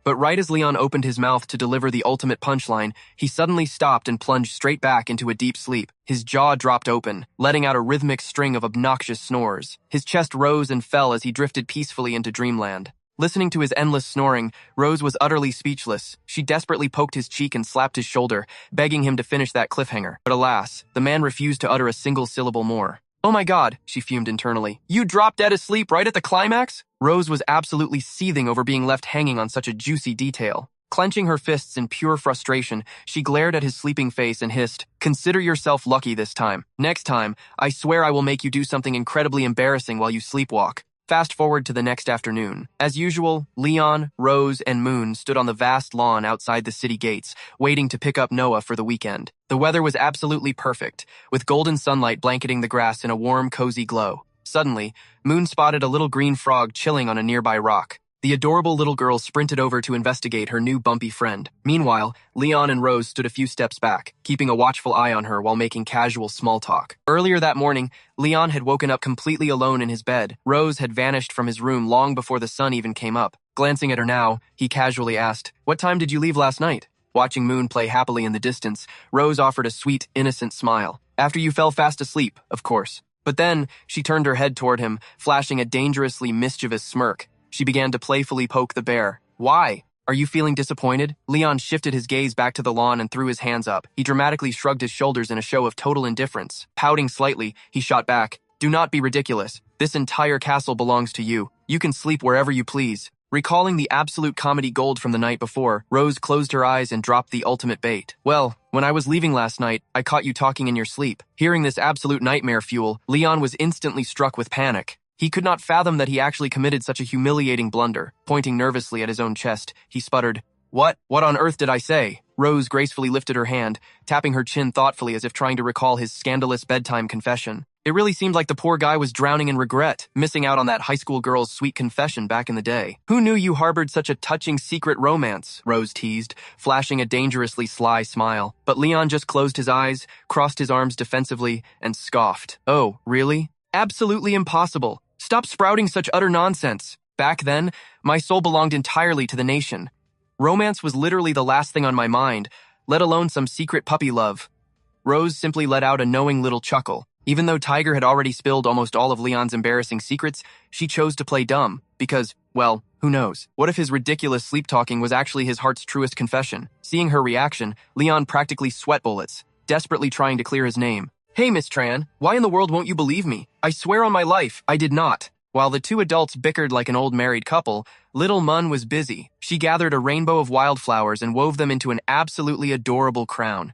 But right as Leon opened his mouth to deliver the ultimate punchline, he suddenly stopped and plunged straight back into a deep sleep. His jaw dropped open, letting out a rhythmic string of obnoxious snores. His chest rose and fell as he drifted peacefully into dreamland. Listening to his endless snoring, Rose was utterly speechless. She desperately poked his cheek and slapped his shoulder, begging him to finish that cliffhanger. But alas, the man refused to utter a single syllable more. Oh my God, she fumed internally. You dropped dead asleep right at the climax? Rose was absolutely seething over being left hanging on such a juicy detail. Clenching her fists in pure frustration, she glared at his sleeping face and hissed, Consider yourself lucky this time. Next time, I swear I will make you do something incredibly embarrassing while you sleepwalk. Fast forward to the next afternoon. As usual, Leon, Rose, and Moon stood on the vast lawn outside the city gates, waiting to pick up Noah for the weekend. The weather was absolutely perfect, with golden sunlight blanketing the grass in a warm, cozy glow. Suddenly, Moon spotted a little green frog chilling on a nearby rock. The adorable little girl sprinted over to investigate her new bumpy friend. Meanwhile, Leon and Rose stood a few steps back, keeping a watchful eye on her while making casual small talk. Earlier that morning, Leon had woken up completely alone in his bed. Rose had vanished from his room long before the sun even came up. Glancing at her now, he casually asked, What time did you leave last night? Watching Moon play happily in the distance, Rose offered a sweet, innocent smile. After you fell fast asleep, of course. But then, she turned her head toward him, flashing a dangerously mischievous smirk. She began to playfully poke the bear. Why? Are you feeling disappointed? Leon shifted his gaze back to the lawn and threw his hands up. He dramatically shrugged his shoulders in a show of total indifference. Pouting slightly, he shot back. Do not be ridiculous. This entire castle belongs to you. You can sleep wherever you please. Recalling the absolute comedy gold from the night before, Rose closed her eyes and dropped the ultimate bait. Well, when I was leaving last night, I caught you talking in your sleep. Hearing this absolute nightmare fuel, Leon was instantly struck with panic. He could not fathom that he actually committed such a humiliating blunder. Pointing nervously at his own chest, he sputtered, What on earth did I say? Rose gracefully lifted her hand, tapping her chin thoughtfully as if trying to recall his scandalous bedtime confession. It really seemed like the poor guy was drowning in regret, missing out on that high school girl's sweet confession back in the day. Who knew you harbored such a touching secret romance? Rose teased, flashing a dangerously sly smile. But Leon just closed his eyes, crossed his arms defensively, and scoffed. Oh, really? Absolutely impossible. Stop sprouting such utter nonsense. Back then, my soul belonged entirely to the nation. Romance was literally the last thing on my mind, let alone some secret puppy love. Rose simply let out a knowing little chuckle. Even though Tiger had already spilled almost all of Leon's embarrassing secrets, she chose to play dumb because, well, who knows? What if his ridiculous sleep-talking was actually his heart's truest confession? Seeing her reaction, Leon practically sweat bullets, desperately trying to clear his name. Hey, Miss Tran, why in the world won't you believe me? I swear on my life, I did not. While the two adults bickered like an old married couple, little Mun was busy. She gathered a rainbow of wildflowers and wove them into an absolutely adorable crown.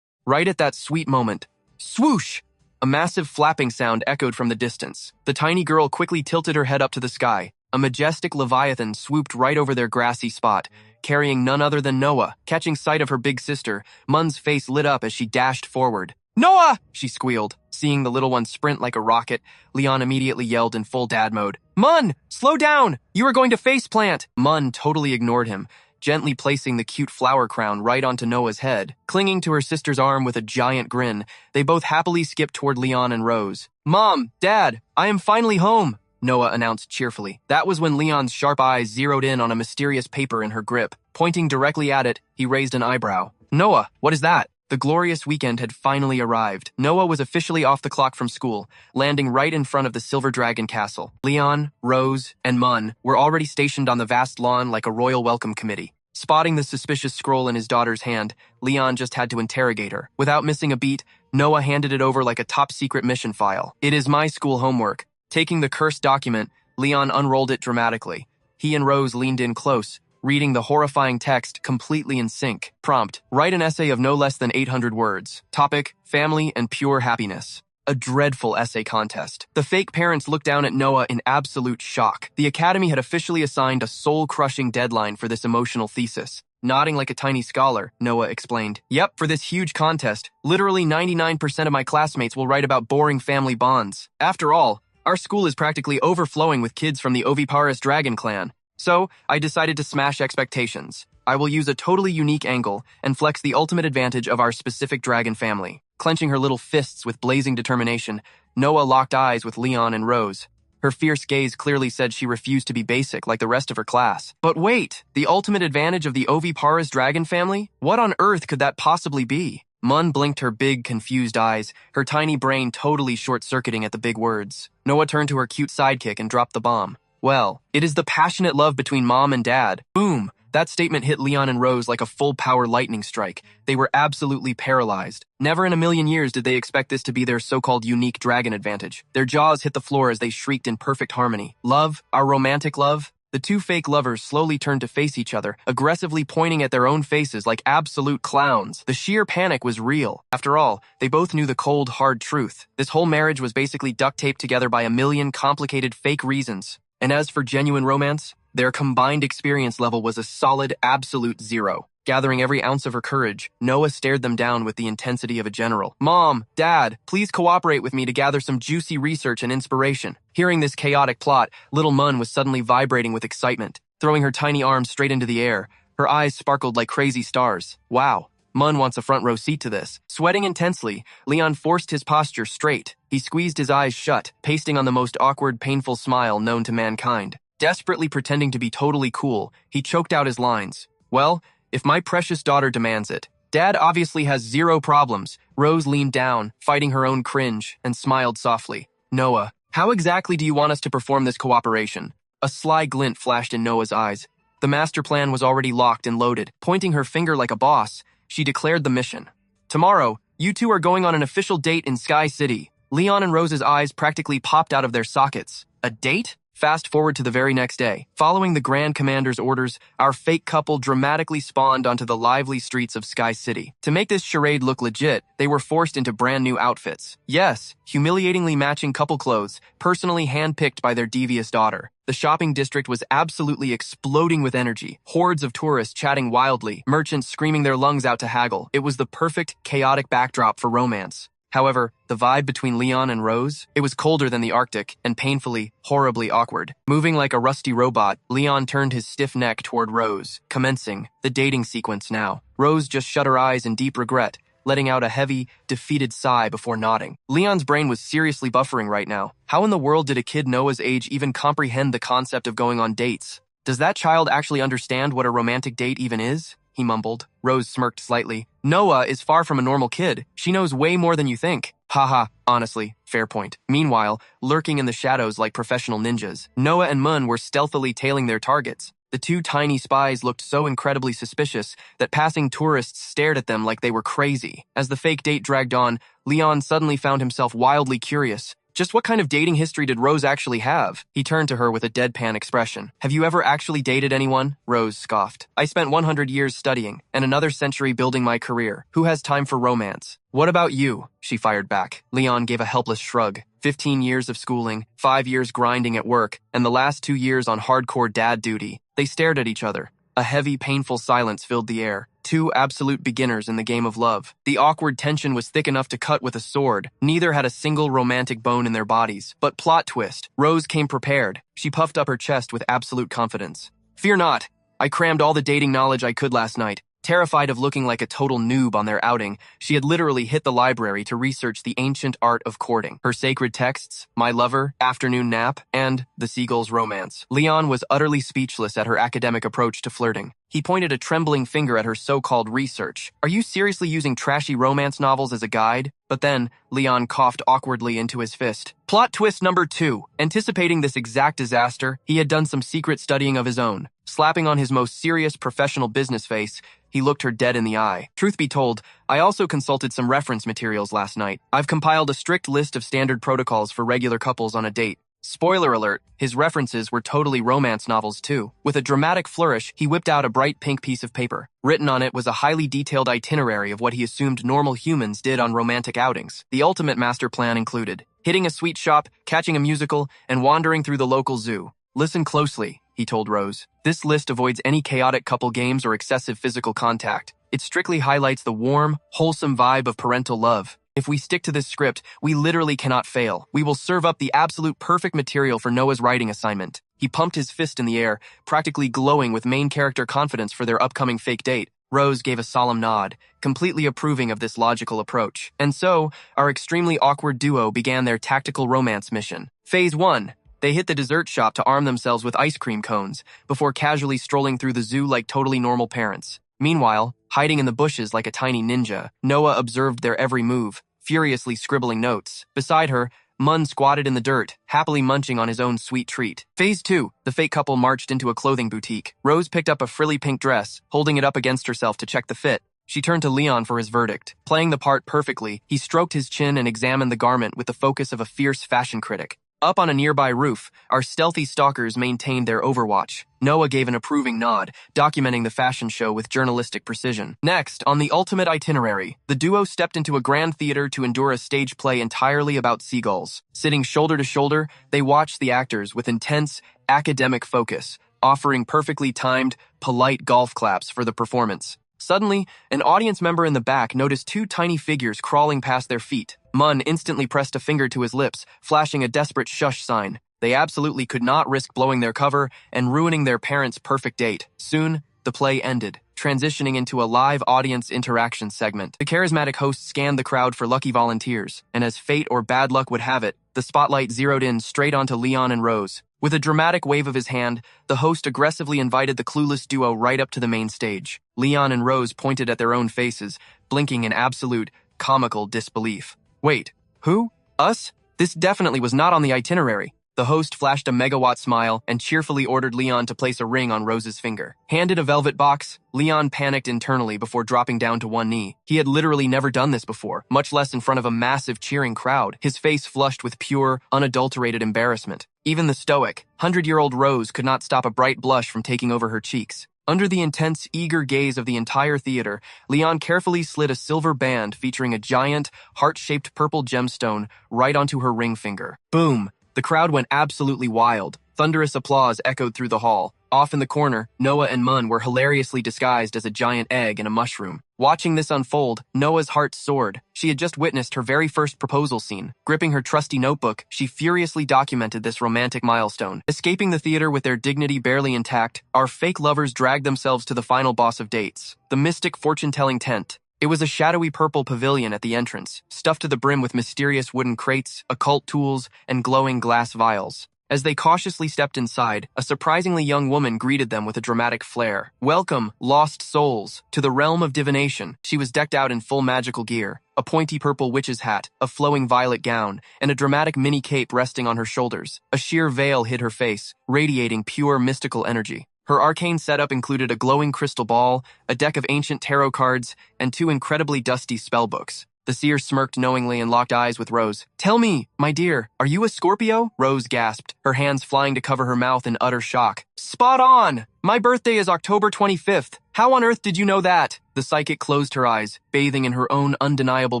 Right at that sweet moment, swoosh! A massive flapping sound echoed from the distance. The tiny girl quickly tilted her head up to the sky. A majestic leviathan swooped right over their grassy spot, carrying none other than Noah. Catching sight of her big sister, Mun's face lit up as she dashed forward. Noah! She squealed. Seeing the little one sprint like a rocket, Leon immediately yelled in full dad mode. Mun! Slow down! You are going to faceplant! Mun totally ignored him, gently placing the cute flower crown right onto Noah's head. Clinging to her sister's arm with a giant grin, they both happily skipped toward Leon and Rose. Mom! Dad! I am finally home! Noah announced cheerfully. That was when Leon's sharp eyes zeroed in on a mysterious paper in her grip. Pointing directly at it, he raised an eyebrow. Noah, what is that? The glorious weekend had finally arrived. Noah was officially off the clock from school, landing right in front of the Silver Dragon Castle. Leon, Rose, and Mun were already stationed on the vast lawn like a royal welcome committee. Spotting the suspicious scroll in his daughter's hand, Leon just had to interrogate her. Without missing a beat, Noah handed it over like a top-secret mission file. "It is my school homework." Taking the cursed document, Leon unrolled it dramatically. He and Rose leaned in close, reading the horrifying text completely in sync. Prompt: write an essay of no less than 800 words. Topic: family and pure happiness. A dreadful essay contest. The fake parents looked down at Noah in absolute shock. The academy had officially assigned a soul-crushing deadline for this emotional thesis. Nodding like a tiny scholar, Noah explained, "Yep, for this huge contest, literally 99% of my classmates will write about boring family bonds. After all, our school is practically overflowing with kids from the Overpowered dragon clan. So, I decided to smash expectations. I will use a totally unique angle and flex the ultimate advantage of our specific dragon family." Clenching her little fists with blazing determination, Noah locked eyes with Leon and Rose. Her fierce gaze clearly said she refused to be basic like the rest of her class. But wait, the ultimate advantage of the Ovipar's dragon family? What on earth could that possibly be? Mun blinked her big, confused eyes, her tiny brain totally short-circuiting at the big words. Noah turned to her cute sidekick and dropped the bomb. "Well, it is the passionate love between mom and dad." Boom! That statement hit Leon and Rose like a full-power lightning strike. They were absolutely paralyzed. Never in a million years did they expect this to be their so-called unique dragon advantage. Their jaws hit the floor as they shrieked in perfect harmony. "Love? Our romantic love?" The two fake lovers slowly turned to face each other, aggressively pointing at their own faces like absolute clowns. The sheer panic was real. After all, they both knew the cold, hard truth. This whole marriage was basically duct-taped together by a million complicated fake reasons. And as for genuine romance, their combined experience level was a solid, absolute 0. Gathering every ounce of her courage, Noah stared them down with the intensity of a general. "Mom, Dad, please cooperate with me to gather some juicy research and inspiration." Hearing this chaotic plot, little Mun was suddenly vibrating with excitement. Throwing her tiny arms straight into the air, her eyes sparkled like crazy stars. Wow, Mun wants a front row seat to this. Sweating intensely, Leon forced his posture straight. He squeezed his eyes shut, pasting on the most awkward, painful smile known to mankind. Desperately pretending to be totally cool, he choked out his lines. "Well, if my precious daughter demands it." Dad obviously has 0 problems. Rose leaned down, fighting her own cringe, and smiled softly. "Noah, how exactly do you want us to perform this cooperation?" A sly glint flashed in Noah's eyes. The master plan was already locked and loaded. Pointing her finger like a boss, she declared the mission. "Tomorrow, you two are going on an official date in Sky City." Leon and Rose's eyes practically popped out of their sockets. A date? Fast forward to the very next day. Following the Grand Commander's orders, our fake couple dramatically spawned onto the lively streets of Sky City. To make this charade look legit, they were forced into brand new outfits. Yes, humiliatingly matching couple clothes, personally handpicked by their devious daughter. The shopping district was absolutely exploding with energy. Hordes of tourists chatting wildly, merchants screaming their lungs out to haggle. It was the perfect, chaotic backdrop for romance. However, the vibe between Leon and Rose, it was colder than the Arctic and painfully, horribly awkward. Moving like a rusty robot, Leon turned his stiff neck toward Rose, commencing the dating sequence now. Rose just shut her eyes in deep regret, letting out a heavy, defeated sigh before nodding. Leon's brain was seriously buffering right now. How in the world did a kid Noah's age even comprehend the concept of going on dates? Does that child actually understand what a romantic date even is? He mumbled. Rose smirked slightly. "Noah is far from a normal kid. She knows way more than you think." Haha, honestly, fair point. Meanwhile, lurking in the shadows like professional ninjas, Noah and Mun were stealthily tailing their targets. The two tiny spies looked so incredibly suspicious that passing tourists stared at them like they were crazy. As the fake date dragged on, Leon suddenly found himself wildly curious. Just what kind of dating history did Rose actually have? He turned to her with a deadpan expression. "Have you ever actually dated anyone?" Rose scoffed. "I spent 100 years studying, and another century building my career. Who has time for romance?" "What about you?" she fired back. Leon gave a helpless shrug. 15 years of schooling, 5 years grinding at work, and the last 2 years on hardcore dad duty. They stared at each other. A heavy, painful silence filled the air. Two absolute beginners in the game of love. The awkward tension was thick enough to cut with a sword. Neither had a single romantic bone in their bodies. But plot twist. Rose came prepared. She puffed up her chest with absolute confidence. "Fear not. I crammed all the dating knowledge I could last night." Terrified of looking like a total noob on their outing, she had literally hit the library to research the ancient art of courting. Her sacred texts, My Lover, Afternoon Nap, and The Seagull's Romance. Leon was utterly speechless at her academic approach to flirting. He pointed a trembling finger at her so-called research. "Are you seriously using trashy romance novels as a guide?" But then, Leon coughed awkwardly into his fist. Plot twist number 2. Anticipating this exact disaster, he had done some secret studying of his own. Slapping on his most serious professional business face, he looked her dead in the eye. Truth be told, I also consulted some reference materials last night. I've compiled a strict list of standard protocols for regular couples on a date. Spoiler alert, his references were totally romance novels too. With a dramatic flourish, he whipped out a bright pink piece of paper. Written on it was a highly detailed itinerary of what he assumed normal humans did on romantic outings. The ultimate master plan included hitting a sweet shop, catching a musical, and wandering through the local zoo. Listen closely, he told Rose. This list avoids any chaotic couple games or excessive physical contact. It strictly highlights the warm, wholesome vibe of parental love. If we stick to this script, we literally cannot fail. We will serve up the absolute perfect material for Noah's writing assignment. He pumped his fist in the air, practically glowing with main character confidence for their upcoming fake date. Rose gave a solemn nod, completely approving of this logical approach. And so, our extremely awkward duo began their tactical romance mission. Phase 1. They hit the dessert shop to arm themselves with ice cream cones, before casually strolling through the zoo like totally normal parents. Meanwhile, hiding in the bushes like a tiny ninja, Noah observed their every move, furiously scribbling notes. Beside her, Mun squatted in the dirt, happily munching on his own sweet treat. Phase 2. The fake couple marched into a clothing boutique. Rose picked up a frilly pink dress, holding it up against herself to check the fit. She turned to Leon for his verdict. Playing the part perfectly, he stroked his chin and examined the garment with the focus of a fierce fashion critic. Up on a nearby roof, our stealthy stalkers maintained their overwatch. Noah gave an approving nod, documenting the fashion show with journalistic precision. Next, on the ultimate itinerary, the duo stepped into a grand theater to endure a stage play entirely about seagulls. Sitting shoulder to shoulder, they watched the actors with intense, academic focus, offering perfectly timed, polite golf claps for the performance. Suddenly, an audience member in the back noticed two tiny figures crawling past their feet. Mun instantly pressed a finger to his lips, flashing a desperate shush sign. They absolutely could not risk blowing their cover and ruining their parents' perfect date. Soon, the play ended, transitioning into a live audience interaction segment. The charismatic host scanned the crowd for lucky volunteers, and as fate or bad luck would have it, the spotlight zeroed in straight onto Leon and Rose. With a dramatic wave of his hand, the host aggressively invited the clueless duo right up to the main stage. Leon and Rose pointed at their own faces, blinking in absolute, comical disbelief. Wait, who? Us? This definitely was not on the itinerary. The host flashed a megawatt smile and cheerfully ordered Leon to place a ring on Rose's finger. Handed a velvet box, Leon panicked internally before dropping down to one knee. He had literally never done this before, much less in front of a massive cheering crowd, his face flushed with pure, unadulterated embarrassment. Even the stoic, 100-year-old Rose could not stop a bright blush from taking over her cheeks. Under the intense, eager gaze of the entire theater, Leon carefully slid a silver band featuring a giant, heart-shaped purple gemstone right onto her ring finger. Boom! The crowd went absolutely wild. Thunderous applause echoed through the hall. Off in the corner, Noah and Mun were hilariously disguised as a giant egg and a mushroom. Watching this unfold, Noah's heart soared. She had just witnessed her very first proposal scene. Gripping her trusty notebook, she furiously documented this romantic milestone. Escaping the theater with their dignity barely intact, our fake lovers dragged themselves to the final boss of dates, the mystic fortune-telling tent. It was a shadowy purple pavilion at the entrance, stuffed to the brim with mysterious wooden crates, occult tools, and glowing glass vials. As they cautiously stepped inside, a surprisingly young woman greeted them with a dramatic flair. Welcome, lost souls, to the realm of divination. She was decked out in full magical gear, a pointy purple witch's hat, a flowing violet gown, and a dramatic mini cape resting on her shoulders. A sheer veil hid her face, radiating pure mystical energy. Her arcane setup included a glowing crystal ball, a deck of ancient tarot cards, and two incredibly dusty spellbooks. The seer smirked knowingly and locked eyes with Rose. "Tell me, my dear, are you a Scorpio?" Rose gasped, her hands flying to cover her mouth in utter shock. "Spot on! My birthday is October 25th. How on earth did you know that?" The psychic closed her eyes, bathing in her own undeniable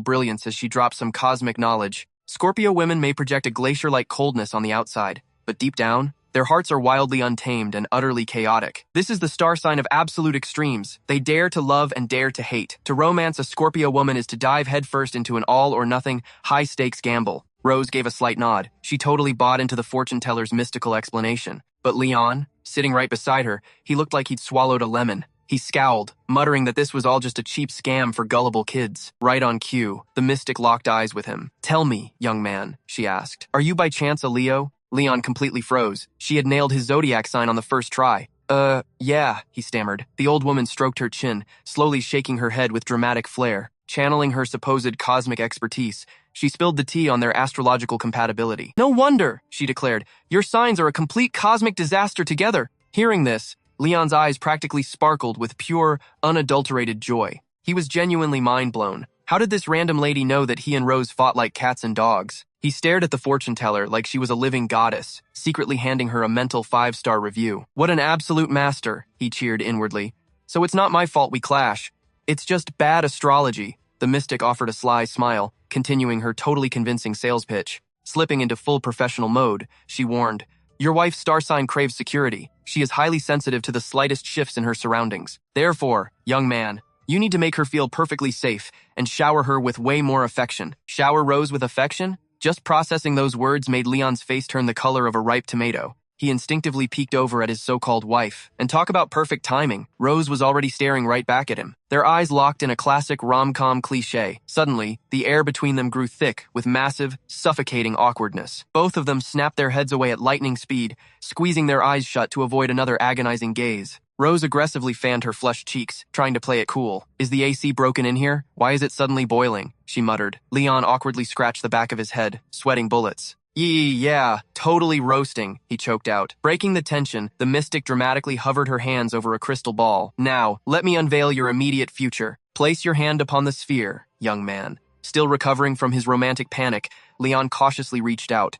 brilliance as she dropped some cosmic knowledge. Scorpio women may project a glacier-like coldness on the outside, but deep down, their hearts are wildly untamed and utterly chaotic. This is the star sign of absolute extremes. They dare to love and dare to hate. To romance a Scorpio woman is to dive headfirst into an all-or-nothing, high-stakes gamble. Rose gave a slight nod. She totally bought into the fortune-teller's mystical explanation. But Leon, sitting right beside her, he looked like he'd swallowed a lemon. He scowled, muttering that this was all just a cheap scam for gullible kids. Right on cue, the mystic locked eyes with him. "Tell me, young man," she asked, "are you by chance a Leo?" Leon completely froze. She had nailed his zodiac sign on the first try. Yeah, he stammered. The old woman stroked her chin, slowly shaking her head with dramatic flair. Channeling her supposed cosmic expertise, she spilled the tea on their astrological compatibility. "No wonder," she declared. "Your signs are a complete cosmic disaster together." Hearing this, Leon's eyes practically sparkled with pure, unadulterated joy. He was genuinely mind-blown. How did this random lady know that he and Rose fought like cats and dogs? He stared at the fortune teller like she was a living goddess, secretly handing her a mental 5-star review. What an absolute master, he cheered inwardly. So it's not my fault we clash. It's just bad astrology. The mystic offered a sly smile, continuing her totally convincing sales pitch. Slipping into full professional mode, she warned, "Your wife's star sign craves security. She is highly sensitive to the slightest shifts in her surroundings. Therefore, young man, you need to make her feel perfectly safe and shower her with way more affection." Shower Rose with affection? Just processing those words made Leon's face turn the color of a ripe tomato. He instinctively peeked over at his so-called wife. And talk about perfect timing, Rose was already staring right back at him. Their eyes locked in a classic rom-com cliché. Suddenly, the air between them grew thick with massive, suffocating awkwardness. Both of them snapped their heads away at lightning speed, squeezing their eyes shut to avoid another agonizing gaze. Rose aggressively fanned her flushed cheeks, trying to play it cool. "Is the AC broken in here? Why is it suddenly boiling?" she muttered. Leon awkwardly scratched the back of his head, sweating bullets. Yeah, totally roasting," he choked out. Breaking the tension, the mystic dramatically hovered her hands over a crystal ball. "Now, let me unveil your immediate future. Place your hand upon the sphere, young man." Still recovering from his romantic panic, Leon cautiously reached out.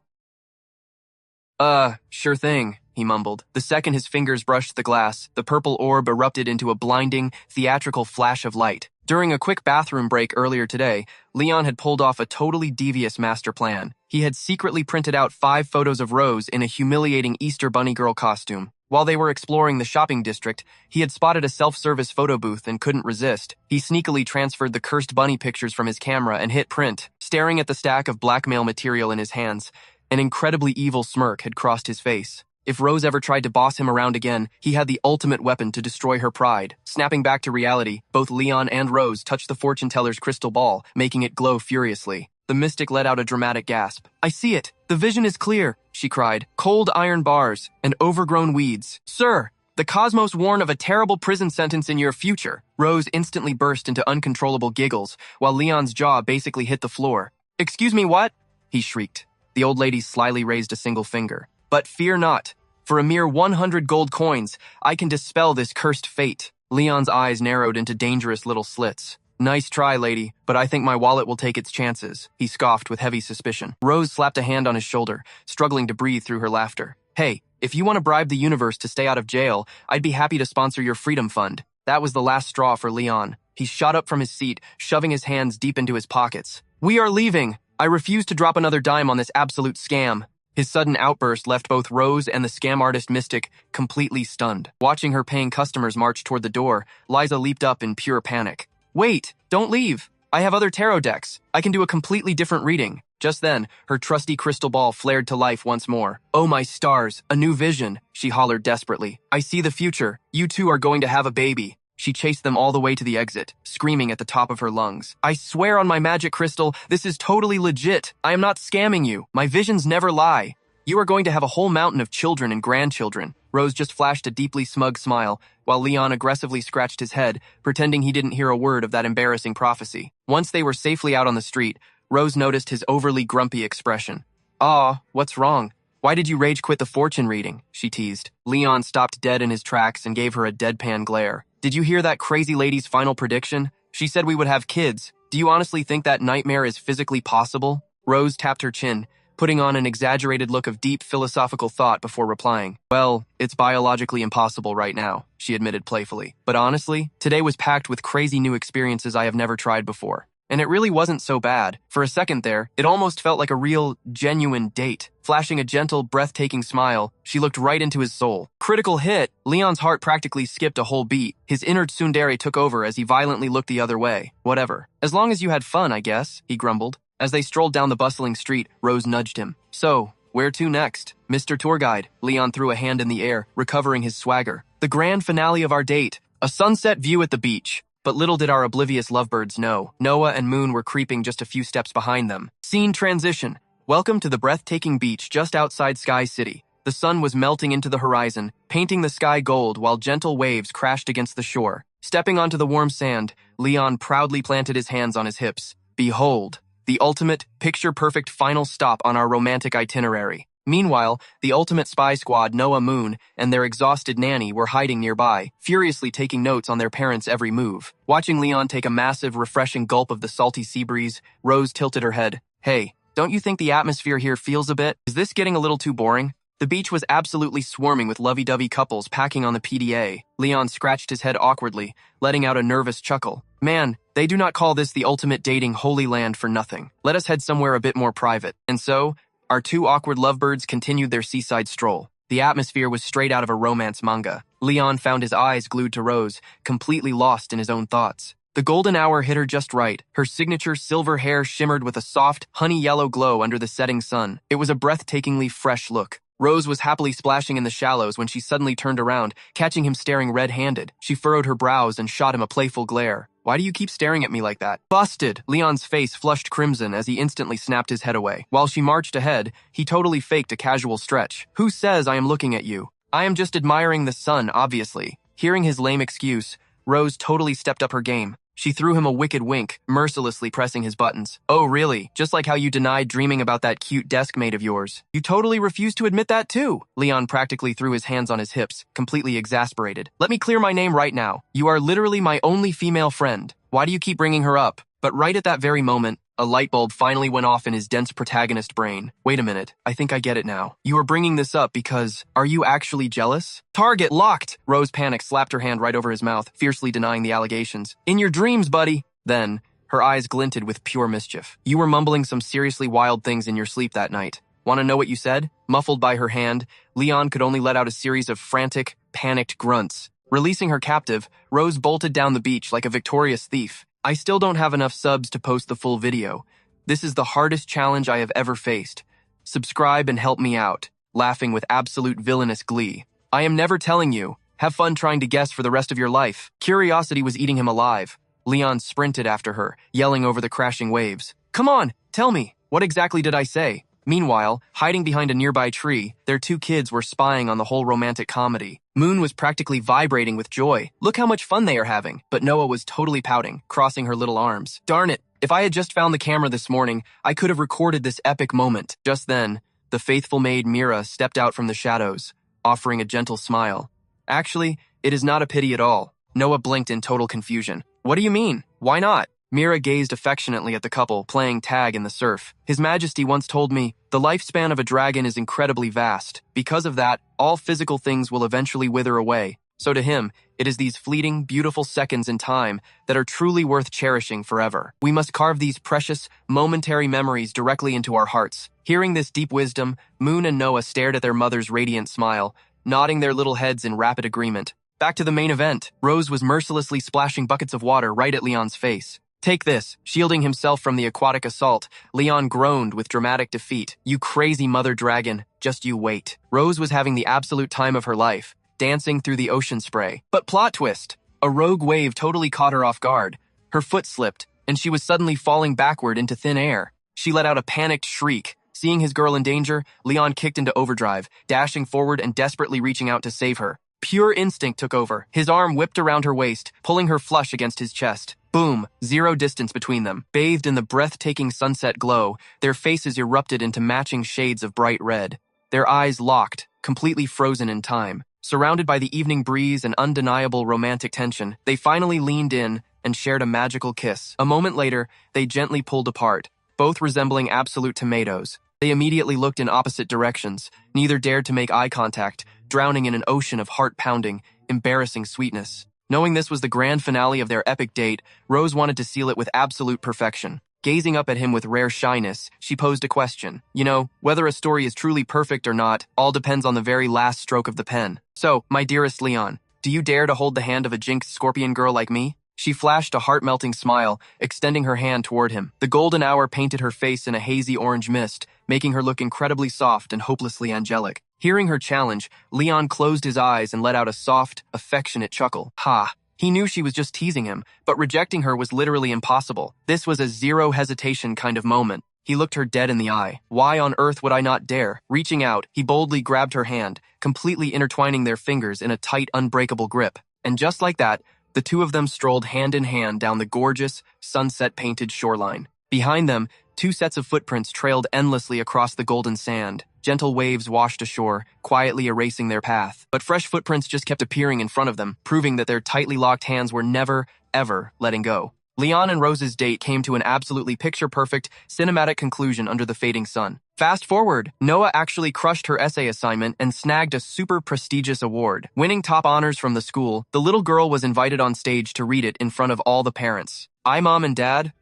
Sure thing," he mumbled. The second his fingers brushed the glass, the purple orb erupted into a blinding, theatrical flash of light. During a quick bathroom break earlier today, Leon had pulled off a totally devious master plan. He had secretly printed out 5 photos of Rose in a humiliating Easter Bunny girl costume. While they were exploring the shopping district, he had spotted a self-service photo booth and couldn't resist. He sneakily transferred the cursed bunny pictures from his camera and hit print. Staring at the stack of blackmail material in his hands, an incredibly evil smirk had crossed his face. If Rose ever tried to boss him around again, he had the ultimate weapon to destroy her pride. Snapping back to reality, both Leon and Rose touched the fortune teller's crystal ball, making it glow furiously. The mystic let out a dramatic gasp. "I see it! The vision is clear!" she cried. "Cold iron bars and overgrown weeds. Sir, the cosmos warn of a terrible prison sentence in your future." Rose instantly burst into uncontrollable giggles, while Leon's jaw basically hit the floor. "Excuse me, what?" he shrieked. The old lady slyly raised a single finger. "But fear not. For a mere 100 gold coins, I can dispel this cursed fate." Leon's eyes narrowed into dangerous little slits. "Nice try, lady, but I think my wallet will take its chances," he scoffed with heavy suspicion. Rose slapped a hand on his shoulder, struggling to breathe through her laughter. "Hey, if you want to bribe the universe to stay out of jail, I'd be happy to sponsor your freedom fund." That was the last straw for Leon. He shot up from his seat, shoving his hands deep into his pockets. "We are leaving! I refuse to drop another dime on this absolute scam." His sudden outburst left both Rose and the scam artist mystic completely stunned. Watching her paying customers march toward the door, Liza leaped up in pure panic. "Wait, don't leave. I have other tarot decks. I can do a completely different reading." Just then, her trusty crystal ball flared to life once more. "Oh my stars, a new vision," she hollered desperately. "I see the future. You two are going to have a baby." She chased them all the way to the exit, screaming at the top of her lungs. "I swear on my magic crystal, this is totally legit. I am not scamming you. My visions never lie. You are going to have a whole mountain of children and grandchildren." Rose just flashed a deeply smug smile, while Leon aggressively scratched his head, pretending he didn't hear a word of that embarrassing prophecy. Once they were safely out on the street, Rose noticed his overly grumpy expression. What's wrong? Why did you rage quit the fortune reading?" she teased. Leon stopped dead in his tracks and gave her a deadpan glare. "Did you hear that crazy lady's final prediction? She said we would have kids. Do you honestly think that nightmare is physically possible?" Rose tapped her chin, putting on an exaggerated look of deep philosophical thought before replying. "Well, it's biologically impossible right now," she admitted playfully. "But honestly, today was packed with crazy new experiences I have never tried before. And it really wasn't so bad. For a second there, it almost felt like a real, genuine date." Flashing a gentle, breathtaking smile, she looked right into his soul. Critical hit! Leon's heart practically skipped a whole beat. His inner tsundere took over as he violently looked the other way. "Whatever. As long as you had fun, I guess," he grumbled. As they strolled down the bustling street, Rose nudged him. "So, where to next, Mr. Tour Guide?" Leon threw a hand in the air, recovering his swagger. "The grand finale of our date. A sunset view at the beach." But little did our oblivious lovebirds know, Noah and Moon were creeping just a few steps behind them. Scene transition. Welcome to the breathtaking beach just outside Sky City. The sun was melting into the horizon, painting the sky gold while gentle waves crashed against the shore. Stepping onto the warm sand, Leon proudly planted his hands on his hips. Behold, the ultimate, picture-perfect final stop on our romantic itinerary. Meanwhile, the ultimate spy squad, Noah, Moon, and their exhausted nanny were hiding nearby, furiously taking notes on their parents' every move. Watching Leon take a massive, refreshing gulp of the salty sea breeze, Rose tilted her head. Hey, don't you think the atmosphere here feels a bit? Is this getting a little too boring? The beach was absolutely swarming with lovey-dovey couples packing on the PDA. Leon scratched his head awkwardly, letting out a nervous chuckle. Man, they do not call this the ultimate dating holy land for nothing. Let us head somewhere a bit more private. And so, our two awkward lovebirds continued their seaside stroll. The atmosphere was straight out of a romance manga. Leon found his eyes glued to Rose, completely lost in his own thoughts. The golden hour hit her just right. Her signature silver hair shimmered with a soft, honey-yellow glow under the setting sun. It was a breathtakingly fresh look. Rose was happily splashing in the shallows when she suddenly turned around, catching him staring red-handed. She furrowed her brows and shot him a playful glare. Why do you keep staring at me like that? Busted! Leon's face flushed crimson as he instantly snapped his head away. While she marched ahead, he totally faked a casual stretch. Who says I am looking at you? I am just admiring the sun, obviously. Hearing his lame excuse, Rose totally stepped up her game. She threw him a wicked wink, mercilessly pressing his buttons. Oh, really? Just like how you denied dreaming about that cute desk mate of yours. You totally refused to admit that too. Leon practically threw his hands on his hips, completely exasperated. Let me clear my name right now. You are literally my only female friend. Why do you keep bringing her up? But right at that very moment, a light bulb finally went off in his dense protagonist brain. Wait a minute, I think I get it now. You are bringing this up because, are you actually jealous? Target locked! Rose panicked, slapped her hand right over his mouth, fiercely denying the allegations. In your dreams, buddy! Then, her eyes glinted with pure mischief. You were mumbling some seriously wild things in your sleep that night. Want to know what you said? Muffled by her hand, Leon could only let out a series of frantic, panicked grunts. Releasing her captive, Rose bolted down the beach like a victorious thief. I still don't have enough subs to post the full video. This is the hardest challenge I have ever faced. Subscribe and help me out. Laughing with absolute villainous glee. I am never telling you. Have fun trying to guess for the rest of your life. Curiosity was eating him alive. Leon sprinted after her, yelling over the crashing waves. Come on, tell me. What exactly did I say? Meanwhile, hiding behind a nearby tree, their two kids were spying on the whole romantic comedy. Moon was practically vibrating with joy. Look how much fun they are having. But Noah was totally pouting, crossing her little arms. Darn it, if I had just found the camera this morning, I could have recorded this epic moment. Just then, the faithful maid Mira stepped out from the shadows, offering a gentle smile. Actually, it is not a pity at all. Noah blinked in total confusion. What do you mean? Why not? Mira gazed affectionately at the couple, playing tag in the surf. His Majesty once told me, the lifespan of a dragon is incredibly vast. Because of that, all physical things will eventually wither away. So to him, it is these fleeting, beautiful seconds in time that are truly worth cherishing forever. We must carve these precious, momentary memories directly into our hearts. Hearing this deep wisdom, Moon and Noah stared at their mother's radiant smile, nodding their little heads in rapid agreement. Back to the main event. Rose was mercilessly splashing buckets of water right at Leon's face. Take this. Shielding himself from the aquatic assault, Leon groaned with dramatic defeat. You crazy mother dragon, just you wait. Rose was having the absolute time of her life, dancing through the ocean spray. But plot twist! A rogue wave totally caught her off guard. Her foot slipped, and she was suddenly falling backward into thin air. She let out a panicked shriek. Seeing his girl in danger, Leon kicked into overdrive, dashing forward and desperately reaching out to save her. Pure instinct took over. His arm whipped around her waist, pulling her flush against his chest. Boom! Zero distance between them. Bathed in the breathtaking sunset glow, their faces erupted into matching shades of bright red. Their eyes locked, completely frozen in time. Surrounded by the evening breeze and undeniable romantic tension, they finally leaned in and shared a magical kiss. A moment later, they gently pulled apart, both resembling absolute tomatoes. They immediately looked in opposite directions. Neither dared to make eye contact, drowning in an ocean of heart-pounding, embarrassing sweetness. Knowing this was the grand finale of their epic date, Rose wanted to seal it with absolute perfection. Gazing up at him with rare shyness, she posed a question. You know, whether a story is truly perfect or not, all depends on the very last stroke of the pen. So, my dearest Leon, do you dare to hold the hand of a jinxed scorpion girl like me? She flashed a heart-melting smile, extending her hand toward him. The golden hour painted her face in a hazy orange mist, making her look incredibly soft and hopelessly angelic. Hearing her challenge, Leon closed his eyes and let out a soft, affectionate chuckle. Ha! He knew she was just teasing him, but rejecting her was literally impossible. This was a zero hesitation kind of moment. He looked her dead in the eye. Why on earth would I not dare? Reaching out, he boldly grabbed her hand, completely intertwining their fingers in a tight, unbreakable grip. And just like that, the two of them strolled hand in hand down the gorgeous, sunset-painted shoreline. Behind them, two sets of footprints trailed endlessly across the golden sand. Gentle waves washed ashore, quietly erasing their path. But fresh footprints just kept appearing in front of them, proving that their tightly locked hands were never, ever letting go. Leon and Rose's date came to an absolutely picture-perfect, cinematic conclusion under the fading sun. Fast forward, Noah actually crushed her essay assignment and snagged a super prestigious award. Winning top honors from the school, the little girl was invited on stage to read it in front of all the parents. Mom and Dad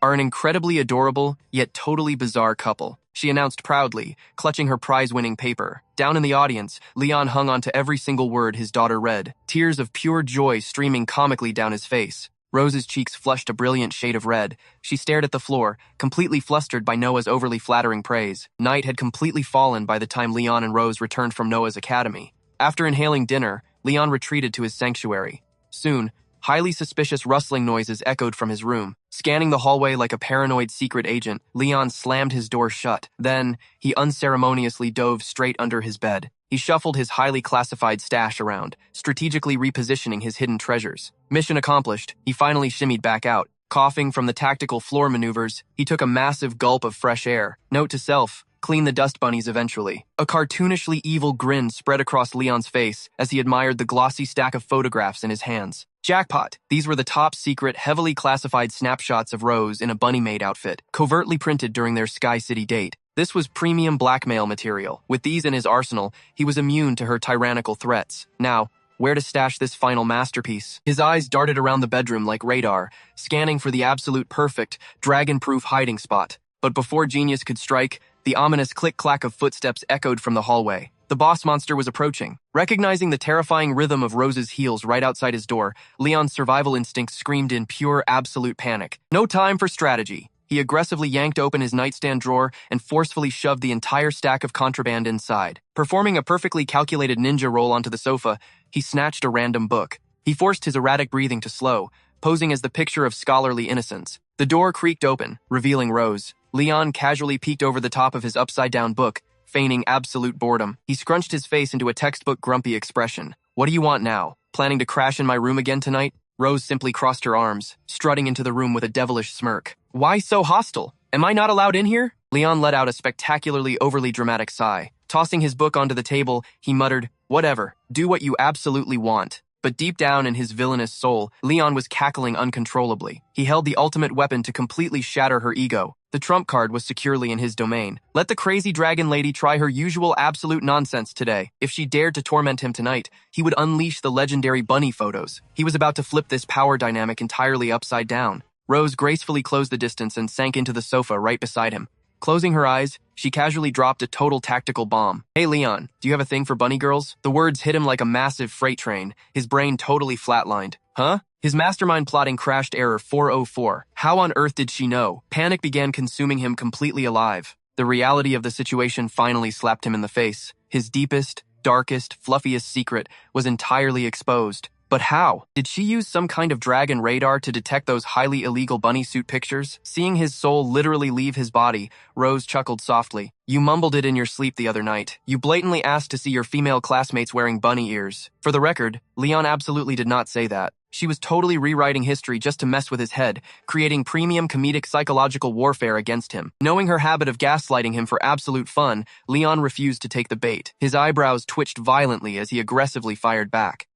are an incredibly adorable, yet totally bizarre couple, she announced proudly, clutching her prize-winning paper. Down in the audience, Leon hung on to every single word his daughter read, tears of pure joy streaming comically down his face. Rose's cheeks flushed a brilliant shade of red. She stared at the floor, completely flustered by Noah's overly flattering praise. Night had completely fallen by the time Leon and Rose returned from Noah's academy. After inhaling dinner, Leon retreated to his sanctuary. Soon, highly suspicious rustling noises echoed from his room. Scanning the hallway like a paranoid secret agent, Leon slammed his door shut. Then, he unceremoniously dove straight under his bed. He shuffled his highly classified stash around, strategically repositioning his hidden treasures. Mission accomplished, he finally shimmied back out. Coughing from the tactical floor maneuvers, he took a massive gulp of fresh air. Note to self, clean the dust bunnies eventually. A cartoonishly evil grin spread across Leon's face as he admired the glossy stack of photographs in his hands. Jackpot! These were the top-secret, heavily classified snapshots of Rose in a bunny maid outfit, covertly printed during their Sky City date. This was premium blackmail material. With these in his arsenal, he was immune to her tyrannical threats. Now, where to stash this final masterpiece? His eyes darted around the bedroom like radar, scanning for the absolute perfect, dragon-proof hiding spot. But before genius could strike, the ominous click-clack of footsteps echoed from the hallway. The boss monster was approaching. Recognizing the terrifying rhythm of Rose's heels right outside his door, Leon's survival instinct screamed in pure, absolute panic. No time for strategy. He aggressively yanked open his nightstand drawer and forcefully shoved the entire stack of contraband inside. Performing a perfectly calculated ninja roll onto the sofa, he snatched a random book. He forced his erratic breathing to slow, posing as the picture of scholarly innocence. The door creaked open, revealing Rose. Leon casually peeked over the top of his upside-down book, feigning absolute boredom. He scrunched his face into a textbook grumpy expression. What do you want now? Planning to crash in my room again tonight? Rose simply crossed her arms, strutting into the room with a devilish smirk. Why so hostile? Am I not allowed in here? Leon let out a spectacularly overly dramatic sigh. Tossing his book onto the table, he muttered, whatever, do what you absolutely want. But deep down in his villainous soul, Leon was cackling uncontrollably. He held the ultimate weapon to completely shatter her ego. The trump card was securely in his domain. Let the crazy dragon lady try her usual absolute nonsense today. If she dared to torment him tonight, he would unleash the legendary bunny photos. He was about to flip this power dynamic entirely upside down. Rose gracefully closed the distance and sank into the sofa right beside him. Closing her eyes, she casually dropped a total tactical bomb. Hey Leon, do you have a thing for bunny girls? The words hit him like a massive freight train, his brain totally flatlined. Huh? His mastermind plotting crashed error 404. How on earth did she know? Panic began consuming him completely alive. The reality of the situation finally slapped him in the face. His deepest, darkest, fluffiest secret was entirely exposed. But how? Did she use some kind of dragon radar to detect those highly illegal bunny suit pictures? Seeing his soul literally leave his body, Rose chuckled softly. You mumbled it in your sleep the other night. You blatantly asked to see your female classmates wearing bunny ears. For the record, Leon absolutely did not say that. She was totally rewriting history just to mess with his head, creating premium comedic psychological warfare against him. Knowing her habit of gaslighting him for absolute fun, Leon refused to take the bait. His eyebrows twitched violently as he aggressively fired back.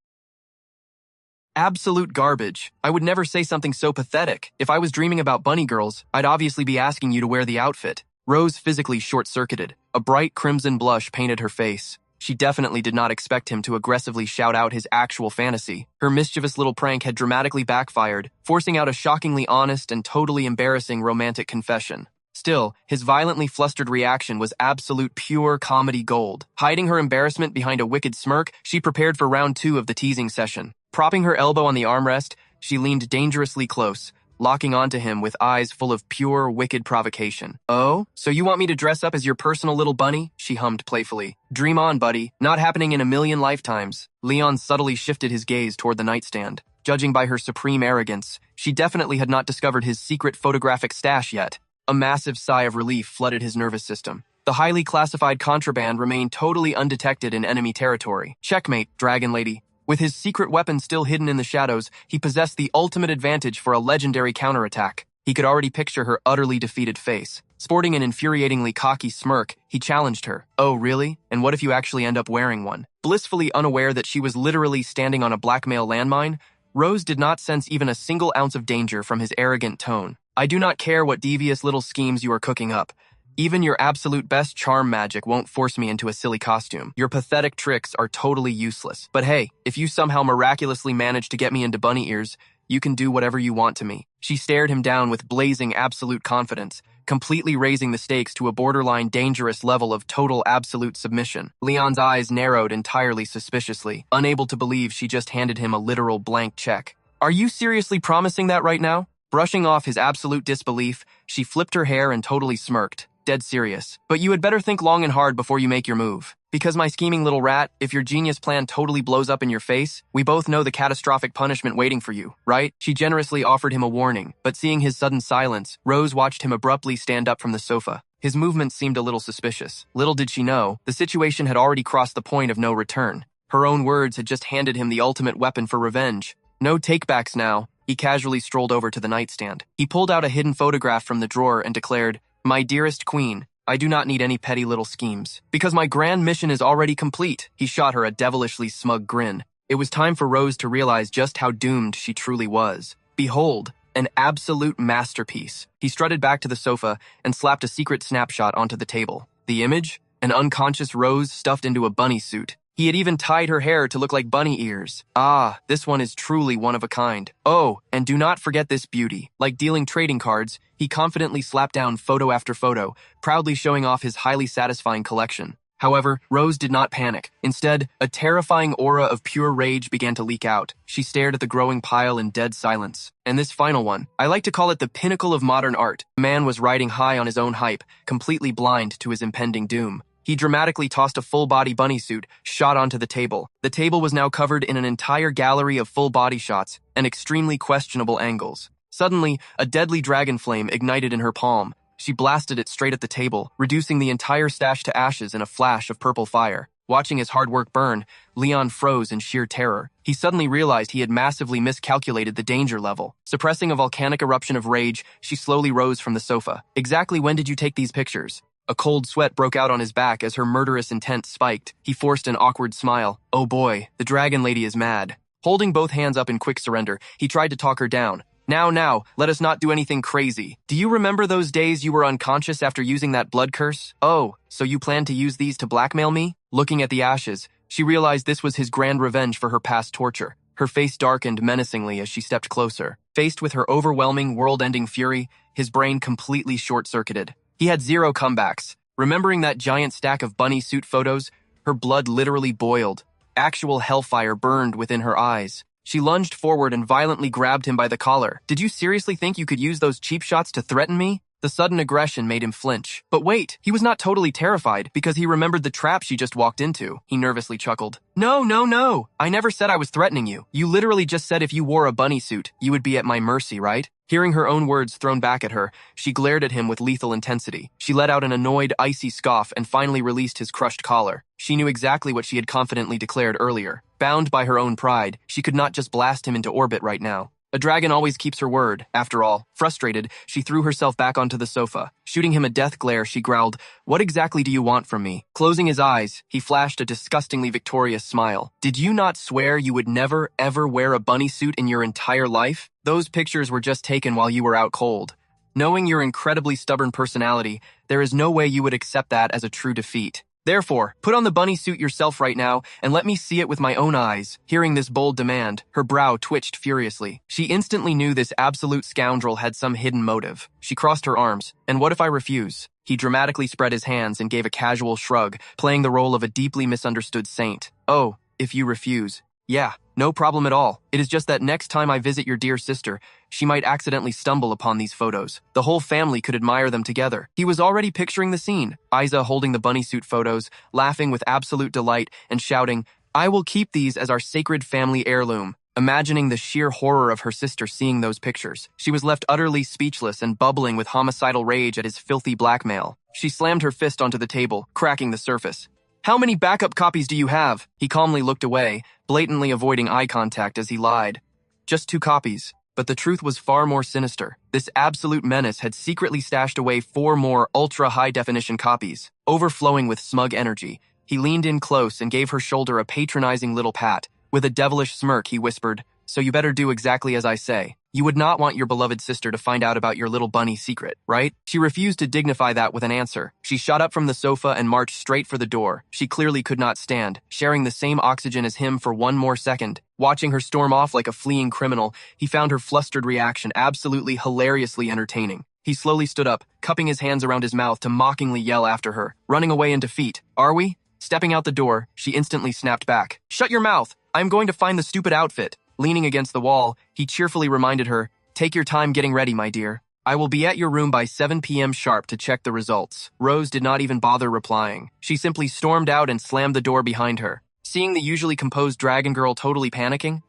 Absolute garbage. I would never say something so pathetic. If I was dreaming about bunny girls, I'd obviously be asking you to wear the outfit. Rose physically short-circuited. A bright crimson blush painted her face. She definitely did not expect him to aggressively shout out his actual fantasy. Her mischievous little prank had dramatically backfired, forcing out a shockingly honest and totally embarrassing romantic confession. Still, his violently flustered reaction was absolute pure comedy gold. Hiding her embarrassment behind a wicked smirk, she prepared for round 2 of the teasing session. Propping her elbow on the armrest, she leaned dangerously close, locking onto him with eyes full of pure, wicked provocation. Oh, so you want me to dress up as your personal little bunny? She hummed playfully. Dream on, buddy. Not happening in a million lifetimes. Leon subtly shifted his gaze toward the nightstand. Judging by her supreme arrogance, she definitely had not discovered his secret photographic stash yet. A massive sigh of relief flooded his nervous system. The highly classified contraband remained totally undetected in enemy territory. Checkmate, Dragon Lady. With his secret weapon still hidden in the shadows, he possessed the ultimate advantage for a legendary counterattack. He could already picture her utterly defeated face. Sporting an infuriatingly cocky smirk, he challenged her. Oh, really? And what if you actually end up wearing one? Blissfully unaware that she was literally standing on a blackmail landmine, Rose did not sense even a single ounce of danger from his arrogant tone. I do not care what devious little schemes you are cooking up. Even your absolute best charm magic won't force me into a silly costume. Your pathetic tricks are totally useless. But hey, if you somehow miraculously manage to get me into bunny ears, you can do whatever you want to me. She stared him down with blazing absolute confidence, completely raising the stakes to a borderline dangerous level of total absolute submission. Leon's eyes narrowed entirely suspiciously, unable to believe she just handed him a literal blank check. Are you seriously promising that right now? Brushing off his absolute disbelief, she flipped her hair and totally smirked. Dead serious. But you had better think long and hard before you make your move. Because my scheming little rat, if your genius plan totally blows up in your face, we both know the catastrophic punishment waiting for you, right? She generously offered him a warning, but seeing his sudden silence, Rose watched him abruptly stand up from the sofa. His movements seemed a little suspicious. Little did she know, the situation had already crossed the point of no return. Her own words had just handed him the ultimate weapon for revenge. No takebacks now. He casually strolled over to the nightstand. He pulled out a hidden photograph from the drawer and declared, My dearest queen, I do not need any petty little schemes. Because my grand mission is already complete. He shot her a devilishly smug grin. It was time for Rose to realize just how doomed she truly was. Behold, an absolute masterpiece. He strutted back to the sofa and slapped a secret snapshot onto the table. The image? An unconscious Rose stuffed into a bunny suit. He had even tied her hair to look like bunny ears. Ah, this one is truly one of a kind. Oh, and do not forget this beauty. Like dealing trading cards, he confidently slapped down photo after photo, proudly showing off his highly satisfying collection. However, Rose did not panic. Instead, a terrifying aura of pure rage began to leak out. She stared at the growing pile in dead silence. And this final one, I like to call it the pinnacle of modern art. The man was riding high on his own hype, completely blind to his impending doom. He dramatically tossed a full-body bunny suit, shot onto the table. The table was now covered in an entire gallery of full-body shots and extremely questionable angles. Suddenly, a deadly dragon flame ignited in her palm. She blasted it straight at the table, reducing the entire stash to ashes in a flash of purple fire. Watching his hard work burn, Leon froze in sheer terror. He suddenly realized he had massively miscalculated the danger level. Suppressing a volcanic eruption of rage, she slowly rose from the sofa. Exactly when did you take these pictures? A cold sweat broke out on his back as her murderous intent spiked. He forced an awkward smile. Oh boy, the dragon lady is mad. Holding both hands up in quick surrender, he tried to talk her down. Now, let us not do anything crazy. Do you remember those days you were unconscious after using that blood curse? Oh, so you plan to use these to blackmail me? Looking at the ashes, she realized this was his grand revenge for her past torture. Her face darkened menacingly as she stepped closer. Faced with her overwhelming, world-ending fury, his brain completely short-circuited. He had zero comebacks. Remembering that giant stack of bunny suit photos, her blood literally boiled. Actual hellfire burned within her eyes. She lunged forward and violently grabbed him by the collar. Did you seriously think you could use those cheap shots to threaten me? The sudden aggression made him flinch. But wait, he was not totally terrified because he remembered the trap she just walked into. He nervously chuckled. No. I never said I was threatening you. You literally just said if you wore a bunny suit, you would be at my mercy, right? Hearing her own words thrown back at her, she glared at him with lethal intensity. She let out an annoyed, icy scoff and finally released his crushed collar. She knew exactly what she had confidently declared earlier. Bound by her own pride, she could not just blast him into orbit right now. A dragon always keeps her word, after all. Frustrated, she threw herself back onto the sofa. Shooting him a death glare, she growled, What exactly do you want from me? Closing his eyes, he flashed a disgustingly victorious smile. Did you not swear you would never, ever wear a bunny suit in your entire life? Those pictures were just taken while you were out cold. Knowing your incredibly stubborn personality, there is no way you would accept that as a true defeat. Therefore, put on the bunny suit yourself right now and let me see it with my own eyes. Hearing this bold demand, her brow twitched furiously. She instantly knew this absolute scoundrel had some hidden motive. She crossed her arms. And what if I refuse? He dramatically spread his hands and gave a casual shrug, playing the role of a deeply misunderstood saint. Oh, if you refuse. Yeah, no problem at all. It is just that next time I visit your dear sister, she might accidentally stumble upon these photos. The whole family could admire them together. He was already picturing the scene. Isa holding the bunny suit photos, laughing with absolute delight and shouting, I will keep these as our sacred family heirloom. Imagining the sheer horror of her sister seeing those pictures, she was left utterly speechless and bubbling with homicidal rage at his filthy blackmail. She slammed her fist onto the table, cracking the surface. How many backup copies do you have? He calmly looked away, blatantly avoiding eye contact as he lied. Just 2 copies. But the truth was far more sinister. This absolute menace had secretly stashed away 4 more ultra-high-definition copies. Overflowing with smug energy, he leaned in close and gave her shoulder a patronizing little pat. With a devilish smirk, he whispered, "So you better do exactly as I say. You would not want your beloved sister to find out about your little bunny secret, right?" She refused to dignify that with an answer. She shot up from the sofa and marched straight for the door. She clearly could not stand, sharing the same oxygen as him for one more second. Watching her storm off like a fleeing criminal, he found her flustered reaction absolutely hilariously entertaining. He slowly stood up, cupping his hands around his mouth to mockingly yell after her, running away in defeat. "Are we?" Stepping out the door, she instantly snapped back. "Shut your mouth! I am going to find the stupid outfit." Leaning against the wall, he cheerfully reminded her, "Take your time getting ready, my dear. I will be at your room by 7 p.m. sharp to check the results." Rose did not even bother replying. She simply stormed out and slammed the door behind her. Seeing the usually composed dragon girl totally panicking,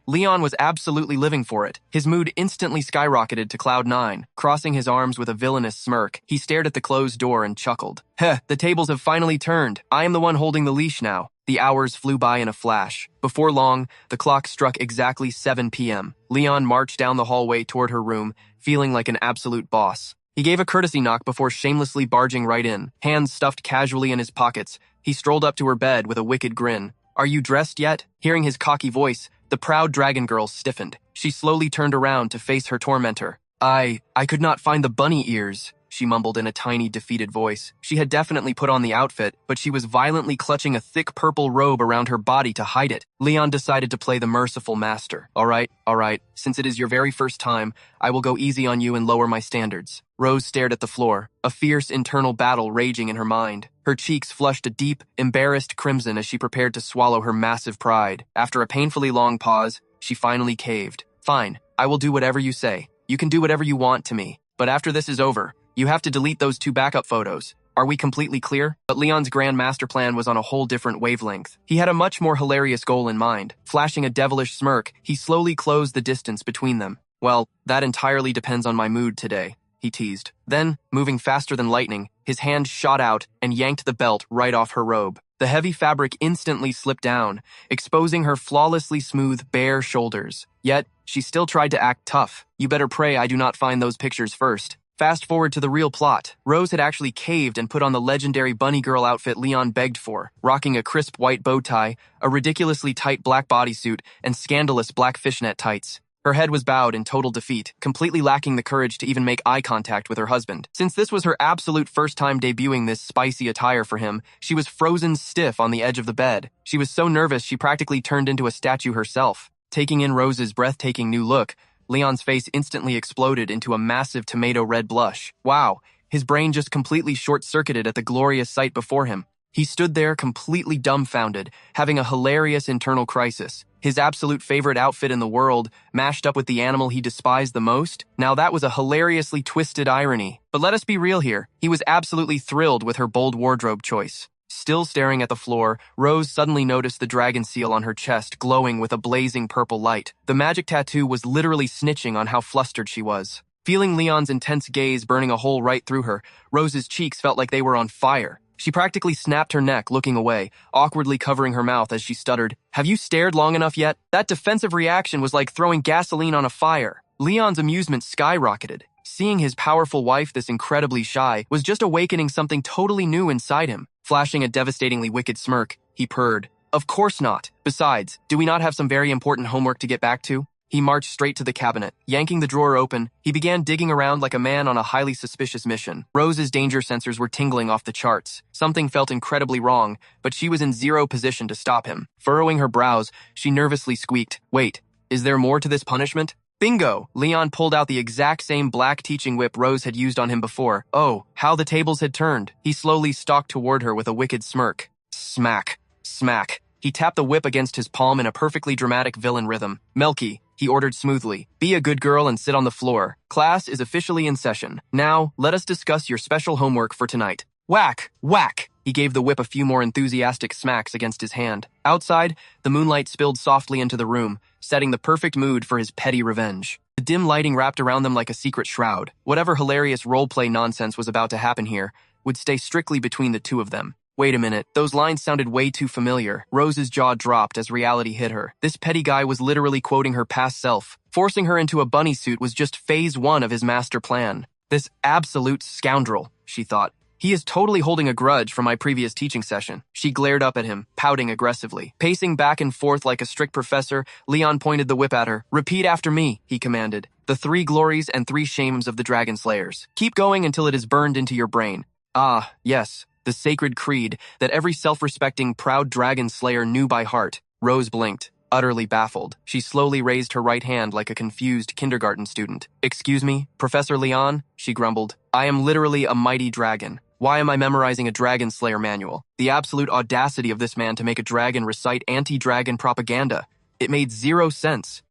Leon was absolutely living for it. His mood instantly skyrocketed to cloud 9. Crossing his arms with a villainous smirk, he stared at the closed door and chuckled. "Heh, the tables have finally turned. I am the one holding the leash now." The hours flew by in a flash. Before long, the clock struck exactly 7 p.m. Leon marched down the hallway toward her room, feeling like an absolute boss. He gave a courtesy knock before shamelessly barging right in. Hands stuffed casually in his pockets, he strolled up to her bed with a wicked grin. "Are you dressed yet?" Hearing his cocky voice, the proud dragon girl stiffened. She slowly turned around to face her tormentor. I could not find the bunny ears," she mumbled in a tiny, defeated voice. She had definitely put on the outfit, but she was violently clutching a thick purple robe around her body to hide it. Leon decided to play the merciful master. All right. Since it is your very first time, I will go easy on you and lower my standards." Rose stared at the floor, a fierce internal battle raging in her mind. Her cheeks flushed a deep, embarrassed crimson as she prepared to swallow her massive pride. After a painfully long pause, she finally caved. "Fine, I will do whatever you say. You can do whatever you want to me. But after this is over, you have to delete those 2 backup photos. Are we completely clear?" But Leon's grand master plan was on a whole different wavelength. He had a much more hilarious goal in mind. Flashing a devilish smirk, he slowly closed the distance between them. "Well, that entirely depends on my mood today," he teased. Then, moving faster than lightning, his hand shot out and yanked the belt right off her robe. The heavy fabric instantly slipped down, exposing her flawlessly smooth, bare shoulders. Yet, she still tried to act tough. "You better pray I do not find those pictures first." Fast forward to the real plot. Rose had actually caved and put on the legendary bunny girl outfit Leon begged for, rocking a crisp white bow tie, a ridiculously tight black bodysuit, and scandalous black fishnet tights. Her head was bowed in total defeat, completely lacking the courage to even make eye contact with her husband. Since this was her absolute first time debuting this spicy attire for him, she was frozen stiff on the edge of the bed. She was so nervous she practically turned into a statue herself. Taking in Rose's breathtaking new look, Leon's face instantly exploded into a massive tomato red blush. Wow, his brain just completely short-circuited at the glorious sight before him. He stood there completely dumbfounded, having a hilarious internal crisis. His absolute favorite outfit in the world, mashed up with the animal he despised the most? Now that was a hilariously twisted irony. But let us be real here, he was absolutely thrilled with her bold wardrobe choice. Still staring at the floor, Rose suddenly noticed the dragon seal on her chest glowing with a blazing purple light. The magic tattoo was literally snitching on how flustered she was. Feeling Leon's intense gaze burning a hole right through her, Rose's cheeks felt like they were on fire. She practically snapped her neck, looking away, awkwardly covering her mouth as she stuttered, "Have you stared long enough yet?" That defensive reaction was like throwing gasoline on a fire. Leon's amusement skyrocketed. Seeing his powerful wife this incredibly shy was just awakening something totally new inside him. Flashing a devastatingly wicked smirk, he purred, "Of course not. Besides, do we not have some very important homework to get back to?" He marched straight to the cabinet. Yanking the drawer open, he began digging around like a man on a highly suspicious mission. Rose's danger sensors were tingling off the charts. Something felt incredibly wrong, but she was in zero position to stop him. Furrowing her brows, she nervously squeaked, "Wait, is there more to this punishment?" Bingo! Leon pulled out the exact same black teaching whip Rose had used on him before. Oh, how the tables had turned. He slowly stalked toward her with a wicked smirk. Smack. Smack. He tapped the whip against his palm in a perfectly dramatic villain rhythm. "Melky," he ordered smoothly, "be a good girl and sit on the floor. Class is officially in session. Now, let us discuss your special homework for tonight." Whack! Whack! He gave the whip a few more enthusiastic smacks against his hand. Outside, the moonlight spilled softly into the room, setting the perfect mood for his petty revenge. The dim lighting wrapped around them like a secret shroud. Whatever hilarious roleplay nonsense was about to happen here would stay strictly between the two of them. Wait a minute, those lines sounded way too familiar. Rose's jaw dropped as reality hit her. This petty guy was literally quoting her past self. Forcing her into a bunny suit was just phase 1 of his master plan. This absolute scoundrel, she thought. He is totally holding a grudge from my previous teaching session. She glared up at him, pouting aggressively. Pacing back and forth like a strict professor, Leon pointed the whip at her. Repeat after me, he commanded. The 3 glories and 3 shames of the Dragon Slayers. Keep going until it is burned into your brain. Ah, yes, the sacred creed that every self-respecting, proud Dragon Slayer knew by heart. Rose blinked, utterly baffled. She slowly raised her right hand like a confused kindergarten student. Excuse me, Professor Leon, she grumbled. I am literally a mighty dragon. Why am I memorizing a Dragon Slayer manual? The absolute audacity of this man to make a dragon recite anti-dragon propaganda. It made 0 sense.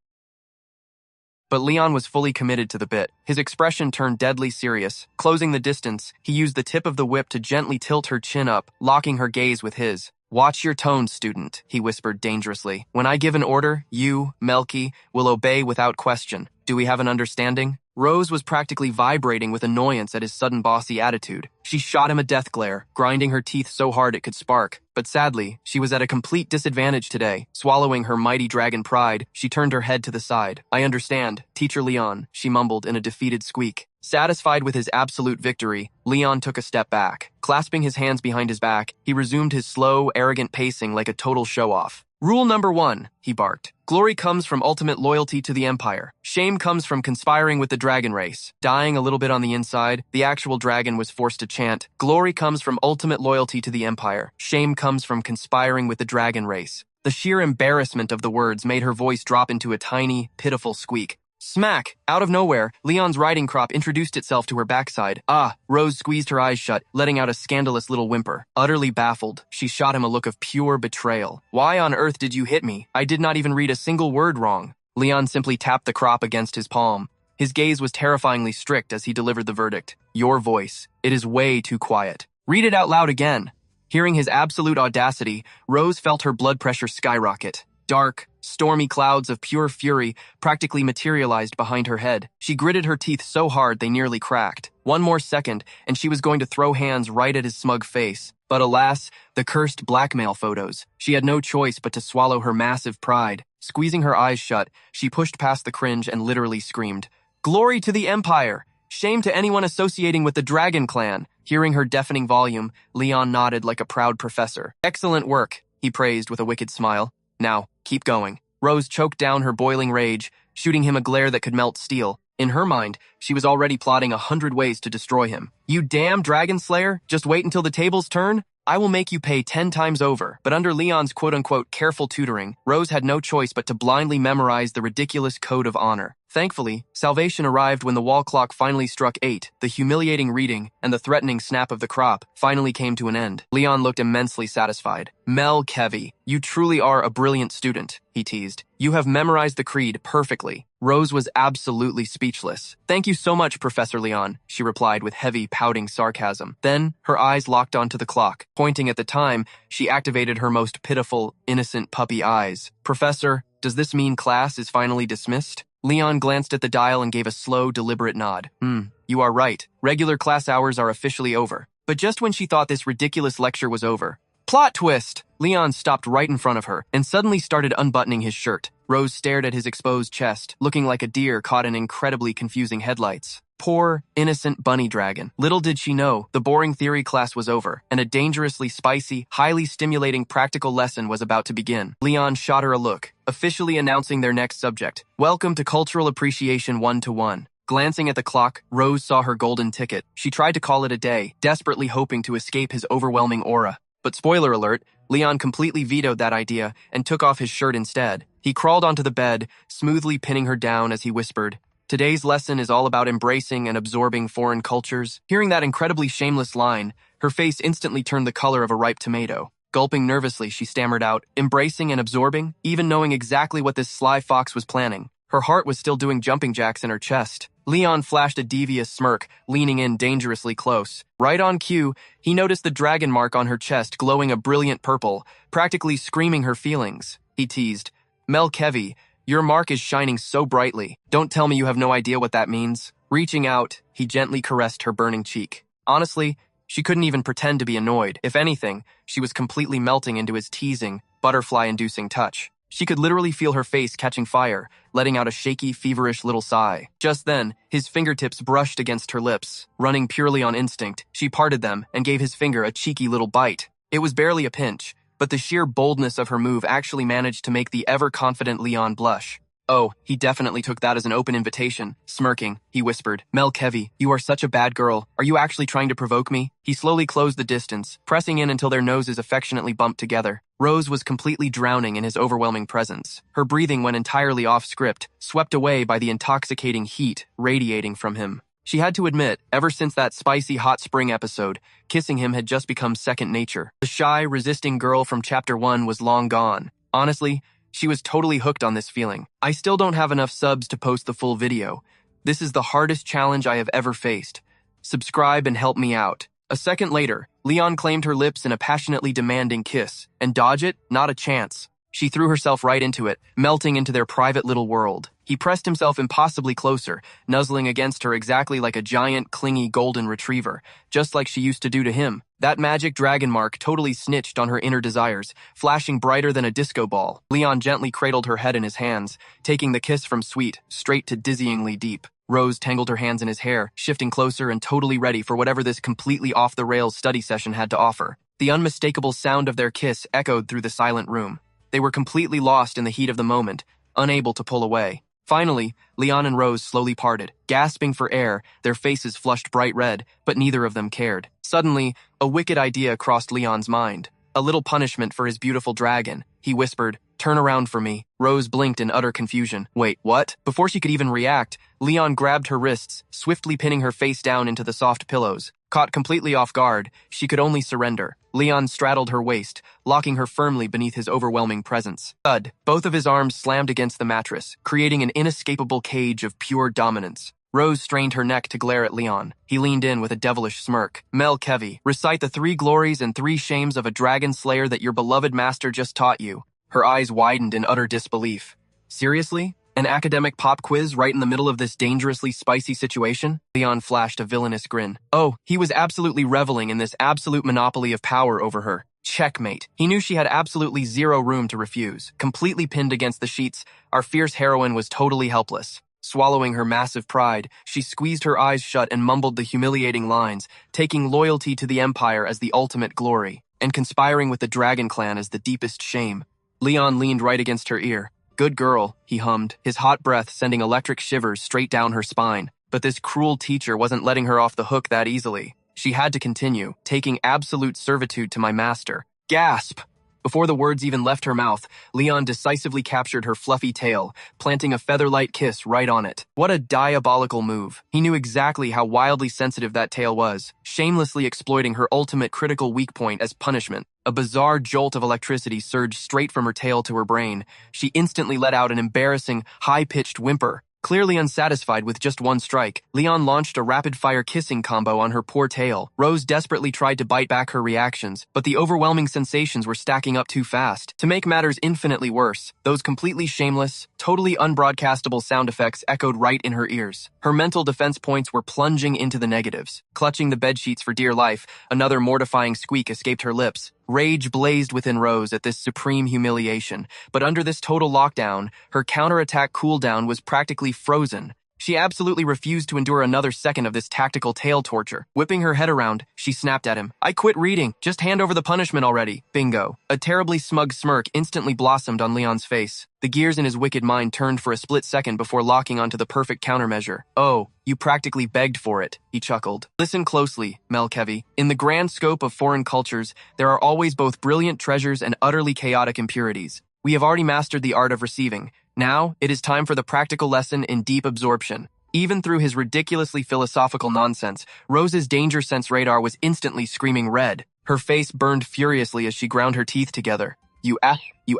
But Leon was fully committed to the bit. His expression turned deadly serious. Closing the distance, he used the tip of the whip to gently tilt her chin up, locking her gaze with his. Watch your tone, student, he whispered dangerously. When I give an order, you, Melky, will obey without question. Do we have an understanding? Rose was practically vibrating with annoyance at his sudden bossy attitude. She shot him a death glare, grinding her teeth so hard it could spark. But sadly, she was at a complete disadvantage today. Swallowing her mighty dragon pride, she turned her head to the side. I understand, Teacher Leon, she mumbled in a defeated squeak. Satisfied with his absolute victory, Leon took a step back. Clasping his hands behind his back, he resumed his slow, arrogant pacing like a total show-off. Rule number 1, he barked. Glory comes from ultimate loyalty to the Empire. Shame comes from conspiring with the dragon race. Dying a little bit on the inside, the actual dragon was forced to chant, Glory comes from ultimate loyalty to the Empire. Shame comes from conspiring with the dragon race. The sheer embarrassment of the words made her voice drop into a tiny, pitiful squeak. Smack! Out of nowhere, Leon's riding crop introduced itself to her backside. Ah! Rose squeezed her eyes shut, letting out a scandalous little whimper. Utterly baffled, she shot him a look of pure betrayal. Why on earth did you hit me? I did not even read a single word wrong. Leon simply tapped the crop against his palm. His gaze was terrifyingly strict as he delivered the verdict. Your voice. It is way too quiet. Read it out loud again. Hearing his absolute audacity, Rose felt her blood pressure skyrocket. Dark, stormy clouds of pure fury practically materialized behind her head. She gritted her teeth so hard they nearly cracked. One more second, and she was going to throw hands right at his smug face. But alas, the cursed blackmail photos. She had no choice but to swallow her massive pride. Squeezing her eyes shut, she pushed past the cringe and literally screamed, Glory to the Empire! Shame to anyone associating with the Dragon Clan! Hearing her deafening volume, Leon nodded like a proud professor. Excellent work, he praised with a wicked smile. Now, keep going. Rose choked down her boiling rage, shooting him a glare that could melt steel. In her mind, she was already plotting 100 ways to destroy him. You damn Dragon Slayer, just wait until the tables turn? I will make you pay 10 times over. But under Leon's quote-unquote careful tutoring, Rose had no choice but to blindly memorize the ridiculous code of honor. Thankfully, salvation arrived when the wall clock finally struck 8. The humiliating reading and the threatening snap of the crop finally came to an end. Leon looked immensely satisfied. Mel Kevy, you truly are a brilliant student, he teased. You have memorized the creed perfectly. Rose was absolutely speechless. Thank you so much, Professor Leon, she replied with heavy, pouting sarcasm. Then, her eyes locked onto the clock. Pointing at the time, she activated her most pitiful, innocent puppy eyes. Professor, does this mean class is finally dismissed? Leon glanced at the dial and gave a slow, deliberate nod. You are right. Regular class hours are officially over. But just when she thought this ridiculous lecture was over, plot twist! Leon stopped right in front of her and suddenly started unbuttoning his shirt. Rose stared at his exposed chest, looking like a deer caught in incredibly confusing headlights. Poor, innocent bunny dragon. Little did she know, the boring theory class was over, and a dangerously spicy, highly stimulating practical lesson was about to begin. Leon shot her a look, officially announcing their next subject. Welcome to Cultural Appreciation 1-to-1. Glancing at the clock, Rose saw her golden ticket. She tried to call it a day, desperately hoping to escape his overwhelming aura. But spoiler alert, Leon completely vetoed that idea and took off his shirt instead. He crawled onto the bed, smoothly pinning her down as he whispered, Today's lesson is all about embracing and absorbing foreign cultures. Hearing that incredibly shameless line, her face instantly turned the color of a ripe tomato. Gulping nervously, she stammered out, embracing and absorbing, even knowing exactly what this sly fox was planning. Her heart was still doing jumping jacks in her chest. Leon flashed a devious smirk, leaning in dangerously close. Right on cue, he noticed the dragon mark on her chest glowing a brilliant purple, practically screaming her feelings. He teased, Mel Kevy, your mark is shining so brightly. Don't tell me you have no idea what that means. Reaching out, he gently caressed her burning cheek. Honestly, She couldn't even pretend to be annoyed. If anything, she was completely melting into his teasing, butterfly-inducing touch. She could literally feel her face catching fire, letting out a shaky, feverish little sigh. Just then, his fingertips brushed against her lips. Running purely on instinct, she parted them and gave his finger a cheeky little bite. It was barely a pinch, but the sheer boldness of her move actually managed to make the ever-confident Leon blush. Oh, he definitely took that as an open invitation. Smirking, he whispered, "Mel Kevy, you are such a bad girl. Are you actually trying to provoke me?" He slowly closed the distance, pressing in until their noses affectionately bumped together. Rose was completely drowning in his overwhelming presence. Her breathing went entirely off script, swept away by the intoxicating heat radiating from him. She had to admit, ever since that spicy hot spring episode, kissing him had just become second nature. The shy, resisting girl from Chapter 1 was long gone. Honestly, she was totally hooked on this feeling. I still don't have enough subs to post the full video. This is the hardest challenge I have ever faced. Subscribe and help me out. A second later, Leon claimed her lips in a passionately demanding kiss. And dodge it? Not a chance. She threw herself right into it, melting into their private little world. He pressed himself impossibly closer, nuzzling against her exactly like a giant, clingy golden retriever, just like she used to do to him. That magic dragon mark totally snitched on her inner desires, flashing brighter than a disco ball. Leon gently cradled her head in his hands, taking the kiss from sweet, straight to dizzyingly deep. Rose tangled her hands in his hair, shifting closer and totally ready for whatever this completely off-the-rails study session had to offer. The unmistakable sound of their kiss echoed through the silent room. They were completely lost in the heat of the moment, unable to pull away. Finally, Leon and Rose slowly parted. Gasping for air, their faces flushed bright red, but neither of them cared. Suddenly, a wicked idea crossed Leon's mind. A little punishment for his beautiful dragon. He whispered, "Turn around for me." Rose blinked in utter confusion. Wait, what? Before she could even react, Leon grabbed her wrists, swiftly pinning her face down into the soft pillows. Caught completely off guard, she could only surrender. Leon straddled her waist, locking her firmly beneath his overwhelming presence. Thud! Both of his arms slammed against the mattress, creating an inescapable cage of pure dominance. Rose strained her neck to glare at Leon. He leaned in with a devilish smirk. "Mel Kevy, recite the 3 glories and 3 shames of a dragon slayer that your beloved master just taught you." Her eyes widened in utter disbelief. Seriously? An academic pop quiz right in the middle of this dangerously spicy situation? Leon flashed a villainous grin. Oh, he was absolutely reveling in this absolute monopoly of power over her. Checkmate. He knew she had absolutely zero room to refuse. Completely pinned against the sheets, our fierce heroine was totally helpless. Swallowing her massive pride, she squeezed her eyes shut and mumbled the humiliating lines, taking loyalty to the Empire as the ultimate glory, and conspiring with the Dragon Clan as the deepest shame. Leon leaned right against her ear. "Good girl," he hummed, his hot breath sending electric shivers straight down her spine. But this cruel teacher wasn't letting her off the hook that easily. She had to continue, taking absolute servitude to my master. Gasp! Before the words even left her mouth, Leon decisively captured her fluffy tail, planting a feather-light kiss right on it. What a diabolical move. He knew exactly how wildly sensitive that tail was, shamelessly exploiting her ultimate critical weak point as punishment. A bizarre jolt of electricity surged straight from her tail to her brain. She instantly let out an embarrassing, high-pitched whimper. Clearly unsatisfied with just one strike, Leon launched a rapid-fire kissing combo on her poor tail. Rose desperately tried to bite back her reactions, but the overwhelming sensations were stacking up too fast. To make matters infinitely worse, those completely shameless, totally unbroadcastable sound effects echoed right in her ears. Her mental defense points were plunging into the negatives. Clutching the bedsheets for dear life, another mortifying squeak escaped her lips. Rage blazed within Rose at this supreme humiliation, but under this total lockdown, her counterattack cooldown was practically frozen. She absolutely refused to endure another second of this tactical tail torture. Whipping her head around, she snapped at him. "I quit reading. Just hand over the punishment already." Bingo. A terribly smug smirk instantly blossomed on Leon's face. The gears in his wicked mind turned for a split second before locking onto the perfect countermeasure. "Oh, you practically begged for it," he chuckled. "Listen closely, Mel Kevy. In the grand scope of foreign cultures, there are always both brilliant treasures and utterly chaotic impurities. We have already mastered the art of receiving. Now, it is time for the practical lesson in deep absorption." Even through his ridiculously philosophical nonsense, Rose's danger sense radar was instantly screaming red. Her face burned furiously as she ground her teeth together. You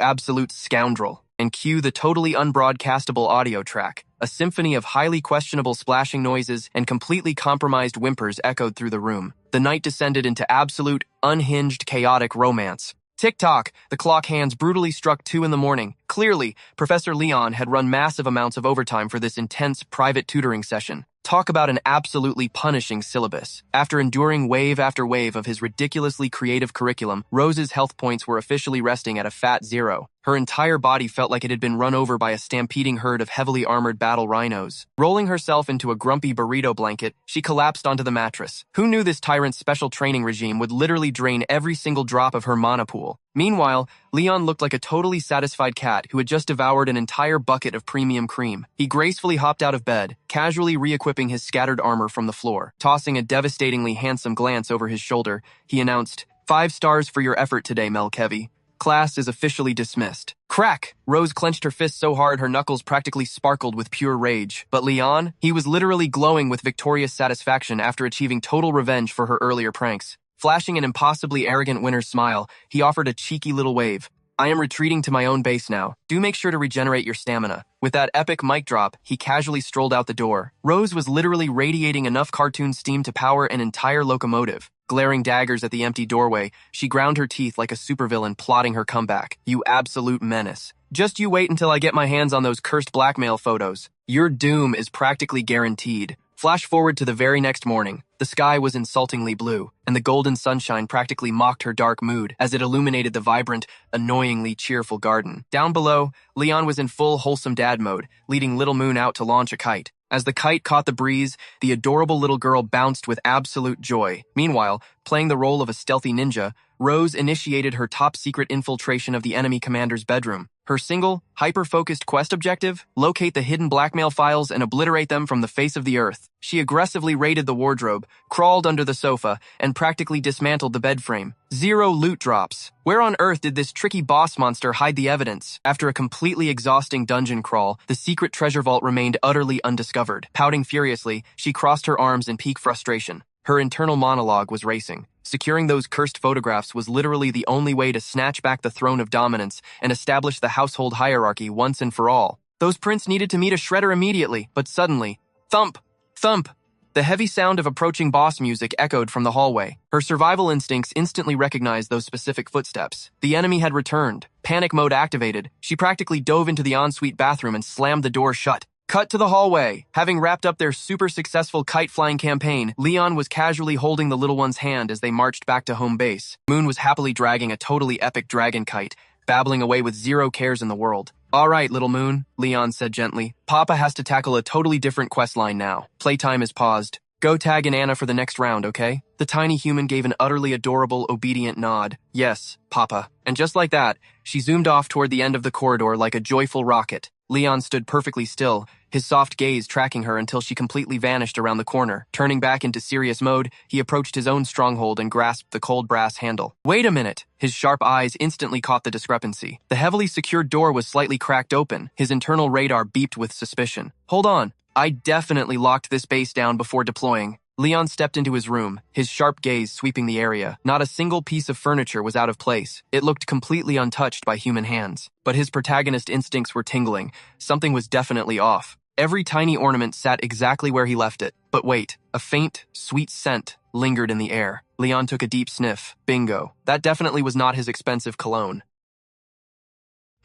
absolute scoundrel." And cue the totally unbroadcastable audio track. A symphony of highly questionable splashing noises and completely compromised whimpers echoed through the room. The night descended into absolute, unhinged, chaotic romance. Tick-tock, the clock hands brutally struck 2 in the morning. Clearly, Professor Leon had run massive amounts of overtime for this intense, private tutoring session. Talk about an absolutely punishing syllabus. After enduring wave after wave of his ridiculously creative curriculum, Rose's health points were officially resting at a fat 0. Her entire body felt like it had been run over by a stampeding herd of heavily armored battle rhinos. Rolling herself into a grumpy burrito blanket, she collapsed onto the mattress. Who knew this tyrant's special training regime would literally drain every single drop of her mana pool? Meanwhile, Leon looked like a totally satisfied cat who had just devoured an entire bucket of premium cream. He gracefully hopped out of bed, casually re-equipping his scattered armor from the floor. Tossing a devastatingly handsome glance over his shoulder, he announced, "5 stars for your effort today, Melkevi. Class is officially dismissed." Crack! Rose clenched her fist so hard her knuckles practically sparkled with pure rage. But Leon? He was literally glowing with victorious satisfaction after achieving total revenge for her earlier pranks. Flashing an impossibly arrogant winner's smile, he offered a cheeky little wave. "I am retreating to my own base now. Do make sure to regenerate your stamina." With that epic mic drop, he casually strolled out the door. Rose was literally radiating enough cartoon steam to power an entire locomotive. Glaring daggers at the empty doorway, she ground her teeth like a supervillain plotting her comeback. "You absolute menace. Just you wait until I get my hands on those cursed blackmail photos. Your doom is practically guaranteed." Flash forward to the very next morning. The sky was insultingly blue, and the golden sunshine practically mocked her dark mood as it illuminated the vibrant, annoyingly cheerful garden. Down below, Leon was in full wholesome dad mode, leading Little Moon out to launch a kite. As the kite caught the breeze, the adorable little girl bounced with absolute joy. Meanwhile, playing the role of a stealthy ninja, Rose initiated her top-secret infiltration of the enemy commander's bedroom. Her single, hyper-focused quest objective? Locate the hidden blackmail files and obliterate them from the face of the earth. She aggressively raided the wardrobe, crawled under the sofa, and practically dismantled the bed frame. 0 loot drops. Where on earth did this tricky boss monster hide the evidence? After a completely exhausting dungeon crawl, the secret treasure vault remained utterly undiscovered. Pouting furiously, she crossed her arms in peak frustration. Her internal monologue was racing. Securing those cursed photographs was literally the only way to snatch back the throne of dominance and establish the household hierarchy once and for all. Those prints needed to meet a shredder immediately, but suddenly, thump, thump. The heavy sound of approaching boss music echoed from the hallway. Her survival instincts instantly recognized those specific footsteps. The enemy had returned. Panic mode activated. She practically dove into the ensuite bathroom and slammed the door shut. Cut to the hallway. Having wrapped up their super successful kite-flying campaign, Leon was casually holding the little one's hand as they marched back to home base. Moon was happily dragging a totally epic dragon kite, babbling away with 0 cares in the world. "All right, little Moon," Leon said gently. "Papa has to tackle a totally different questline now. Playtime is paused. Go tag in Anna for the next round, okay?" The tiny human gave an utterly adorable, obedient nod. "Yes, Papa." And just like that, she zoomed off toward the end of the corridor like a joyful rocket. Leon stood perfectly still, his soft gaze tracking her until she completely vanished around the corner. Turning back into serious mode, he approached his own stronghold and grasped the cold brass handle. "Wait a minute!" His sharp eyes instantly caught the discrepancy. The heavily secured door was slightly cracked open. His internal radar beeped with suspicion. "Hold on. I definitely locked this base down before deploying." Leon stepped into his room, his sharp gaze sweeping the area. Not a single piece of furniture was out of place. It looked completely untouched by human hands. But his protagonist instincts were tingling. Something was definitely off. Every tiny ornament sat exactly where he left it. But wait, a faint, sweet scent lingered in the air. Leon took a deep sniff. Bingo. That definitely was not his expensive cologne.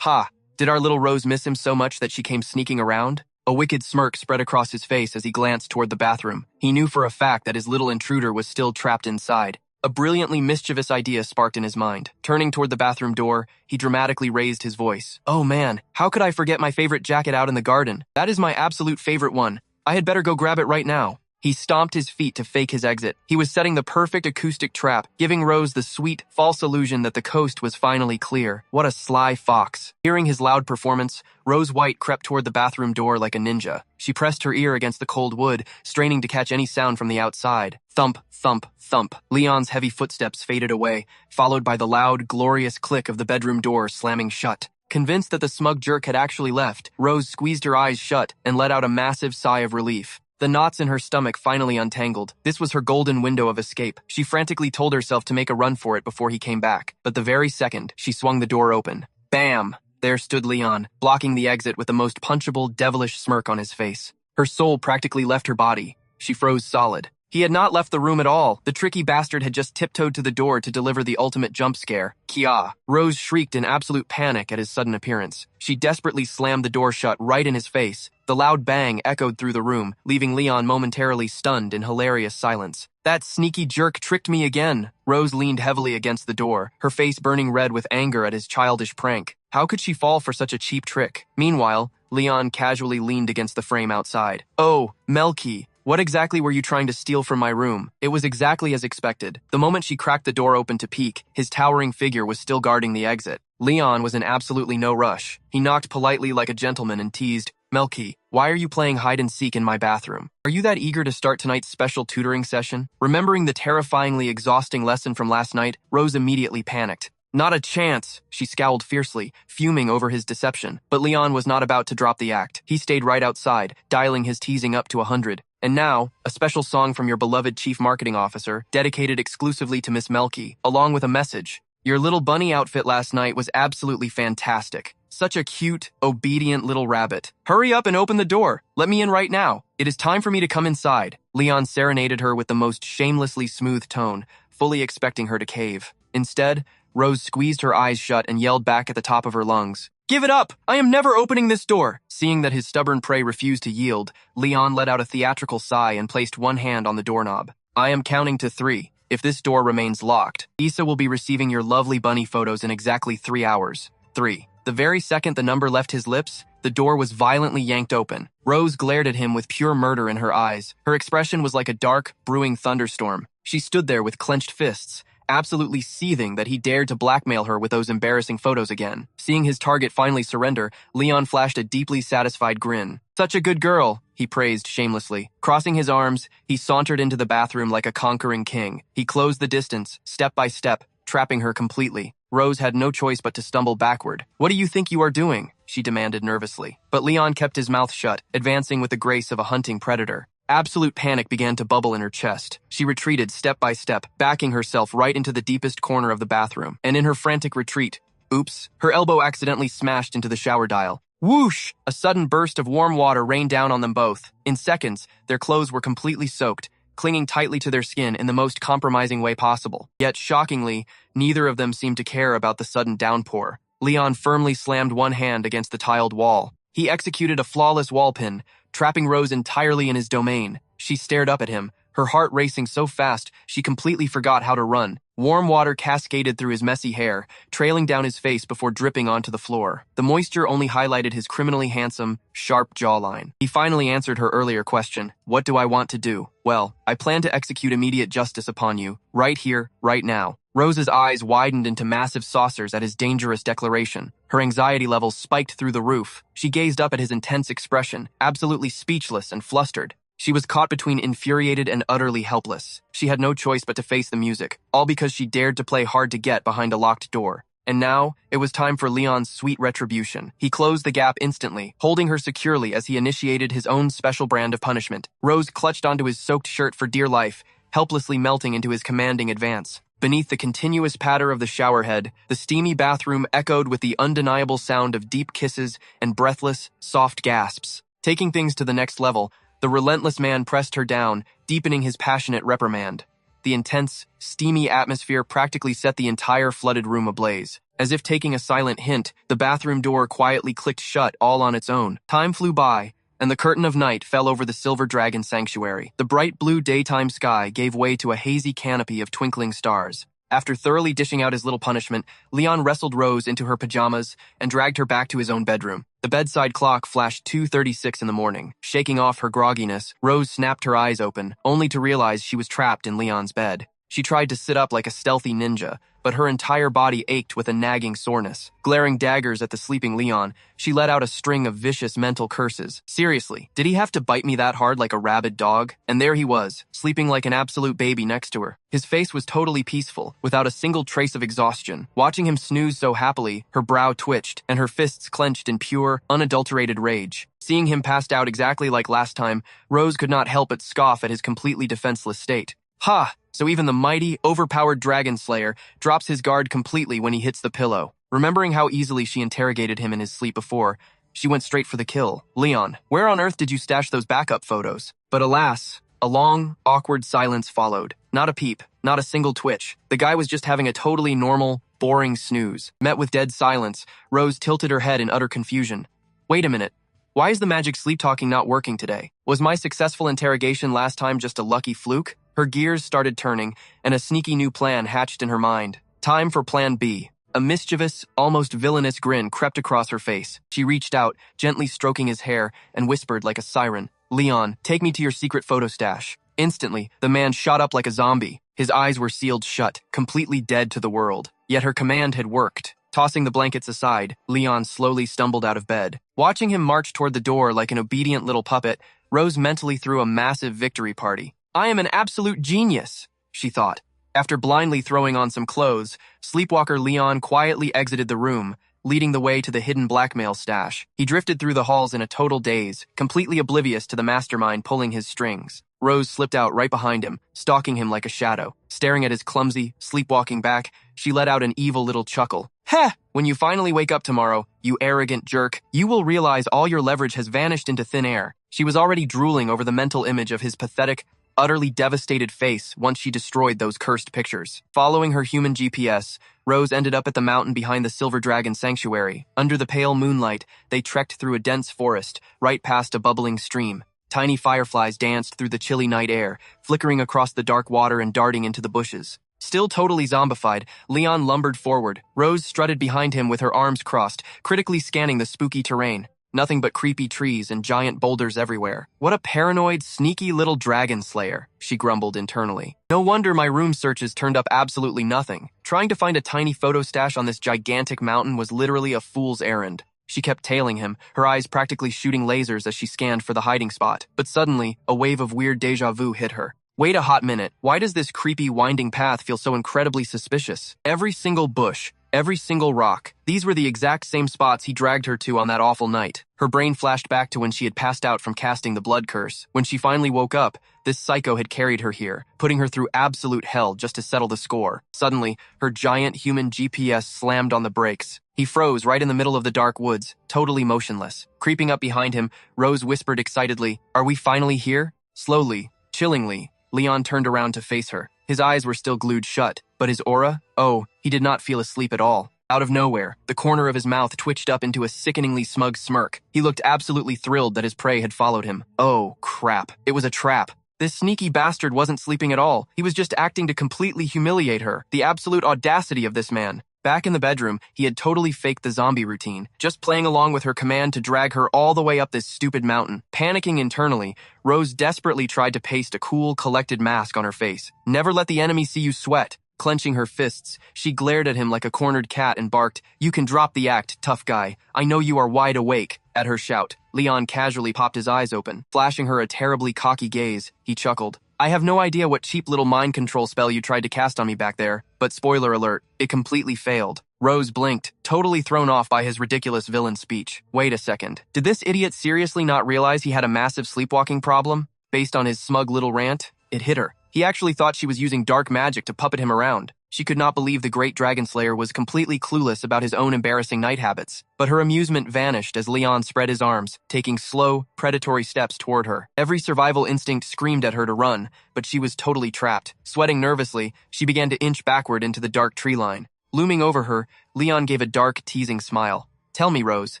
Ha! Did our little Rose miss him so much that she came sneaking around? A wicked smirk spread across his face as he glanced toward the bathroom. He knew for a fact that his little intruder was still trapped inside. A brilliantly mischievous idea sparked in his mind. Turning toward the bathroom door, he dramatically raised his voice. "Oh man, how could I forget my favorite jacket out in the garden? That is my absolute favorite one. I had better go grab it right now." He stomped his feet to fake his exit. He was setting the perfect acoustic trap, giving Rose the sweet, false illusion that the coast was finally clear. What a sly fox. Hearing his loud performance, Rose White crept toward the bathroom door like a ninja. She pressed her ear against the cold wood, straining to catch any sound from the outside. Thump, thump, thump. Leon's heavy footsteps faded away, followed by the loud, glorious click of the bedroom door slamming shut. Convinced that the smug jerk had actually left, Rose squeezed her eyes shut and let out a massive sigh of relief. The knots in her stomach finally untangled. This was her golden window of escape. She frantically told herself to make a run for it before he came back. But the very second, she swung the door open. Bam! There stood Leon, blocking the exit with the most punchable, devilish smirk on his face. Her soul practically left her body. She froze solid. He had not left the room at all. The tricky bastard had just tiptoed to the door to deliver the ultimate jump scare. Kia! Rose shrieked in absolute panic at his sudden appearance. She desperately slammed the door shut right in his face, The loud bang echoed through the room, leaving Leon momentarily stunned in hilarious silence. That sneaky jerk tricked me again. Rose leaned heavily against the door, her face burning red with anger at his childish prank. How could she fall for such a cheap trick? Meanwhile, Leon casually leaned against the frame outside. Oh, Melky, what exactly were you trying to steal from my room? It was exactly as expected. The moment she cracked the door open to peek, his towering figure was still guarding the exit. Leon was in absolutely no rush. He knocked politely like a gentleman and teased, Melky, why are you playing hide-and-seek in my bathroom? Are you that eager to start tonight's special tutoring session? Remembering the terrifyingly exhausting lesson from last night, Rose immediately panicked. Not a chance, she scowled fiercely, fuming over his deception. But Leon was not about to drop the act. He stayed right outside, dialing his teasing up to 100. And now, a special song from your beloved chief marketing officer, dedicated exclusively to Miss Melky, along with a message. Your little bunny outfit last night was absolutely fantastic. Such a cute, obedient little rabbit. Hurry up and open the door. Let me in right now. It is time for me to come inside. Leon serenaded her with the most shamelessly smooth tone, fully expecting her to cave. Instead, Rose squeezed her eyes shut and yelled back at the top of her lungs. Give it up! I am never opening this door! Seeing that his stubborn prey refused to yield, Leon let out a theatrical sigh and placed one hand on the doorknob. I am counting to 3. If this door remains locked, Issa will be receiving your lovely bunny photos in exactly 3 hours. 3. The very second the number left his lips, the door was violently yanked open. Rose glared at him with pure murder in her eyes. Her expression was like a dark, brewing thunderstorm. She stood there with clenched fists, absolutely seething that he dared to blackmail her with those embarrassing photos again. Seeing his target finally surrender, Leon flashed a deeply satisfied grin. Such a good girl, he praised shamelessly. Crossing his arms, he sauntered into the bathroom like a conquering king. He closed the distance, step by step, trapping her completely. Rose had no choice but to stumble backward. What do you think you are doing? She demanded nervously. But Leon kept his mouth shut, advancing with the grace of a hunting predator. Absolute panic began to bubble in her chest. She retreated step by step, backing herself right into the deepest corner of the bathroom. And in her frantic retreat, oops, her elbow accidentally smashed into the shower dial. Whoosh! A sudden burst of warm water rained down on them both. In seconds, their clothes were completely soaked, clinging tightly to their skin in the most compromising way possible. Yet, shockingly, neither of them seemed to care about the sudden downpour. Leon firmly slammed one hand against the tiled wall. He executed a flawless wall pin, trapping Rose entirely in his domain. She stared up at him, her heart racing so fast she completely forgot how to run. Warm water cascaded through his messy hair, trailing down his face before dripping onto the floor. The moisture only highlighted his criminally handsome, sharp jawline. He finally answered her earlier question. What do I want to do? Well, I plan to execute immediate justice upon you, right here, right now. Rose's eyes widened into massive saucers at his dangerous declaration. Her anxiety levels spiked through the roof. She gazed up at his intense expression, absolutely speechless and flustered. She was caught between infuriated and utterly helpless. She had no choice but to face the music, all because she dared to play hard to get behind a locked door. And now, it was time for Leon's sweet retribution. He closed the gap instantly, holding her securely as he initiated his own special brand of punishment. Rose clutched onto his soaked shirt for dear life, helplessly melting into his commanding advance. Beneath the continuous patter of the showerhead, the steamy bathroom echoed with the undeniable sound of deep kisses and breathless, soft gasps. Taking things to the next level, the relentless man pressed her down, deepening his passionate reprimand. The intense, steamy atmosphere practically set the entire flooded room ablaze. As if taking a silent hint, the bathroom door quietly clicked shut all on its own. Time flew by, and the curtain of night fell over the Silver Dragon Sanctuary. The bright blue daytime sky gave way to a hazy canopy of twinkling stars. After thoroughly dishing out his little punishment, Leon wrestled Rose into her pajamas and dragged her back to his own bedroom. The bedside clock flashed 2:36 in the morning. Shaking off her grogginess, Rose snapped her eyes open, only to realize she was trapped in Leon's bed. She tried to sit up like a stealthy ninja, but her entire body ached with a nagging soreness. Glaring daggers at the sleeping Leon, she let out a string of vicious mental curses. Seriously, did he have to bite me that hard like a rabid dog? And there he was, sleeping like an absolute baby next to her. His face was totally peaceful, without a single trace of exhaustion. Watching him snooze so happily, her brow twitched, and her fists clenched in pure, unadulterated rage. Seeing him passed out exactly like last time, Rose could not help but scoff at his completely defenseless state. Ha! So even the mighty, overpowered dragon slayer drops his guard completely when he hits the pillow. Remembering how easily she interrogated him in his sleep before, she went straight for the kill. Leon, where on earth did you stash those backup photos? But alas, a long, awkward silence followed. Not a peep, not a single twitch. The guy was just having a totally normal, boring snooze. Met with dead silence, Rose tilted her head in utter confusion. Wait a minute. Why is the magic sleep talking not working today? Was my successful interrogation last time just a lucky fluke? Her gears started turning, and a sneaky new plan hatched in her mind. Time for Plan B. A mischievous, almost villainous grin crept across her face. She reached out, gently stroking his hair, and whispered like a siren, "Leon, take me to your secret photo stash." Instantly, the man shot up like a zombie. His eyes were sealed shut, completely dead to the world. Yet her command had worked. Tossing the blankets aside, Leon slowly stumbled out of bed. Watching him march toward the door like an obedient little puppet, Rose mentally threw a massive victory party. "I am an absolute genius," she thought. After blindly throwing on some clothes, sleepwalker Leon quietly exited the room, leading the way to the hidden blackmail stash. He drifted through the halls in a total daze, completely oblivious to the mastermind pulling his strings. Rose slipped out right behind him, stalking him like a shadow. Staring at his clumsy, sleepwalking back, she let out an evil little chuckle. "Heh! When you finally wake up tomorrow, you arrogant jerk, you will realize all your leverage has vanished into thin air." She was already drooling over the mental image of his pathetic, utterly devastated face once she destroyed those cursed pictures. Following her human GPS, Rose ended up at the mountain behind the Silver Dragon Sanctuary. Under the pale moonlight, they trekked through a dense forest, right past a bubbling stream. Tiny fireflies danced through the chilly night air, flickering across the dark water and darting into the bushes. Still totally zombified, Leon lumbered forward. Rose strutted behind him with her arms crossed, critically scanning the spooky terrain. Nothing but creepy trees and giant boulders everywhere. "What a paranoid, sneaky little dragon slayer," she grumbled internally. "No wonder my room searches turned up absolutely nothing. Trying to find a tiny photo stash on this gigantic mountain was literally a fool's errand." She kept tailing him, her eyes practically shooting lasers as she scanned for the hiding spot. But suddenly, a wave of weird déjà vu hit her. Wait a hot minute, why does this creepy winding path feel so incredibly suspicious? Every single bush, every single rock, these were the exact same spots he dragged her to on that awful night. Her brain flashed back to when she had passed out from casting the blood curse. When she finally woke up, this psycho had carried her here, putting her through absolute hell just to settle the score. Suddenly, her giant human GPS slammed on the brakes. He froze right in the middle of the dark woods, totally motionless. Creeping up behind him, Rose whispered excitedly, "Are we finally here?" Slowly, chillingly, Leon turned around to face her. His eyes were still glued shut, but his aura? Oh, he did not feel asleep at all. Out of nowhere, the corner of his mouth twitched up into a sickeningly smug smirk. He looked absolutely thrilled that his prey had followed him. Oh, crap. It was a trap. This sneaky bastard wasn't sleeping at all. He was just acting to completely humiliate her. The absolute audacity of this man. Back in the bedroom, he had totally faked the zombie routine, just playing along with her command to drag her all the way up this stupid mountain. Panicking internally, Rose desperately tried to paste a cool, collected mask on her face. "Never let the enemy see you sweat." Clenching her fists, she glared at him like a cornered cat and barked, "You can drop the act, tough guy. I know you are wide awake." At her shout, Leon casually popped his eyes open. Flashing her a terribly cocky gaze, he chuckled. "I have no idea what cheap little mind control spell you tried to cast on me back there, but spoiler alert, it completely failed." Rose blinked, totally thrown off by his ridiculous villain speech. Wait a second. Did this idiot seriously not realize he had a massive sleepwalking problem? Based on his smug little rant, it hit her. He actually thought she was using dark magic to puppet him around. She could not believe the great dragon slayer was completely clueless about his own embarrassing night habits. But her amusement vanished as Leon spread his arms, taking slow, predatory steps toward her. Every survival instinct screamed at her to run, but she was totally trapped. Sweating nervously, she began to inch backward into the dark tree line. Looming over her, Leon gave a dark, teasing smile. "Tell me, Rose,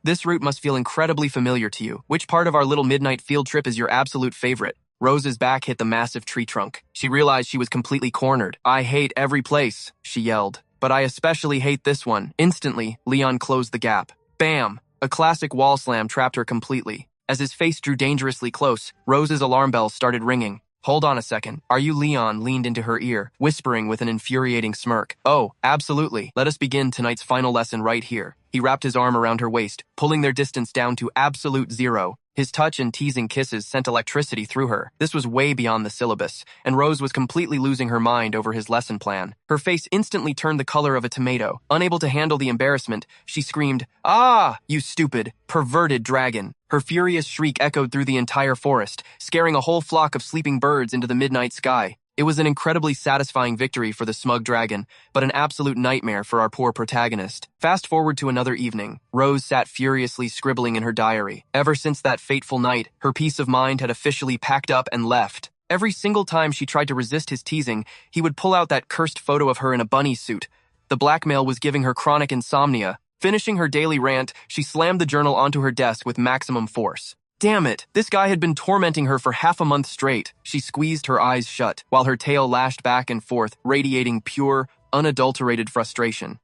this route must feel incredibly familiar to you. Which part of our little midnight field trip is your absolute favorite?" Rose's back hit the massive tree trunk. She realized she was completely cornered. "I hate every place," she yelled. "But I especially hate this one." Instantly, Leon closed the gap. Bam! A classic wall slam trapped her completely. As his face drew dangerously close, Rose's alarm bells started ringing. "Hold on a second. Are you?" Leon leaned into her ear, whispering with an infuriating smirk. "Oh, absolutely. Let us begin tonight's final lesson right here." He wrapped his arm around her waist, pulling their distance down to absolute zero. His touch and teasing kisses sent electricity through her. This was way beyond the syllabus, and Rose was completely losing her mind over his lesson plan. Her face instantly turned the color of a tomato. Unable to handle the embarrassment, she screamed, "Ah, you stupid, perverted dragon." Her furious shriek echoed through the entire forest, scaring a whole flock of sleeping birds into the midnight sky. It was an incredibly satisfying victory for the smug dragon, but an absolute nightmare for our poor protagonist. Fast forward to another evening. Rose sat furiously scribbling in her diary. Ever since that fateful night, her peace of mind had officially packed up and left. Every single time she tried to resist his teasing, he would pull out that cursed photo of her in a bunny suit. The blackmail was giving her chronic insomnia. Finishing her daily rant, she slammed the journal onto her desk with maximum force. Damn it, this guy had been tormenting her for half a month straight. She squeezed her eyes shut, while her tail lashed back and forth, radiating pure, unadulterated frustration.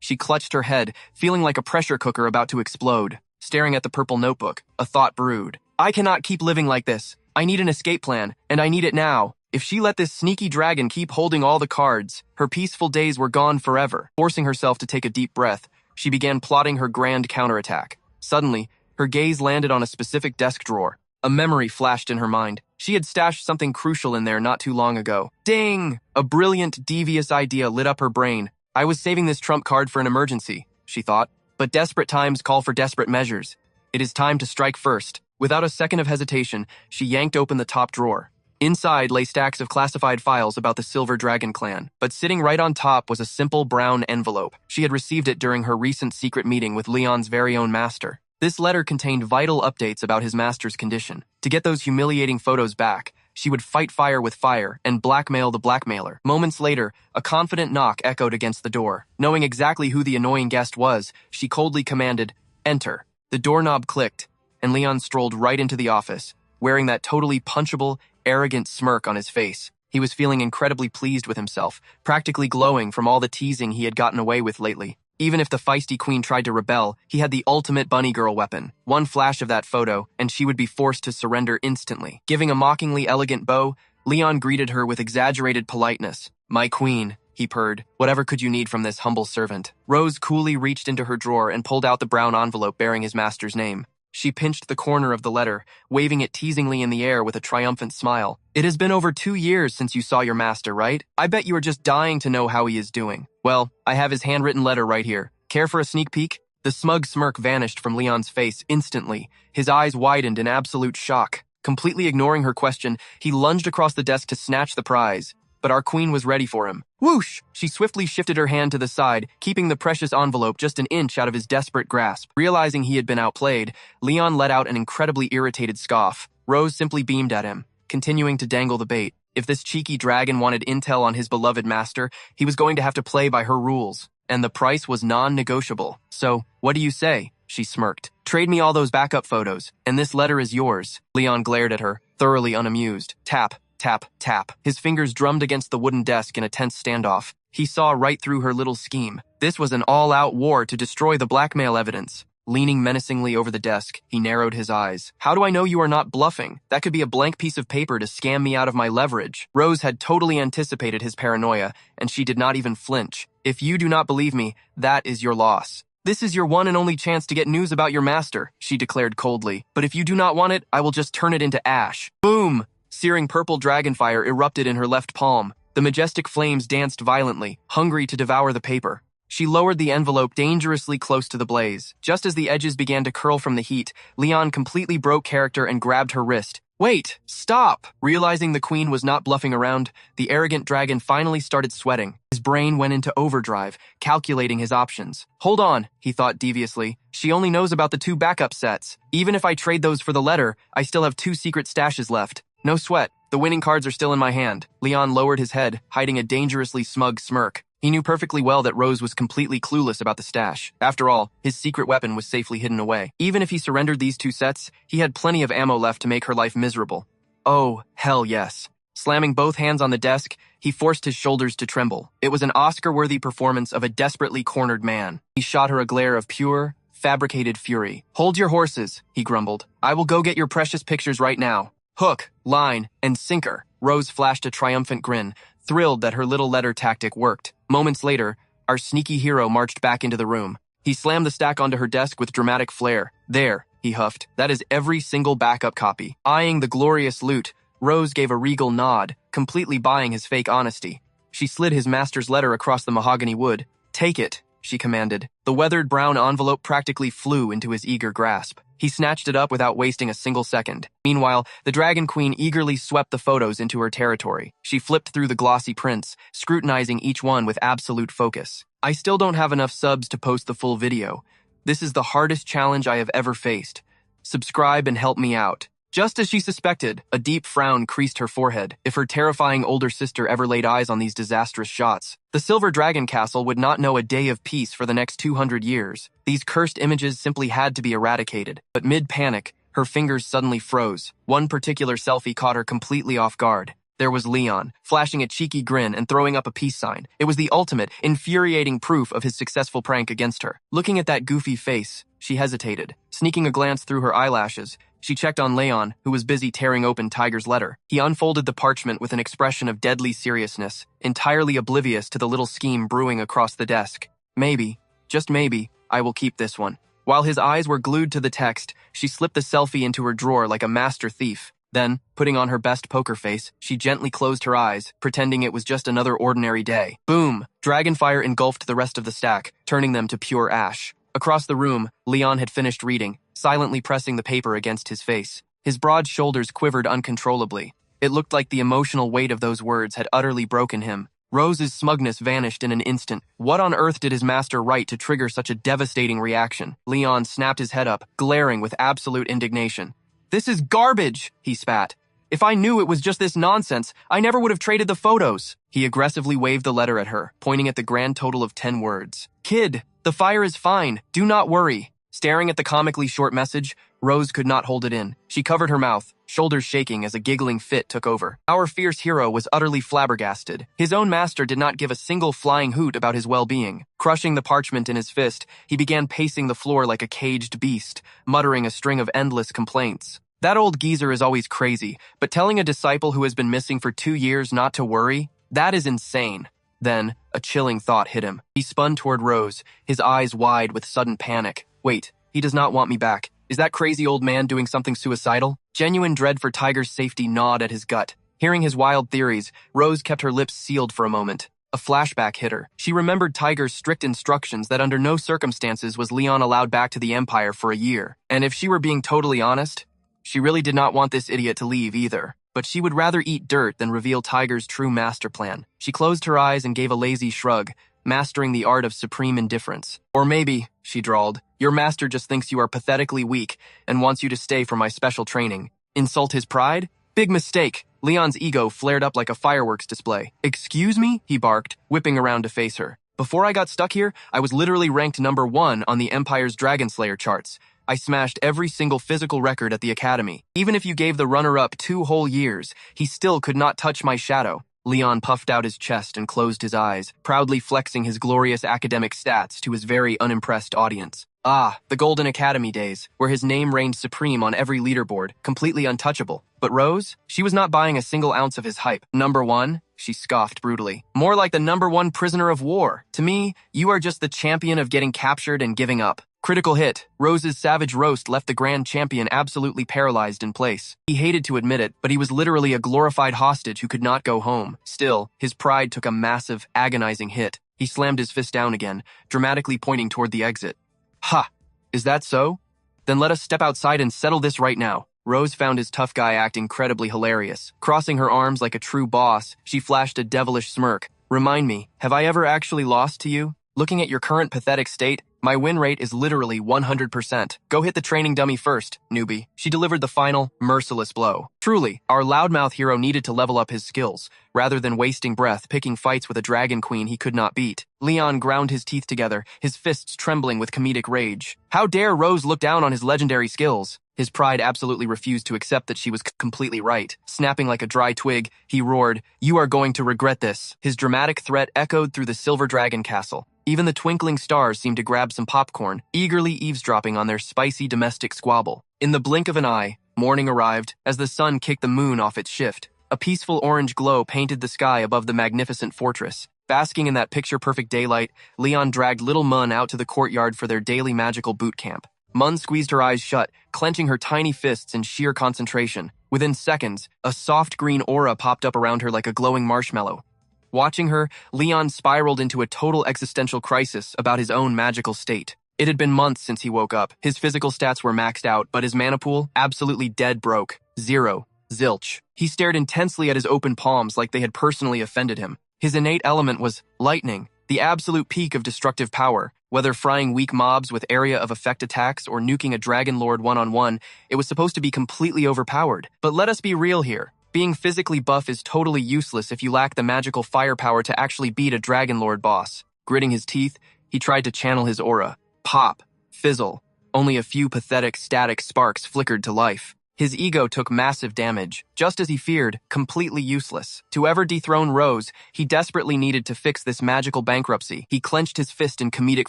She clutched her head, feeling like a pressure cooker about to explode. Staring at the purple notebook, a thought brewed. I cannot keep living like this. I need an escape plan, and I need it now. If she let this sneaky dragon keep holding all the cards, her peaceful days were gone forever. Forcing herself to take a deep breath, she began plotting her grand counterattack. Suddenly, her gaze landed on a specific desk drawer. A memory flashed in her mind. She had stashed something crucial in there not too long ago. Ding! A brilliant, devious idea lit up her brain. I was saving this trump card for an emergency, she thought. But desperate times call for desperate measures. It is time to strike first. Without a second of hesitation, she yanked open the top drawer. Inside lay stacks of classified files about the Silver Dragon clan, but sitting right on top was a simple brown envelope. She had received it during her recent secret meeting with Leon's very own master. This letter contained vital updates about his master's condition. To get those humiliating photos back, she would fight fire with fire and blackmail the blackmailer. Moments later, a confident knock echoed against the door. Knowing exactly who the annoying guest was, she coldly commanded, "Enter." The doorknob clicked, and Leon strolled right into the office, wearing that totally punchable, arrogant smirk on his face. He was feeling incredibly pleased with himself, practically glowing from all the teasing he had gotten away with lately. Even if the feisty queen tried to rebel, he had the ultimate bunny girl weapon. One flash of that photo, and she would be forced to surrender instantly. Giving a mockingly elegant bow, Leon greeted her with exaggerated politeness. "My queen," he purred. "Whatever could you need from this humble servant?" Rose coolly reached into her drawer and pulled out the brown envelope bearing his master's name. She pinched the corner of the letter, waving it teasingly in the air with a triumphant smile. "It has been over 2 years since you saw your master, right? I bet you are just dying to know how he is doing. Well, I have his handwritten letter right here. Care for a sneak peek?" The smug smirk vanished from Leon's face instantly. His eyes widened in absolute shock. Completely ignoring her question, he lunged across the desk to snatch the prize. But our queen was ready for him. Whoosh! She swiftly shifted her hand to the side, keeping the precious envelope just an inch out of his desperate grasp. Realizing he had been outplayed, Leon let out an incredibly irritated scoff. Rose simply beamed at him, continuing to dangle the bait. If this cheeky dragon wanted intel on his beloved master, he was going to have to play by her rules. And the price was non-negotiable. "So, what do you say?" she smirked. "Trade me all those backup photos, and this letter is yours." Leon glared at her, thoroughly unamused. Tap. Tap, tap. His fingers drummed against the wooden desk in a tense standoff. He saw right through her little scheme. This was an all-out war to destroy the blackmail evidence. Leaning menacingly over the desk, he narrowed his eyes. "How do I know you are not bluffing? That could be a blank piece of paper to scam me out of my leverage." Rose had totally anticipated his paranoia, and she did not even flinch. "If you do not believe me, that is your loss. This is your one and only chance to get news about your master," she declared coldly. "But if you do not want it, I will just turn it into ash." Boom! Searing purple dragonfire erupted in her left palm. The majestic flames danced violently, hungry to devour the paper. She lowered the envelope dangerously close to the blaze. Just as the edges began to curl from the heat, Leon completely broke character and grabbed her wrist. "Wait! Stop!" Realizing the queen was not bluffing around, the arrogant dragon finally started sweating. His brain went into overdrive, calculating his options. "Hold on," he thought deviously. "She only knows about the 2 backup sets. Even if I trade those for the letter, I still have 2 secret stashes left. No sweat. The winning cards are still in my hand." Leon lowered his head, hiding a dangerously smug smirk. He knew perfectly well that Rose was completely clueless about the stash. After all, his secret weapon was safely hidden away. Even if he surrendered these 2 sets, he had plenty of ammo left to make her life miserable. Oh, hell yes. Slamming both hands on the desk, he forced his shoulders to tremble. It was an Oscar-worthy performance of a desperately cornered man. He shot her a glare of pure, fabricated fury. "Hold your horses," he grumbled. "I will go get your precious pictures right now." Hook, line, and sinker. Rose flashed a triumphant grin, thrilled that her little letter tactic worked. Moments later, our sneaky hero marched back into the room. He slammed the stack onto her desk with dramatic flair. "There," he huffed. "That is every single backup copy." Eyeing the glorious loot, Rose gave a regal nod, completely buying his fake honesty. She slid his master's letter across the mahogany wood. "Take it," she commanded. The weathered brown envelope practically flew into his eager grasp. He snatched it up without wasting a single second. Meanwhile, the Dragon Queen eagerly swept the photos into her territory. She flipped through the glossy prints, scrutinizing each one with absolute focus. "I still don't have enough subs to post the full video. This is the hardest challenge I have ever faced. Subscribe and help me out." Just as she suspected, a deep frown creased her forehead. If her terrifying older sister ever laid eyes on these disastrous shots, the Silver Dragon Castle would not know a day of peace for the next 200 years. These cursed images simply had to be eradicated. But mid-panic, her fingers suddenly froze. One particular selfie caught her completely off guard. There was Leon, flashing a cheeky grin and throwing up a peace sign. It was the ultimate, infuriating proof of his successful prank against her. Looking at that goofy face, she hesitated. Sneaking a glance through her eyelashes, she checked on Leon, who was busy tearing open Tiger's letter. He unfolded the parchment with an expression of deadly seriousness, entirely oblivious to the little scheme brewing across the desk. Maybe, just maybe, I will keep this one. While his eyes were glued to the text, she slipped the selfie into her drawer like a master thief. Then, putting on her best poker face, she gently closed her eyes, pretending it was just another ordinary day. Boom! Dragonfire engulfed the rest of the stack, turning them to pure ash. Across the room, Leon had finished reading, silently pressing the paper against his face. His broad shoulders quivered uncontrollably. It looked like the emotional weight of those words had utterly broken him. Rose's smugness vanished in an instant. What on earth did his master write to trigger such a devastating reaction? Leon snapped his head up, glaring with absolute indignation. "This is garbage," he spat. "If I knew it was just this nonsense, I never would have traded the photos." He aggressively waved the letter at her, pointing at the grand total of 10 words. "Kid, the fire is fine. Do not worry." Staring at the comically short message, Rose could not hold it in. She covered her mouth, shoulders shaking as a giggling fit took over. Our fierce hero was utterly flabbergasted. His own master did not give a single flying hoot about his well-being. Crushing the parchment in his fist, he began pacing the floor like a caged beast, muttering a string of endless complaints. That old geezer is always crazy, but telling a disciple who has been missing for 2 years not to worry? That is insane. Then, a chilling thought hit him. He spun toward Rose, his eyes wide with sudden panic. Wait, he does not want me back. Is that crazy old man doing something suicidal? Genuine dread for Tiger's safety gnawed at his gut. Hearing his wild theories, Rose kept her lips sealed for a moment. A flashback hit her. She remembered Tiger's strict instructions that under no circumstances was Leon allowed back to the Empire for a year. And if she were being totally honest, she really did not want this idiot to leave either. But she would rather eat dirt than reveal Tiger's true master plan. She closed her eyes and gave a lazy shrug, mastering the art of supreme indifference. Or maybe, she drawled, your master just thinks you are pathetically weak and wants you to stay for my special training. Insult his pride? Big mistake. Leon's ego flared up like a fireworks display. Excuse me? He barked, whipping around to face her. Before I got stuck here, I was literally ranked #1 on the Empire's Dragon Slayer charts. I smashed every single physical record at the Academy. Even if you gave the runner-up 2 whole years, he still could not touch my shadow. Leon puffed out his chest and closed his eyes, proudly flexing his glorious academic stats to his very unimpressed audience. Ah, the Golden Academy days, where his name reigned supreme on every leaderboard, completely untouchable. But Rose? She was not buying a single ounce of his hype. #1? She scoffed brutally. More like the #1 prisoner of war. To me, you are just the champion of getting captured and giving up. Critical hit. Rose's savage roast left the grand champion absolutely paralyzed in place. He hated to admit it, but he was literally a glorified hostage who could not go home. Still, his pride took a massive, agonizing hit. He slammed his fist down again, dramatically pointing toward the exit. Ha! Is that so? Then let us step outside and settle this right now. Rose found his tough guy act incredibly hilarious. Crossing her arms like a true boss, she flashed a devilish smirk. Remind me, have I ever actually lost to you? Looking at your current pathetic state, my win rate is literally 100%. Go hit the training dummy first, newbie. She delivered the final, merciless blow. Truly, our loudmouth hero needed to level up his skills, rather than wasting breath picking fights with a dragon queen he could not beat. Leon ground his teeth together, his fists trembling with comedic rage. How dare Rose look down on his legendary skills? His pride absolutely refused to accept that she was completely right. Snapping like a dry twig, he roared, "You are going to regret this." His dramatic threat echoed through the Silver Dragon Castle. Even the twinkling stars seemed to grab some popcorn, eagerly eavesdropping on their spicy domestic squabble. In the blink of an eye, morning arrived, as the sun kicked the moon off its shift. A peaceful orange glow painted the sky above the magnificent fortress. Basking in that picture-perfect daylight, Leon dragged little Mun out to the courtyard for their daily magical boot camp. Mun squeezed her eyes shut, clenching her tiny fists in sheer concentration. Within seconds, a soft green aura popped up around her like a glowing marshmallow. Watching her, Leon spiraled into a total existential crisis about his own magical state. It had been months since he woke up. His physical stats were maxed out, but his mana pool, absolutely dead broke. 0. Zilch. He stared intensely at his open palms like they had personally offended him. His innate element was lightning, The absolute peak of destructive power. Whether frying weak mobs with area of effect attacks or nuking a Dragon Lord one-on-one, it was supposed to be completely overpowered. But let us be real here. Being physically buff is totally useless if you lack the magical firepower to actually beat a Dragon Lord boss. Gritting his teeth, he tried to channel his aura. Pop. Fizzle. Only a few pathetic static sparks flickered to life. His ego took massive damage, just as he feared, completely useless. To ever dethrone Rose, he desperately needed to fix this magical bankruptcy. He clenched his fist in comedic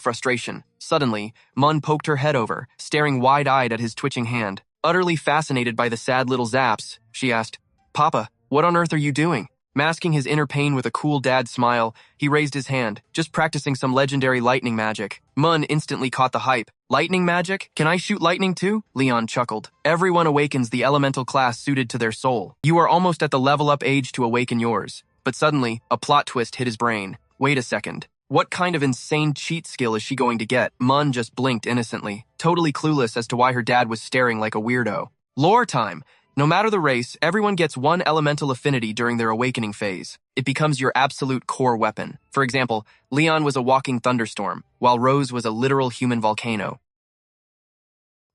frustration. Suddenly, Mun poked her head over, staring wide-eyed at his twitching hand. Utterly fascinated by the sad little zaps, she asked, "Papa, what on earth are you doing?" Masking his inner pain with a cool dad smile, he raised his hand, just practicing some legendary lightning magic. Mun instantly caught the hype. Lightning magic? Can I shoot lightning too? Leon chuckled. Everyone awakens the elemental class suited to their soul. You are almost at the level up age to awaken yours. But suddenly, a plot twist hit his brain. Wait a second. What kind of insane cheat skill is she going to get? Mun just blinked innocently, totally clueless as to why her dad was staring like a weirdo. Lore time! No matter the race, everyone gets one elemental affinity during their awakening phase. It becomes your absolute core weapon. For example, Leon was a walking thunderstorm, while Rose was a literal human volcano.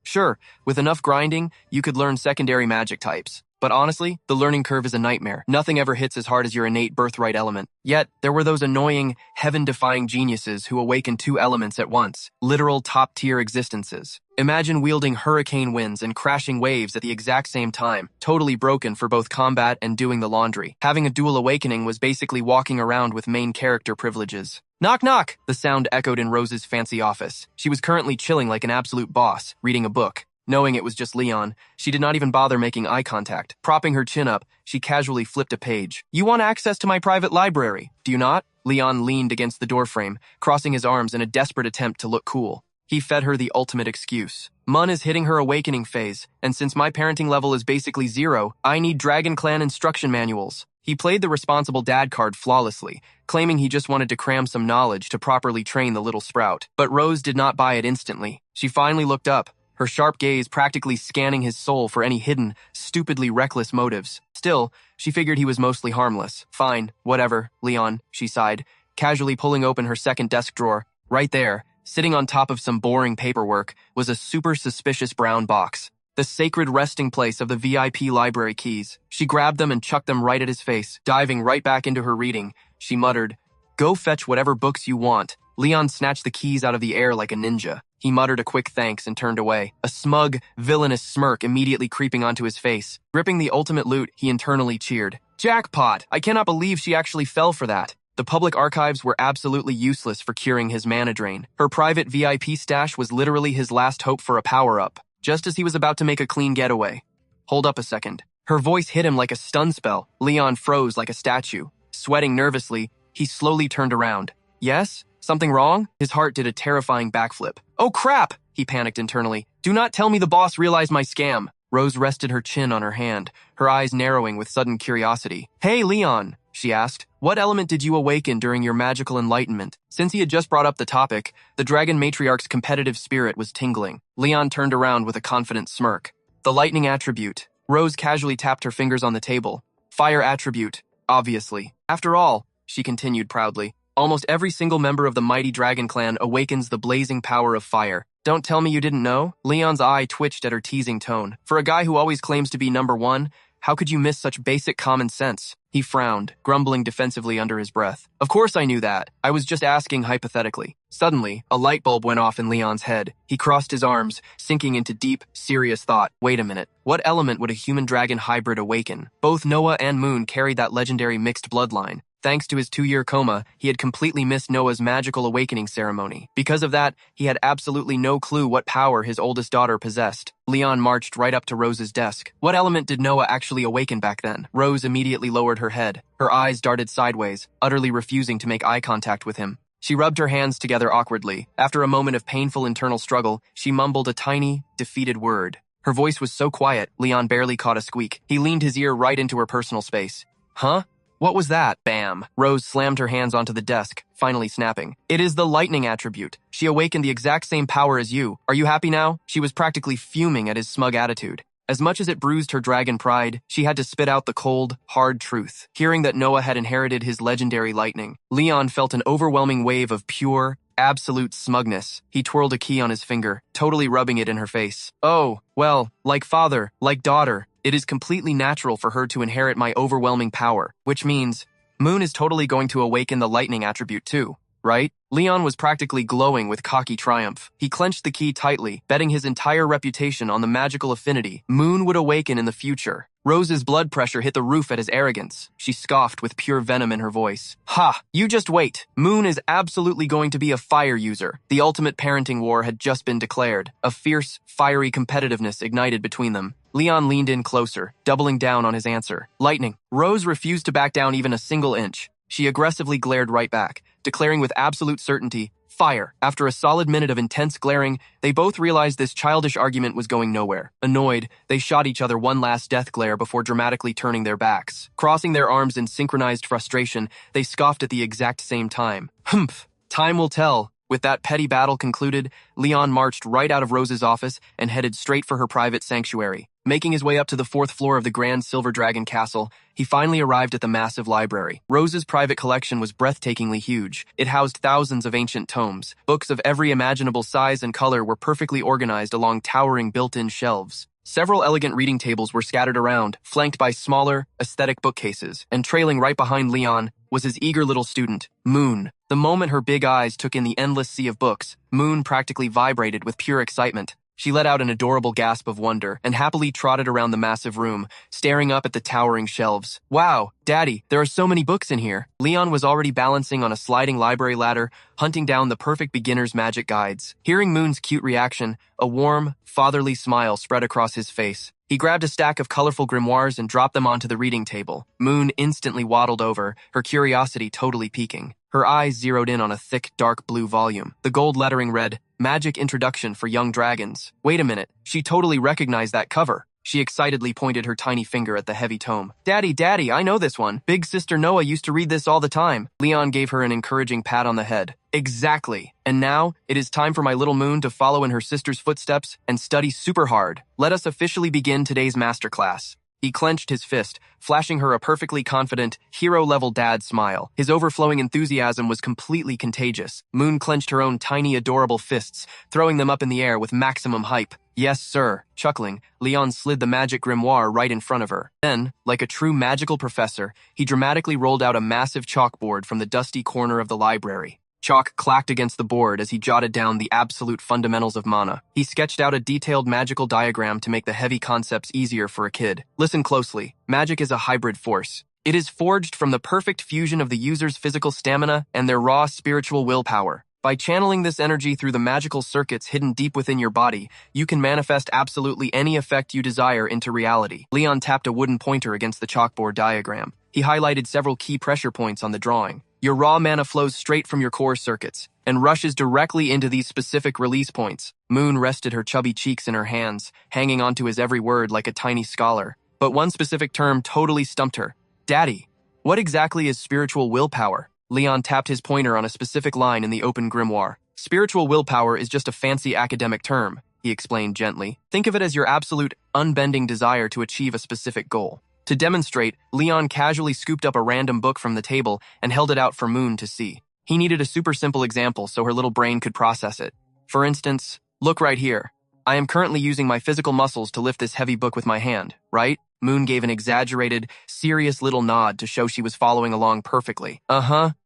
Sure, with enough grinding, you could learn secondary magic types. But honestly, the learning curve is a nightmare. Nothing ever hits as hard as your innate birthright element. Yet, there were those annoying, heaven-defying geniuses who awakened two elements at once. Literal top-tier existences. Imagine wielding hurricane winds and crashing waves at the exact same time, totally broken for both combat and doing the laundry. Having a dual awakening was basically walking around with main character privileges. Knock knock! The sound echoed in Rose's fancy office. She was currently chilling like an absolute boss, reading a book. Knowing it was just Leon, she did not even bother making eye contact. Propping her chin up, she casually flipped a page. "You want access to my private library, do you not?" Leon leaned against the doorframe, crossing his arms in a desperate attempt to look cool. He fed her the ultimate excuse. Mun is hitting her awakening phase, and since my parenting level is basically 0, I need Dragon Clan instruction manuals. He played the responsible dad card flawlessly, claiming he just wanted to cram some knowledge to properly train the little sprout. But Rose did not buy it instantly. She finally looked up, her sharp gaze practically scanning his soul for any hidden, stupidly reckless motives. Still, she figured he was mostly harmless. Fine, whatever, Leon, she sighed, casually pulling open her second desk drawer. Right there, sitting on top of some boring paperwork, was a super suspicious brown box. The sacred resting place of the VIP library keys. She grabbed them and chucked them right at his face. Diving right back into her reading, she muttered, "Go fetch whatever books you want." Leon snatched the keys out of the air like a ninja. He muttered a quick thanks and turned away, a smug, villainous smirk immediately creeping onto his face. Gripping the ultimate loot, he internally cheered. Jackpot! I cannot believe she actually fell for that. The public archives were absolutely useless for curing his mana drain. Her private VIP stash was literally his last hope for a power-up, just as he was about to make a clean getaway. Hold up a second. Her voice hit him like a stun spell. Leon froze like a statue. Sweating nervously, he slowly turned around. Yes? Something wrong? His heart did a terrifying backflip. Oh crap! He panicked internally. Do not tell me the boss realized my scam. Rose rested her chin on her hand, her eyes narrowing with sudden curiosity. Hey, Leon, she asked. What element did you awaken during your magical enlightenment? Since he had just brought up the topic, the Dragon Matriarch's competitive spirit was tingling. Leon turned around with a confident smirk. The lightning attribute. Rose casually tapped her fingers on the table. Fire attribute, obviously. After all, she continued proudly, almost every single member of the mighty Dragon Clan awakens the blazing power of fire. Don't tell me you didn't know? Leon's eye twitched at her teasing tone. For a guy who always claims to be number one, how could you miss such basic common sense? He frowned, grumbling defensively under his breath. Of course I knew that. I was just asking hypothetically. Suddenly, a light bulb went off in Leon's head. He crossed his arms, sinking into deep, serious thought. Wait a minute. What element would a human-dragon hybrid awaken? Both Noah and Moon carried that legendary mixed bloodline. Thanks to his 2-year coma, he had completely missed Noah's magical awakening ceremony. Because of that, he had absolutely no clue what power his oldest daughter possessed. Leon marched right up to Rose's desk. What element did Noah actually awaken back then? Rose immediately lowered her head. Her eyes darted sideways, utterly refusing to make eye contact with him. She rubbed her hands together awkwardly. After a moment of painful internal struggle, she mumbled a tiny, defeated word. Her voice was so quiet, Leon barely caught a squeak. He leaned his ear right into her personal space. Huh? What was that? Bam. Rose slammed her hands onto the desk, finally snapping. It is the lightning attribute. She awakened the exact same power as you. Are you happy now? She was practically fuming at his smug attitude. As much as it bruised her dragon pride, she had to spit out the cold, hard truth. Hearing that Noah had inherited his legendary lightning, Leon felt an overwhelming wave of pure, absolute smugness. He twirled a key on his finger, totally rubbing it in her face. Oh, well, like father, like daughter, it is completely natural for her to inherit my overwhelming power, which means Moon is totally going to awaken the lightning attribute too, right? Leon was practically glowing with cocky triumph. He clenched the key tightly, betting his entire reputation on the magical affinity Moon would awaken in the future. Rose's blood pressure hit the roof at his arrogance. She scoffed with pure venom in her voice. Ha! You just wait. Moon is absolutely going to be a fire user. The ultimate parenting war had just been declared. A fierce, fiery competitiveness ignited between them. Leon leaned in closer, doubling down on his answer. Lightning. Rose refused to back down even a single inch. She aggressively glared right back, declaring with absolute certainty, fire. After a solid minute of intense glaring, they both realized this childish argument was going nowhere. Annoyed, they shot each other one last death glare before dramatically turning their backs. Crossing their arms in synchronized frustration, they scoffed at the exact same time. Humph! Time will tell. With that petty battle concluded, Leon marched right out of Rose's office and headed straight for her private sanctuary. Making his way up to the 4th floor of the Grand Silver Dragon Castle, he finally arrived at the massive library. Rose's private collection was breathtakingly huge. It housed thousands of ancient tomes. Books of every imaginable size and color were perfectly organized along towering built-in shelves. Several elegant reading tables were scattered around, flanked by smaller, aesthetic bookcases, and trailing right behind Leon was his eager little student, Moon. The moment her big eyes took in the endless sea of books, Moon practically vibrated with pure excitement. She let out an adorable gasp of wonder and happily trotted around the massive room, staring up at the towering shelves. Wow, Daddy, there are so many books in here. Leon was already balancing on a sliding library ladder, hunting down the perfect beginner's magic guides. Hearing Moon's cute reaction, a warm, fatherly smile spread across his face. He grabbed a stack of colorful grimoires and dropped them onto the reading table. Moon instantly waddled over, her curiosity totally piquing. Her eyes zeroed in on a thick, dark blue volume. The gold lettering read, Magic Introduction for Young Dragons. Wait a minute, she totally recognized that cover. She excitedly pointed her tiny finger at the heavy tome. Daddy, I know this one. Big sister Noah used to read this all the time. Leon gave her an encouraging pat on the head. Exactly. And now, it is time for my little Moon to follow in her sister's footsteps and study super hard. Let us officially begin today's masterclass. He clenched his fist, flashing her a perfectly confident, hero-level dad smile. His overflowing enthusiasm was completely contagious. Moon clenched her own tiny, adorable fists, throwing them up in the air with maximum hype. Yes, sir. Chuckling, Leon slid the magic grimoire right in front of her. Then, like a true magical professor, he dramatically rolled out a massive chalkboard from the dusty corner of the library. Chalk clacked against the board as he jotted down the absolute fundamentals of mana. He sketched out a detailed magical diagram to make the heavy concepts easier for a kid. Listen closely. Magic is a hybrid force. It is forged from the perfect fusion of the user's physical stamina and their raw spiritual willpower. By channeling this energy through the magical circuits hidden deep within your body, you can manifest absolutely any effect you desire into reality. Leon tapped a wooden pointer against the chalkboard diagram. He highlighted several key pressure points on the drawing. Your raw mana flows straight from your core circuits and rushes directly into these specific release points. Moon rested her chubby cheeks in her hands, hanging onto his every word like a tiny scholar. But one specific term totally stumped her. Daddy, what exactly is spiritual willpower? Leon tapped his pointer on a specific line in the open grimoire. Spiritual willpower is just a fancy academic term, he explained gently. Think of it as your absolute, unbending desire to achieve a specific goal. To demonstrate, Leon casually scooped up a random book from the table and held it out for Moon to see. He needed a super simple example so her little brain could process it. For instance, look right here. I am currently using my physical muscles to lift this heavy book with my hand, right? Moon gave an exaggerated, serious little nod to show she was following along perfectly.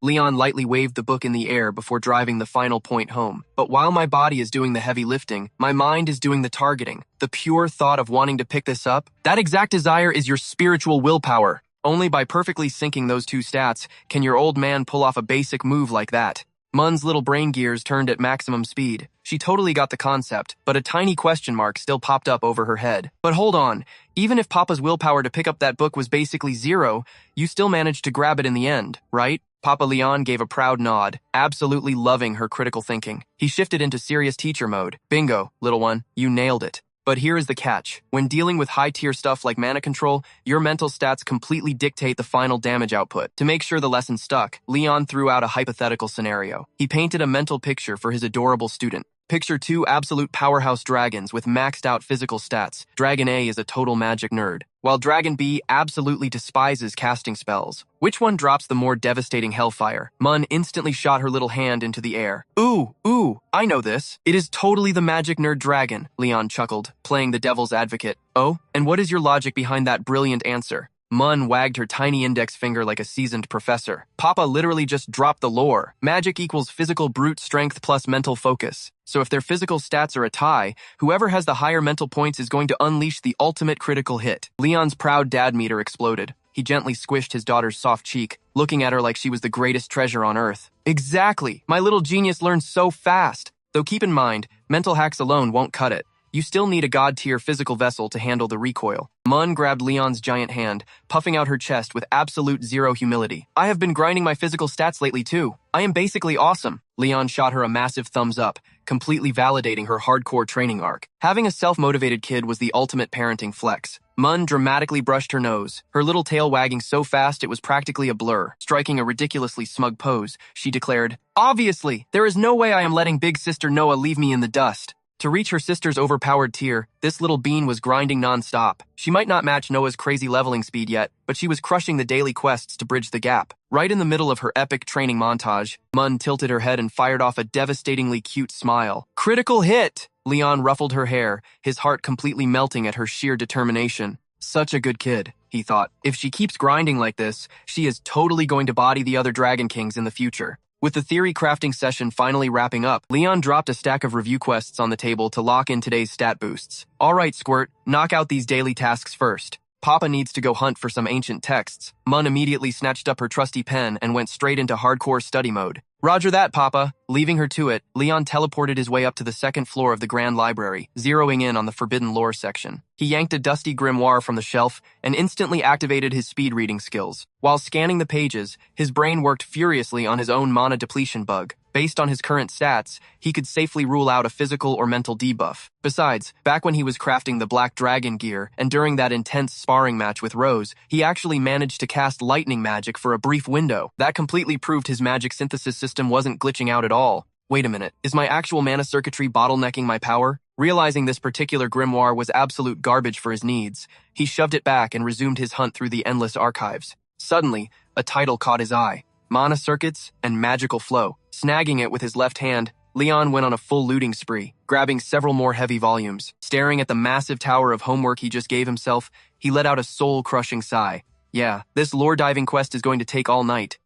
Leon lightly waved the book in the air before driving the final point home. But while my body is doing the heavy lifting, my mind is doing the targeting. The pure thought of wanting to pick this up, that exact desire is your spiritual willpower. Only by perfectly syncing those two stats can your old man pull off a basic move like that. Mun's little brain gears turned at maximum speed. She totally got the concept, but a tiny question mark still popped up over her head. But hold on, even if Papa's willpower to pick up that book was basically zero, you still managed to grab it in the end, right? Papa Leon gave a proud nod, absolutely loving her critical thinking. He shifted into serious teacher mode. Bingo, little one, you nailed it. But here is the catch. When dealing with high-tier stuff like mana control, your mental stats completely dictate the final damage output. To make sure the lesson stuck, Leon threw out a hypothetical scenario. He painted a mental picture for his adorable student. Picture two absolute powerhouse dragons with maxed out physical stats. Dragon A is a total magic nerd, while Dragon B absolutely despises casting spells. Which one drops the more devastating hellfire? Mun instantly shot her little hand into the air. Ooh, I know this. It is totally the magic nerd dragon, Leon chuckled, playing the devil's advocate. Oh, and what is your logic behind that brilliant answer? Mun wagged her tiny index finger like a seasoned professor. Papa literally just dropped the lore. Magic equals physical brute strength plus mental focus. So if their physical stats are a tie, whoever has the higher mental points is going to unleash the ultimate critical hit. Leon's proud dad meter exploded. He gently squished his daughter's soft cheek, looking at her like she was the greatest treasure on earth. Exactly! My little genius learns so fast! Though keep in mind, mental hacks alone won't cut it. You still need a god-tier physical vessel to handle the recoil. Mun grabbed Leon's giant hand, puffing out her chest with absolute zero humility. I have been grinding my physical stats lately too. I am basically awesome. Leon shot her a massive thumbs up, completely validating her hardcore training arc. Having a self-motivated kid was the ultimate parenting flex. Mun dramatically brushed her nose, her little tail wagging so fast it was practically a blur. Striking a ridiculously smug pose, she declared, "Obviously, there is no way I am letting big sister Noah leave me in the dust." To reach her sister's overpowered tier, this little bean was grinding non-stop. She might not match Noah's crazy leveling speed yet, but she was crushing the daily quests to bridge the gap. Right in the middle of her epic training montage, Mun tilted her head and fired off a devastatingly cute smile. Critical hit! Leon ruffled her hair, his heart completely melting at her sheer determination. Such a good kid, he thought. If she keeps grinding like this, she is totally going to body the other Dragon Kings in the future. With the theory crafting session finally wrapping up, Leon dropped a stack of review quests on the table to lock in today's stat boosts. Alright, Squirt, knock out these daily tasks first. Papa needs to go hunt for some ancient texts. Mun immediately snatched up her trusty pen and went straight into hardcore study mode. Roger that, Papa. Leaving her to it, Leon teleported his way up to the second floor of the Grand Library, zeroing in on the Forbidden Lore section. He yanked a dusty grimoire from the shelf and instantly activated his speed reading skills. While scanning the pages, his brain worked furiously on his own mana depletion bug. Based on his current stats, he could safely rule out a physical or mental debuff. Besides, back when he was crafting the Black Dragon gear and during that intense sparring match with Rose, he actually managed to cast lightning magic for a brief window. That completely proved his magic synthesis system wasn't glitching out at all. Wait a minute, is my actual mana circuitry bottlenecking my power? Realizing this particular grimoire was absolute garbage for his needs, he shoved it back and resumed his hunt through the endless archives. Suddenly, a title caught his eye. Mana Circuits and Magical Flow. Snagging it with his left hand, Leon went on a full looting spree, grabbing several more heavy volumes. Staring at the massive tower of homework he just gave himself, he let out a soul-crushing sigh. Yeah, this lore-diving quest is going to take all night.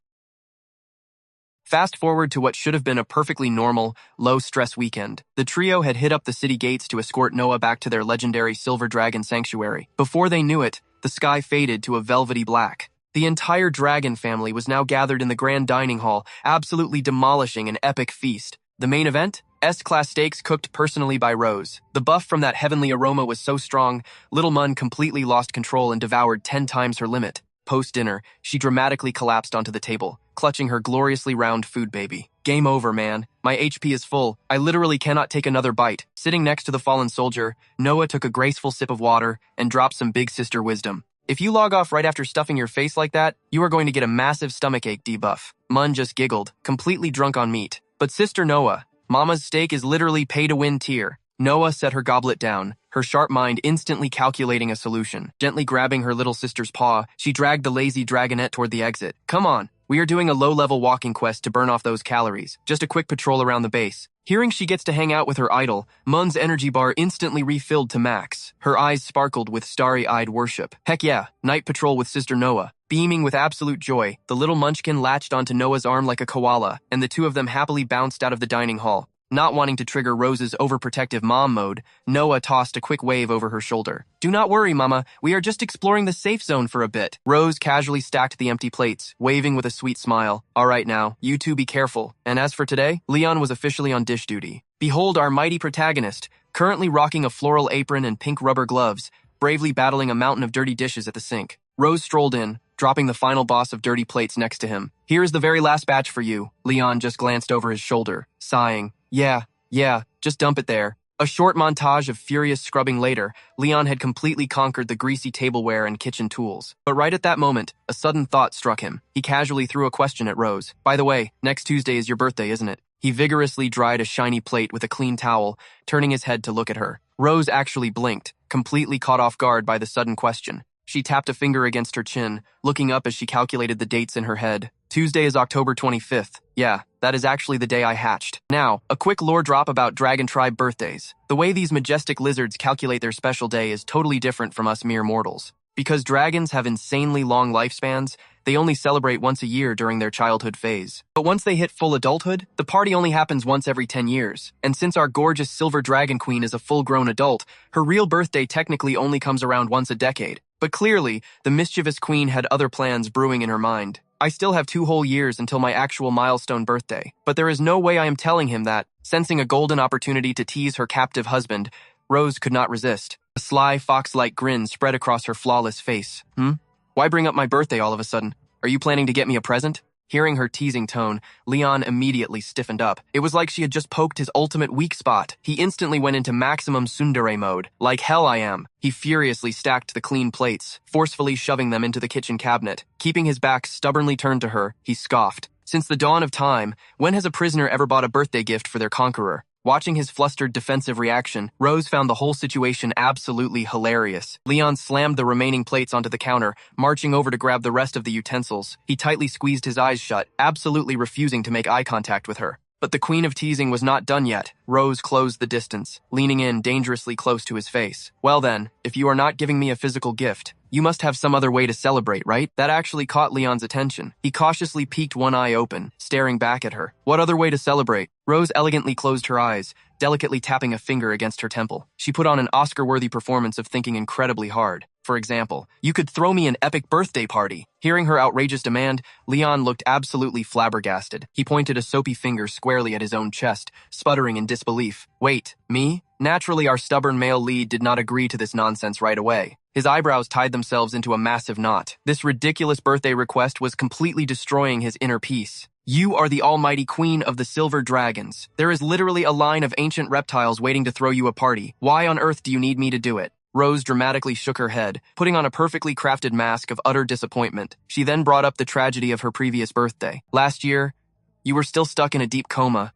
Fast forward to what should have been a perfectly normal, low-stress weekend. The trio had hit up the city gates to escort Noah back to their legendary Silver Dragon Sanctuary. Before they knew it, the sky faded to a velvety black. The entire dragon family was now gathered in the grand dining hall, absolutely demolishing an epic feast. The main event? S-class steaks cooked personally by Rose. The buff from that heavenly aroma was so strong, little Mun completely lost control and devoured 10 times her limit. Post-dinner, she dramatically collapsed onto the table, clutching her gloriously round food baby. Game over, man. My HP is full. I literally cannot take another bite. Sitting next to the fallen soldier, Noah took a graceful sip of water and dropped some big sister wisdom. If you log off right after stuffing your face like that, you are going to get a massive stomachache debuff. Mun just giggled, completely drunk on meat. But Sister Noah, Mama's steak is literally pay-to-win tier. Noah set her goblet down, her sharp mind instantly calculating a solution. Gently grabbing her little sister's paw, she dragged the lazy dragonette toward the exit. Come on, we are doing a low-level walking quest to burn off those calories. Just a quick patrol around the base. Hearing she gets to hang out with her idol, Mun's energy bar instantly refilled to max. Her eyes sparkled with starry-eyed worship. Heck yeah, night patrol with Sister Noah. Beaming with absolute joy, the little munchkin latched onto Noah's arm like a koala, and the two of them happily bounced out of the dining hall. Not wanting to trigger Rose's overprotective mom mode, Noah tossed a quick wave over her shoulder. Do not worry, Mama. We are just exploring the safe zone for a bit. Rose casually stacked the empty plates, waving with a sweet smile. All right now, you two be careful. And as for today, Leon was officially on dish duty. Behold our mighty protagonist, currently rocking a floral apron and pink rubber gloves, bravely battling a mountain of dirty dishes at the sink. Rose strolled in, dropping the final boss of dirty plates next to him. Here is the very last batch for you. Leon just glanced over his shoulder, sighing. Yeah, just dump it there. A short montage of furious scrubbing later, Leon had completely conquered the greasy tableware and kitchen tools. But right at that moment, a sudden thought struck him. He casually threw a question at Rose. By the way, next Tuesday is your birthday, isn't it? He vigorously dried a shiny plate with a clean towel, turning his head to look at her. Rose actually blinked, completely caught off guard by the sudden question. She tapped a finger against her chin, looking up as she calculated the dates in her head. Tuesday is October 25th. Yeah, that is actually the day I hatched. Now, a quick lore drop about Dragon Tribe birthdays. The way these majestic lizards calculate their special day is totally different from us mere mortals. Because dragons have insanely long lifespans, they only celebrate once a year during their childhood phase. But once they hit full adulthood, the party only happens once every 10 years. And since our gorgeous silver dragon queen is a full-grown adult, her real birthday technically only comes around once a decade. But clearly, the mischievous queen had other plans brewing in her mind. I still have 2 whole years until my actual milestone birthday, but there is no way I am telling him that. Sensing a golden opportunity to tease her captive husband, Rose could not resist. A sly, fox-like grin spread across her flawless face. Why bring up my birthday all of a sudden? Are you planning to get me a present? Hearing her teasing tone, Leon immediately stiffened up. It was like she had just poked his ultimate weak spot. He instantly went into maximum tsundere mode. Like hell I am. He furiously stacked the clean plates, forcefully shoving them into the kitchen cabinet. Keeping his back stubbornly turned to her, he scoffed. Since the dawn of time, when has a prisoner ever bought a birthday gift for their conqueror? Watching his flustered defensive reaction, Rose found the whole situation absolutely hilarious. Leon slammed the remaining plates onto the counter, marching over to grab the rest of the utensils. He tightly squeezed his eyes shut, absolutely refusing to make eye contact with her. But the queen of teasing was not done yet. Rose closed the distance, leaning in dangerously close to his face. Well then, if you are not giving me a physical gift, you must have some other way to celebrate, right? That actually caught Leon's attention. He cautiously peeked one eye open, staring back at her. What other way to celebrate? Rose elegantly closed her eyes, delicately tapping a finger against her temple. She put on an Oscar-worthy performance of thinking incredibly hard. For example, you could throw me an epic birthday party. Hearing her outrageous demand, Leon looked absolutely flabbergasted. He pointed a soapy finger squarely at his own chest, sputtering in disbelief. Wait, me? Naturally, our stubborn male lead did not agree to this nonsense right away. His eyebrows tied themselves into a massive knot. This ridiculous birthday request was completely destroying his inner peace. You are the almighty queen of the silver dragons. There is literally a line of ancient reptiles waiting to throw you a party. Why on earth do you need me to do it? Rose dramatically shook her head, putting on a perfectly crafted mask of utter disappointment. She then brought up the tragedy of her previous birthday. Last year, you were still stuck in a deep coma,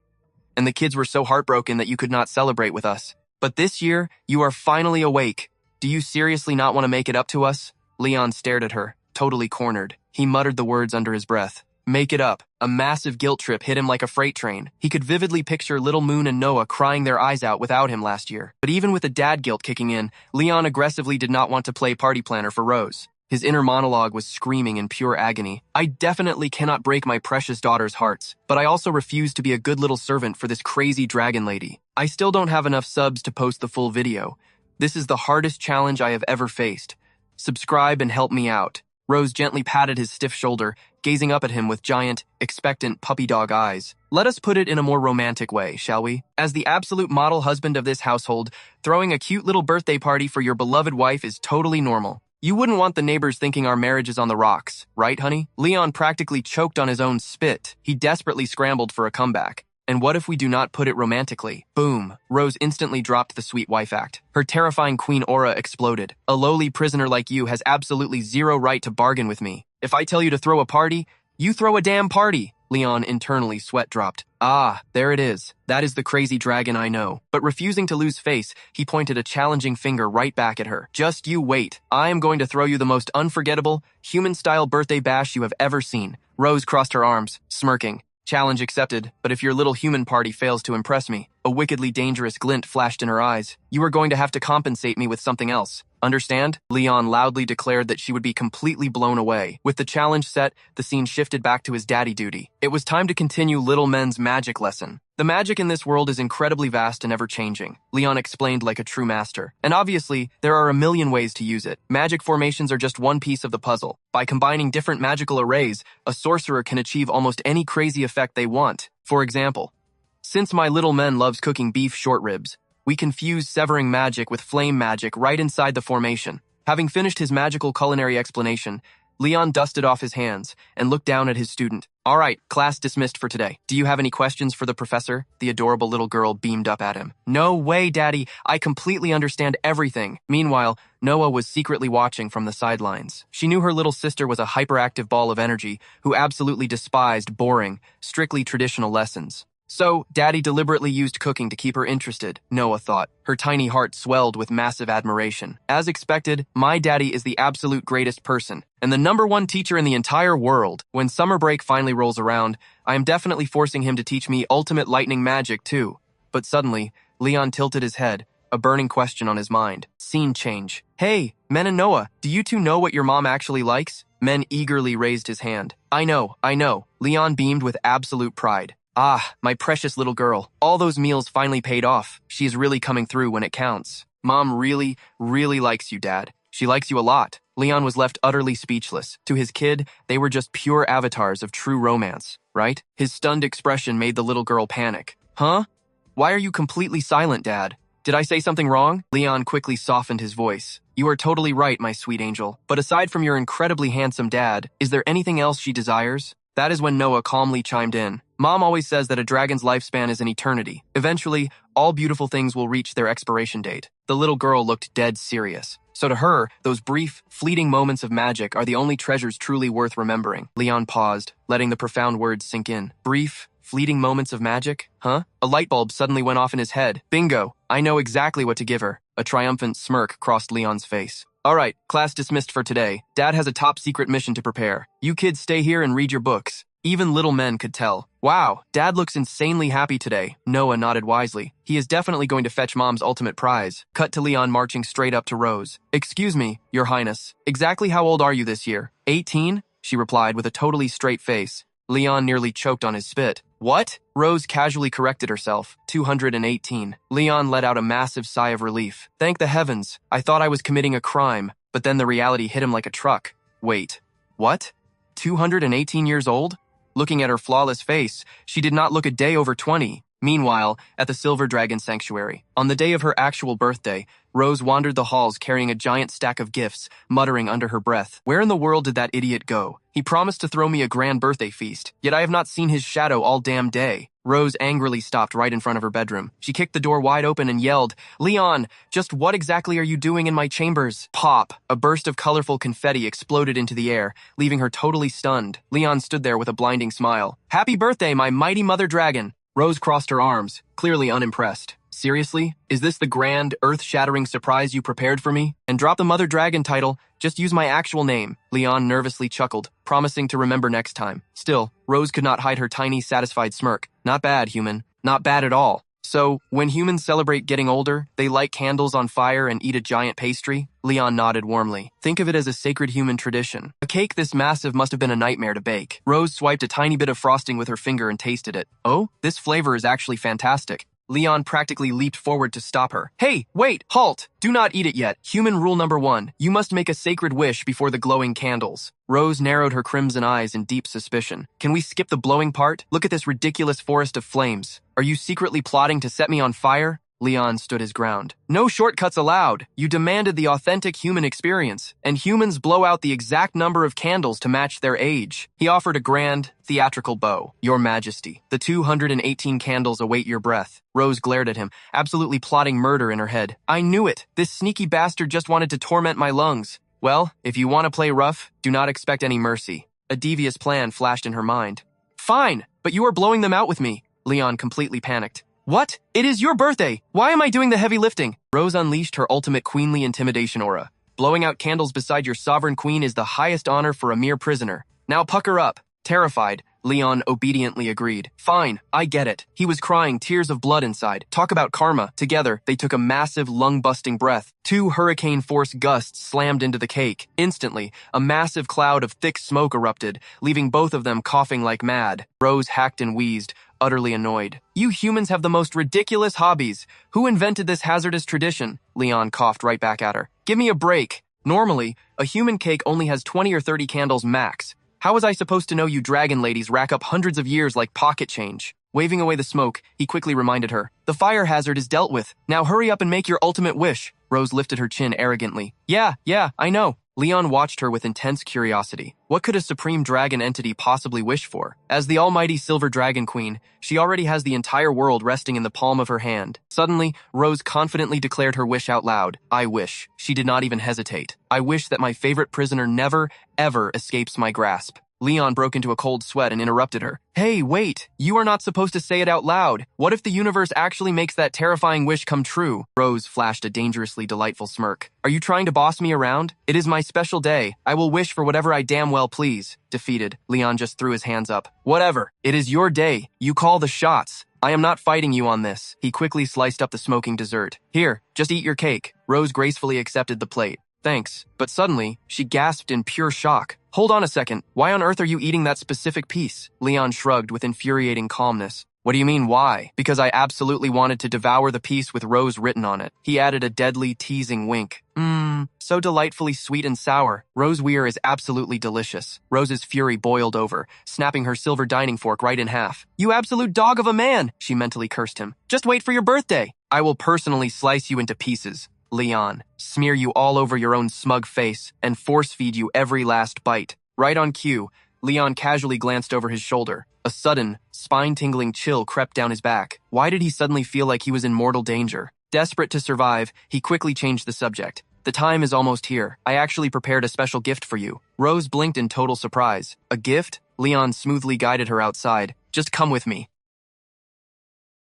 and the kids were so heartbroken that you could not celebrate with us. But this year, you are finally awake. Do you seriously not want to make it up to us? Leon stared at her, totally cornered. He muttered the words under his breath. Make it up. A massive guilt trip hit him like a freight train. He could vividly picture Little Moon and Noah crying their eyes out without him last year. But even with the dad guilt kicking in, Leon aggressively did not want to play party planner for Rose. His inner monologue was screaming in pure agony. I definitely cannot break my precious daughter's hearts, but I also refuse to be a good little servant for this crazy dragon lady. I still don't have enough subs to post the full video. This is the hardest challenge I have ever faced. Subscribe and help me out. Rose gently patted his stiff shoulder, gazing up at him with giant, expectant puppy dog eyes. Let us put it in a more romantic way, shall we? As the absolute model husband of this household, throwing a cute little birthday party for your beloved wife is totally normal. You wouldn't want the neighbors thinking our marriage is on the rocks, right, honey? Leon practically choked on his own spit. He desperately scrambled for a comeback. And what if we do not put it romantically? Boom. Rose instantly dropped the sweet wife act. Her terrifying queen aura exploded. A lowly prisoner like you has absolutely zero right to bargain with me. If I tell you to throw a party, you throw a damn party. Leon internally sweat dropped. Ah, there it is. That is the crazy dragon I know. But refusing to lose face, he pointed a challenging finger right back at her. Just you wait. I am going to throw you the most unforgettable, human-style birthday bash you have ever seen. Rose crossed her arms, smirking. Challenge accepted, but if your little human party fails to impress me, a wickedly dangerous glint flashed in her eyes. You are going to have to compensate me with something else. Understand? Leon loudly declared that she would be completely blown away. With the challenge set, the scene shifted back to his daddy duty. It was time to continue Little Men's magic lesson. The magic in this world is incredibly vast and ever-changing, Leon explained like a true master. And obviously, there are a million ways to use it. Magic formations are just one piece of the puzzle. By combining different magical arrays, a sorcerer can achieve almost any crazy effect they want. For example, since my little men loves cooking beef short ribs, we can fuse severing magic with flame magic right inside the formation. Having finished his magical culinary explanation, Leon dusted off his hands and looked down at his student. All right, class dismissed for today. Do you have any questions for the professor? The adorable little girl beamed up at him. No way, Daddy. I completely understand everything. Meanwhile, Noah was secretly watching from the sidelines. She knew her little sister was a hyperactive ball of energy who absolutely despised boring, strictly traditional lessons. So, Daddy deliberately used cooking to keep her interested, Noah thought. Her tiny heart swelled with massive admiration. As expected, my daddy is the absolute greatest person, and the #1 teacher in the entire world. When summer break finally rolls around, I am definitely forcing him to teach me ultimate lightning magic too. But suddenly, Leon tilted his head, a burning question on his mind. Scene change. Hey, Men and Noah, do you two know what your mom actually likes? Men eagerly raised his hand. I know. Leon beamed with absolute pride. Ah, my precious little girl. All those meals finally paid off. She is really coming through when it counts. Mom really likes you, Dad. She likes you a lot. Leon was left utterly speechless. To his kid, they were just pure avatars of true romance, right? His stunned expression made the little girl panic. Huh? Why are you completely silent, Dad? Did I say something wrong? Leon quickly softened his voice. You are totally right, my sweet angel. But aside from your incredibly handsome dad, is there anything else she desires? That is when Noah calmly chimed in. Mom always says that a dragon's lifespan is an eternity. Eventually, all beautiful things will reach their expiration date. The little girl looked dead serious. So to her, those brief, fleeting moments of magic are the only treasures truly worth remembering. Leon paused, letting the profound words sink in. Brief, fleeting moments of magic? Huh? A light bulb suddenly went off in his head. Bingo! I know exactly what to give her. A triumphant smirk crossed Leon's face. All right, class dismissed for today. Dad has a top-secret mission to prepare. You kids stay here and read your books. Even little men could tell. Wow, Dad looks insanely happy today. Noah nodded wisely. He is definitely going to fetch Mom's ultimate prize. Cut to Leon marching straight up to Rose. Excuse me, Your Highness. Exactly how old are you this year? 18? She replied with a totally straight face. Leon nearly choked on his spit. What? Rose casually corrected herself. 218. Leon let out a massive sigh of relief. Thank the heavens. I thought I was committing a crime, but then the reality hit him like a truck. Wait. What? 218 years old? Looking at her flawless face, she did not look a day over 20. Meanwhile, at the Silver Dragon Sanctuary, on the day of her actual birthday, Rose wandered the halls carrying a giant stack of gifts, muttering under her breath. Where in the world did that idiot go? He promised to throw me a grand birthday feast, yet I have not seen his shadow all damn day. Rose angrily stopped right in front of her bedroom. She kicked the door wide open and yelled, Leon, just what exactly are you doing in my chambers? Pop! A burst of colorful confetti exploded into the air, leaving her totally stunned. Leon stood there with a blinding smile. Happy birthday, my mighty mother dragon! Rose crossed her arms, clearly unimpressed. Seriously? Is this the grand, earth-shattering surprise you prepared for me? And drop the Mother Dragon title, just use my actual name. Leon nervously chuckled, promising to remember next time. Still, Rose could not hide her tiny, satisfied smirk. Not bad, human. Not bad at all. So, when humans celebrate getting older, they light candles on fire and eat a giant pastry? Leon nodded warmly. Think of it as a sacred human tradition. A cake this massive must have been a nightmare to bake. Rose swiped a tiny bit of frosting with her finger and tasted it. Oh, this flavor is actually fantastic. Leon practically leaped forward to stop her. Hey, wait, halt! Do not eat it yet. Human rule number 1, you must make a sacred wish before the glowing candles. Rose narrowed her crimson eyes in deep suspicion. Can we skip the blowing part? Look at this ridiculous forest of flames. Are you secretly plotting to set me on fire? Leon stood his ground. No shortcuts allowed. You demanded the authentic human experience, and humans blow out the exact number of candles to match their age. He offered a grand, theatrical bow. Your Majesty, the 218 candles await your breath. Rose glared at him, absolutely plotting murder in her head. I knew it. This sneaky bastard just wanted to torment my lungs. Well, if you want to play rough, do not expect any mercy. A devious plan flashed in her mind. Fine, but you are blowing them out with me. Leon completely panicked. What? It is your birthday! Why am I doing the heavy lifting? Rose unleashed her ultimate queenly intimidation aura. Blowing out candles beside your sovereign queen is the highest honor for a mere prisoner. Now pucker up. Terrified, Leon obediently agreed. Fine, I get it. He was crying tears of blood inside. Talk about karma. Together, they took a massive lung-busting breath. 2 hurricane-force gusts slammed into the cake. Instantly, a massive cloud of thick smoke erupted, leaving both of them coughing like mad. Rose hacked and wheezed, utterly annoyed. You humans have the most ridiculous hobbies. Who invented this hazardous tradition? Leon coughed right back at her. Give me a break. Normally, a human cake only has 20 or 30 candles max. How was I supposed to know you dragon ladies rack up hundreds of years like pocket change? Waving away the smoke, he quickly reminded her. The fire hazard is dealt with. Now hurry up and make your ultimate wish. Rose lifted her chin arrogantly. Yeah, I know. Leon watched her with intense curiosity. What could a supreme dragon entity possibly wish for? As the almighty Silver Dragon Queen, she already has the entire world resting in the palm of her hand. Suddenly, Rose confidently declared her wish out loud. I wish. She did not even hesitate. I wish that my favorite prisoner never, ever escapes my grasp. Leon broke into a cold sweat and interrupted her. Hey, wait! You are not supposed to say it out loud. What if the universe actually makes that terrifying wish come true? Rose flashed a dangerously delightful smirk. Are you trying to boss me around? It is my special day. I will wish for whatever I damn well please. Defeated, Leon just threw his hands up. Whatever. It is your day. You call the shots. I am not fighting you on this. He quickly sliced up the smoking dessert. Here, just eat your cake. Rose gracefully accepted the plate. Thanks. But suddenly, she gasped in pure shock. Hold on a second. Why on earth are you eating that specific piece? Leon shrugged with infuriating calmness. What do you mean, why? Because I absolutely wanted to devour the piece with Rose written on it. He added a deadly, teasing wink. So delightfully sweet and sour. Rose Weir is absolutely delicious. Rose's fury boiled over, snapping her silver dining fork right in half. You absolute dog of a man, she mentally cursed him. Just wait for your birthday. I will personally slice you into pieces. Leon, smear you all over your own smug face, and force-feed you every last bite. Right on cue, Leon casually glanced over his shoulder. A sudden, spine-tingling chill crept down his back. Why did he suddenly feel like he was in mortal danger? Desperate to survive, he quickly changed the subject. The time is almost here. I actually prepared a special gift for you. Rose blinked in total surprise. A gift? Leon smoothly guided her outside. Just come with me.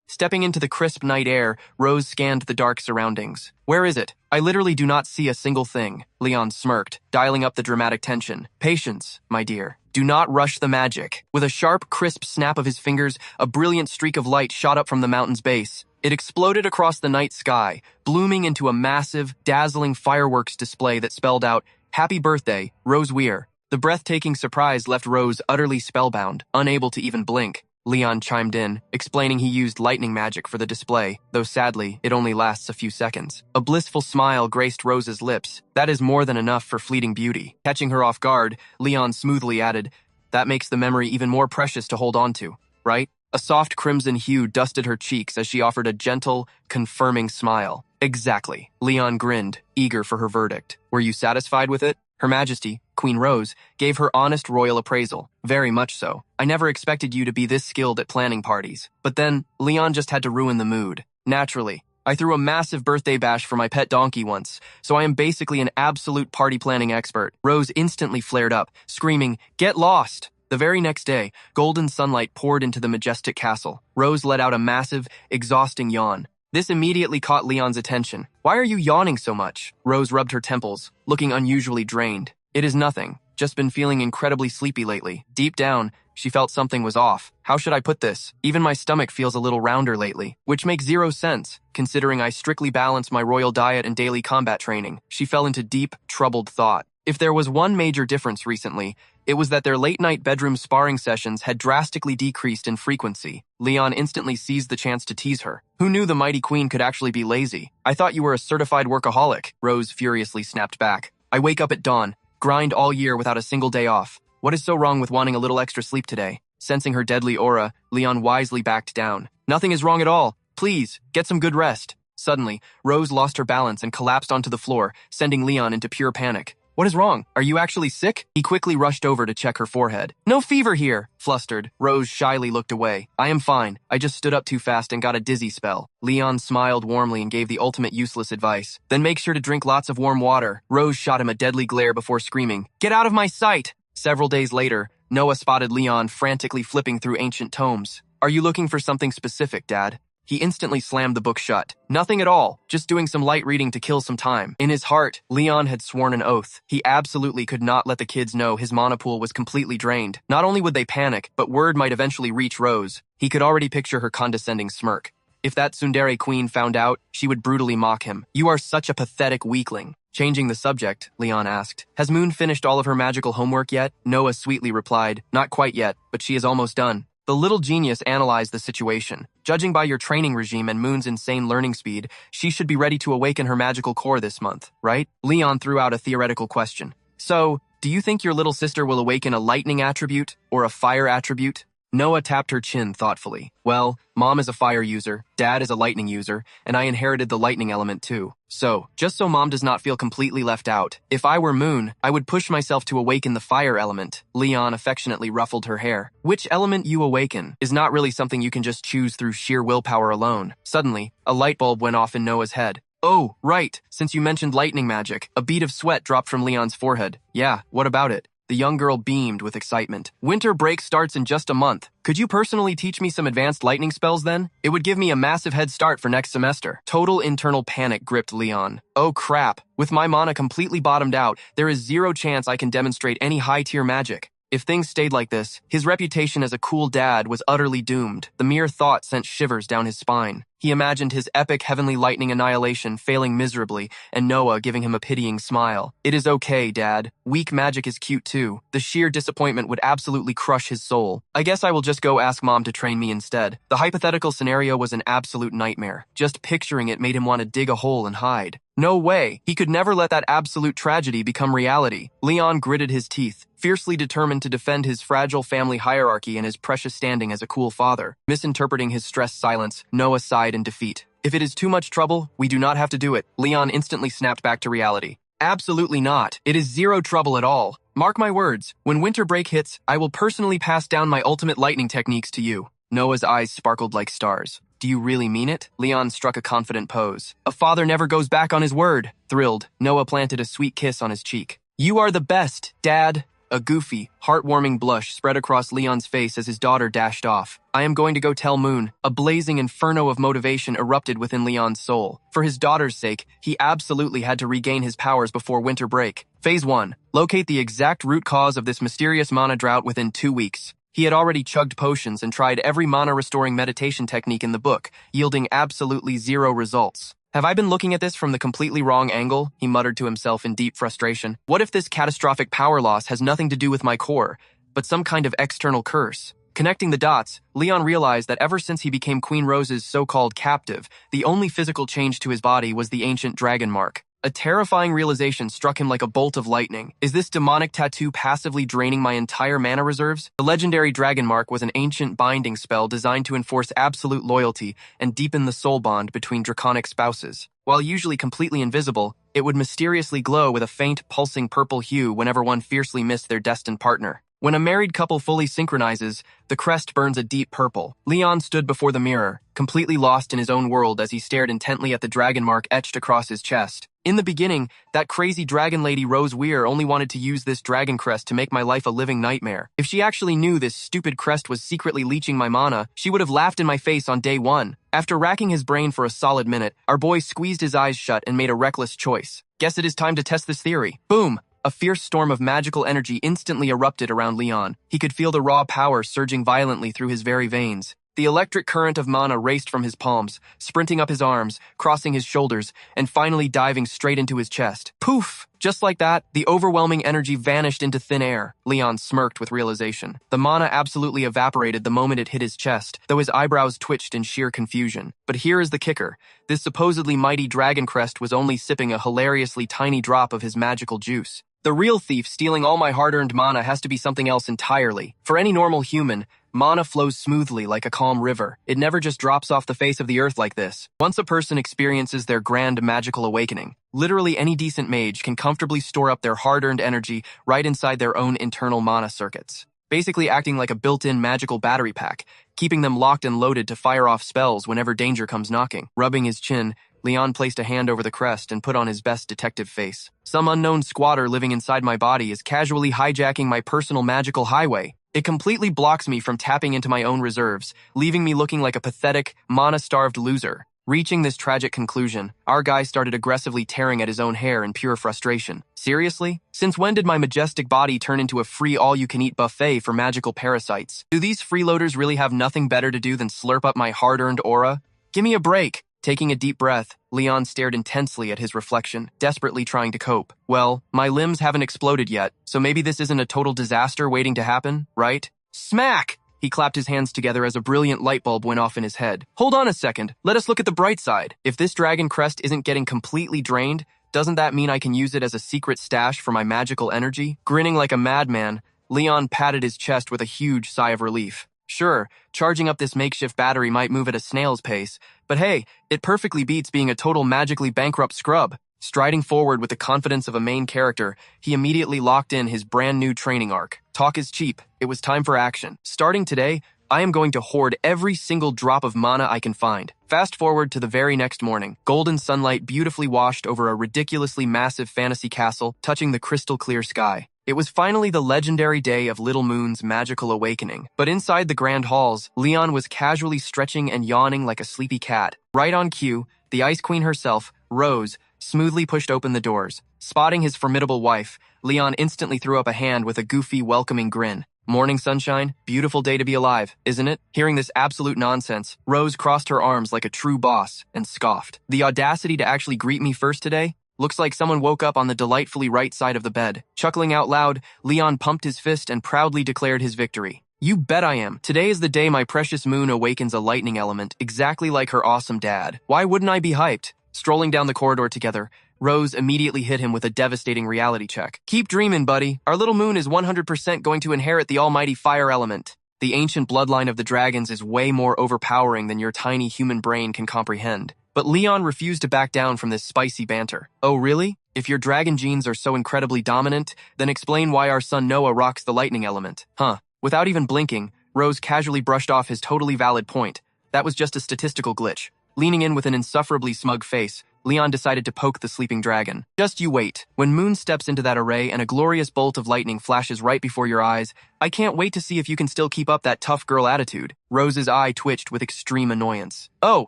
Stepping into the crisp night air, Rose scanned the dark surroundings. Where is it? I literally do not see a single thing. Leon smirked, dialing up the dramatic tension. Patience, my dear. Do not rush the magic. With a sharp, crisp snap of his fingers, a brilliant streak of light shot up from the mountain's base. It exploded across the night sky, blooming into a massive, dazzling fireworks display that spelled out, Happy Birthday, Rose Weir. The breathtaking surprise left Rose utterly spellbound, unable to even blink. Leon chimed in, explaining he used lightning magic for the display, though sadly, it only lasts a few seconds. A blissful smile graced Rose's lips. That is more than enough for fleeting beauty. Catching her off guard, Leon smoothly added, that makes the memory even more precious to hold on to, right? A soft crimson hue dusted her cheeks as she offered a gentle, confirming smile. Exactly. Leon grinned, eager for her verdict. Were you satisfied with it? Her Majesty, Queen Rose, gave her honest royal appraisal. Very much so. I never expected you to be this skilled at planning parties. But then, Leon just had to ruin the mood. Naturally. I threw a massive birthday bash for my pet donkey once, so I am basically an absolute party planning expert. Rose instantly flared up, screaming, Get lost! The very next day, golden sunlight poured into the majestic castle. Rose let out a massive, exhausting yawn. This immediately caught Leon's attention. Why are you yawning so much? Rose rubbed her temples, looking unusually drained. It is nothing. Just been feeling incredibly sleepy lately. Deep down, she felt something was off. How should I put this? Even my stomach feels a little rounder lately, which makes zero sense, considering I strictly balance my royal diet and daily combat training. She fell into deep, troubled thought. If there was one major difference recently, it was that their late-night bedroom sparring sessions had drastically decreased in frequency. Leon instantly seized the chance to tease her. Who knew the mighty queen could actually be lazy? I thought you were a certified workaholic, Rose furiously snapped back. I wake up at dawn, grind all year without a single day off. What is so wrong with wanting a little extra sleep today? Sensing her deadly aura, Leon wisely backed down. Nothing is wrong at all. Please, get some good rest. Suddenly, Rose lost her balance and collapsed onto the floor, sending Leon into pure panic. What is wrong? Are you actually sick? He quickly rushed over to check her forehead. No fever here. Flustered, Rose shyly looked away. I am fine. I just stood up too fast and got a dizzy spell. Leon smiled warmly and gave the ultimate useless advice. Then make sure to drink lots of warm water. Rose shot him a deadly glare before screaming, Get out of my sight! Several days later, Noah spotted Leon frantically flipping through ancient tomes. Are you looking for something specific, Dad? He instantly slammed the book shut. Nothing at all, just doing some light reading to kill some time. In his heart, Leon had sworn an oath. He absolutely could not let the kids know his mana pool was completely drained. Not only would they panic, but word might eventually reach Rose. He could already picture her condescending smirk. If that tsundere queen found out, she would brutally mock him. You are such a pathetic weakling. Changing the subject, Leon asked. Has Moon finished all of her magical homework yet? Noah sweetly replied, Not quite yet, but she is almost done. The little genius analyzed the situation. Judging by your training regime and Moon's insane learning speed, she should be ready to awaken her magical core this month, right? Leon threw out a theoretical question. So, do you think your little sister will awaken a lightning attribute or a fire attribute? Noah tapped her chin thoughtfully. Well, Mom is a fire user, Dad is a lightning user, and I inherited the lightning element too. So, just so Mom does not feel completely left out, if I were Moon, I would push myself to awaken the fire element. Leon affectionately ruffled her hair. Which element you awaken is not really something you can just choose through sheer willpower alone. Suddenly, a light bulb went off in Noah's head. Oh, right, since you mentioned lightning magic, a bead of sweat dropped from Leon's forehead. Yeah, what about it? The young girl beamed with excitement. Winter break starts in just a month. Could you personally teach me some advanced lightning spells then? It would give me a massive head start for next semester. Total internal panic gripped Leon. Oh crap. With my mana completely bottomed out, there is zero chance I can demonstrate any high-tier magic. If things stayed like this, his reputation as a cool dad was utterly doomed. The mere thought sent shivers down his spine. He imagined his epic heavenly lightning annihilation failing miserably, and Noah giving him a pitying smile. It is okay, Dad. Weak magic is cute too. The sheer disappointment would absolutely crush his soul. I guess I will just go ask Mom to train me instead. The hypothetical scenario was an absolute nightmare. Just picturing it made him want to dig a hole and hide. No way. He could never let that absolute tragedy become reality. Leon gritted his teeth, fiercely determined to defend his fragile family hierarchy and his precious standing as a cool father. Misinterpreting his stressed silence, Noah sighed in defeat. If it is too much trouble, we do not have to do it. Leon instantly snapped back to reality. Absolutely not. It is zero trouble at all. Mark my words, when winter break hits, I will personally pass down my ultimate lightning techniques to you. Noah's eyes sparkled like stars. Do you really mean it? Leon struck a confident pose. A father never goes back on his word. Thrilled, Noah planted a sweet kiss on his cheek. You are the best, Dad. A goofy, heartwarming blush spread across Leon's face as his daughter dashed off. I am going to go tell Moon. A blazing inferno of motivation erupted within Leon's soul. For his daughter's sake, he absolutely had to regain his powers before winter break. Phase 1. Locate the exact root cause of this mysterious mana drought within 2 weeks. He had already chugged potions and tried every mana-restoring meditation technique in the book, yielding absolutely zero results. Have I been looking at this from the completely wrong angle? He muttered to himself in deep frustration. What if this catastrophic power loss has nothing to do with my core, but some kind of external curse? Connecting the dots, Leon realized that ever since he became Queen Rose's so-called captive, the only physical change to his body was the ancient dragon mark. A terrifying realization struck him like a bolt of lightning. Is this demonic tattoo passively draining my entire mana reserves? The legendary dragon mark was an ancient binding spell designed to enforce absolute loyalty and deepen the soul bond between draconic spouses. While usually completely invisible, it would mysteriously glow with a faint, pulsing purple hue whenever one fiercely missed their destined partner. When a married couple fully synchronizes, the crest burns a deep purple. Leon stood before the mirror, completely lost in his own world as he stared intently at the dragon mark etched across his chest. In the beginning, that crazy dragon lady Rose Weir only wanted to use this dragon crest to make my life a living nightmare. If she actually knew this stupid crest was secretly leeching my mana, she would have laughed in my face on day one. After racking his brain for a solid minute, our boy squeezed his eyes shut and made a reckless choice. Guess it is time to test this theory. Boom! A fierce storm of magical energy instantly erupted around Leon. He could feel the raw power surging violently through his very veins. The electric current of mana raced from his palms, sprinting up his arms, crossing his shoulders, and finally diving straight into his chest. Poof! Just like that, the overwhelming energy vanished into thin air. Leon smirked with realization. The mana absolutely evaporated the moment it hit his chest, though his eyebrows twitched in sheer confusion. But here is the kicker. This supposedly mighty dragon crest was only sipping a hilariously tiny drop of his magical juice. The real thief stealing all my hard-earned mana has to be something else entirely. For any normal human, mana flows smoothly like a calm river. It never just drops off the face of the earth like this. Once a person experiences their grand magical awakening, literally any decent mage can comfortably store up their hard-earned energy right inside their own internal mana circuits, basically acting like a built-in magical battery pack, keeping them locked and loaded to fire off spells whenever danger comes knocking. Rubbing his chin, Leon placed a hand over the crest and put on his best detective face. Some unknown squatter living inside my body is casually hijacking my personal magical highway. It completely blocks me from tapping into my own reserves, leaving me looking like a pathetic, mana-starved loser. Reaching this tragic conclusion, our guy started aggressively tearing at his own hair in pure frustration. Seriously? Since when did my majestic body turn into a free all-you-can-eat buffet for magical parasites? Do these freeloaders really have nothing better to do than slurp up my hard-earned aura? Give me a break! Taking a deep breath, Leon stared intensely at his reflection, desperately trying to cope. Well, my limbs haven't exploded yet, so maybe this isn't a total disaster waiting to happen, right? Smack! He clapped his hands together as a brilliant light bulb went off in his head. Hold on a second, let us look at the bright side. If this dragon crest isn't getting completely drained, doesn't that mean I can use it as a secret stash for my magical energy? Grinning like a madman, Leon patted his chest with a huge sigh of relief. Sure, charging up this makeshift battery might move at a snail's pace, but hey, it perfectly beats being a total magically bankrupt scrub. Striding forward with the confidence of a main character, he immediately locked in his brand new training arc. Talk is cheap. It was time for action. Starting today, I am going to hoard every single drop of mana I can find. Fast forward to the very next morning. Golden sunlight beautifully washed over a ridiculously massive fantasy castle, touching the crystal clear sky. It was finally the legendary day of Little Moon's magical awakening. But inside the grand halls, Leon was casually stretching and yawning like a sleepy cat. Right on cue, the Ice Queen herself, Rose, smoothly pushed open the doors. Spotting his formidable wife, Leon instantly threw up a hand with a goofy, welcoming grin. Morning sunshine, beautiful day to be alive, isn't it? Hearing this absolute nonsense, Rose crossed her arms like a true boss and scoffed. The audacity to actually greet me first today? Looks like someone woke up on the delightfully right side of the bed. Chuckling out loud, Leon pumped his fist and proudly declared his victory. You bet I am. Today is the day my precious moon awakens a lightning element, exactly like her awesome dad. Why wouldn't I be hyped? Strolling down the corridor together, Rose immediately hit him with a devastating reality check. Keep dreaming, buddy. Our little moon is 100% going to inherit the almighty fire element. The ancient bloodline of the dragons is way more overpowering than your tiny human brain can comprehend. But Leon refused to back down from this spicy banter. Oh, really? If your dragon genes are so incredibly dominant, then explain why our son Noah rocks the lightning element. Huh. Without even blinking, Rose casually brushed off his totally valid point. That was just a statistical glitch. Leaning in with an insufferably smug face, Leon decided to poke the sleeping dragon. Just you wait. When Moon steps into that array and a glorious bolt of lightning flashes right before your eyes, I can't wait to see if you can still keep up that tough girl attitude. Rose's eye twitched with extreme annoyance. Oh,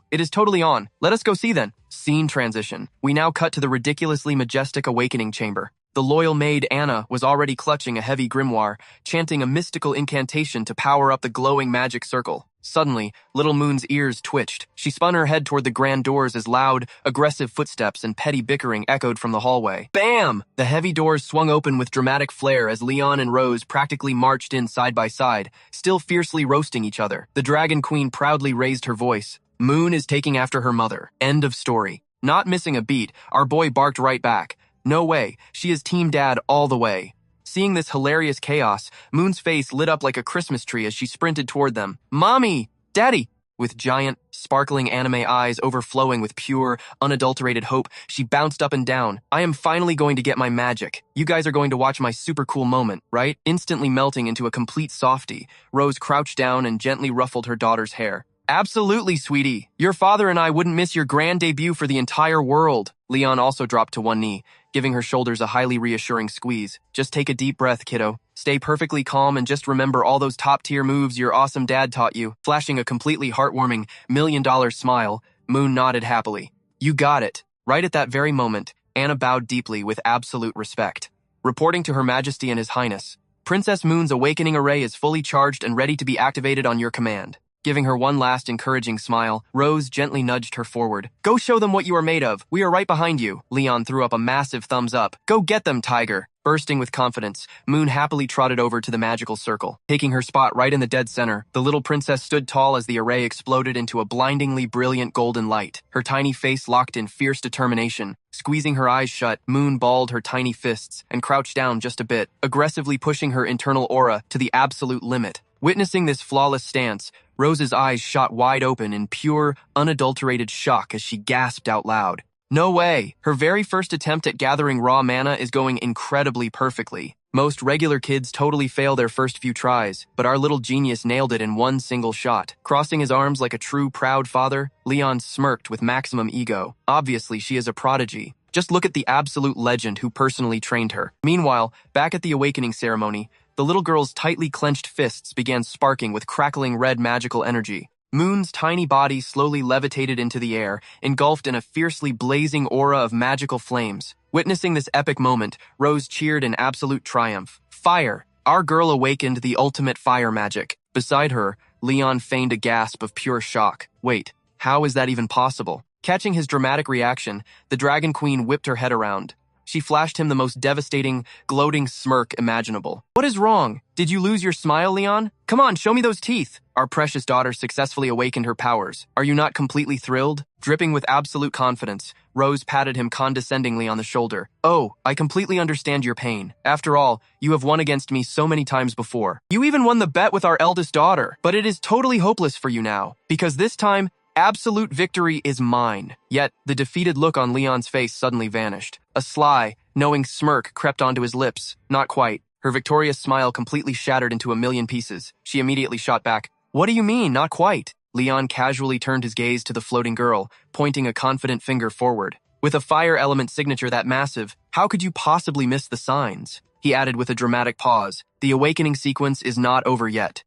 it is totally on. Let us go see then. Scene transition. We now cut to the ridiculously majestic awakening chamber. The loyal maid Anna was already clutching a heavy grimoire, chanting a mystical incantation to power up the glowing magic circle. Suddenly, Little Moon's ears twitched. She spun her head toward the grand doors as loud, aggressive footsteps and petty bickering echoed from the hallway. Bam! The heavy doors swung open with dramatic flair as Leon and Rose practically marched in side by side, still fiercely roasting each other. The Dragon Queen proudly raised her voice. Moon is taking after her mother. End of story. Not missing a beat, our boy barked right back. No way, she is Team Dad all the way. Seeing this hilarious chaos, Moon's face lit up like a Christmas tree as she sprinted toward them. Mommy! Daddy! With giant, sparkling anime eyes overflowing with pure, unadulterated hope, she bounced up and down. I am finally going to get my magic. You guys are going to watch my super cool moment, right? Instantly melting into a complete softie, Rose crouched down and gently ruffled her daughter's hair. Absolutely, sweetie. Your father and I wouldn't miss your grand debut for the entire world. Leon also dropped to one knee, giving her shoulders a highly reassuring squeeze. Just take a deep breath, kiddo. Stay perfectly calm and just remember all those top-tier moves your awesome dad taught you. Flashing a completely heartwarming, $1,000,000 smile, Moon nodded happily. You got it. Right at that very moment, Anna bowed deeply with absolute respect. Reporting to Her Majesty and His Highness, Princess Moon's awakening array is fully charged and ready to be activated on your command. Giving her one last encouraging smile, Rose gently nudged her forward. Go show them what you are made of. We are right behind you. Leon threw up a massive thumbs up. Go get them, Tiger. Bursting with confidence, Moon happily trotted over to the magical circle. Taking her spot right in the dead center, the little princess stood tall as the array exploded into a blindingly brilliant golden light. Her tiny face locked in fierce determination. Squeezing her eyes shut, Moon balled her tiny fists and crouched down just a bit, aggressively pushing her internal aura to the absolute limit. Witnessing this flawless stance, Rose's eyes shot wide open in pure, unadulterated shock as she gasped out loud. No way! Her very first attempt at gathering raw mana is going incredibly perfectly. Most regular kids totally fail their first few tries, but our little genius nailed it in one single shot. Crossing his arms like a true proud father, Leon smirked with maximum ego. Obviously, she is a prodigy. Just look at the absolute legend who personally trained her. Meanwhile, back at the awakening ceremony, the little girl's tightly clenched fists began sparking with crackling red magical energy. Moon's tiny body slowly levitated into the air, engulfed in a fiercely blazing aura of magical flames. Witnessing this epic moment, Rose cheered in absolute triumph. Fire! Our girl awakened the ultimate fire magic. Beside her, Leon feigned a gasp of pure shock. Wait, how is that even possible? Catching his dramatic reaction, the Dragon Queen whipped her head around. She flashed him the most devastating, gloating smirk imaginable. What is wrong? Did you lose your smile, Leon? Come on, show me those teeth. Our precious daughter successfully awakened her powers. Are you not completely thrilled? Dripping with absolute confidence, Rose patted him condescendingly on the shoulder. Oh, I completely understand your pain. After all, you have won against me so many times before. You even won the bet with our eldest daughter. But it is totally hopeless for you now, because this time, absolute victory is mine. Yet, the defeated look on Leon's face suddenly vanished. A sly, knowing smirk crept onto his lips. Not quite. Her victorious smile completely shattered into a million pieces. She immediately shot back. What do you mean, not quite? Leon casually turned his gaze to the floating girl, pointing a confident finger forward. With a fire element signature that massive, how could you possibly miss the signs? He added with a dramatic pause, "The awakening sequence is not over yet."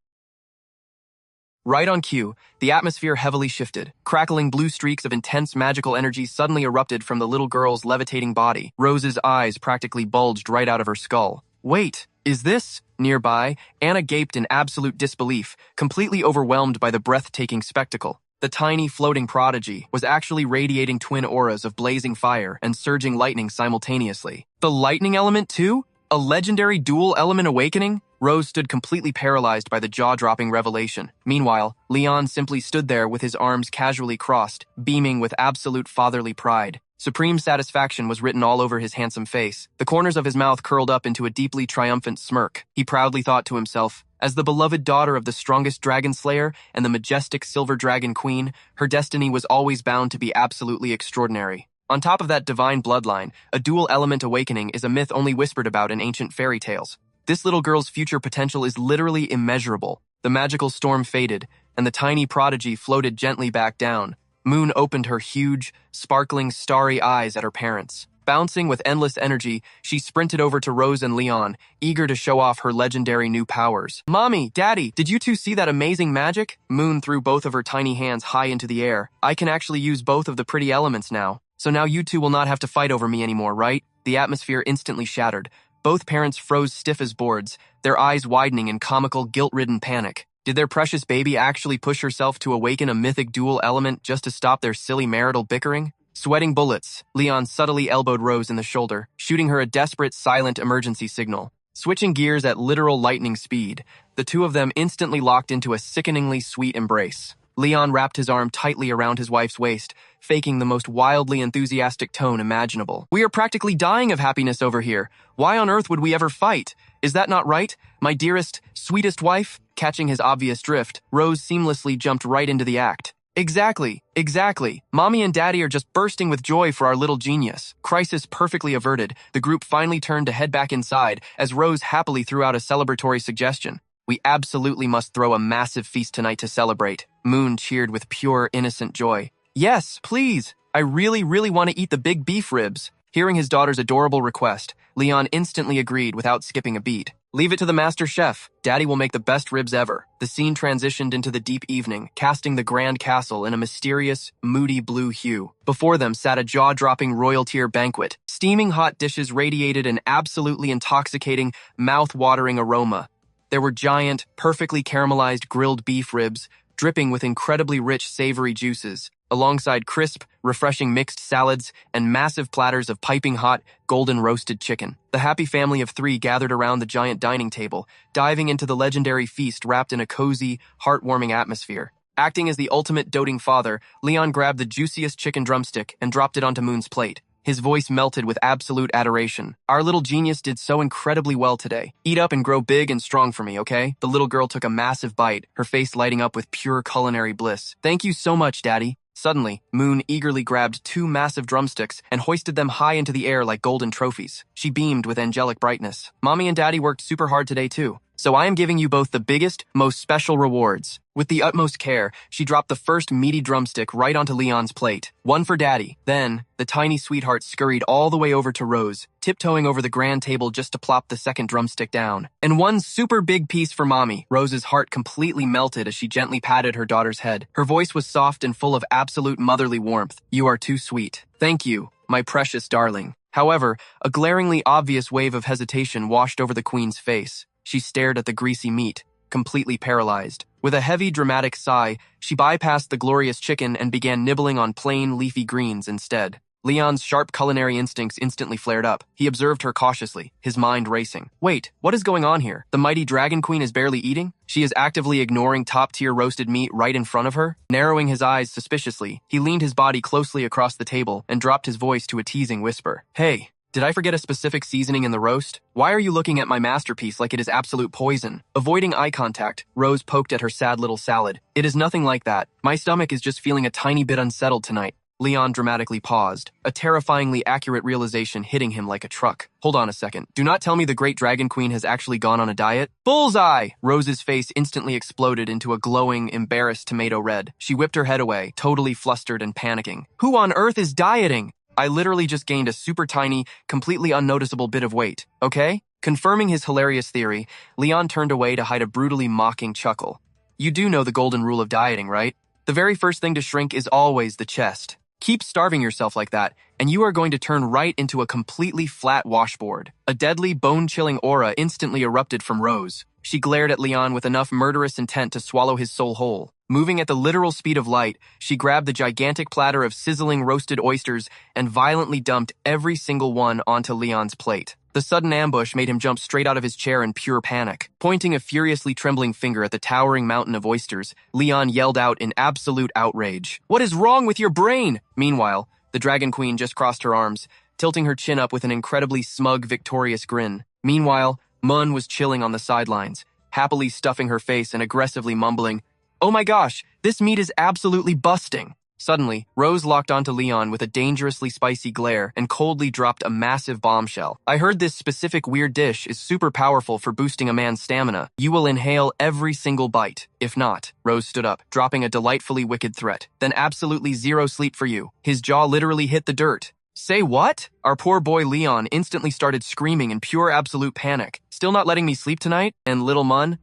Right on cue, the atmosphere heavily shifted. Crackling blue streaks of intense magical energy suddenly erupted from the little girl's levitating body. Rose's eyes practically bulged right out of her skull. "Wait, is this?" Nearby, Anna gaped in absolute disbelief, completely overwhelmed by the breathtaking spectacle. The tiny floating prodigy was actually radiating twin auras of blazing fire and surging lightning simultaneously. The lightning element too? A legendary dual element awakening? Rose stood completely paralyzed by the jaw-dropping revelation. Meanwhile, Leon simply stood there with his arms casually crossed, beaming with absolute fatherly pride. Supreme satisfaction was written all over his handsome face. The corners of his mouth curled up into a deeply triumphant smirk. He proudly thought to himself, as the beloved daughter of the strongest dragon slayer and the majestic silver dragon queen, her destiny was always bound to be absolutely extraordinary. On top of that divine bloodline, a dual element awakening is a myth only whispered about in ancient fairy tales. This little girl's future potential is literally immeasurable. The magical storm faded, and the tiny prodigy floated gently back down. Moon opened her huge, sparkling, starry eyes at her parents. Bouncing with endless energy, she sprinted over to Rose and Leon, eager to show off her legendary new powers. "Mommy, Daddy, did you two see that amazing magic?" Moon threw both of her tiny hands high into the air. "I can actually use both of the pretty elements now. So now you two will not have to fight over me anymore, right?" The atmosphere instantly shattered. Both parents froze stiff as boards, their eyes widening in comical, guilt-ridden panic. Did their precious baby actually push herself to awaken a mythic dual element just to stop their silly marital bickering? Sweating bullets, Leon subtly elbowed Rose in the shoulder, shooting her a desperate, silent emergency signal. Switching gears at literal lightning speed, the two of them instantly locked into a sickeningly sweet embrace. Leon wrapped his arm tightly around his wife's waist, faking the most wildly enthusiastic tone imaginable. "We are practically dying of happiness over here. Why on earth would we ever fight? Is that not right, my dearest, sweetest wife?" Catching his obvious drift, Rose seamlessly jumped right into the act. Exactly. Mommy and Daddy are just bursting with joy for our little genius." Crisis perfectly averted, the group finally turned to head back inside as Rose happily threw out a celebratory suggestion. "We absolutely must throw a massive feast tonight to celebrate." Moon cheered with pure, innocent joy. "Yes, please. I really want to eat the big beef ribs." Hearing his daughter's adorable request, Leon instantly agreed without skipping a beat. "Leave it to the master chef. Daddy will make the best ribs ever." The scene transitioned into the deep evening, casting the grand castle in a mysterious, moody blue hue. Before them sat a jaw-dropping royal-tier banquet. Steaming hot dishes radiated an absolutely intoxicating, mouth-watering aroma. There were giant, perfectly caramelized grilled beef ribs, dripping with incredibly rich savory juices, alongside crisp, refreshing mixed salads and massive platters of piping hot, golden roasted chicken. The happy family of three gathered around the giant dining table, diving into the legendary feast wrapped in a cozy, heartwarming atmosphere. Acting as the ultimate doting father, Leon grabbed the juiciest chicken drumstick and dropped it onto Moon's plate. His voice melted with absolute adoration. "Our little genius did so incredibly well today. Eat up and grow big and strong for me, okay?" The little girl took a massive bite, her face lighting up with pure culinary bliss. "Thank you so much, Daddy." Suddenly, Moon eagerly grabbed two massive drumsticks and hoisted them high into the air like golden trophies. She beamed with angelic brightness. "Mommy and Daddy worked super hard today too. So I am giving you both the biggest, most special rewards." With the utmost care, she dropped the first meaty drumstick right onto Leon's plate. "One for Daddy." Then, the tiny sweetheart scurried all the way over to Rose, tiptoeing over the grand table just to plop the second drumstick down. "And one super big piece for Mommy." Rose's heart completely melted as she gently patted her daughter's head. Her voice was soft and full of absolute motherly warmth. "You are too sweet. Thank you, my precious darling." However, a glaringly obvious wave of hesitation washed over the queen's face. She stared at the greasy meat, completely paralyzed. With a heavy, dramatic sigh, she bypassed the glorious chicken and began nibbling on plain, leafy greens instead. Leon's sharp culinary instincts instantly flared up. He observed her cautiously, his mind racing. "Wait, what is going on here? The mighty dragon queen is barely eating? She is actively ignoring top-tier roasted meat right in front of her?" Narrowing his eyes suspiciously, he leaned his body closely across the table and dropped his voice to a teasing whisper. "Hey, did I forget a specific seasoning in the roast? Why are you looking at my masterpiece like it is absolute poison?" Avoiding eye contact, Rose poked at her sad little salad. "It is nothing like that. My stomach is just feeling a tiny bit unsettled tonight." Leon dramatically paused, a terrifyingly accurate realization hitting him like a truck. "Hold on a second. Do not tell me the great dragon queen has actually gone on a diet?" "Bullseye!" Rose's face instantly exploded into a glowing, embarrassed tomato red. She whipped her head away, totally flustered and panicking. "Who on earth is dieting? I literally just gained a super tiny, completely unnoticeable bit of weight, okay? Confirming his hilarious theory, Leon turned away to hide a brutally mocking chuckle. You do know the golden rule of dieting, right? The very first thing to shrink is always the chest. Keep starving yourself like that, and you are going to turn right into a completely flat washboard. A deadly, bone-chilling aura instantly erupted from Rose. She glared at Leon with enough murderous intent to swallow his soul whole. Moving at the literal speed of light, she grabbed the gigantic platter of sizzling roasted oysters and violently dumped every single one onto Leon's plate. The sudden ambush made him jump straight out of his chair in pure panic. Pointing a furiously trembling finger at the towering mountain of oysters, Leon yelled out in absolute outrage. "What is wrong with your brain?" Meanwhile, the Dragon Queen just crossed her arms, tilting her chin up with an incredibly smug, victorious grin. Meanwhile, Mun was chilling on the sidelines, happily stuffing her face and aggressively mumbling, "Oh my gosh, this meat is absolutely busting." Suddenly, Rose locked onto Leon with a dangerously spicy glare and coldly dropped a massive bombshell. "I heard this specific weird dish is super powerful for boosting a man's stamina. You will inhale every single bite. If not," Rose stood up, dropping a delightfully wicked threat, "then absolutely zero sleep for you." His jaw literally hit the dirt. "Say what?" Our poor boy Leon instantly started screaming in pure absolute panic. "Still not letting me sleep tonight?" And little Mun,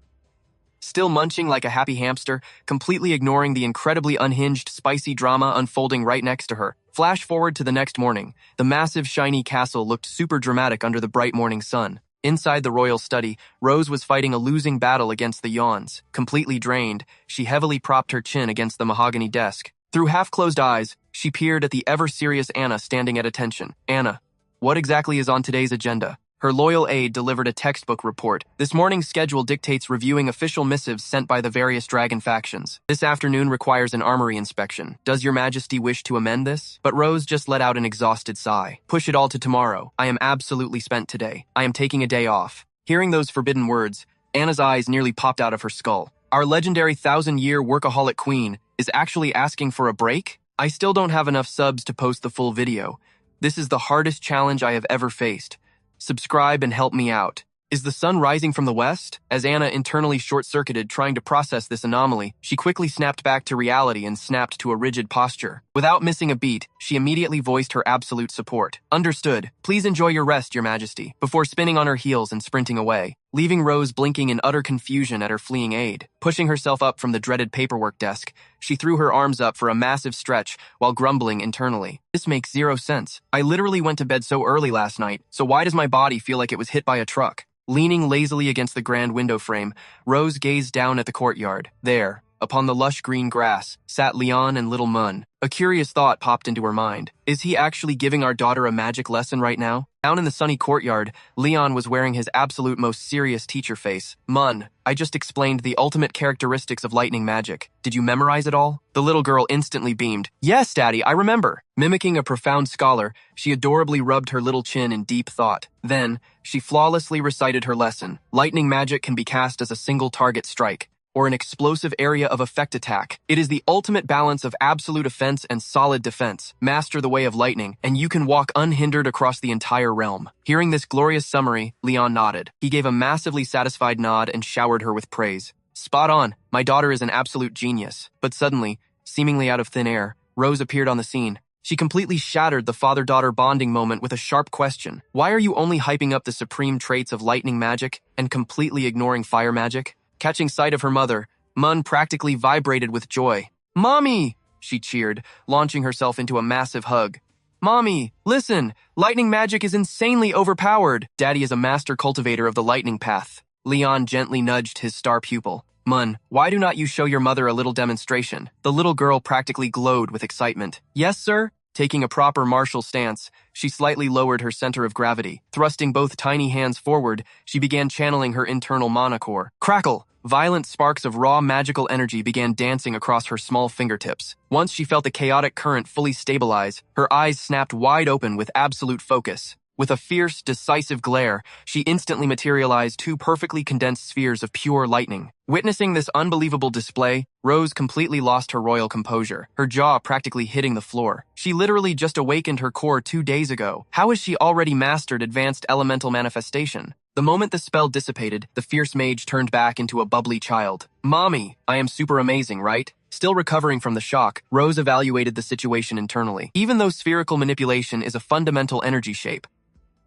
still munching like a happy hamster, completely ignoring the incredibly unhinged, spicy drama unfolding right next to her. Flash forward to the next morning. The massive, shiny castle looked super dramatic under the bright morning sun. Inside the royal study, Rose was fighting a losing battle against the yawns. Completely drained, she heavily propped her chin against the mahogany desk. Through half-closed eyes, she peered at the ever-serious Anna standing at attention. "Anna, what exactly is on today's agenda?" Her loyal aide delivered a textbook report. "This morning's schedule dictates reviewing official missives sent by the various dragon factions. This afternoon requires an armory inspection. Does your majesty wish to amend this?" But Rose just let out an exhausted sigh. "Push it all to tomorrow. I am absolutely spent today. I am taking a day off." Hearing those forbidden words, Anna's eyes nearly popped out of her skull. Our legendary 1,000-year workaholic queen is actually asking for a break? I still don't have enough subs to post the full video. This is the hardest challenge I have ever faced. Subscribe and help me out. Is the sun rising from the west? As Anna internally short-circuited trying to process this anomaly, she quickly snapped back to reality and snapped to a rigid posture. Without missing a beat, she immediately voiced her absolute support. "Understood. Please enjoy your rest, your majesty," before spinning on her heels and sprinting away, leaving Rose blinking in utter confusion at her fleeing aide. Pushing herself up from the dreaded paperwork desk, she threw her arms up for a massive stretch while grumbling internally. "This makes zero sense. I literally went to bed so early last night, so why does my body feel like it was hit by a truck?" Leaning lazily against the grand window frame, Rose gazed down at the courtyard. There, upon the lush green grass, sat Leon and little Mun. A curious thought popped into her mind. Is he actually giving our daughter a magic lesson right now? Down in the sunny courtyard, Leon was wearing his absolute most serious teacher face. "Mun, I just explained the ultimate characteristics of lightning magic. Did you memorize it all?" The little girl instantly beamed. "Yes, Daddy, I remember." Mimicking a profound scholar, she adorably rubbed her little chin in deep thought. Then, she flawlessly recited her lesson. Lightning magic can be cast as a single target strike, or an explosive area of effect attack. It is the ultimate balance of absolute offense and solid defense. Master the way of lightning, and you can walk unhindered across the entire realm. Hearing this glorious summary, Leon nodded. He gave a massively satisfied nod and showered her with praise. "Spot on. My daughter is an absolute genius." But suddenly, seemingly out of thin air, Rose appeared on the scene. She completely shattered the father-daughter bonding moment with a sharp question. "Why are you only hyping up the supreme traits of lightning magic and completely ignoring fire magic?" Catching sight of her mother, Mun practically vibrated with joy. "Mommy!" she cheered, launching herself into a massive hug. "Mommy, listen! Lightning magic is insanely overpowered! Daddy is a master cultivator of the lightning path." Leon gently nudged his star pupil. "Mun, why do not you show your mother a little demonstration?" The little girl practically glowed with excitement. "Yes, sir?" Taking a proper martial stance, she slightly lowered her center of gravity. Thrusting both tiny hands forward, she began channeling her internal monocore. Crackle! Violent sparks of raw magical energy began dancing across her small fingertips. Once she felt the chaotic current fully stabilize, her eyes snapped wide open with absolute focus. With a fierce, decisive glare, she instantly materialized two perfectly condensed spheres of pure lightning. Witnessing this unbelievable display, Rose completely lost her royal composure, her jaw practically hitting the floor. She literally just awakened her core 2 days ago. How has she already mastered advanced elemental manifestation? The moment the spell dissipated, the fierce mage turned back into a bubbly child. "Mommy, I am super amazing, right?" Still recovering from the shock, Rose evaluated the situation internally. Even though spherical manipulation is a fundamental energy shape,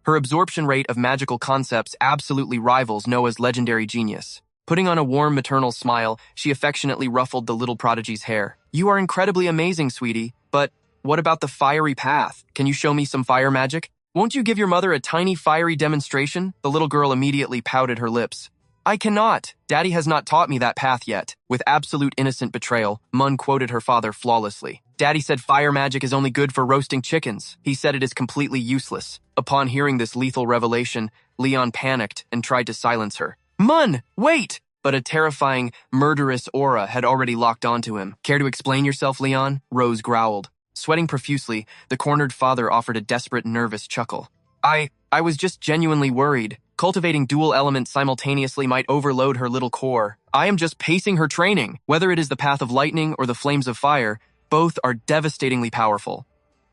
Her absorption rate of magical concepts absolutely rivals Noah's legendary genius. Putting on a warm maternal smile, she affectionately ruffled the little prodigy's hair. You are incredibly amazing, sweetie, but what about the fiery path? Can you show me some fire magic? Won't you give your mother a tiny fiery demonstration? The little girl immediately pouted her lips. I cannot. Daddy has not taught me that path yet. With absolute innocent betrayal, Mun quoted her father flawlessly. Daddy said fire magic is only good for roasting chickens. He said it is completely useless. Upon hearing this lethal revelation, Leon panicked and tried to silence her. Mun, wait! But a terrifying, murderous aura had already locked onto him. Care to explain yourself, Leon? Rose growled. Sweating profusely, the cornered father offered a desperate, nervous chuckle. I was just genuinely worried. Cultivating dual elements simultaneously might overload her little core. I am just pacing her training. Whether it is the path of lightning or the flames of fire, both are devastatingly powerful.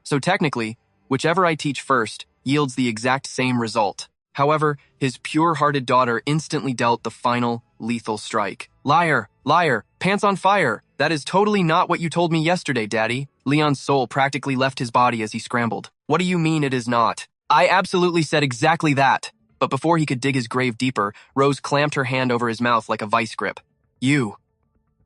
So technically, whichever I teach first yields the exact same result. However, his pure-hearted daughter instantly dealt the final, lethal strike. Liar! Liar! Pants on fire! That is totally not what you told me yesterday, Daddy. Leon's soul practically left his body as he scrambled. What do you mean it is not? I absolutely said exactly that. But before he could dig his grave deeper, Rose clamped her hand over his mouth like a vice grip. You.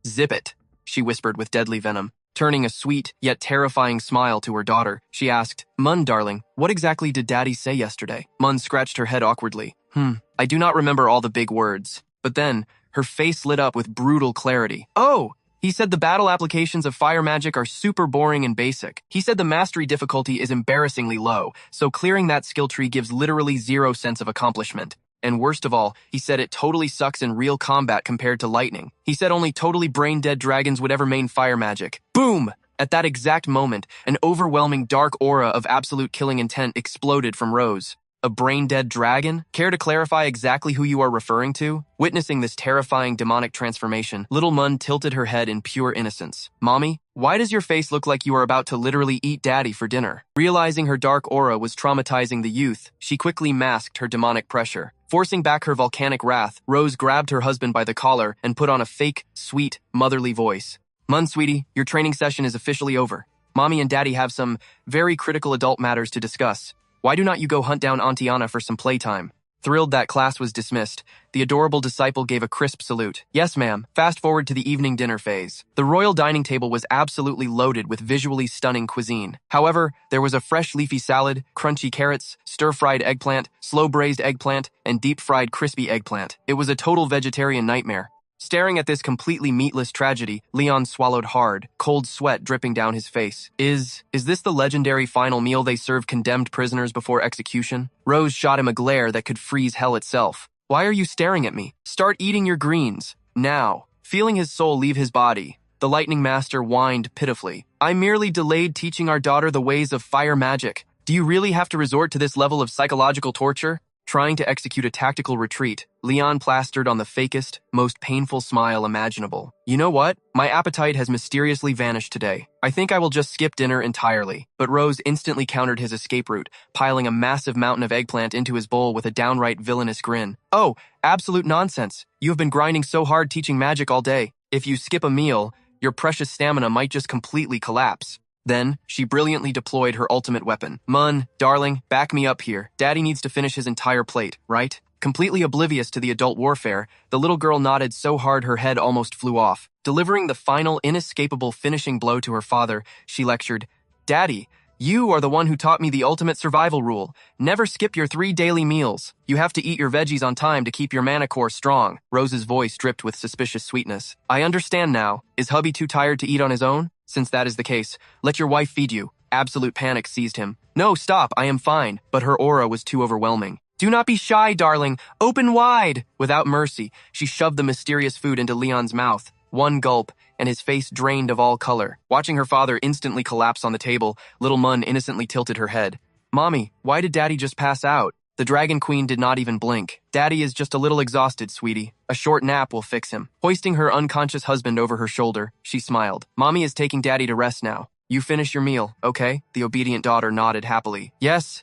Zip it, she whispered with deadly venom. Turning a sweet, yet terrifying smile to her daughter, she asked, Mun, darling, what exactly did Daddy say yesterday? Mun scratched her head awkwardly. I do not remember all the big words. But then, her face lit up with brutal clarity. Oh! He said the battle applications of fire magic are super boring and basic. He said the mastery difficulty is embarrassingly low, so clearing that skill tree gives literally zero sense of accomplishment. And worst of all, he said it totally sucks in real combat compared to lightning. He said only totally brain-dead dragons would ever main fire magic. Boom! At that exact moment, an overwhelming dark aura of absolute killing intent exploded from Rose. A brain-dead dragon? Care to clarify exactly who you are referring to? Witnessing this terrifying demonic transformation, little Mun tilted her head in pure innocence. Mommy, why does your face look like you are about to literally eat Daddy for dinner? Realizing her dark aura was traumatizing the youth, she quickly masked her demonic pressure. Forcing back her volcanic wrath, Rose grabbed her husband by the collar and put on a fake, sweet, motherly voice. Mun, sweetie, your training session is officially over. Mommy and Daddy have some very critical adult matters to discuss. Why do not you go hunt down Auntie Anna for some playtime? Thrilled that class was dismissed, the adorable disciple gave a crisp salute. Yes, ma'am. Fast forward to the evening dinner phase. The royal dining table was absolutely loaded with visually stunning cuisine. However, there was a fresh leafy salad, crunchy carrots, stir-fried eggplant, slow-braised eggplant, and deep-fried crispy eggplant. It was a total vegetarian nightmare. Staring at this completely meatless tragedy, Leon swallowed hard, cold sweat dripping down his face. Is this the legendary final meal they serve condemned prisoners before execution? Rose shot him a glare that could freeze hell itself. Why are you staring at me? Start eating your greens. Now. Feeling his soul leave his body, the lightning master whined pitifully. I merely delayed teaching our daughter the ways of fire magic. Do you really have to resort to this level of psychological torture? Trying to execute a tactical retreat, Leon plastered on the fakest, most painful smile imaginable. You know what? My appetite has mysteriously vanished today. I think I will just skip dinner entirely. But Rose instantly countered his escape route, piling a massive mountain of eggplant into his bowl with a downright villainous grin. Oh, absolute nonsense. You have been grinding so hard teaching magic all day. If you skip a meal, your precious stamina might just completely collapse. Then, she brilliantly deployed her ultimate weapon. Mun, darling, back me up here. Daddy needs to finish his entire plate, right? Completely oblivious to the adult warfare, the little girl nodded so hard her head almost flew off. Delivering the final, inescapable finishing blow to her father, she lectured, Daddy, you are the one who taught me the ultimate survival rule. Never skip your 3 daily meals. You have to eat your veggies on time to keep your mana core strong. Rose's voice dripped with suspicious sweetness. I understand now. Is hubby too tired to eat on his own? Since that is the case, let your wife feed you. Absolute panic seized him. No, stop, I am fine. But her aura was too overwhelming. Do not be shy, darling. Open wide. Without mercy, she shoved the mysterious food into Leon's mouth. One gulp, and his face drained of all color. Watching her father instantly collapse on the table, little Mun innocently tilted her head. Mommy, why did Daddy just pass out? The Dragon Queen did not even blink. Daddy is just a little exhausted, sweetie. A short nap will fix him. Hoisting her unconscious husband over her shoulder, she smiled. Mommy is taking Daddy to rest now. You finish your meal, okay? The obedient daughter nodded happily. Yes,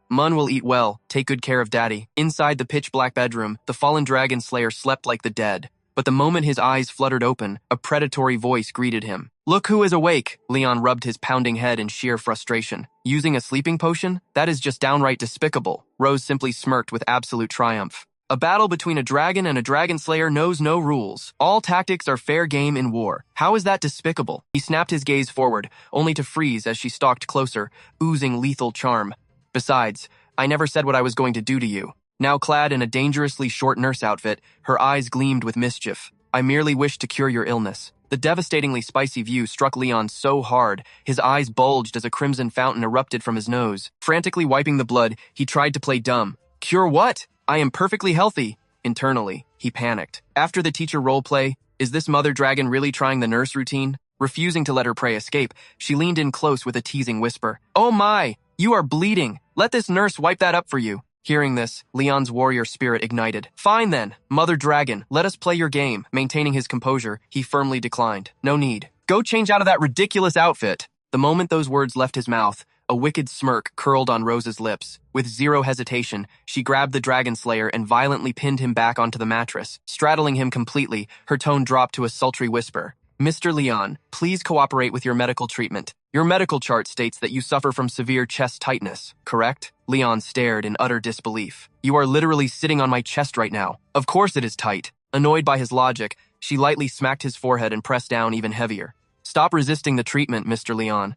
Mun will eat well. Take good care of Daddy. Inside the pitch-black bedroom, the fallen dragon slayer slept like the dead. but the moment his eyes fluttered open, a predatory voice greeted him. "Look who is awake!" Leon rubbed his pounding head in sheer frustration. "Using a sleeping potion? That is just downright despicable." Rose simply smirked with absolute triumph. "A battle between a dragon and a dragon slayer knows no rules. All tactics are fair game in war. How is that despicable?" He snapped his gaze forward, only to freeze as she stalked closer, oozing lethal charm. "Besides, I never said what I was going to do to you." Now clad in a dangerously short nurse outfit, her eyes gleamed with mischief. "I merely wish to cure your illness." The devastatingly spicy view struck Leon so hard, his eyes bulged as a crimson fountain erupted from his nose. Frantically wiping the blood, he tried to play dumb. "Cure what? I am perfectly healthy." Internally, he panicked. After the teacher roleplay, is this mother dragon really trying the nurse routine? Refusing to let her prey escape, she leaned in close with a teasing whisper. "Oh my, you are bleeding. Let this nurse wipe that up for you." Hearing this, Leon's warrior spirit ignited. "Fine then, Mother Dragon, let us play your game." Maintaining his composure, he firmly declined. "No need. Go change out of that ridiculous outfit." The moment those words left his mouth, a wicked smirk curled on Rose's lips. With zero hesitation, she grabbed the dragon slayer and violently pinned him back onto the mattress. Straddling him completely, her tone dropped to a sultry whisper. "Mr. Leon, please cooperate with your medical treatment. Your medical chart states that you suffer from severe chest tightness, correct?" Leon stared in utter disbelief. "You are literally sitting on my chest right now. Of course it is tight." Annoyed by his logic, she lightly smacked his forehead and pressed down even heavier. "Stop resisting the treatment, Mr. Leon."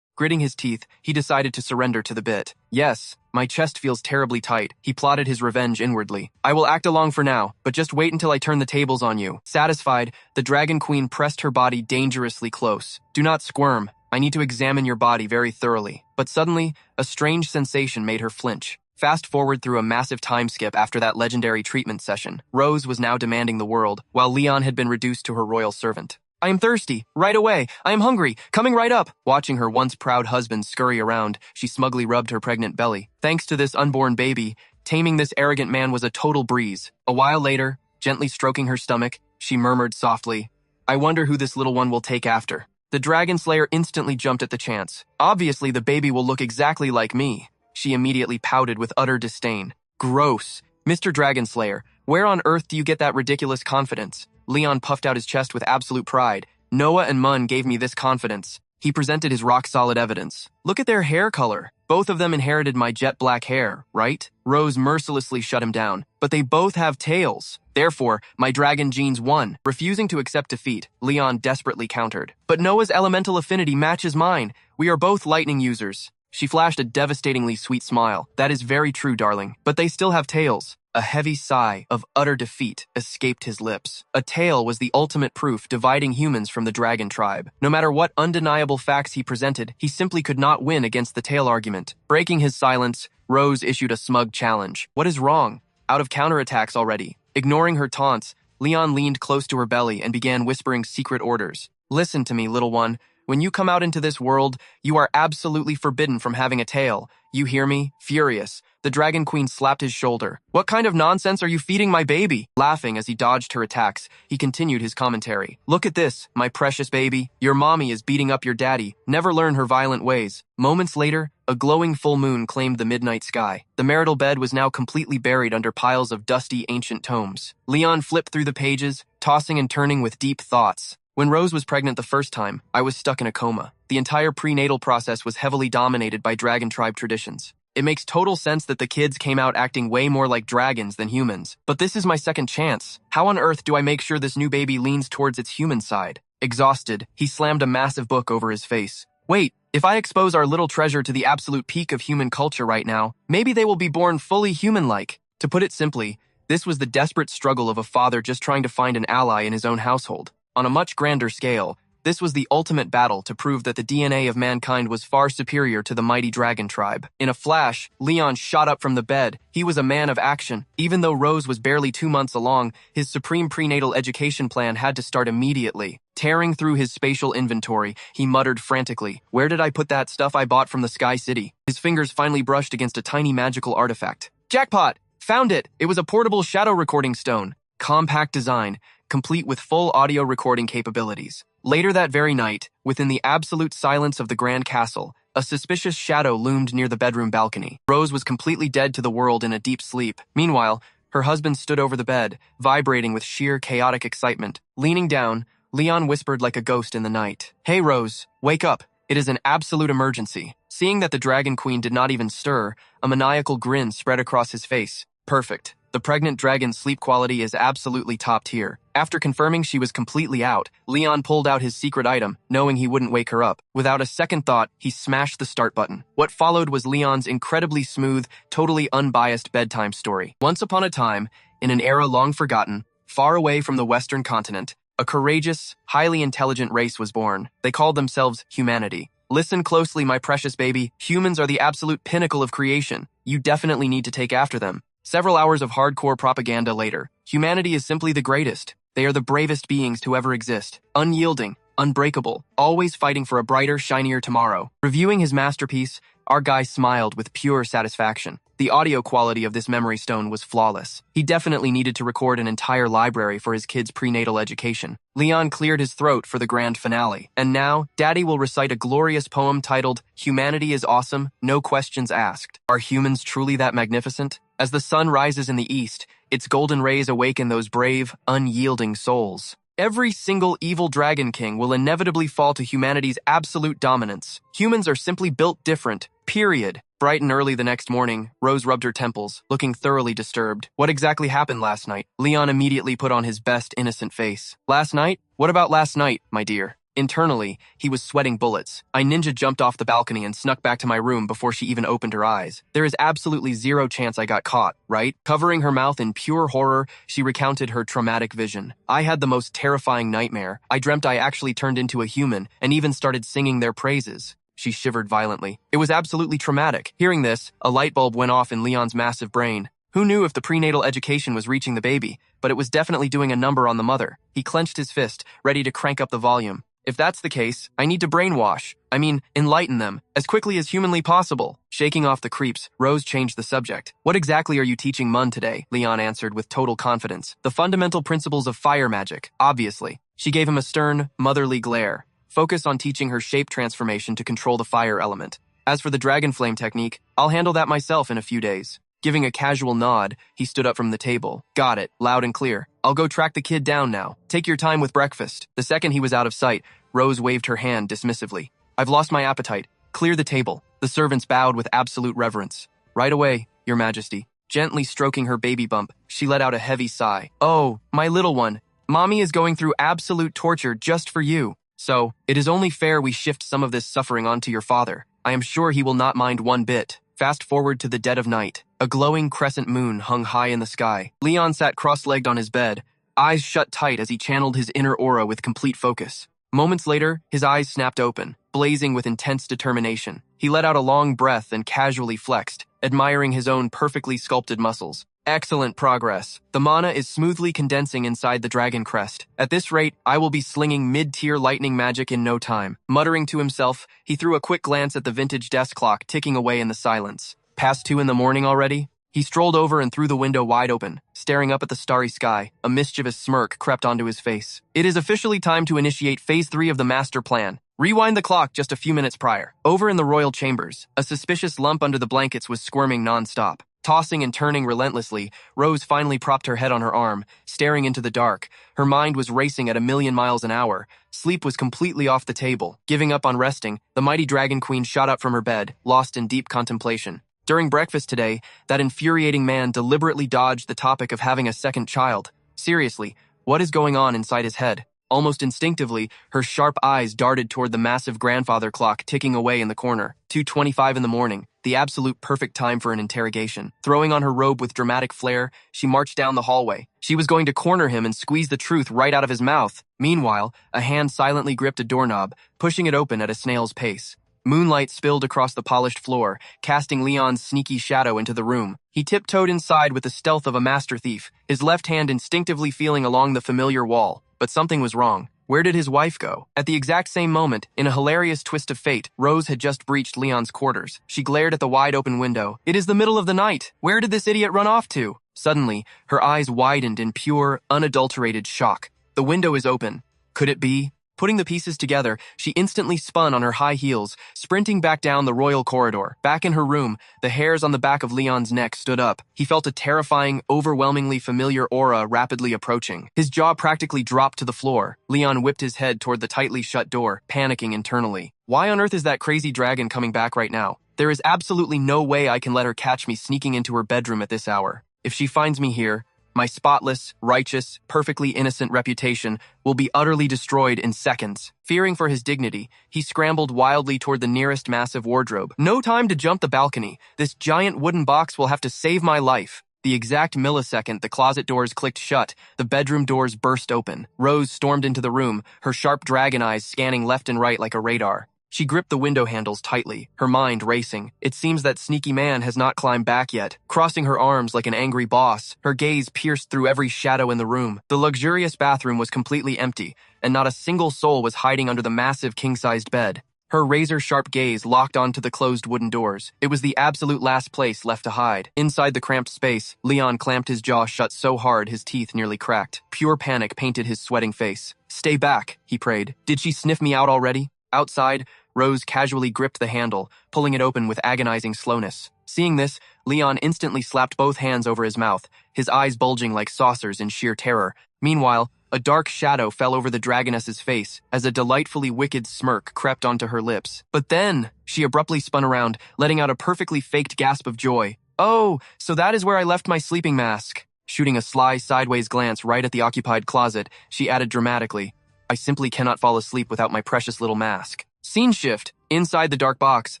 Gritting his teeth, he decided to surrender to the bit. "Yes, my chest feels terribly tight." He plotted his revenge inwardly. "I will act along for now, but just wait until I turn the tables on you." Satisfied, the Dragon Queen pressed her body dangerously close. "Do not squirm. I need to examine your body very thoroughly." But suddenly, a strange sensation made her flinch. Fast forward through a massive time skip after that legendary treatment session. Rose was now demanding the world, while Leon had been reduced to her royal servant. "I am thirsty. Right away. I am hungry. Coming right up." Watching her once proud husband scurry around, she smugly rubbed her pregnant belly. Thanks to this unborn baby, taming this arrogant man was a total breeze. A while later, gently stroking her stomach, she murmured softly, "I wonder who this little one will take after." The dragon slayer instantly jumped at the chance. "Obviously, the baby will look exactly like me." She immediately pouted with utter disdain. "Gross. Mr. Dragon Slayer, where on earth do you get that ridiculous confidence?" Leon puffed out his chest with absolute pride. "Noah and Mun gave me this confidence." He presented his rock-solid evidence. "Look at their hair color. Both of them inherited my jet black hair, right?" Rose mercilessly shut him down. "But they both have tails. Therefore, my dragon genes won." Refusing to accept defeat, Leon desperately countered. "But Noah's elemental affinity matches mine. We are both lightning users." She flashed a devastatingly sweet smile. "That is very true, darling. But they still have tails." A heavy sigh of utter defeat escaped his lips. A tail was the ultimate proof dividing humans from the dragon tribe. No matter what undeniable facts he presented, he simply could not win against the tail argument. Breaking his silence, Rose issued a smug challenge. "What is wrong? Out of counterattacks already." Ignoring her taunts, Leon leaned close to her belly and began whispering secret orders. "Listen to me, little one. When you come out into this world, you are absolutely forbidden from having a tail. You hear me? Furious, the Dragon Queen slapped his shoulder. "What kind of nonsense are you feeding my baby?" Laughing as he dodged her attacks, he continued his commentary. "Look at this, my precious baby. Your mommy is beating up your daddy. Never learn her violent ways." Moments later, a glowing full moon claimed the midnight sky. The marital bed was now completely buried under piles of dusty ancient tomes. Leon flipped through the pages, tossing and turning with deep thoughts. When Rose was pregnant the first time, I was stuck in a coma. The entire prenatal process was heavily dominated by dragon tribe traditions. It makes total sense that the kids came out acting way more like dragons than humans. But this is my second chance. How on earth do I make sure this new baby leans towards its human side? Exhausted, he slammed a massive book over his face. "Wait, if I expose our little treasure to the absolute peak of human culture right now, maybe they will be born fully human-like." To put it simply, this was the desperate struggle of a father just trying to find an ally in his own household. On a much grander scale, this was the ultimate battle to prove that the DNA of mankind was far superior to the mighty dragon tribe. In a flash, Leon shot up from the bed. He was a man of action. Even though Rose was barely 2 months along, his supreme prenatal education plan had to start immediately. Tearing through his spatial inventory, he muttered frantically, "Where did I put that stuff I bought from the Sky City?" His fingers finally brushed against a tiny magical artifact. "Jackpot! Found it! It was a portable shadow recording stone. Compact design, complete with full audio recording capabilities." Later that very night, within the absolute silence of the Grand Castle, a suspicious shadow loomed near the bedroom balcony. Rose was completely dead to the world in a deep sleep. Meanwhile, Her husband stood over the bed, vibrating with sheer chaotic excitement. Leaning down, Leon whispered like a ghost in the night. "Hey, Rose, wake up. It is an absolute emergency." Seeing that the Dragon Queen did not even stir, a maniacal grin spread across his face. Perfect. The pregnant dragon's sleep quality is absolutely top tier. After confirming she was completely out, Leon pulled out his secret item, knowing he wouldn't wake her up. Without a second thought, he smashed the start button. What followed was Leon's incredibly smooth, totally unbiased bedtime story. Once upon a time, in an era long forgotten, far away from the Western continent, a courageous, highly intelligent race was born. They called themselves humanity. Listen closely, my precious baby. Humans are the absolute pinnacle of creation. You definitely need to take after them. Several hours of hardcore propaganda later, humanity is simply the greatest. They are the bravest beings to ever exist. Unyielding, unbreakable, always fighting for a brighter, shinier tomorrow. Reviewing his masterpiece, our guy smiled with pure satisfaction. The audio quality of this memory stone was flawless. He definitely needed to record an entire library for his kid's prenatal education. Leon cleared his throat for the grand finale. And now, Daddy will recite a glorious poem titled, "Humanity is Awesome, No Questions Asked." Are humans truly that magnificent? As the sun rises in the east, its golden rays awaken those brave, unyielding souls. Every single evil Dragon King will inevitably fall to humanity's absolute dominance. Humans are simply built different, period. Bright and early the next morning, Rose rubbed her temples, looking thoroughly disturbed. What exactly happened last night? Leon immediately put on his best innocent face. Last night? What about last night, my dear? Internally, he was sweating bullets. I ninja jumped off the balcony and snuck back to my room before she even opened her eyes. There is absolutely zero chance I got caught, right? Covering her mouth in pure horror, she recounted her traumatic vision. I had the most terrifying nightmare. I dreamt I actually turned into a human and even started singing their praises. She shivered violently. It was absolutely traumatic. Hearing this, a light bulb went off in Leon's massive brain. Who knew if the prenatal education was reaching the baby, but it was definitely doing a number on the mother. He clenched his fist, ready to crank up the volume. If that's the case, I need to enlighten them, as quickly as humanly possible. Shaking off the creeps, Rose changed the subject. What exactly are you teaching Mun today? Leon answered with total confidence. The fundamental principles of fire magic, obviously. She gave him a stern, motherly glare. Focus on teaching her shape transformation to control the fire element. As for the dragon flame technique, I'll handle that myself in a few days. Giving a casual nod, he stood up from the table. Got it, loud and clear. I'll go track the kid down now. Take your time with breakfast. The second he was out of sight, Rose waved her hand dismissively. I've lost my appetite. Clear the table. The servants bowed with absolute reverence. Right away, Your Majesty. Gently stroking her baby bump, she let out a heavy sigh. Oh, my little one. Mommy is going through absolute torture just for you. So, it is only fair we shift some of this suffering onto your father. I am sure he will not mind one bit. Fast forward to the dead of night. A glowing crescent moon hung high in the sky. Leon sat cross-legged on his bed, eyes shut tight as he channeled his inner aura with complete focus. Moments later, his eyes snapped open, blazing with intense determination. He let out a long breath and casually flexed, admiring his own perfectly sculpted muscles. Excellent progress. The mana is smoothly condensing inside the dragon crest. At this rate, I will be slinging mid-tier lightning magic in no time. Muttering to himself, he threw a quick glance at the vintage desk clock ticking away in the silence. Past 2 in the morning already? He strolled over and threw the window wide open, staring up at the starry sky. A mischievous smirk crept onto his face. It is officially time to initiate Phase 3 of the master plan. Rewind the clock just a few minutes prior. Over in the royal chambers, a suspicious lump under the blankets was squirming non-stop. Tossing and turning relentlessly, Rose finally propped her head on her arm, staring into the dark. Her mind was racing at 1,000,000 miles an hour. Sleep was completely off the table. Giving up on resting, the mighty Dragon Queen shot up from her bed, lost in deep contemplation. During breakfast today, that infuriating man deliberately dodged the topic of having a second child. Seriously, what is going on inside his head? Almost instinctively, her sharp eyes darted toward the massive grandfather clock ticking away in the corner. 2:25 in the morning, the absolute perfect time for an interrogation. Throwing on her robe with dramatic flair, she marched down the hallway. She was going to corner him and squeeze the truth right out of his mouth. Meanwhile, a hand silently gripped a doorknob, pushing it open at a snail's pace. Moonlight spilled across the polished floor, casting Leon's sneaky shadow into the room. He tiptoed inside with the stealth of a master thief, his left hand instinctively feeling along the familiar wall. But something was wrong. Where did his wife go? At the exact same moment, in a hilarious twist of fate, Rose had just breached Leon's quarters. She glared at the wide-open window. It is the middle of the night. Where did this idiot run off to? Suddenly, her eyes widened in pure, unadulterated shock. The window is open. Could it be? Putting the pieces together, she instantly spun on her high heels, sprinting back down the royal corridor. Back in her room, the hairs on the back of Leon's neck stood up. He felt a terrifying, overwhelmingly familiar aura rapidly approaching. His jaw practically dropped to the floor. Leon whipped his head toward the tightly shut door, panicking internally. Why on earth is that crazy dragon coming back right now? There is absolutely no way I can let her catch me sneaking into her bedroom at this hour. If she finds me here, my spotless, righteous, perfectly innocent reputation will be utterly destroyed in seconds. Fearing for his dignity, he scrambled wildly toward the nearest massive wardrobe. No time to jump the balcony. This giant wooden box will have to save my life. The exact millisecond the closet doors clicked shut, the bedroom doors burst open. Rose stormed into the room, her sharp dragon eyes scanning left and right like a radar. She gripped the window handles tightly, her mind racing. It seems that sneaky man has not climbed back yet. Crossing her arms like an angry boss, her gaze pierced through every shadow in the room. The luxurious bathroom was completely empty, and not a single soul was hiding under the massive king-sized bed. Her razor-sharp gaze locked onto the closed wooden doors. It was the absolute last place left to hide. Inside the cramped space, Leon clamped his jaw shut so hard his teeth nearly cracked. Pure panic painted his sweating face. "Stay back," he prayed. "Did she sniff me out already?" Outside, Rose casually gripped the handle, pulling it open with agonizing slowness. Seeing this, Leon instantly slapped both hands over his mouth, his eyes bulging like saucers in sheer terror. Meanwhile, a dark shadow fell over the dragoness's face as a delightfully wicked smirk crept onto her lips. But then, she abruptly spun around, letting out a perfectly faked gasp of joy. "Oh, so that is where I left my sleeping mask." Shooting a sly sideways glance right at the occupied closet, she added dramatically, "I simply cannot fall asleep without my precious little mask." Scene shift. Inside the dark box,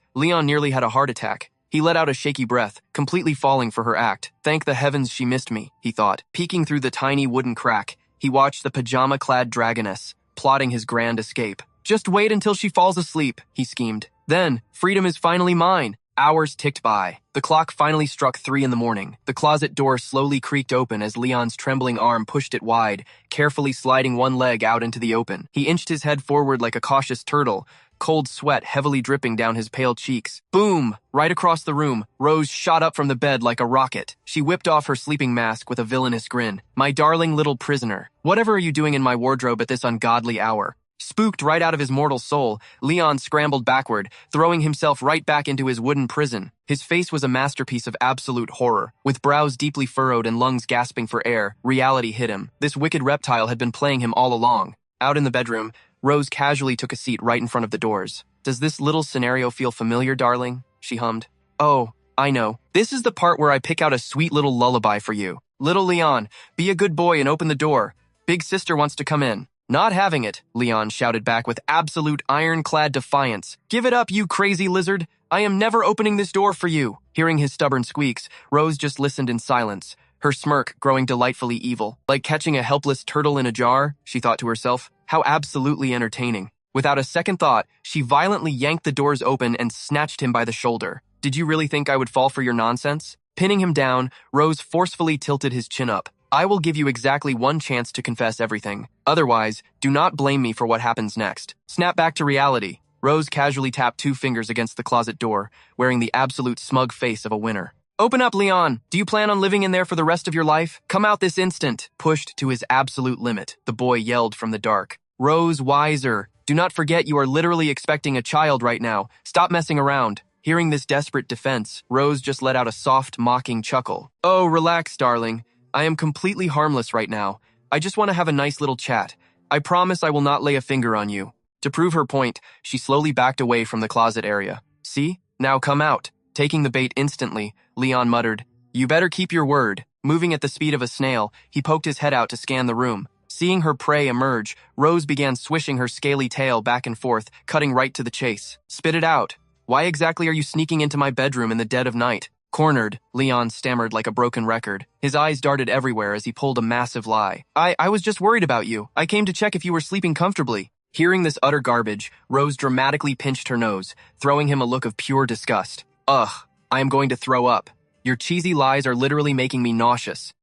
Leon nearly had a heart attack. He let out a shaky breath, completely falling for her act. Thank the heavens she missed me, he thought. Peeking through the tiny wooden crack, he watched the pajama-clad dragoness, plotting his grand escape. "Just wait until she falls asleep," he schemed. "Then, freedom is finally mine." Hours ticked by. The clock finally struck 3 in the morning. The closet door slowly creaked open as Leon's trembling arm pushed it wide, carefully sliding one leg out into the open. He inched his head forward like a cautious turtle, cold sweat heavily dripping down his pale cheeks. Boom! Right across the room, Rose shot up from the bed like a rocket. She whipped off her sleeping mask with a villainous grin. "My darling little prisoner, whatever are you doing in my wardrobe at this ungodly hour?" Spooked right out of his mortal soul, Leon scrambled backward, throwing himself right back into his wooden prison. His face was a masterpiece of absolute horror. With brows deeply furrowed and lungs gasping for air, reality hit him. This wicked reptile had been playing him all along. Out in the bedroom, Rose casually took a seat right in front of the doors. "Does this little scenario feel familiar, darling?" she hummed. "Oh, I know. This is the part where I pick out a sweet little lullaby for you. Little Leon, be a good boy and open the door. Big sister wants to come in." "Not having it," Leon shouted back with absolute ironclad defiance. "Give it up, you crazy lizard. I am never opening this door for you." Hearing his stubborn squeaks, Rose just listened in silence, her smirk growing delightfully evil. Like catching a helpless turtle in a jar, she thought to herself. How absolutely entertaining. Without a second thought, she violently yanked the doors open and snatched him by the shoulder. "Did you really think I would fall for your nonsense?" Pinning him down, Rose forcefully tilted his chin up. "I will give you exactly one chance to confess everything. Otherwise, do not blame me for what happens next." Snap back to reality. Rose casually tapped 2 fingers against the closet door, wearing the absolute smug face of a winner. "Open up, Leon. Do you plan on living in there for the rest of your life? Come out this instant." Pushed to his absolute limit, the boy yelled from the dark. "Rose, wiser. Do not forget you are literally expecting a child right now. Stop messing around." Hearing this desperate defense, Rose just let out a soft, mocking chuckle. "Oh, relax, darling. I am completely harmless right now. I just want to have a nice little chat. I promise I will not lay a finger on you." To prove her point, she slowly backed away from the closet area. "See? Now come out." Taking the bait instantly, Leon muttered, "You better keep your word." Moving at the speed of a snail, he poked his head out to scan the room. Seeing her prey emerge, Rose began swishing her scaly tail back and forth, cutting right to the chase. "Spit it out. Why exactly are you sneaking into my bedroom in the dead of night?" Cornered, Leon stammered like a broken record. His eyes darted everywhere as he pulled a massive lie. I was just worried about you. I came to check if you were sleeping comfortably." Hearing this utter garbage, Rose dramatically pinched her nose, throwing him a look of pure disgust. "Ugh, I am going to throw up. Your cheesy lies are literally making me nauseous."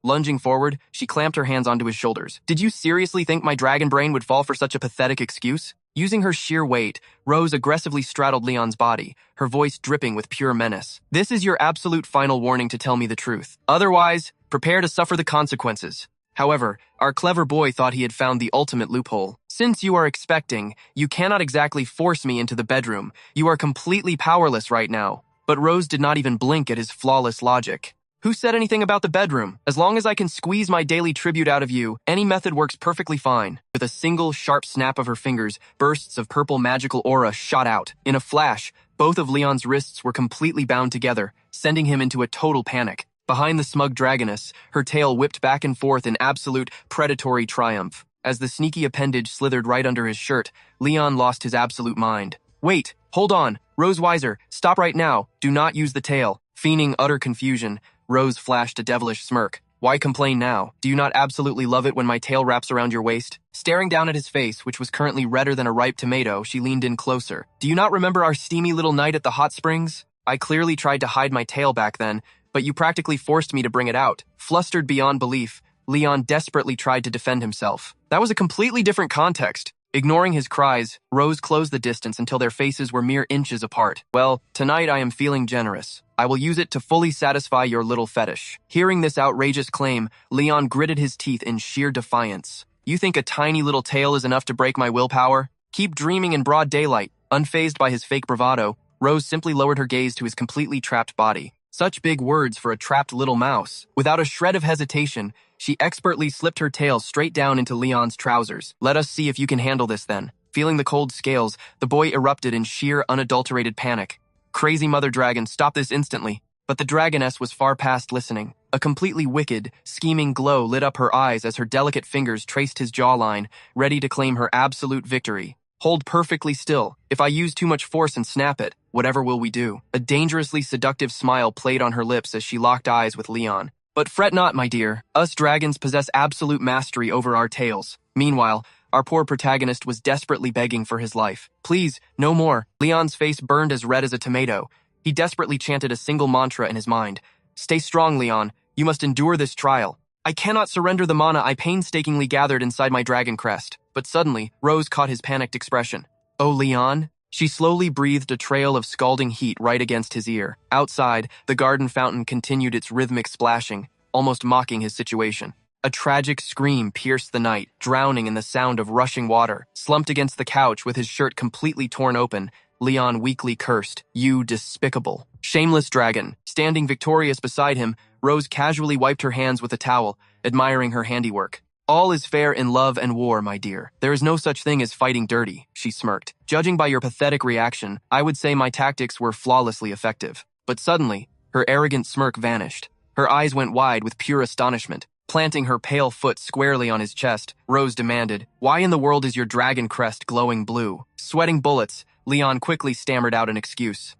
Lunging forward, she clamped her hands onto his shoulders. "Did you seriously think my dragon brain would fall for such a pathetic excuse?" Using her sheer weight, Rose aggressively straddled Leon's body, her voice dripping with pure menace. "This is your absolute final warning to tell me the truth. Otherwise, prepare to suffer the consequences." However, our clever boy thought he had found the ultimate loophole. Since you are expecting, you cannot exactly force me into the bedroom. You are completely powerless right now. But Rose did not even blink at his flawless logic. Who said anything about the bedroom? As long as I can squeeze my daily tribute out of you, any method works perfectly fine. With a single sharp snap of her fingers, bursts of purple magical aura shot out. In a flash, both of Leon's wrists were completely bound together, sending him into a total panic. Behind the smug dragoness, her tail whipped back and forth in absolute predatory triumph. As the sneaky appendage slithered right under his shirt, Leon lost his absolute mind. Wait, hold on. Rose Weiser, stop right now. Do not use the tail. Feigning utter confusion, Rose flashed a devilish smirk. Why complain now? Do you not absolutely love it when my tail wraps around your waist? Staring down at his face, which was currently redder than a ripe tomato, she leaned in closer. Do you not remember our steamy little night at the hot springs? I clearly tried to hide my tail back then, but you practically forced me to bring it out. Flustered beyond belief, Leon desperately tried to defend himself. That was a completely different context. Ignoring his cries, Rose closed the distance until their faces were mere inches apart. Well, tonight I am feeling generous. I will use it to fully satisfy your little fetish. Hearing this outrageous claim, Leon gritted his teeth in sheer defiance. You think a tiny little tail is enough to break my willpower? Keep dreaming in broad daylight. Unfazed by his fake bravado, Rose simply lowered her gaze to his completely trapped body. Such big words for a trapped little mouse. Without a shred of hesitation, she expertly slipped her tail straight down into Leon's trousers. Let us see if you can handle this then. Feeling the cold scales, the boy erupted in sheer, unadulterated panic. Crazy mother dragon, stop this instantly. But the dragoness was far past listening. A completely wicked, scheming glow lit up her eyes as her delicate fingers traced his jawline, ready to claim her absolute victory. Hold perfectly still. If I use too much force and snap it, whatever will we do? A dangerously seductive smile played on her lips as she locked eyes with Leon. But fret not, my dear. Us dragons possess absolute mastery over our tails. Meanwhile, our poor protagonist was desperately begging for his life. Please, no more. Leon's face burned as red as a tomato. He desperately chanted a single mantra in his mind. Stay strong, Leon. You must endure this trial. I cannot surrender the mana I painstakingly gathered inside my dragon crest. But suddenly, Rose caught his panicked expression. Oh, Leon? She slowly breathed a trail of scalding heat right against his ear. Outside, the garden fountain continued its rhythmic splashing, almost mocking his situation. A tragic scream pierced the night, drowning in the sound of rushing water. Slumped against the couch with his shirt completely torn open, Leon weakly cursed, "You despicable, shameless dragon." Standing victorious beside him, Rose casually wiped her hands with a towel, admiring her handiwork. All is fair in love and war, my dear. There is no such thing as fighting dirty, she smirked. Judging by your pathetic reaction, I would say my tactics were flawlessly effective. But suddenly, her arrogant smirk vanished. Her eyes went wide with pure astonishment. Planting her pale foot squarely on his chest, Rose demanded, "Why in the world is your dragon crest glowing blue?" Sweating bullets, Leon quickly stammered out an excuse.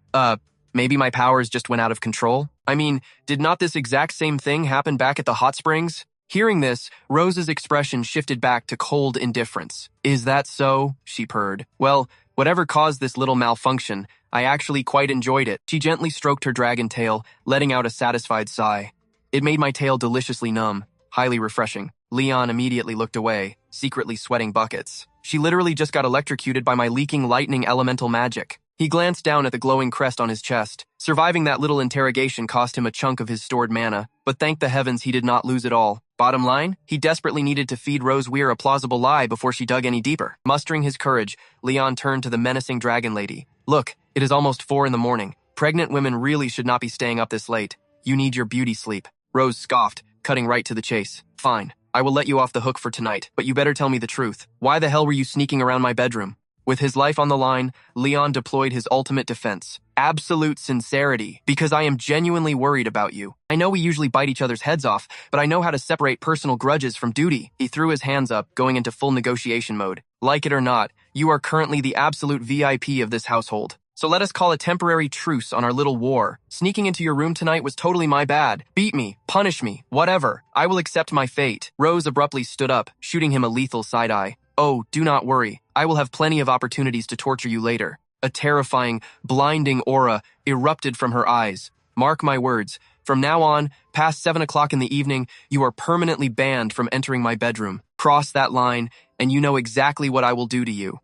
Maybe my powers just went out of control? I mean, did not this exact same thing happen back at the hot springs? Hearing this, Rose's expression shifted back to cold indifference. Is that so? She purred. Well, whatever caused this little malfunction, I actually quite enjoyed it. She gently stroked her dragon tail, letting out a satisfied sigh. It made my tail deliciously numb, highly refreshing. Leon immediately looked away, secretly sweating buckets. She literally just got electrocuted by my leaking lightning elemental magic. He glanced down at the glowing crest on his chest. Surviving that little interrogation cost him a chunk of his stored mana, but thank the heavens he did not lose it all. Bottom line, he desperately needed to feed Rose Weir a plausible lie before she dug any deeper. Mustering his courage, Leon turned to the menacing dragon lady. Look, it is almost 4 in the morning. Pregnant women really should not be staying up this late. You need your beauty sleep. Rose scoffed, cutting right to the chase. Fine, I will let you off the hook for tonight, but you better tell me the truth. Why the hell were you sneaking around my bedroom? With his life on the line, Leon deployed his ultimate defense. Absolute sincerity, because I am genuinely worried about you. I know we usually bite each other's heads off, but I know how to separate personal grudges from duty. He threw his hands up, going into full negotiation mode. Like it or not, you are currently the absolute VIP of this household. So let us call a temporary truce on our little war. Sneaking into your room tonight was totally my bad. Beat me, punish me, whatever. I will accept my fate. Rose abruptly stood up, shooting him a lethal side-eye. Oh, do not worry. I will have plenty of opportunities to torture you later. A terrifying, blinding aura erupted from her eyes. Mark my words. From now on, past 7 o'clock in the evening, you are permanently banned from entering my bedroom. Cross that line, and you know exactly what I will do to you.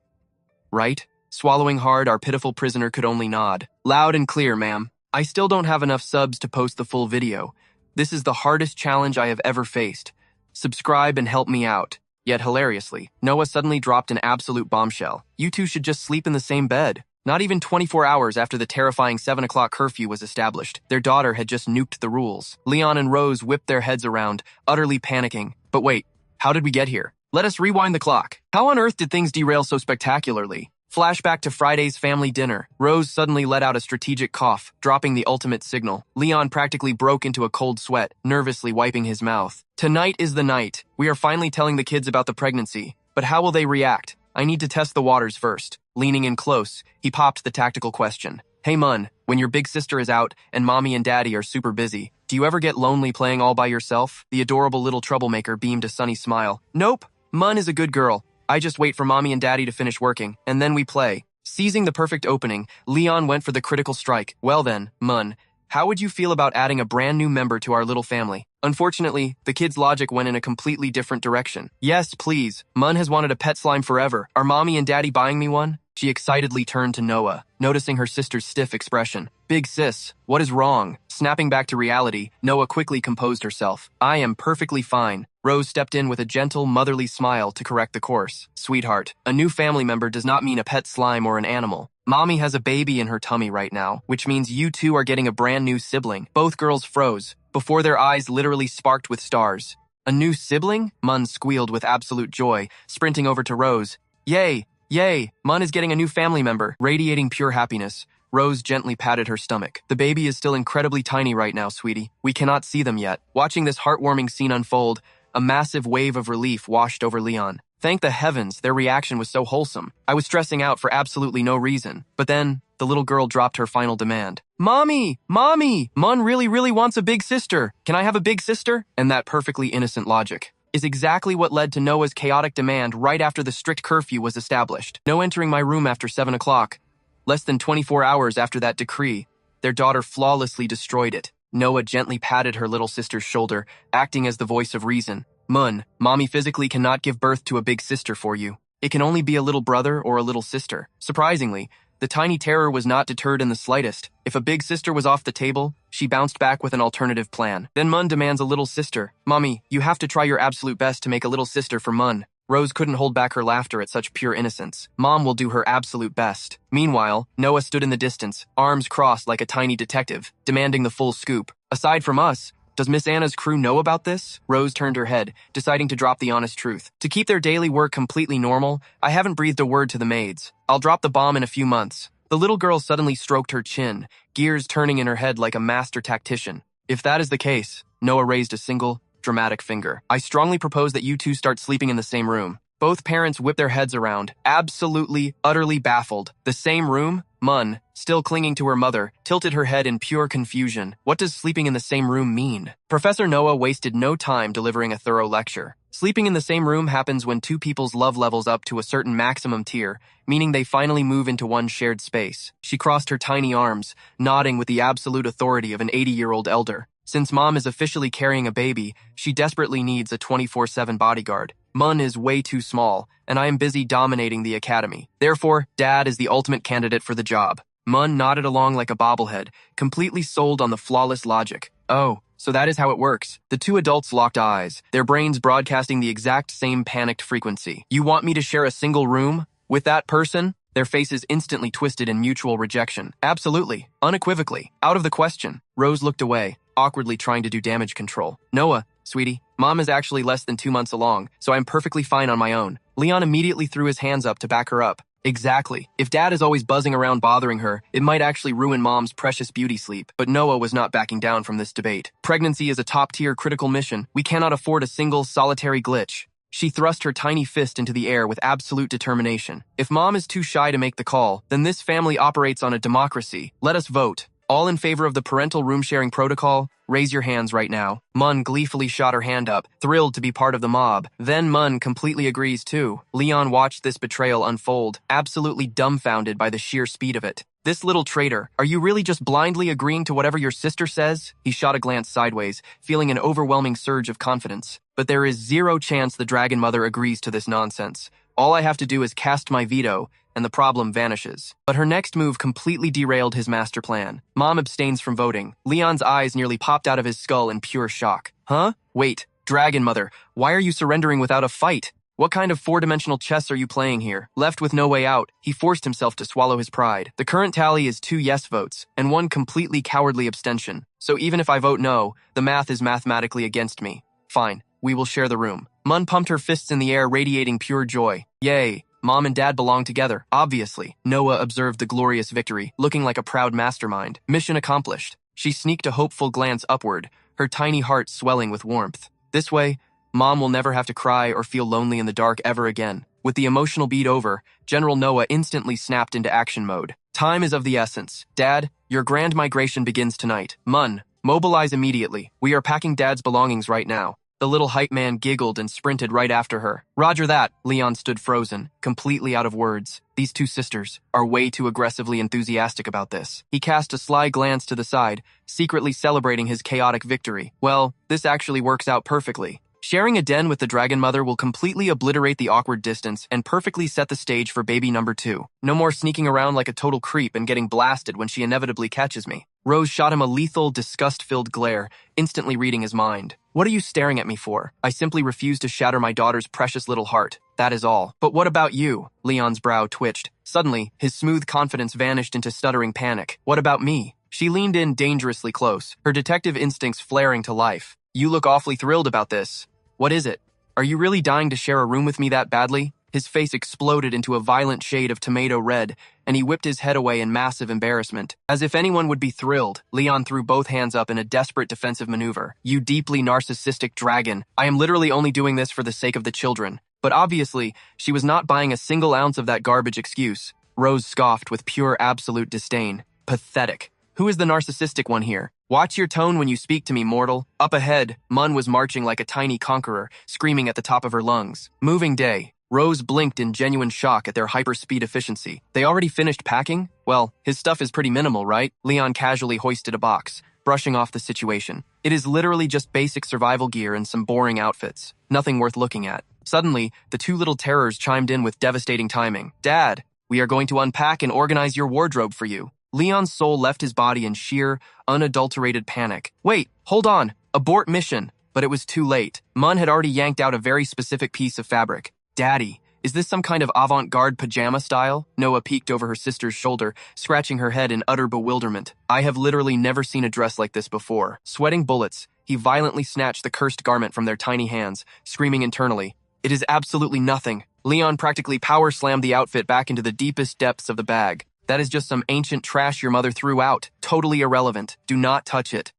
Right? Swallowing hard, our pitiful prisoner could only nod. Loud and clear, ma'am. I still don't have enough subs to post the full video. This is the hardest challenge I have ever faced. Subscribe and help me out. Yet hilariously, Noah suddenly dropped an absolute bombshell. You two should just sleep in the same bed. Not even 24 hours after the terrifying 7 o'clock curfew was established, their daughter had just nuked the rules. Leon and Rose whipped their heads around, utterly panicking. But wait, how did we get here? Let us rewind the clock. How on earth did things derail so spectacularly? Flashback to Friday's family dinner. Rose suddenly let out a strategic cough, dropping the ultimate signal. Leon practically broke into a cold sweat, nervously wiping his mouth. Tonight is the night. We are finally telling the kids about the pregnancy. But how will they react? I need to test the waters first. Leaning in close, he popped the tactical question. Hey Mun, when your big sister is out and mommy and daddy are super busy, do you ever get lonely playing all by yourself? The adorable little troublemaker beamed a sunny smile. Nope, Mun is a good girl. I just wait for mommy and daddy to finish working, and then we play. Seizing the perfect opening, Leon went for the critical strike. Well then, Mun, how would you feel about adding a brand new member to our little family? Unfortunately, the kid's logic went in a completely different direction. Yes, please. Mun has wanted a pet slime forever. Are mommy and daddy buying me one? She excitedly turned to Noah, noticing her sister's stiff expression. Big sis, what is wrong? Snapping back to reality, Noah quickly composed herself. I am perfectly fine. Rose stepped in with a gentle, motherly smile to correct the course. Sweetheart, a new family member does not mean a pet slime or an animal. Mommy has a baby in her tummy right now, which means you two are getting a brand new sibling. Both girls froze, before their eyes literally sparked with stars. A new sibling? Mun squealed with absolute joy, sprinting over to Rose. Yay! Yay! Mun is getting a new family member. Radiating pure happiness, Rose gently patted her stomach. The baby is still incredibly tiny right now, sweetie. We cannot see them yet. Watching this heartwarming scene unfold, a massive wave of relief washed over Leon. Thank the heavens, their reaction was so wholesome. I was stressing out for absolutely no reason. But then, the little girl dropped her final demand. Mommy! Mommy! Mun really wants a big sister. Can I have a big sister? And that perfectly innocent logic is exactly what led to Noah's chaotic demand right after the strict curfew was established. No entering my room after 7 o'clock. Less than 24 hours after that decree, their daughter flawlessly destroyed it. Noah gently patted her little sister's shoulder, acting as the voice of reason. Mun, mommy physically cannot give birth to a big sister for you. It can only be a little brother or a little sister. Surprisingly, the tiny terror was not deterred in the slightest. If a big sister was off the table, she bounced back with an alternative plan. Then Mun demands a little sister. Mommy, you have to try your absolute best to make a little sister for Mun. Rose couldn't hold back her laughter at such pure innocence. Mom will do her absolute best. Meanwhile, Noah stood in the distance, arms crossed like a tiny detective, demanding the full scoop. Aside from us, does Miss Anna's crew know about this? Rose turned her head, deciding to drop the honest truth. To keep their daily work completely normal, I haven't breathed a word to the maids. I'll drop the bomb in a few months. The little girl suddenly stroked her chin, gears turning in her head like a master tactician. If that is the case, Noah raised a single, dramatic finger. I strongly propose that you two start sleeping in the same room. Both parents whipped their heads around, absolutely, utterly baffled. The same room? Mun, still clinging to her mother, tilted her head in pure confusion. What does sleeping in the same room mean? Professor Noah wasted no time delivering a thorough lecture. Sleeping in the same room happens when two people's love levels up to a certain maximum tier, meaning they finally move into one shared space. She crossed her tiny arms, nodding with the absolute authority of an 80-year-old elder. Since Mom is officially carrying a baby, she desperately needs a 24/7 bodyguard. Mun is way too small, and I am busy dominating the academy. Therefore, Dad is the ultimate candidate for the job. Mun nodded along like a bobblehead, completely sold on the flawless logic. Oh, so that is how it works. The two adults locked eyes, their brains broadcasting the exact same panicked frequency. You want me to share a single room with that person? Their faces instantly twisted in mutual rejection. Absolutely, unequivocally, out of the question. Rose looked away, awkwardly trying to do damage control. Noah, sweetie, Mom is actually less than 2 months along, so I'm perfectly fine on my own. Leon immediately threw his hands up to back her up. Exactly. If Dad is always buzzing around bothering her, it might actually ruin Mom's precious beauty sleep. But Noah was not backing down from this debate. Pregnancy is a top-tier critical mission. We cannot afford a single, solitary glitch. She thrust her tiny fist into the air with absolute determination. If Mom is too shy to make the call, then this family operates on a democracy. Let us vote. All in favor of the parental room-sharing protocol? Raise your hands right now. Mun gleefully shot her hand up, thrilled to be part of the mob. Then Mun completely agrees too. Leon watched this betrayal unfold, absolutely dumbfounded by the sheer speed of it. This little traitor, are you really just blindly agreeing to whatever your sister says? He shot a glance sideways, feeling an overwhelming surge of confidence. But there is zero chance the Dragon Mother agrees to this nonsense. All I have to do is cast my veto, and the problem vanishes. But her next move completely derailed his master plan. Mom abstains from voting. Leon's eyes nearly popped out of his skull in pure shock. Huh? Wait, Dragon Mother, why are you surrendering without a fight? What kind of four-dimensional chess are you playing here? Left with no way out, he forced himself to swallow his pride. The current tally is 2 yes votes, and 1 completely cowardly abstention. So even if I vote no, the math is mathematically against me. Fine, we will share the room. Mun pumped her fists in the air, radiating pure joy. Yay, Mom and Dad belong together, obviously. Noah observed the glorious victory, looking like a proud mastermind. Mission accomplished. She sneaked a hopeful glance upward, her tiny heart swelling with warmth. This way, Mom will never have to cry or feel lonely in the dark ever again. With the emotional beat over, General Noah instantly snapped into action mode. Time is of the essence. Dad, your grand migration begins tonight. Mun, mobilize immediately. We are packing Dad's belongings right now. The little hype man giggled and sprinted right after her. Roger that, Leon stood frozen, completely out of words. These two sisters are way too aggressively enthusiastic about this. He cast a sly glance to the side, secretly celebrating his chaotic victory. Well, this actually works out perfectly. Sharing a den with the Dragon Mother will completely obliterate the awkward distance and perfectly set the stage for baby number 2. No more sneaking around like a total creep and getting blasted when she inevitably catches me. Rose shot him a lethal, disgust-filled glare, instantly reading his mind. What are you staring at me for? I simply refuse to shatter my daughter's precious little heart. That is all. But what about you? Leon's brow twitched. Suddenly, his smooth confidence vanished into stuttering panic. What about me? She leaned in dangerously close, her detective instincts flaring to life. You look awfully thrilled about this. What is it? Are you really dying to share a room with me that badly? His face exploded into a violent shade of tomato red, and he whipped his head away in massive embarrassment. As if anyone would be thrilled, Leon threw both hands up in a desperate defensive maneuver. You deeply narcissistic dragon. I am literally only doing this for the sake of the children. But obviously, she was not buying a single ounce of that garbage excuse. Rose scoffed with pure absolute disdain. Pathetic. Who is the narcissistic one here? Watch your tone when you speak to me, mortal. Up ahead, Mun was marching like a tiny conqueror, screaming at the top of her lungs. Moving day. Rose blinked in genuine shock at their hyperspeed efficiency. They already finished packing? Well, his stuff is pretty minimal, right? Leon casually hoisted a box, brushing off the situation. It is literally just basic survival gear and some boring outfits. Nothing worth looking at. Suddenly, the two little terrors chimed in with devastating timing. Dad, we are going to unpack and organize your wardrobe for you. Leon's soul left his body in sheer, unadulterated panic. Wait, hold on. Abort mission. But it was too late. Mun had already yanked out a very specific piece of fabric. Daddy, is this some kind of avant-garde pajama style? Noah peeked over her sister's shoulder, scratching her head in utter bewilderment. I have literally never seen a dress like this before. Sweating bullets, he violently snatched the cursed garment from their tiny hands, screaming internally. It is absolutely nothing. Leon practically power-slammed the outfit back into the deepest depths of the bag. That is just some ancient trash your mother threw out. Totally irrelevant. Do not touch it.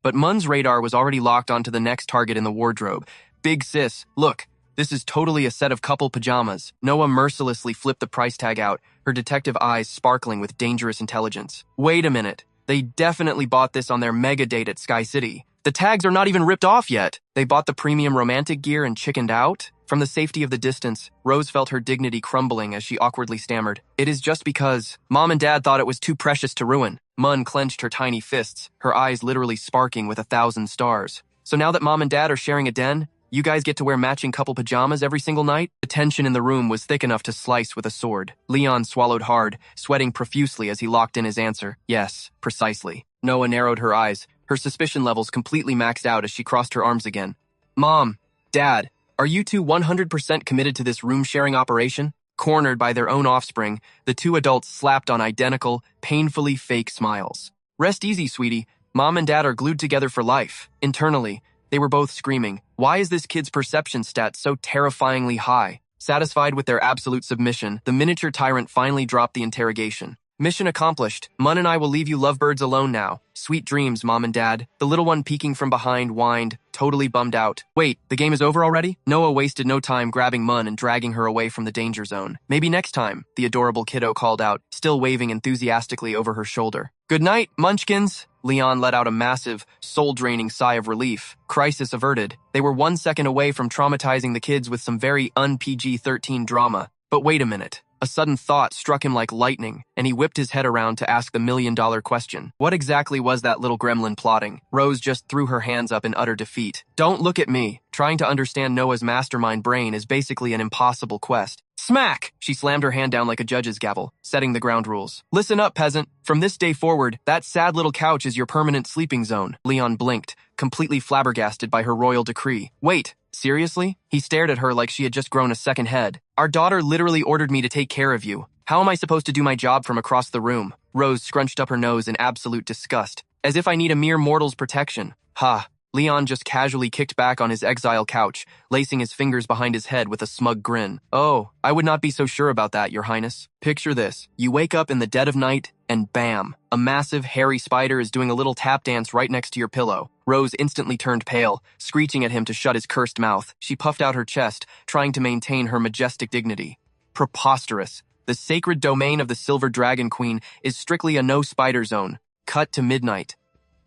But Mun's radar was already locked onto the next target in the wardrobe. Big sis, look. This is totally a set of couple pajamas. Noah mercilessly flipped the price tag out, her detective eyes sparkling with dangerous intelligence. Wait a minute. They definitely bought this on their mega date at Sky City. The tags are not even ripped off yet. They bought the premium romantic gear and chickened out? From the safety of the distance, Rose felt her dignity crumbling as she awkwardly stammered. It is just because Mom and Dad thought it was too precious to ruin. Mun clenched her tiny fists, her eyes literally sparking with 1,000 stars. So now that Mom and Dad are sharing a den, you guys get to wear matching couple pajamas every single night? The tension in the room was thick enough to slice with a sword. Leon swallowed hard, sweating profusely as he locked in his answer. Yes, precisely. Noah narrowed her eyes, her suspicion levels completely maxed out as she crossed her arms again. Mom, Dad, are you two 100% committed to this room-sharing operation? Cornered by their own offspring, the two adults slapped on identical, painfully fake smiles. Rest easy, sweetie. Mom and Dad are glued together for life. Internally, they were both screaming, why is this kid's perception stat so terrifyingly high? Satisfied with their absolute submission, the miniature tyrant finally dropped the interrogation. Mission accomplished. Mun and I will leave you lovebirds alone now. Sweet dreams, Mom and Dad. The little one peeking from behind whined, totally bummed out. Wait, the game is over already? Noah wasted no time grabbing Mun and dragging her away from the danger zone. Maybe next time, the adorable kiddo called out, still waving enthusiastically over her shoulder. Good night, munchkins. Leon let out a massive, soul-draining sigh of relief. Crisis averted. They were 1 second away from traumatizing the kids with some very un-PG-13 drama. But wait a minute. A sudden thought struck him like lightning, and he whipped his head around to ask the million-dollar question. What exactly was that little gremlin plotting? Rose just threw her hands up in utter defeat. Don't look at me. Trying to understand Noah's mastermind brain is basically an impossible quest. Smack! She slammed her hand down like a judge's gavel, setting the ground rules. Listen up, peasant. From this day forward, that sad little couch is your permanent sleeping zone. Leon blinked, completely flabbergasted by her royal decree. Wait, seriously? He stared at her like she had just grown a second head. Our daughter literally ordered me to take care of you. How am I supposed to do my job from across the room? Rose scrunched up her nose in absolute disgust. As if I need a mere mortal's protection. Ha. Leon just casually kicked back on his exile couch, lacing his fingers behind his head with a smug grin. Oh, I would not be so sure about that, Your Highness. Picture this. You wake up in the dead of night, and bam, a massive, hairy spider is doing a little tap dance right next to your pillow. Rose instantly turned pale, screeching at him to shut his cursed mouth. She puffed out her chest, trying to maintain her majestic dignity. Preposterous. The sacred domain of the Silver Dragon Queen is strictly a no-spider zone. Cut to midnight.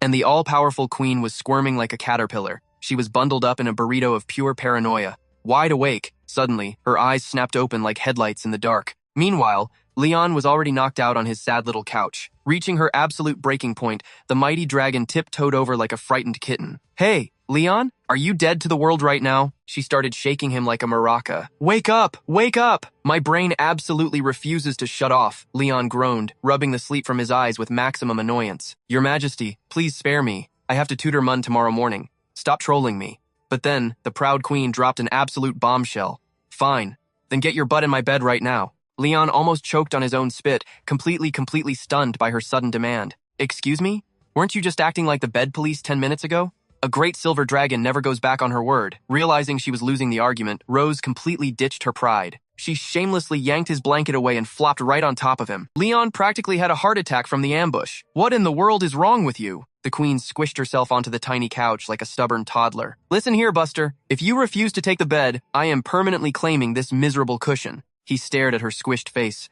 And the all-powerful queen was squirming like a caterpillar. She was bundled up in a burrito of pure paranoia. Wide awake, suddenly, her eyes snapped open like headlights in the dark. Meanwhile, Leon was already knocked out on his sad little couch. Reaching her absolute breaking point, the mighty dragon tiptoed over like a frightened kitten. Hey, Leon, are you dead to the world right now? She started shaking him like a maraca. Wake up! Wake up! My brain absolutely refuses to shut off, Leon groaned, rubbing the sleep from his eyes with maximum annoyance. Your Majesty, please spare me. I have to tutor Mun tomorrow morning. Stop trolling me. But then, the proud queen dropped an absolute bombshell. Fine. Then get your butt in my bed right now. Leon almost choked on his own spit, completely stunned by her sudden demand. Excuse me? Weren't you just acting like the bed police 10 minutes ago? A great silver dragon never goes back on her word. Realizing she was losing the argument, Rose completely ditched her pride. She shamelessly yanked his blanket away and flopped right on top of him. Leon practically had a heart attack from the ambush. What in the world is wrong with you? The queen squished herself onto the tiny couch like a stubborn toddler. Listen here, Buster. If you refuse to take the bed, I am permanently claiming this miserable cushion. He stared at her squished face,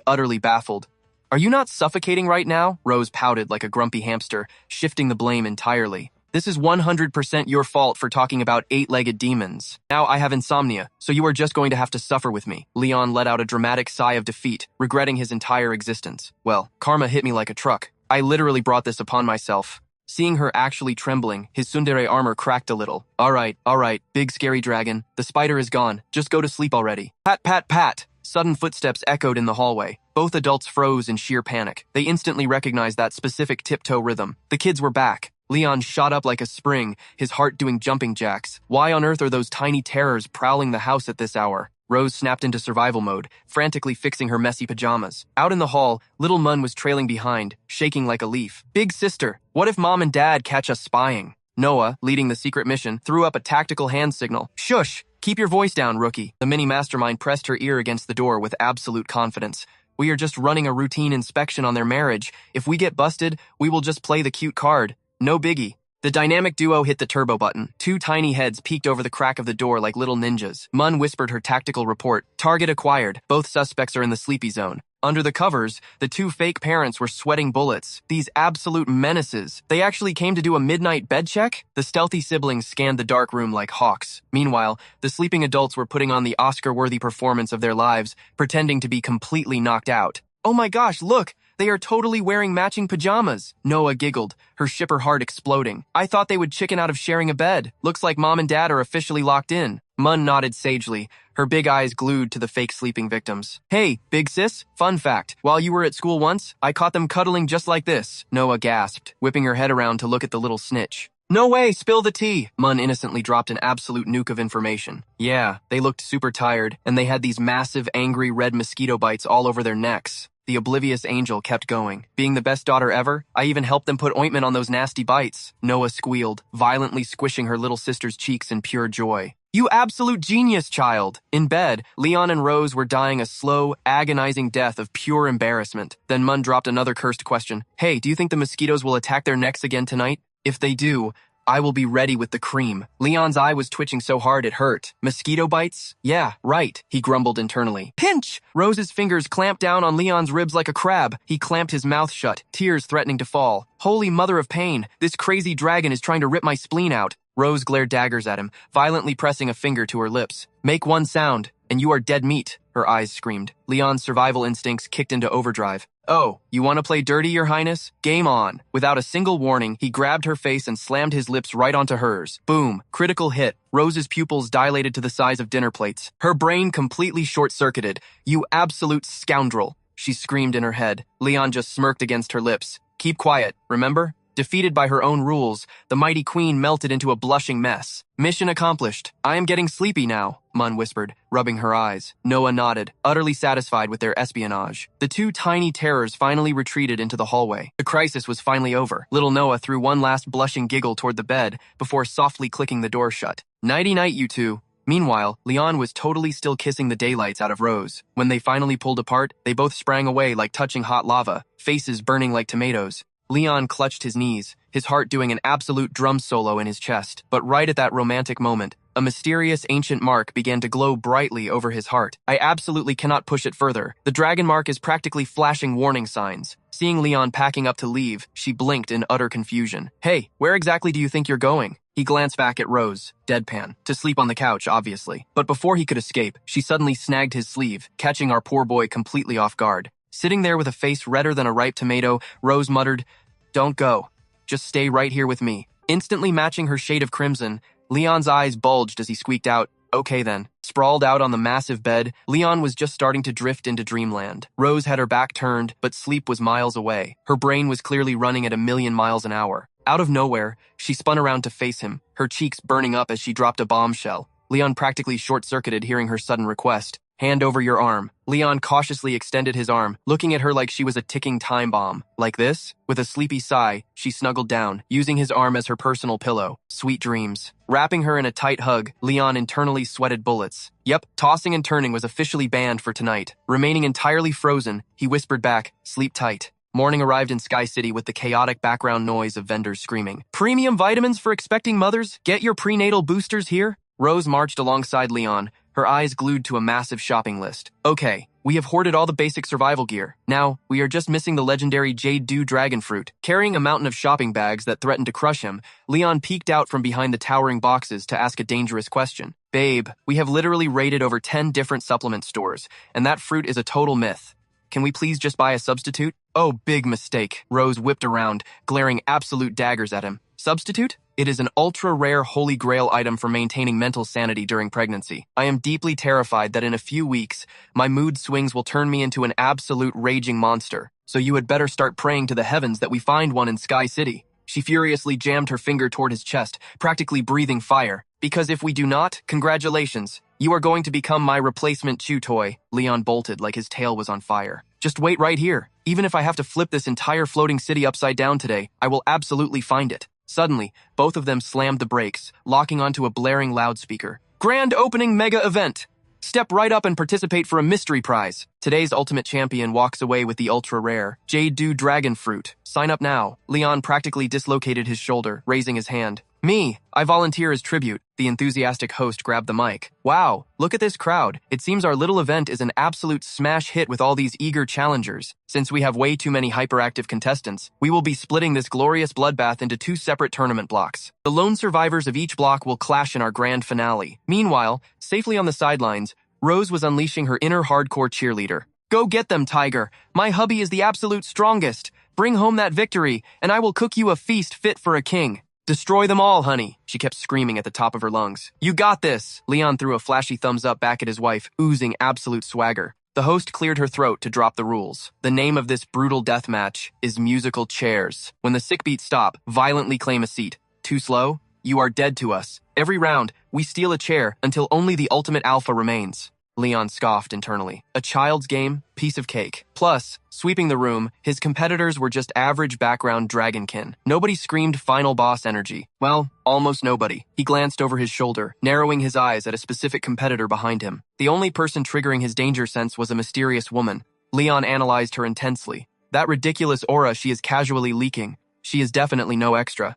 utterly baffled. Are you not suffocating right now? Rose pouted like a grumpy hamster, shifting the blame entirely. This is 100% your fault for talking about 8-legged demons. Now I have insomnia, so you are just going to have to suffer with me. Leon let out a dramatic sigh of defeat, regretting his entire existence. Well, karma hit me like a truck. I literally brought this upon myself. Seeing her actually trembling, his tsundere armor cracked a little. All right, big scary dragon. The spider is gone. Just go to sleep already. Pat, pat, pat. Sudden footsteps echoed in the hallway. Both adults froze in sheer panic. They instantly recognized that specific tiptoe rhythm. The kids were back. Leon shot up like a spring, his heart doing jumping jacks. Why on earth are those tiny terrors prowling the house at this hour? Rose snapped into survival mode, frantically fixing her messy pajamas. Out in the hall, little Mun was trailing behind, shaking like a leaf. Big sister, what if Mom and Dad catch us spying? Noah, leading the secret mission, threw up a tactical hand signal. Shush! Keep your voice down, rookie. The mini mastermind pressed her ear against the door with absolute confidence. We are just running a routine inspection on their marriage. If we get busted, we will just play the cute card. No biggie. The dynamic duo hit the turbo button. Two tiny heads peeked over the crack of the door like little ninjas. Mun whispered her tactical report. Target acquired. Both suspects are in the sleepy zone. Under the covers, the two fake parents were sweating bullets. These absolute menaces. They actually came to do a midnight bed check? The stealthy siblings scanned the dark room like hawks. Meanwhile, the sleeping adults were putting on the Oscar-worthy performance of their lives, pretending to be completely knocked out. Oh my gosh, look! They are totally wearing matching pajamas. Noah giggled, her shipper heart exploding. I thought they would chicken out of sharing a bed. Looks like Mom and Dad are officially locked in. Mun nodded sagely, her big eyes glued to the fake sleeping victims. Hey, big sis, fun fact. While you were at school once, I caught them cuddling just like this. Noah gasped, whipping her head around to look at the little snitch. No way, spill the tea. Mun innocently dropped an absolute nuke of information. Yeah, they looked super tired, and they had these massive, angry red mosquito bites all over their necks. The oblivious angel kept going. Being the best daughter ever, I even helped them put ointment on those nasty bites. Noah squealed, violently squishing her little sister's cheeks in pure joy. You absolute genius, child! In bed, Leon and Rose were dying a slow, agonizing death of pure embarrassment. Then Mun dropped another cursed question. Hey, do you think the mosquitoes will attack their necks again tonight? If they do, I will be ready with the cream. Leon's eye was twitching so hard it hurt. Mosquito bites? Yeah, right, he grumbled internally. Pinch! Rose's fingers clamped down on Leon's ribs like a crab. He clamped his mouth shut, tears threatening to fall. Holy mother of pain, this crazy dragon is trying to rip my spleen out. Rose glared daggers at him, violently pressing a finger to her lips. Make one sound, and you are dead meat. her eyes screamed. Leon's survival instincts kicked into overdrive. Oh, you want to play dirty, Your Highness? Game on. Without a single warning, he grabbed her face and slammed his lips right onto hers. Boom. Critical hit. Rose's pupils dilated to the size of dinner plates. Her brain completely short-circuited. You absolute scoundrel, she screamed in her head. Leon just smirked against her lips. Keep quiet, remember? Defeated by her own rules, the mighty queen melted into a blushing mess. Mission accomplished. I am getting sleepy now, Mun whispered, rubbing her eyes. Noah nodded, utterly satisfied with their espionage. The two tiny terrors finally retreated into the hallway. The crisis was finally over. Little Noah threw one last blushing giggle toward the bed before softly clicking the door shut. Nighty-night, you two. Meanwhile, Leon was totally still kissing the daylights out of Rose. When they finally pulled apart, they both sprang away like touching hot lava, faces burning like tomatoes. Leon clutched his knees, his heart doing an absolute drum solo in his chest. But right at that romantic moment, a mysterious ancient mark began to glow brightly over his heart. I absolutely cannot push it further. The dragon mark is practically flashing warning signs. Seeing Leon packing up to leave, she blinked in utter confusion. Hey, where exactly do you think you're going? He glanced back at Rose, deadpan. To sleep on the couch, obviously. But before he could escape, she suddenly snagged his sleeve, catching our poor boy completely off guard. Sitting there with a face redder than a ripe tomato, Rose muttered, "Don't go. Just stay right here with me." Instantly matching her shade of crimson, Leon's eyes bulged as he squeaked out, "Okay then." Sprawled out on the massive bed, Leon was just starting to drift into dreamland. Rose had her back turned, but sleep was miles away. Her brain was clearly running at 1,000,000 miles an hour. Out of nowhere, she spun around to face him, her cheeks burning up as she dropped a bombshell. Leon practically short-circuited hearing her sudden request. "Hand over your arm." Leon cautiously extended his arm, looking at her like she was a ticking time bomb. Like this? With a sleepy sigh, she snuggled down, using his arm as her personal pillow. Sweet dreams. Wrapping her in a tight hug, Leon internally sweated bullets. Yep, tossing and turning was officially banned for tonight. Remaining entirely frozen, he whispered back, "Sleep tight." Morning arrived in Sky City with the chaotic background noise of vendors screaming, "Premium vitamins for expecting mothers? Get your prenatal boosters here." Rose marched alongside Leon, her eyes glued to a massive shopping list. Okay, we have hoarded all the basic survival gear. Now, we are just missing the legendary Jade Dew dragon fruit. Carrying a mountain of shopping bags that threatened to crush him, Leon peeked out from behind the towering boxes to ask a dangerous question. "Babe, we have literally raided over 10 different supplement stores, and that fruit is a total myth. Can we please just buy a substitute?" "Oh, big mistake." Rose whipped around, glaring absolute daggers at him. "Substitute? It is an ultra-rare holy grail item for maintaining mental sanity during pregnancy. I am deeply terrified that in a few weeks, my mood swings will turn me into an absolute raging monster. So you had better start praying to the heavens that we find one in Sky City." She furiously jammed her finger toward his chest, practically breathing fire. "Because if we do not, congratulations. You are going to become my replacement chew toy." Leon bolted like his tail was on fire. "Just wait right here. Even if I have to flip this entire floating city upside down today, I will absolutely find it." Suddenly, both of them slammed the brakes, locking onto a blaring loudspeaker. "Grand opening mega event! Step right up and participate for a mystery prize. Today's ultimate champion walks away with the ultra-rare Jade Dew dragon fruit. Sign up now." Leon practically dislocated his shoulder, raising his hand. "Me, I volunteer as tribute." The enthusiastic host grabbed the mic. "Wow, look at this crowd. It seems our little event is an absolute smash hit with all these eager challengers. Since we have way too many hyperactive contestants, we will be splitting this glorious bloodbath into 2 separate tournament blocks. The lone survivors of each block will clash in our grand finale." Meanwhile, safely on the sidelines, Rose was unleashing her inner hardcore cheerleader. "Go get them, Tiger. My hubby is the absolute strongest. Bring home that victory, and I will cook you a feast fit for a king. Destroy them all, honey," she kept screaming at the top of her lungs. "You got this." Leon threw a flashy thumbs up back at his wife, oozing absolute swagger. The host cleared her throat to drop the rules. "The name of this brutal death match is musical chairs. When the sick beats stop, violently claim a seat. Too slow? You are dead to us. Every round, we steal a chair until only the ultimate alpha remains." Leon scoffed internally. A child's game? Piece of cake. Plus, sweeping the room, his competitors were just average background dragonkin. Nobody screamed final boss energy. Well, almost nobody. He glanced over his shoulder, narrowing his eyes at a specific competitor behind him. The only person triggering his danger sense was a mysterious woman. Leon analyzed her intensely. That ridiculous aura she is casually leaking. She is definitely no extra.